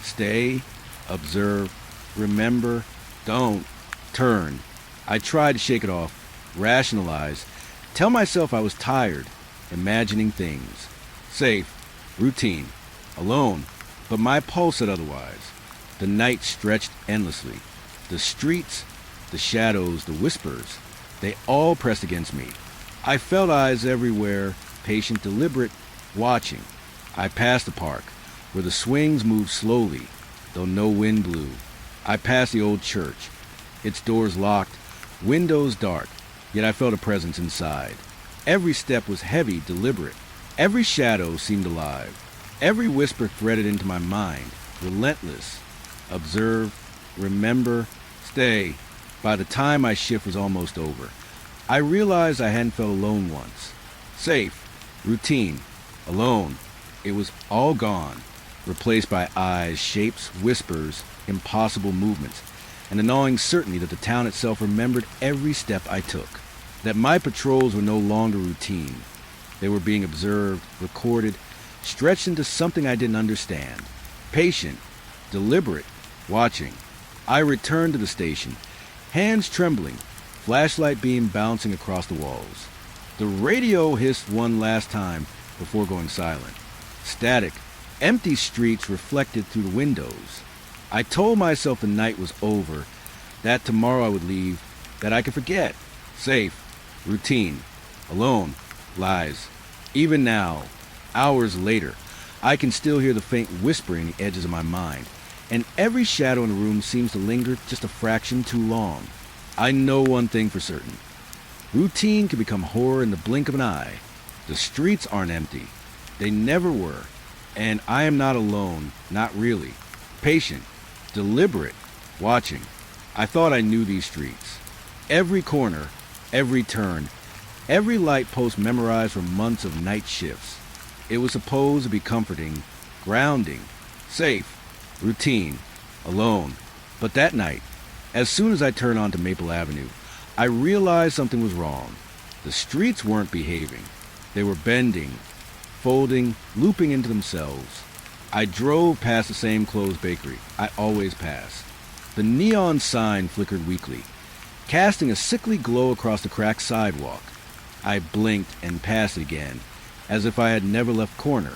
Stay, observe, remember, don't, turn. I tried to shake it off, rationalize, tell myself I was tired, imagining things. Safe, routine, alone, but my pulse said otherwise. The night stretched endlessly. The streets, the shadows, the whispers, they all pressed against me. I felt eyes everywhere, patient, deliberate, watching. I passed the park, where the swings moved slowly, though no wind blew. I passed the old church, its doors locked, windows dark, yet I felt a presence inside. Every step was heavy, deliberate. Every shadow seemed alive. Every whisper threaded into my mind, relentless. Observe, remember, stay. By the time my shift was almost over, I realized I hadn't felt alone once. Safe, routine, alone. It was all gone, replaced by eyes, shapes, whispers, impossible movements, and the gnawing certainty that the town itself remembered every step I took, that my patrols were no longer routine. They were being observed, recorded, stretched into something I didn't understand. Patient, deliberate, watching. I returned to the station, hands trembling, flashlight beam bouncing across the walls. The radio hissed one last time before going silent. Static, empty streets reflected through the windows. I told myself the night was over, that tomorrow I would leave, that I could forget. Safe, routine, alone, lies. Even now, hours later, I can still hear the faint whispering in the edges of my mind, and every shadow in the room seems to linger just a fraction too long. I know one thing for certain. Routine can become horror in the blink of an eye. The streets aren't empty. They never were. And I am not alone, not really. Patient, deliberate, watching. I thought I knew these streets. Every corner, every turn, every light post memorized from months of night shifts. It was supposed to be comforting, grounding, safe, routine, alone. But that night, as soon as I turned onto Maple Avenue, I realized something was wrong. The streets weren't behaving. They were bending, folding, looping into themselves. I drove past the same closed bakery I always pass. The neon sign flickered weakly, casting a sickly glow across the cracked sidewalk. I blinked and passed it again, as if I had never left corner.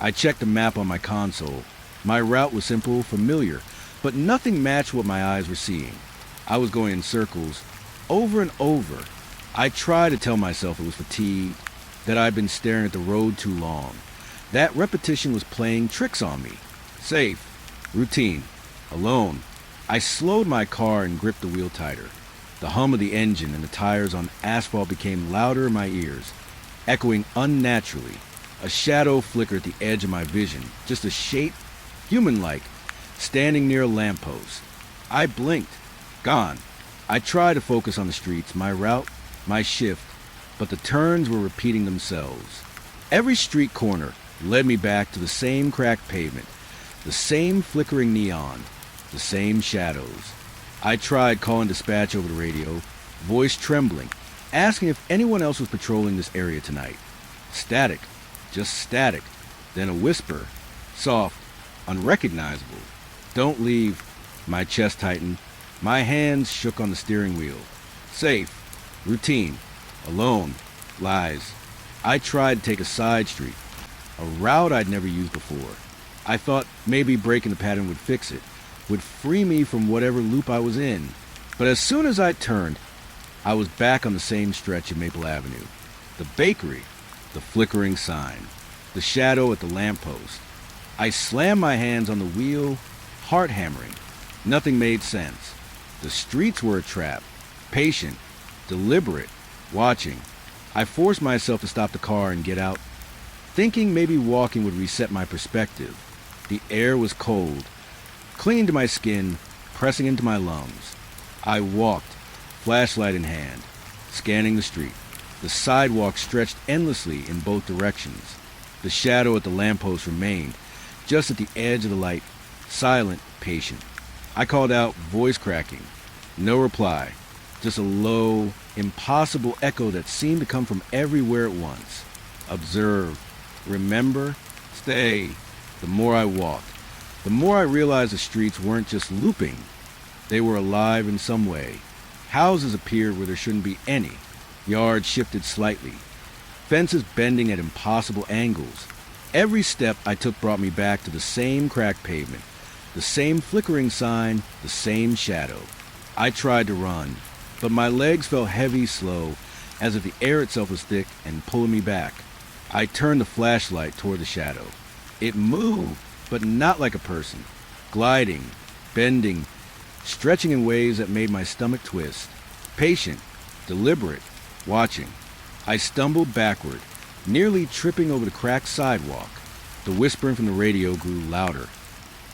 I checked the map on my console. My route was simple, familiar, but nothing matched what my eyes were seeing. I was going in circles, over and over. I tried to tell myself it was fatigue, that I'd been staring at the road too long. That repetition was playing tricks on me. Safe, routine, alone. I slowed my car and gripped the wheel tighter. The hum of the engine and the tires on asphalt became louder in my ears, echoing unnaturally. A shadow flickered at the edge of my vision, just a shape, human-like, standing near a lamppost. I blinked. Gone. I tried to focus on the streets, my route, my shift, but the turns were repeating themselves. Every street corner led me back to the same cracked pavement, the same flickering neon, the same shadows. I tried calling dispatch over the radio, voice trembling, asking if anyone else was patrolling this area tonight. Static, just static, then a whisper, soft, unrecognizable. Don't leave. My chest tightened. My hands shook on the steering wheel. Safe, routine, alone, lies. I tried to take a side street, a route I'd never used before. I thought maybe breaking the pattern would fix it, would free me from whatever loop I was in. But as soon as I turned, I was back on the same stretch of Maple Avenue. the bakery, the flickering sign, the shadow at the lamppost. I slammed my hands on the wheel, heart hammering. Nothing made sense. The streets were a trap, patient, deliberate, watching. I forced myself to stop the car and get out, thinking maybe walking would reset my perspective. The air was cold, clinging to my skin, pressing into my lungs. I walked, flashlight in hand, scanning the street. The sidewalk stretched endlessly in both directions. The shadow at the lamppost remained, just at the edge of the light, silent, patient. I called out, voice cracking. No reply, just a low, impossible echo that seemed to come from everywhere at once. Observe, remember, stay. The more I walked, the more I realized the streets weren't just looping. They were alive in some way. Houses appeared where there shouldn't be any. Yards shifted slightly. Fences bending at impossible angles. Every step I took brought me back to the same cracked pavement, the same flickering sign, the same shadow. I tried to run, but my legs felt heavy, slow, as if the air itself was thick and pulling me back. I turned the flashlight toward the shadow. It moved, but not like a person. Gliding, bending, stretching in ways that made my stomach twist. Patient, deliberate, watching. I stumbled backward, nearly tripping over the cracked sidewalk. The whispering from the radio grew louder,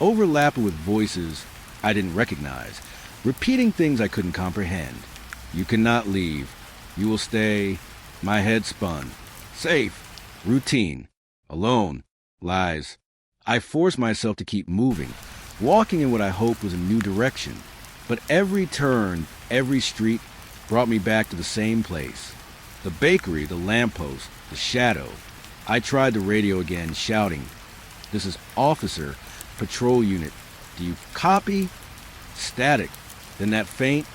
overlapping with voices I didn't recognize, repeating things I couldn't comprehend. You cannot leave. You will stay. My head spun. Safe. Routine. Alone. Lies. I forced myself to keep moving, walking in what I hoped was a new direction. But every turn, every street, brought me back to the same place. The bakery, the lamppost, the shadow. I tried the radio again, shouting, "This is Officer, Patrol Unit. Do you copy?" Static. Then that faint,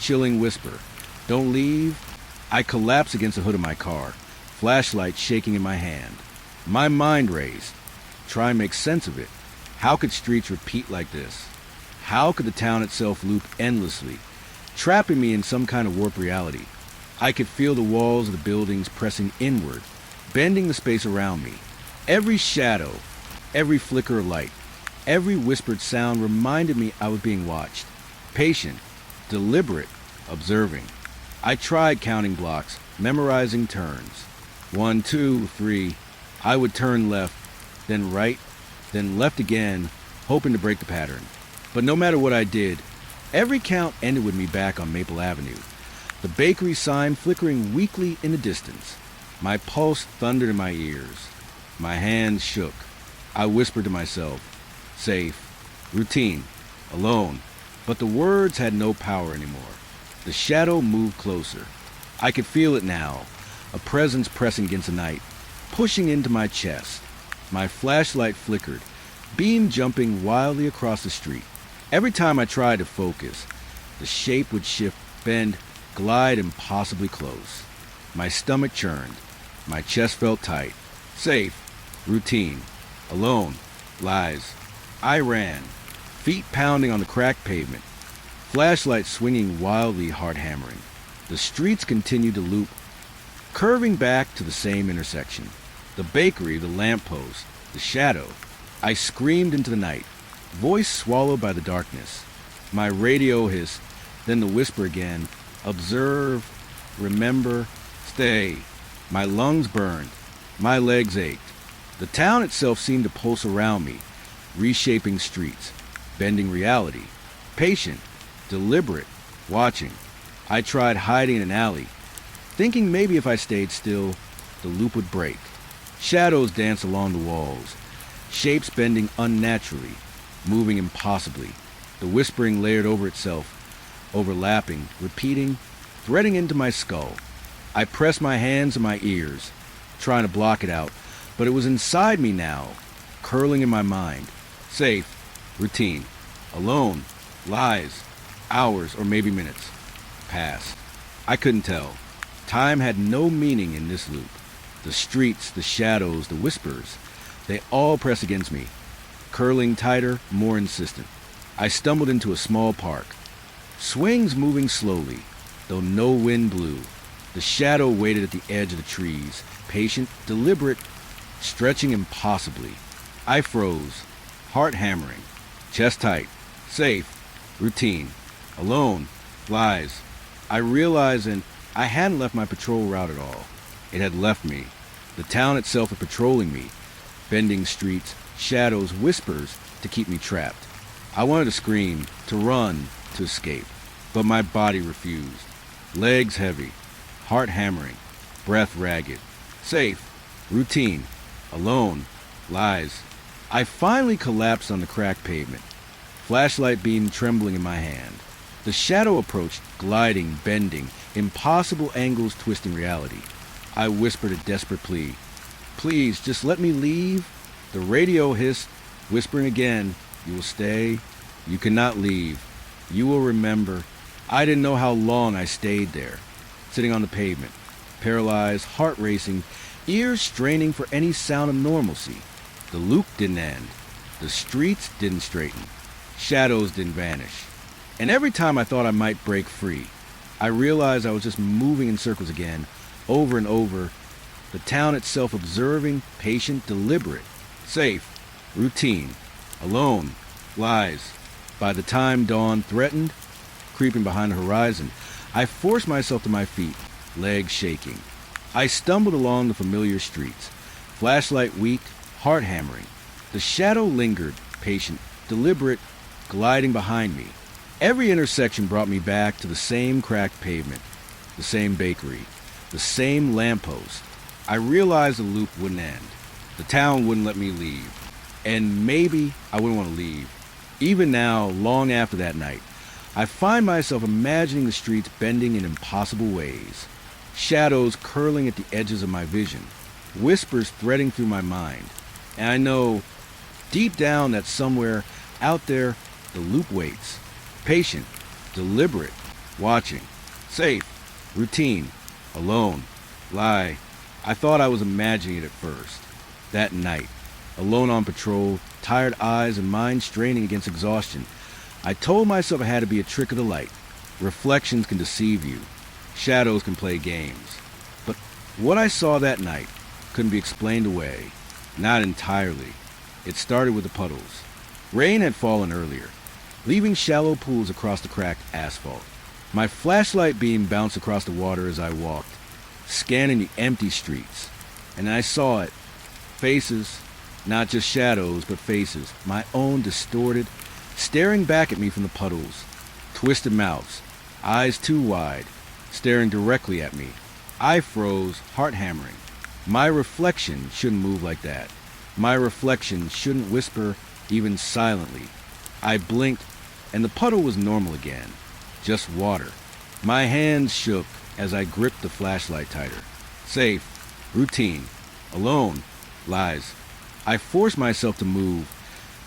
chilling whisper, "Don't leave." I collapsed against the hood of my car, flashlight shaking in my hand. My mind raced. Try and make sense of it. How could streets repeat like this? How could the town itself loop endlessly, trapping me in some kind of warped reality? I could feel the walls of the buildings pressing inward, bending the space around me. Every shadow, every flicker of light, every whispered sound reminded me I was being watched. Patient, deliberate, observing. I tried counting blocks, memorizing turns. 1, 2, 3. I would turn left, then right, then left again, hoping to break the pattern. But no matter what I did, every count ended with me back on Maple Avenue. The bakery sign flickering weakly in the distance. My pulse thundered in my ears. My hands shook. I whispered to myself, safe, routine, alone. But the words had no power anymore. The shadow moved closer. I could feel it now, a presence pressing against the night, pushing into my chest. My flashlight flickered, beam jumping wildly across the street. Every time I tried to focus, the shape would shift, bend, glide impossibly close. My stomach churned. My chest felt tight. Safe. Routine. Alone. Lies. I ran, feet pounding on the cracked pavement, flashlight swinging wildly, heart hammering. The streets continued to loop, curving back to the same intersection. The bakery, the lamppost, the shadow. I screamed into the night, voice swallowed by the darkness. My radio hissed, then the whisper again, observe, remember, stay. My lungs burned, my legs ached. The town itself seemed to pulse around me, reshaping streets, bending reality. Patient, deliberate, watching. I tried hiding in an alley, thinking maybe if I stayed still, the loop would break. Shadows danced along the walls, shapes bending unnaturally, moving impossibly. The whispering layered over itself, overlapping, repeating, threading into my skull. I pressed my hands to my ears, trying to block it out, but it was inside me now, curling in my mind. Safe, routine, alone, lies, hours or maybe minutes. Passed. I couldn't tell. Time had no meaning in this loop. The streets, the shadows, the whispers, they all pressed against me, curling tighter, more insistent. I stumbled into a small park. Swings moving slowly, though no wind blew. The shadow waited at the edge of the trees, patient, deliberate, stretching impossibly. I froze, heart hammering, chest tight, safe, routine, alone, lies. I realized and I hadn't left my patrol route at all. It had left me. The town itself was patrolling me, bending streets, shadows, whispers to keep me trapped. I wanted to scream, to run, to escape, but my body refused. Legs heavy, heart hammering, breath ragged. Safe, routine, alone, lies. I finally collapsed on the cracked pavement, flashlight beam trembling in my hand. The shadow approached, gliding, bending, impossible angles twisting reality. I whispered a desperate plea. Please, just let me leave. The radio hissed, whispering again, you will stay. You cannot leave. You will remember. I didn't know how long I stayed there, sitting on the pavement, paralyzed, heart racing, ears straining for any sound of normalcy. The loop didn't end. The streets didn't straighten. Shadows didn't vanish. And every time I thought I might break free, I realized I was just moving in circles again, over and over. The town itself observing, patient, deliberate, safe, routine, alone, lies. By the time dawn threatened, creeping behind the horizon, I forced myself to my feet, legs shaking. I stumbled along the familiar streets, flashlight weak, heart hammering. The shadow lingered, patient, deliberate, gliding behind me. Every intersection brought me back to the same cracked pavement, the same bakery, the same lamppost. I realized the loop wouldn't end. The town wouldn't let me leave. And maybe I wouldn't want to leave. Even now, long after that night, I find myself imagining the streets bending in impossible ways, shadows curling at the edges of my vision, whispers threading through my mind. And I know, deep down, that somewhere out there, the loop waits, patient, deliberate, watching, safe, routine, alone, lie. I thought I was imagining it at first. That night, alone on patrol, tired eyes and mind straining against exhaustion, I told myself it had to be a trick of the light. Reflections can deceive you. Shadows can play games. But what I saw that night couldn't be explained away. Not entirely. It started with the puddles. Rain had fallen earlier, leaving shallow pools across the cracked asphalt. My flashlight beam bounced across the water as I walked, scanning the empty streets. And I saw it. Faces, not just shadows, but faces, my own distorted, staring back at me from the puddles. Twisted mouths, eyes too wide, staring directly at me. I froze, heart hammering. My reflection shouldn't move like that. My reflection shouldn't whisper even silently. I blinked, and the puddle was normal again. Just water. My hands shook as I gripped the flashlight tighter. Safe, routine, alone, lies. I forced myself to move,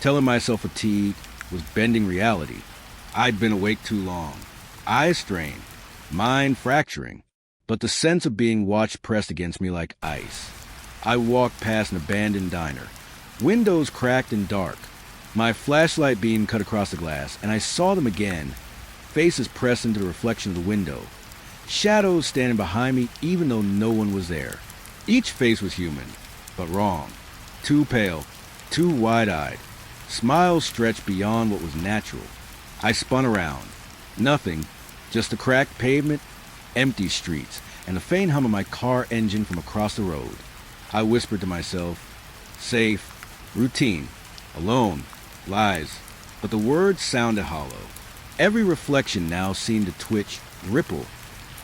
telling myself fatigue was bending reality. I'd been awake too long. Eyes strained, mind fracturing, but the sense of being watched pressed against me like ice. I walked past an abandoned diner. Windows cracked and dark. My flashlight beam cut across the glass, and I saw them again. Faces pressed into the reflection of the window. Shadows standing behind me even though no one was there. Each face was human, but wrong. Too pale, too wide-eyed. Smiles stretched beyond what was natural. I spun around. Nothing, just the cracked pavement, empty streets, and the faint hum of my car engine from across the road. I whispered to myself, safe, routine, alone, lies. But the words sounded hollow. Every reflection now seemed to twitch, ripple,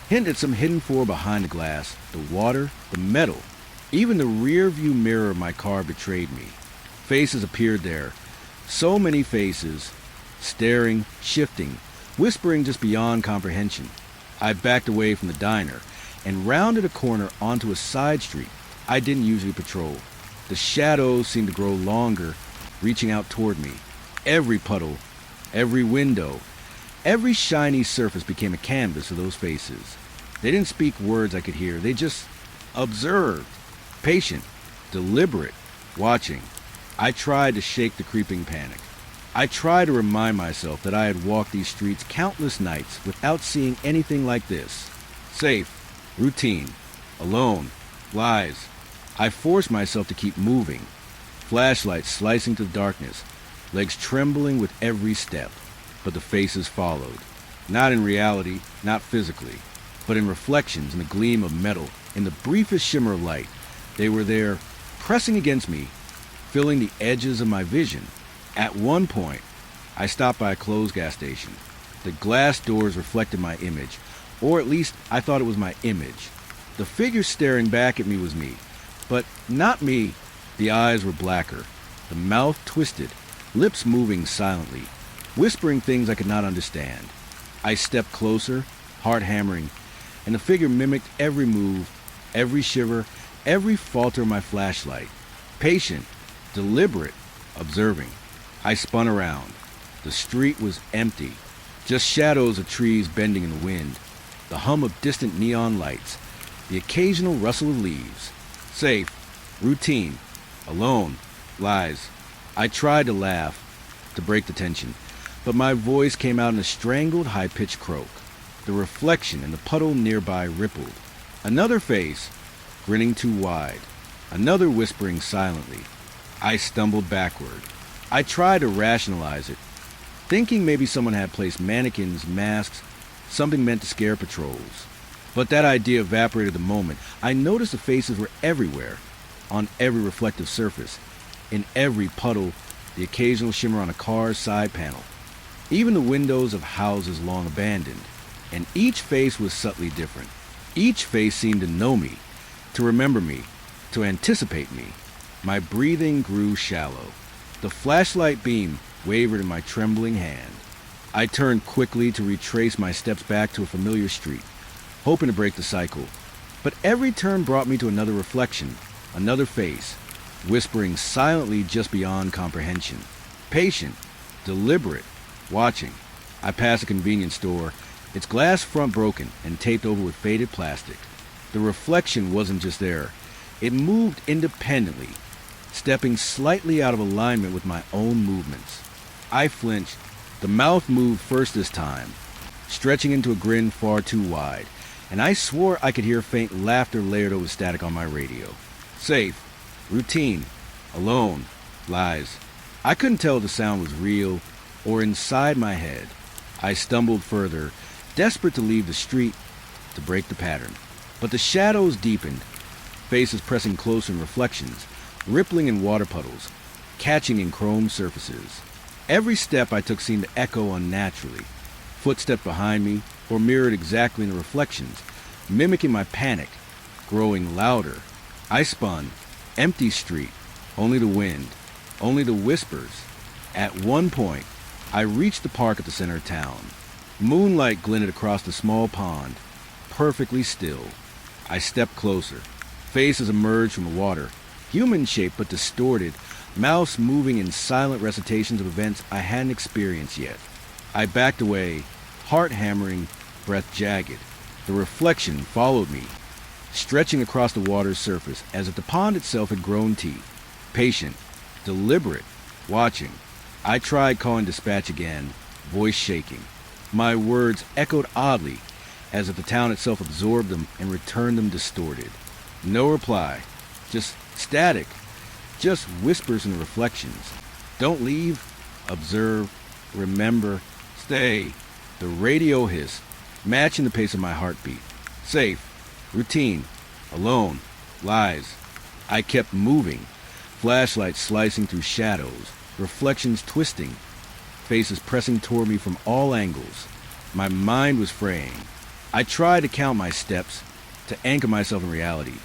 hint at some hidden force behind the glass, the water, the metal. Even the rear-view mirror of my car betrayed me. Faces appeared there. So many faces, staring, shifting, whispering just beyond comprehension. I backed away from the diner and rounded a corner onto a side street I didn't usually patrol. The shadows seemed to grow longer, reaching out toward me. Every puddle, every window, every shiny surface became a canvas of those faces. They didn't speak words I could hear. They just observed. Patient, deliberate, watching. I tried to shake the creeping panic. I tried to remind myself that I had walked these streets countless nights without seeing anything like this. Safe, routine, alone, lies. I forced myself to keep moving, flashlight slicing through the darkness, legs trembling with every step, but the faces followed. Not in reality, not physically, but in reflections, in the gleam of metal, in the briefest shimmer of light. They were there, pressing against me, filling the edges of my vision. At one point, I stopped by a closed gas station. The glass doors reflected my image, or at least I thought it was my image. The figure staring back at me was me, but not me. The eyes were blacker, the mouth twisted, lips moving silently, whispering things I could not understand. I stepped closer, heart hammering, and the figure mimicked every move, every shiver, every falter of my flashlight. Patient, deliberate, observing. I spun around. The street was empty, just shadows of trees bending in the wind, the hum of distant neon lights, the occasional rustle of leaves. Safe, routine, alone, lies. I tried to laugh, to break the tension, but my voice came out in a strangled, high-pitched croak. The reflection in the puddle nearby rippled. Another face, grinning too wide. Another whispering silently. I stumbled backward. I tried to rationalize it, thinking maybe someone had placed mannequins, masks, something meant to scare patrols. But that idea evaporated the moment. I noticed the faces were everywhere, on every reflective surface, in every puddle, the occasional shimmer on a car's side panel, even the windows of houses long abandoned. And each face was subtly different. Each face seemed to know me, to remember me, to anticipate me. My breathing grew shallow. The flashlight beam wavered in my trembling hand. I turned quickly to retrace my steps back to a familiar street, hoping to break the cycle. But every turn brought me to another reflection, another face, whispering silently just beyond comprehension. Patient, deliberate, watching. I passed a convenience store, its glass front broken and taped over with faded plastic. The reflection wasn't just there. It moved independently, stepping slightly out of alignment with my own movements. I flinched. The mouth moved first this time, stretching into a grin far too wide, and I swore I could hear faint laughter layered over static on my radio. Safe, routine, alone, lies. I couldn't tell if the sound was real or inside my head. I stumbled further, desperate to leave the street, to break the pattern. But the shadows deepened, faces pressing closer in reflections, rippling in water puddles, catching in chrome surfaces. Every step I took seemed to echo unnaturally. Footsteps behind me, or mirrored exactly in the reflections, mimicking my panic, growing louder. I spun. Empty street. Only the wind. Only the whispers. At one point, I reached the park at the center of town. Moonlight glinted across the small pond, perfectly still. I stepped closer. Faces emerged from the water, human-shaped but distorted, mouths moving in silent recitations of events I hadn't experienced yet. I backed away, heart hammering, breath jagged. The reflection followed me, stretching across the water's surface as if the pond itself had grown teeth. Patient, deliberate, watching. I tried calling dispatch again, voice shaking. My words echoed oddly, as if the town itself absorbed them and returned them distorted. No reply, just static, just whispers and reflections. Don't leave, observe, remember, stay. The radio hissed, matching the pace of my heartbeat. Safe, routine, alone, lies. I kept moving, flashlights slicing through shadows, reflections twisting, faces pressing toward me from all angles. My mind was fraying. I tried to count my steps, to anchor myself in reality,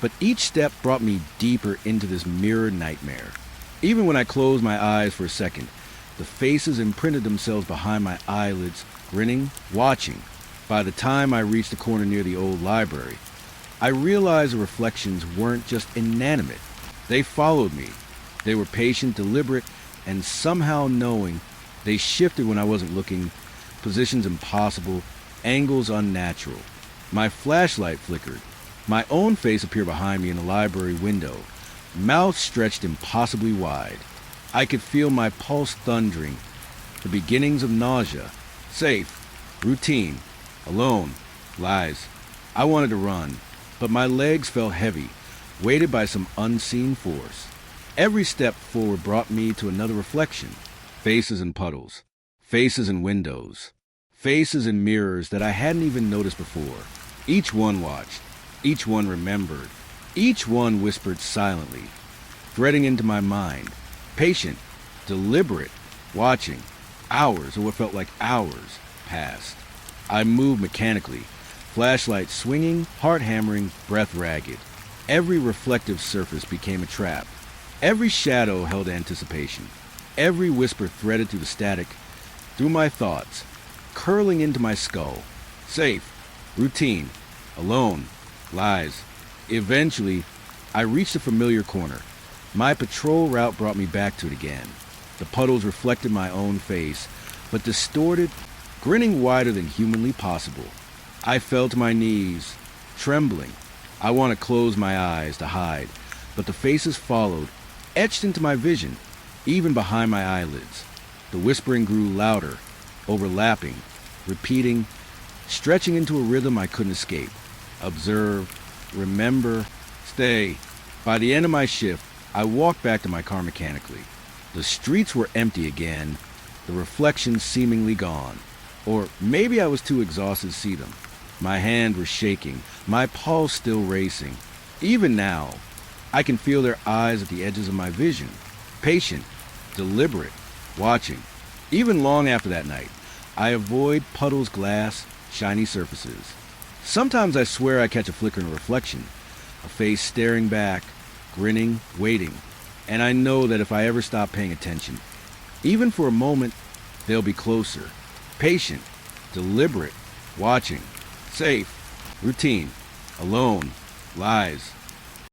but each step brought me deeper into this mirror nightmare. Even when I closed my eyes for a second, the faces imprinted themselves behind my eyelids, grinning, watching. By the time I reached the corner near the old library, I realized the reflections weren't just inanimate. They followed me. They were patient, deliberate, and somehow knowing. They shifted when I wasn't looking, positions impossible, angles unnatural. My flashlight flickered. My own face appeared behind me in the library window, mouth stretched impossibly wide. I could feel my pulse thundering, the beginnings of nausea. Safe, routine, alone, lies. I wanted to run, but my legs felt heavy, weighted by some unseen force. Every step forward brought me to another reflection. Faces in puddles, faces in windows, faces in mirrors that I hadn't even noticed before. Each one watched, each one remembered, each one whispered silently, threading into my mind. Patient, deliberate, watching. Hours, or what felt like hours, passed. I moved mechanically, flashlight swinging, heart hammering, breath ragged. Every reflective surface became a trap. Every shadow held anticipation. Every whisper threaded through the static, through my thoughts, curling into my skull. Safe, routine, alone, lies. Eventually, I reached a familiar corner. My patrol route brought me back to it again. The puddles reflected my own face, but distorted, grinning wider than humanly possible. I fell to my knees, trembling. I want to close my eyes to hide, but the faces followed, etched into my vision, even behind my eyelids. The whispering grew louder, overlapping, repeating, stretching into a rhythm I couldn't escape. Observe, remember, stay. By the end of my shift, I walked back to my car mechanically. The streets were empty again, the reflections seemingly gone. Or maybe I was too exhausted to see them. My hand was shaking, my pulse still racing. Even now, I can feel their eyes at the edges of my vision. Patient, deliberate, watching. Even long after that night, I avoid puddles, glass, shiny surfaces. Sometimes I swear I catch a flickering reflection, a face staring back, grinning, waiting. And I know that if I ever stop paying attention, even for a moment, they'll be closer. Patient, deliberate, watching, safe, routine, alone, lies.